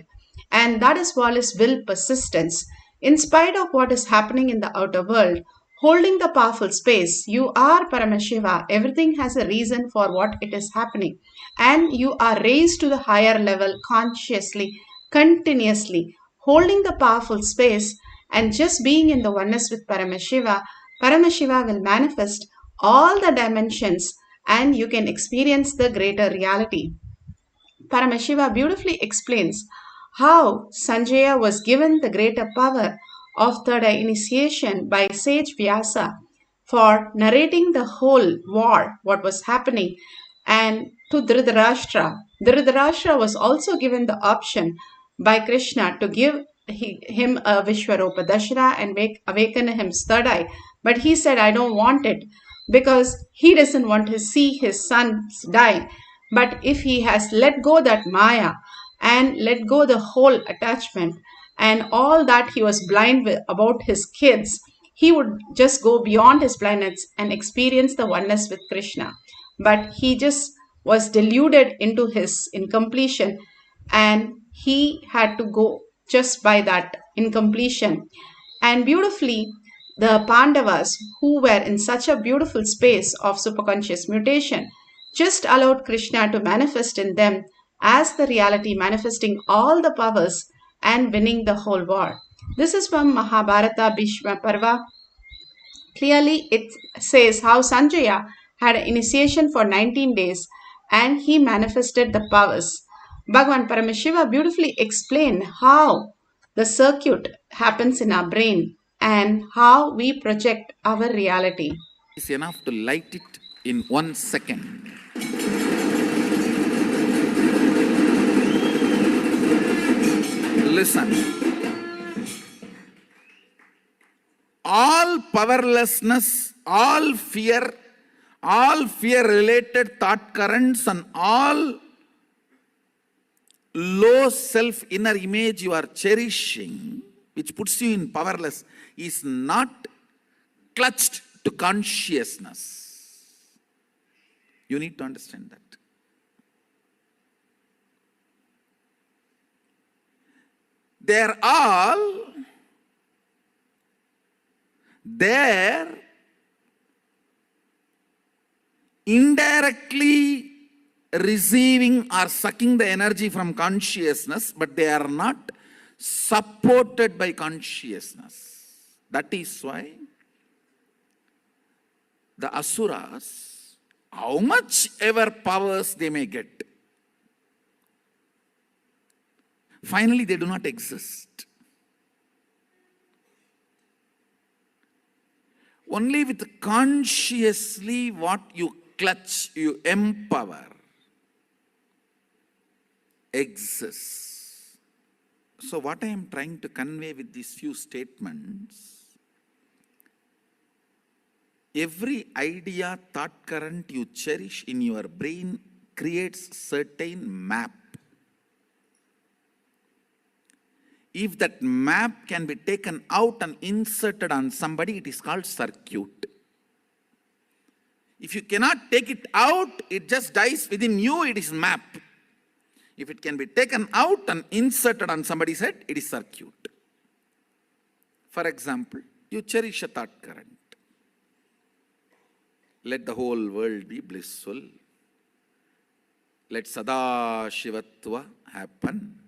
And that is what is will persistence. In spite of what is happening in the outer world, holding the powerful space, you are Paramashiva. Everything has a reason for what it is happening. And you are raised to the higher level consciously, continuously, holding the powerful space and just being in the oneness with Paramashiva. Paramashiva will manifest all the dimensions and you can experience the greater reality. Paramashiva beautifully explains how Sanjaya was given the greater power of third eye initiation by sage Vyasa for narrating the whole war, what was happening, and to Dhritarashtra. Dhritarashtra was also given the option by Krishna to give him a Vishwarupa Dashara and awaken his third eye. But he said, I don't want it because he doesn't want to see his sons die. But if he has let go that Maya and let go the whole attachment and all that he was blind with about his kids, he would just go beyond his planets and experience the oneness with Krishna. But he just was deluded into his incompletion, and he had to go just by that incompletion. And beautifully, the Pandavas, who were in such a beautiful space of superconscious mutation, just allowed Krishna to manifest in them as the reality, manifesting all the powers and winning the whole war. This is from Mahabharata Bhishma Parva. Clearly, it says how Sanjaya had an initiation for 19 days and he manifested the powers. Bhagavan Paramashiva beautifully explained how the circuit happens in our brain and how we project our reality. It's enough to light it in 1 second. Listen. All powerlessness, all fear related thought currents, and all low self inner image you are cherishing, which puts you in powerless, is not clutched to consciousness. You need to understand that. They're all there indirectly receiving or sucking the energy from consciousness, but they are not supported by consciousness. That is why the asuras, how much ever powers they may get, finally they do not exist. Only with consciously what you clutch, you empower, exists. So what I am trying to convey with these few statements, every idea, thought current you cherish in your brain creates certain map. If that map can be taken out and inserted on somebody, it is called circuit. If you cannot take it out, it just dies within you, it is map. If it can be taken out and inserted on somebody's head, it is circuit. For example, you cherish a thought current. Let the whole world be blissful. Let Sada Shivatva happen.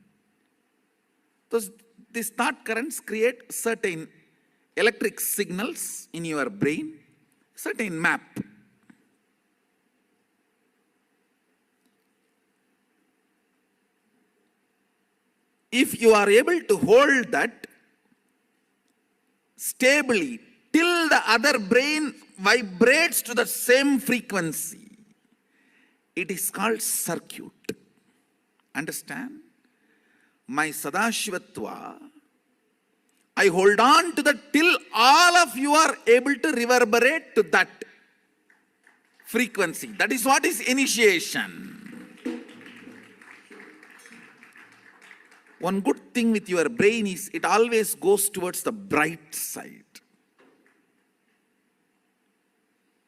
These thought currents create certain electric signals in your brain, certain map. If you are able to hold that stably till the other brain vibrates to the same frequency, it is called circuit. Understand? My Sadashivatva, I hold on to that till all of you are able to reverberate to that frequency. That is what is initiation. One good thing with your brain is it always goes towards the bright side.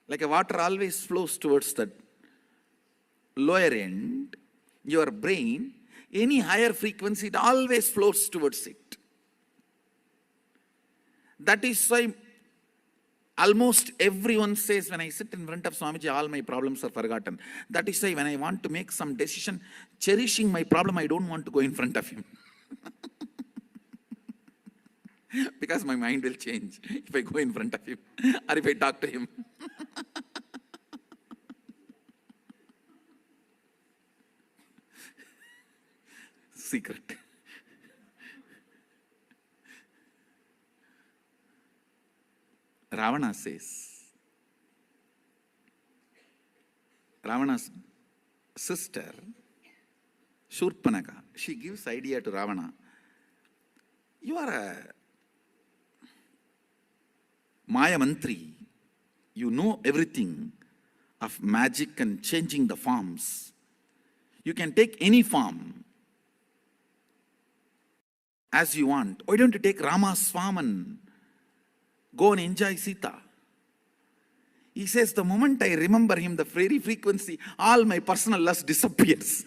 Like a water always flows towards the lower end, your brain, any higher frequency, it always flows towards it. That is why almost everyone says, when I sit in front of Swamiji, all my problems are forgotten. That is why when I want to make some decision, cherishing my problem, I don't want to go in front of him. Because my mind will change if I go in front of him or if I talk to him. Secret. Ravana says, Ravana's sister, Shurpanaka, she gives idea to Ravana. You are a Maya Mantri. You know everything of magic and changing the forms. You can take any form as you want. Why don't you take Rama's form and Go and enjoy Sita. He says, the moment I remember him, the very frequency, all my personal lust disappears.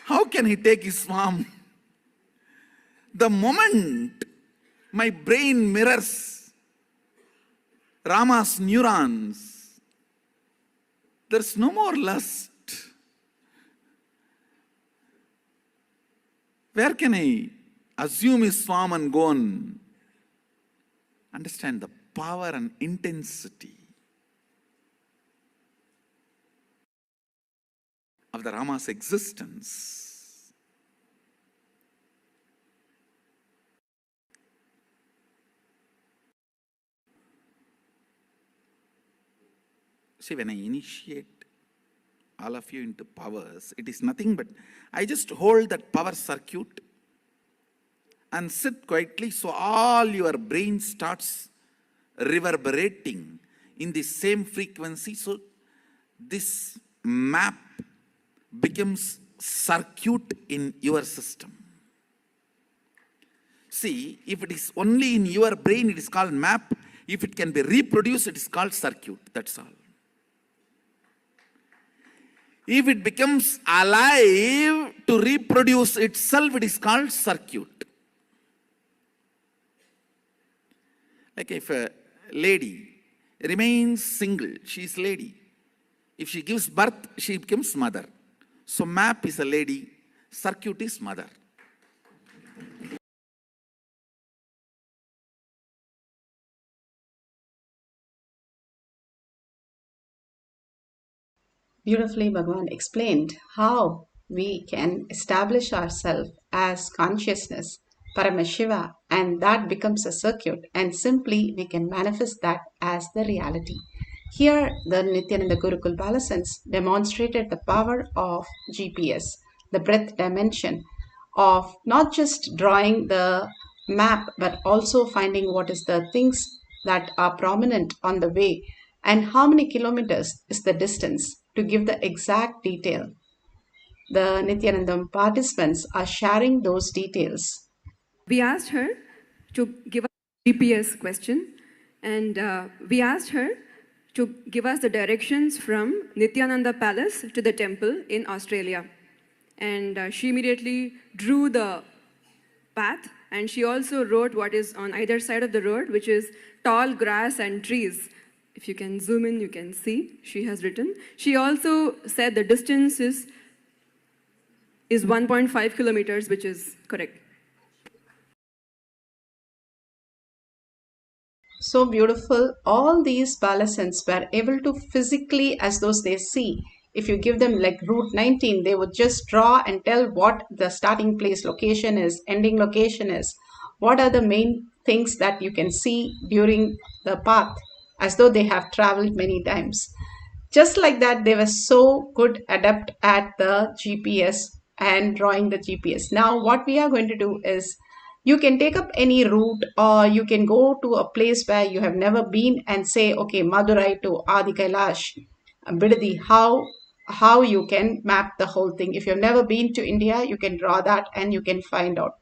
How can he take his form? The moment my brain mirrors Rama's neurons, there's no more lust. Where can I assume his form and go on? Understand the power and intensity of the Rama's existence. See, when I initiate all of you into powers, it is nothing but I just hold that power circuit and sit quietly, so all your brain starts reverberating in the same frequency. So this map becomes circuit in your system. See, if it is only in your brain, it is called map. If it can be reproduced, it is called circuit. That's all. If it becomes alive to reproduce itself, it is called circuit. Like if a lady remains single, she is lady. If she gives birth, she becomes mother. So map is a lady, circuit is mother. Beautifully, Bhagavan explained how we can establish ourselves as consciousness, Paramashiva, and that becomes a circuit, and simply we can manifest that as the reality. Here, the Nithyananda Gurukul Balasans demonstrated the power of GPS, the breadth dimension of not just drawing the map, but also finding what is the things that are prominent on the way and how many kilometers is the distance to give the exact detail. The Nithyanandam participants are sharing those details. We asked her to give us a GPS question, and we asked her to give us the directions from Nithyananda Palace to the temple in Australia. And she immediately drew the path, and she also wrote what is on either side of the road, which is tall grass and trees. If you can zoom in, you can see she has written. She also said the distance is 1.5 kilometers, which is correct. So beautiful. All these balasans were able to physically, as those they see, if you give them like Route 19, they would just draw and tell what the starting place location is, ending location is, what are the main things that you can see during the path, as though they have traveled many times. Just like that, they were so good adept at the GPS and drawing the GPS. Now what we are going to do is, you can take up any route, or you can go to a place where you have never been and say, okay, Madurai to Adi Kailash, Bidadi, how you can map the whole thing. If you've never been to India, you can draw that and you can find out.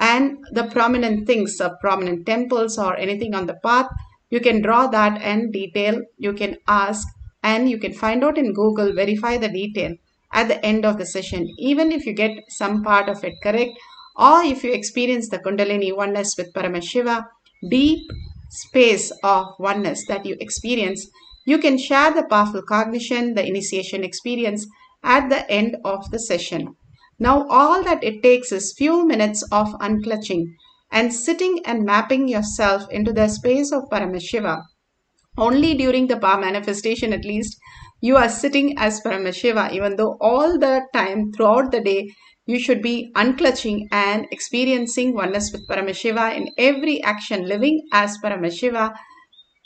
And the prominent things, prominent temples or anything on the path, you can draw that and detail. You can ask and you can find out in Google, verify the detail at the end of the session. Even if you get some part of it correct, or if you experience the Kundalini oneness with Paramashiva, deep space of oneness that you experience, you can share the powerful cognition, the initiation experience at the end of the session. Now all that it takes is few minutes of unclutching and sitting and mapping yourself into the space of Paramashiva. Only during the power manifestation, at least, you are sitting as Paramashiva, even though all the time throughout the day you should be unclutching and experiencing oneness with Paramashiva in every action, living as Paramashiva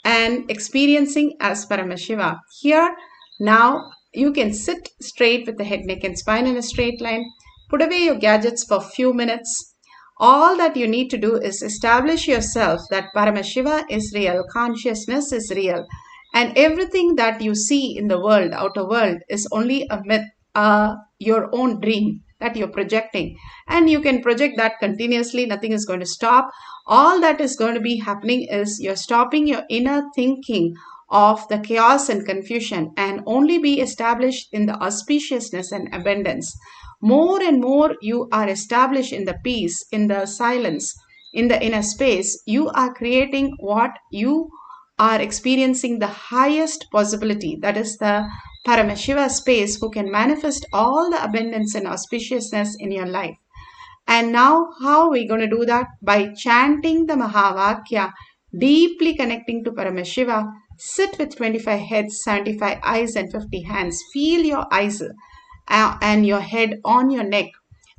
and experiencing as Paramashiva. Here, now, you can sit straight with the head, neck and spine in a straight line. Put away your gadgets for a few minutes. All that you need to do is establish yourself that Paramashiva is real, consciousness is real, and everything that you see in the world, outer world, is only a myth. your own dream that you're projecting, and you can project that continuously. Nothing is going to stop. All that is going to be happening is you're stopping your inner thinking of the chaos and confusion and only be established in the auspiciousness and abundance. More and more you are established in the peace, in the silence, in the inner space. You are creating what you are experiencing, the highest possibility, that is the Paramashiva space, who can manifest all the abundance and auspiciousness in your life. And now, how are we going to do that? By chanting the Mahavakya, deeply connecting to Paramashiva. Sit with 25 heads, 75 eyes, and 50 hands. Feel your eyes and your head on your neck,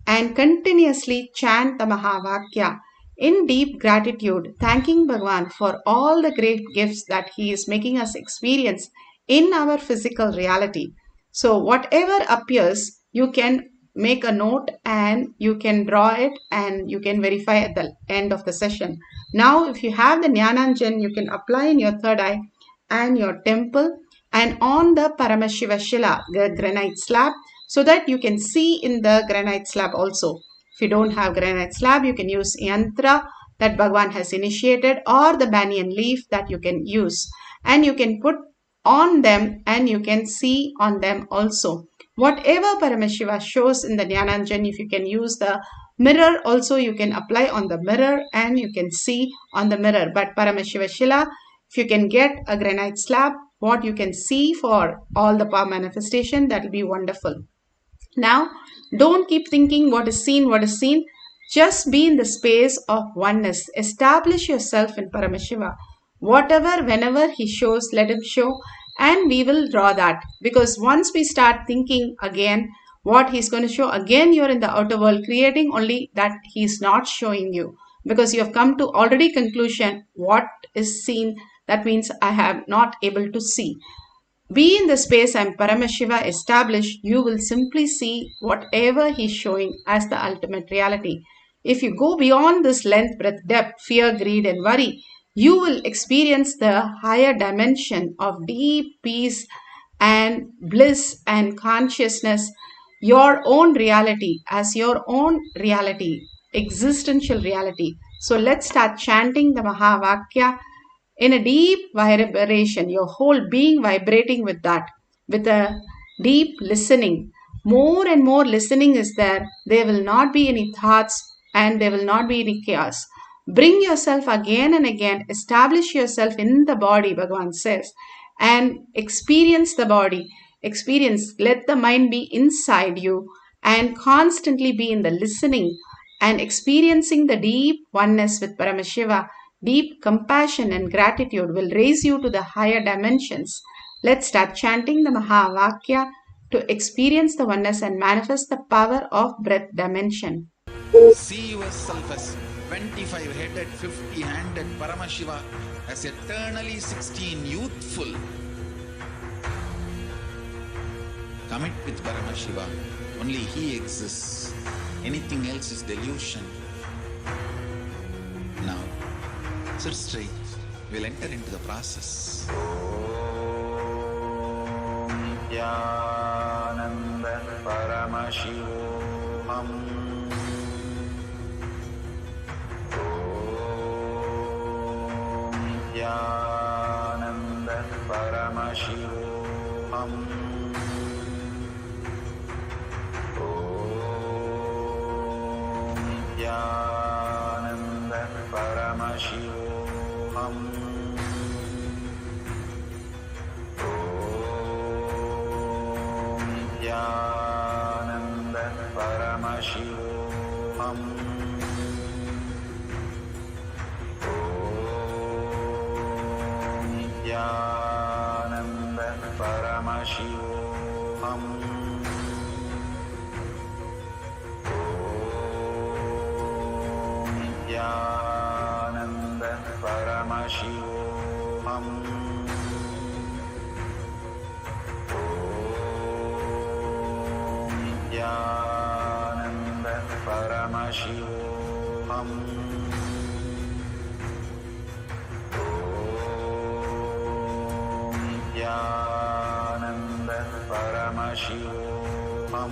and continuously chant the Mahavakya in deep gratitude, thanking Bhagavan for all the great gifts that he is making us experience in our physical reality. So whatever appears, you can make a note and you can draw it and you can verify at the end of the session. Now, if you have the Jnananjan, you can apply in your third eye and your temple and on the Paramashiva Shila, the granite slab, so that you can see in the granite slab also. If you don't have granite slab, you can use yantra that Bhagavan has initiated, or the banyan leaf that you can use, and you can put on them and you can see on them also. Whatever Paramashiva shows in the Jnananjan, if you can use the mirror also, you can apply on the mirror and you can see on the mirror. But Paramashiva Shila, if you can get a granite slab, what you can see for all the power manifestation, that will be wonderful. Now, don't keep thinking what is seen, what is seen. Just be in the space of oneness. Establish yourself in Paramashiva. Whatever, whenever he shows, let him show, and we will draw that. Because once we start thinking again what he's going to show, again you're in the outer world creating only that he's not showing you. Because you have come to already conclusion, what is seen, that means I have not able to see. Be in the space and Paramashiva established, you will simply see whatever he's showing as the ultimate reality. If you go beyond this length, breadth, depth, fear, greed and worry, you will experience the higher dimension of deep peace and bliss and consciousness, your own reality as your own reality, existential reality. So let's start chanting the Mahavakya in a deep vibration, your whole being vibrating with that, with a deep listening. More and more listening is there. There will not be any thoughts and there will not be any chaos. Bring yourself again and again, establish yourself in the body, Bhagavan says, and experience the body. Experience, let the mind be inside you and constantly be in the listening and experiencing the deep oneness with Paramashiva. Deep compassion and gratitude will raise you to the higher dimensions. Let's start chanting the Mahavakya to experience the oneness and manifest the power of breath dimension. See yourself as 25-headed, 50-handed Paramashiva, as eternally 16, youthful. Commit with Paramashiva. Only he exists. Anything else is delusion. Now, sit straight. We'll enter into the process. Nithyananda Paramashivoham. Nithyananda Paramashivoham. Nithyananda Paramashivoham. Nithyananda Paramashivoham. Nithyananda Paramashivoham. Nithyananda Paramashivoham. Nithyananda Paramashivoham. Nithyananda Paramashivoham. Nithyananda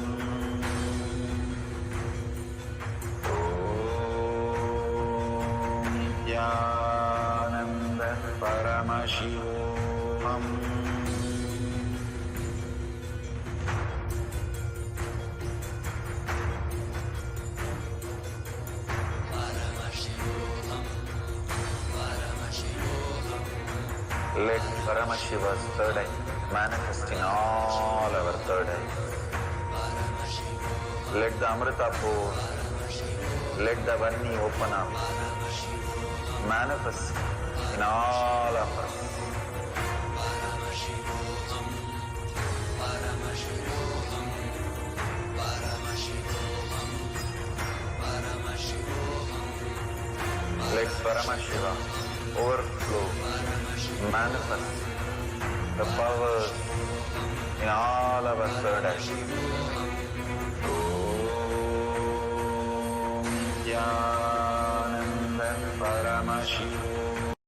Paramashivoham. Let Paramashiva's third eye manifest in all our third eyes. Let the Amrita pour, let the Vanni open up, manifest in all of us. Let Paramashiva overflow, manifest the powers in all of our third eyes. Nithyananda Paramashivoham.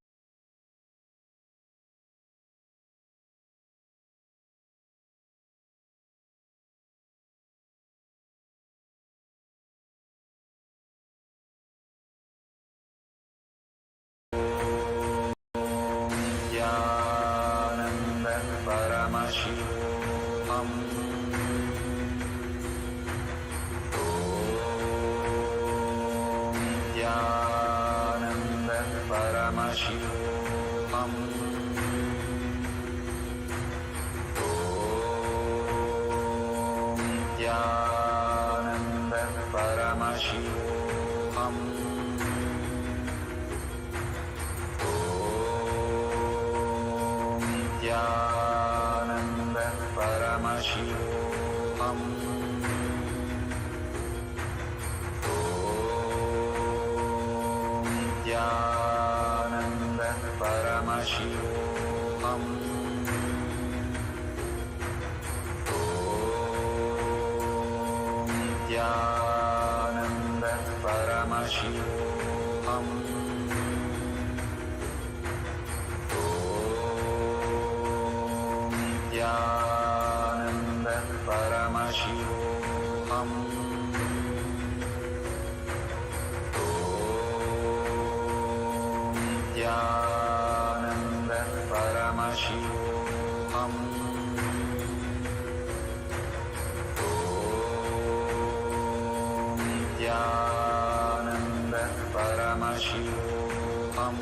Nithyananda Paramashivoham. Nithyananda Paramashivoham. Nithyananda Paramashivoham. Nithyananda Paramashivoham. Nithyananda Paramashivoham. Nithyananda Paramashivoham. Nithyananda Paramashivoham. Nithyananda Paramashivoham. Nithyananda Paramashivoham.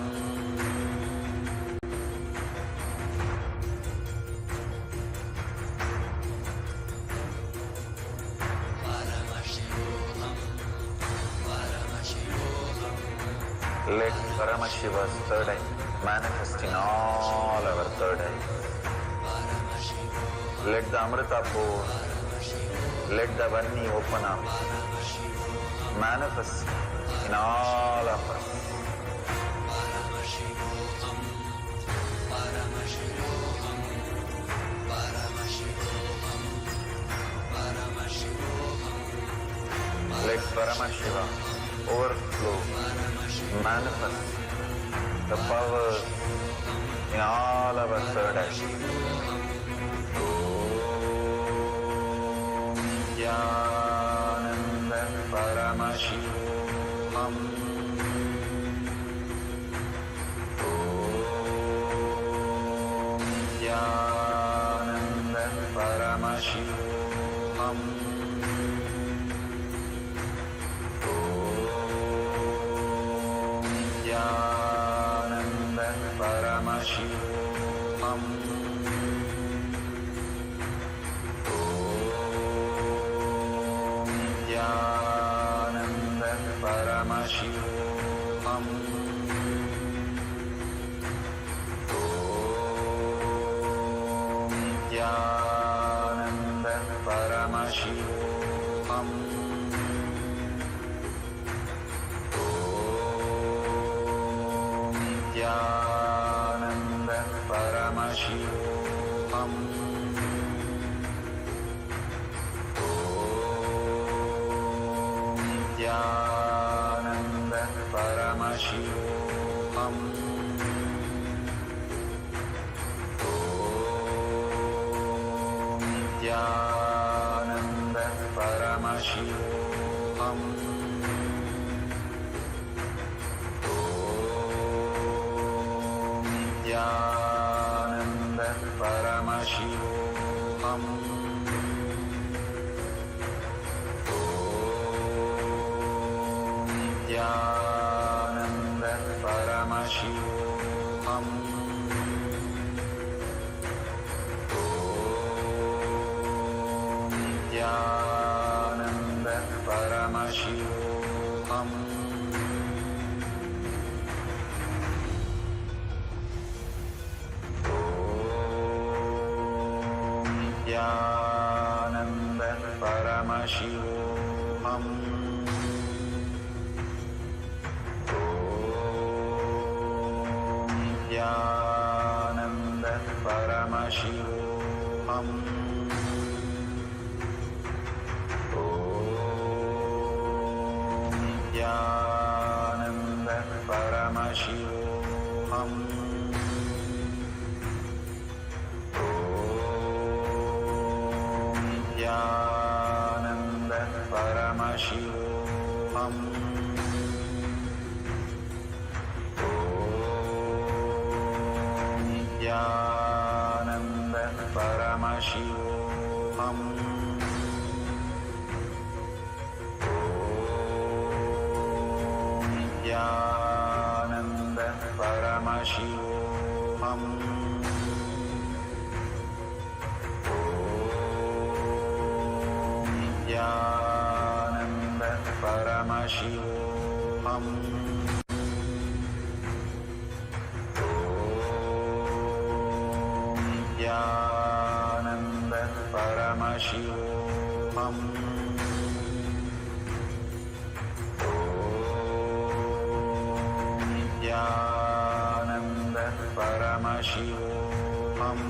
Let Paramashiva's third eye manifest in all our third eyes. Let the Amrita pour, let the Vanni open up, manifest in all of us. Let Paramashiva overflow, manifest the powers in all of our third eyes. Nithyananda Paramashivoham. Nithyananda Paramashivoham. Nithyananda Paramashivoham. Nithyananda Paramashivoham. Nithyananda Paramashivoham. Nithyananda Paramashivoham. Nithyananda Paramashivoham. Nithyananda Paramashivoham. Om Nithyananda Paramashivoham. Om Nithyananda Paramashivoham. Om Nithyananda Paramashivoham. Om Nithyananda Paramashivoham. Om Nithyananda Paramashivoham. Om Nithyananda Paramashivoham. Om Nithyananda Paramashivoham. Om Nithyananda Paramashivoham. Om Nithyananda Paramashivoham. Om Nithyananda Paramashivoham. Om Nithyananda Paramashivoham. Om Nithyananda Paramashivoham.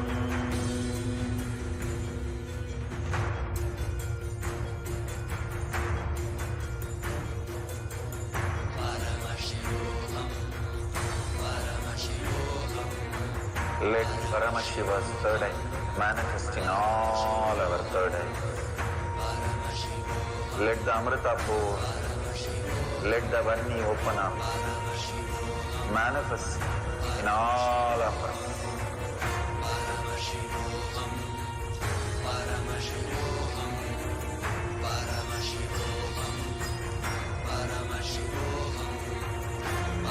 Let Paramashiva's third eye manifest in all our third eyes. Let the Amrita pour, let the Varni open up, manifest in all of us.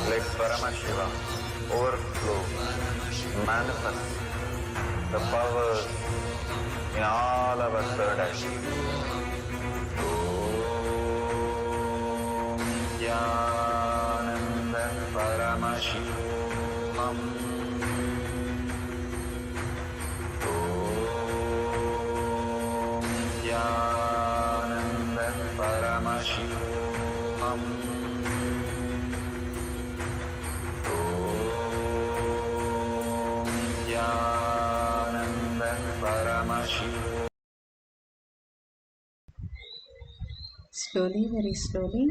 Let Paramashiva overflow, manifest the powers in all our third eyes. Om Nithyananda Paramashivoham. Om Nithyananda Paramashivoham. Om Nithyananda Paramashivoham. Slowly, very slowly,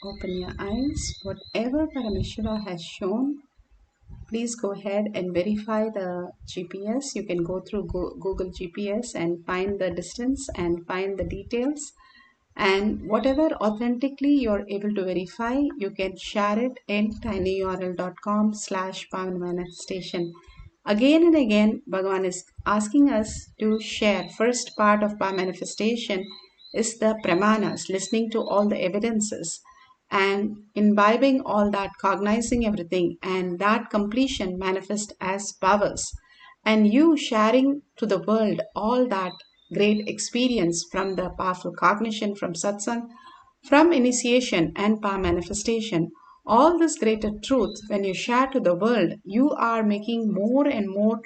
open your eyes. Whatever Paramashiva has shown, please go ahead and verify the GPS. You can go through Google GPS and find the distance and find the details. And whatever authentically you're able to verify, you can share it in tinyurl.com/power manifestation. Again and again, Bhagavan is asking us to share. First part of power manifestation is the pramanas, listening to all the evidences and imbibing all that, cognizing everything, and that completion manifest as powers. And you sharing to the world all that great experience from the powerful cognition, from satsang, from initiation and power manifestation. All this greater truth, when you share to the world, you are making more and more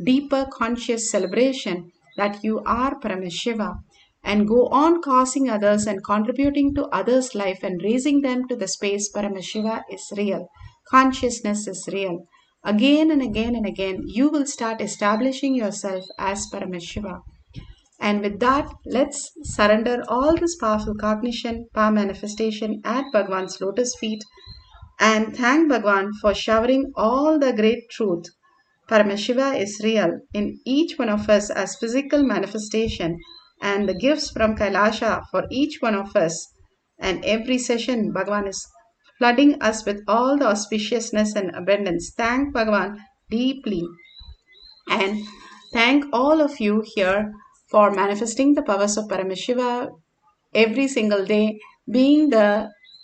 deeper conscious celebration that you are Paramashiva, and go on causing others and contributing to others' life and raising them to the space Paramashiva is real. Consciousness is real. Again and again and again, you will start establishing yourself as Paramashiva. And with that, let's surrender all this powerful cognition, power manifestation at Bhagwan's lotus feet and thank Bhagwan for showering all the great truth. Paramashiva is real in each one of us as physical manifestation, and the gifts from Kailasha for each one of us. And every session, Bhagavan is flooding us with all the auspiciousness and abundance. Thank Bhagavan deeply. And thank all of you here for manifesting the powers of Paramashiva every single day, being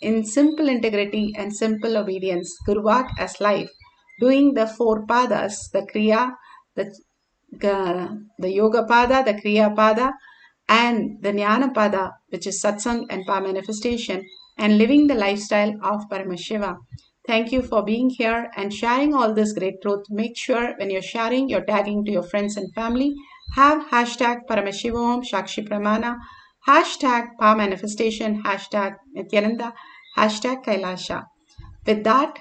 in simple integrity and simple obedience, Guruvak as life, doing the 4 padas, the Kriya, the Yoga Pada, the Kriya Pada, and the Jnana Pada, which is Satsang and Power Manifestation, and living the lifestyle of Paramashiva. Thank you for being here and sharing all this great truth. Make sure when you're sharing, you're tagging to your friends and family. Have hashtag Paramashivoham, Shakshi Pramana, hashtag Power Manifestation, hashtag Nithyananda, hashtag KAILASA. With that,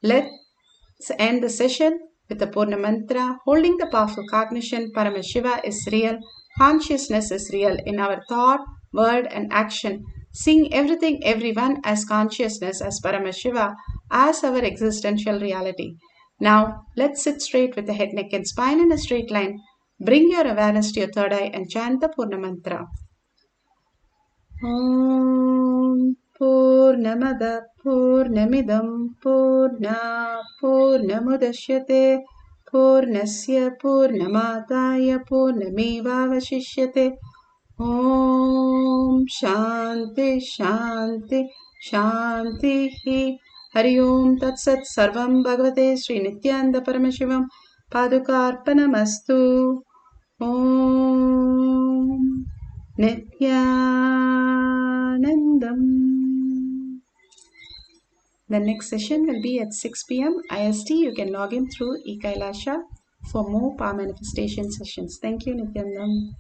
let's end the session with the Purna Mantra, holding the powerful cognition. Paramashiva is real. Consciousness is real in our thought, word, and action. Seeing everything, everyone as consciousness, as Paramashiva, as our existential reality. Now, let's sit straight with the head, neck, and spine in a straight line. Bring your awareness to your third eye and chant the Purna Mantra. Om Purnamada Purnamidam Purna Purnamudashyate Purnasya Purnamadaya Purnamevavashishyate. Om Shanti Shanti Shanti. Hari Om Tat Sat Sarvam Bhagavate Sri Nithyananda Paramashivam Padukarpanamastu. Om Nithyanandam. The next session will be at 6 p.m. IST. You can log in through eKailasha for more power manifestation sessions. Thank you, Nithyanandam.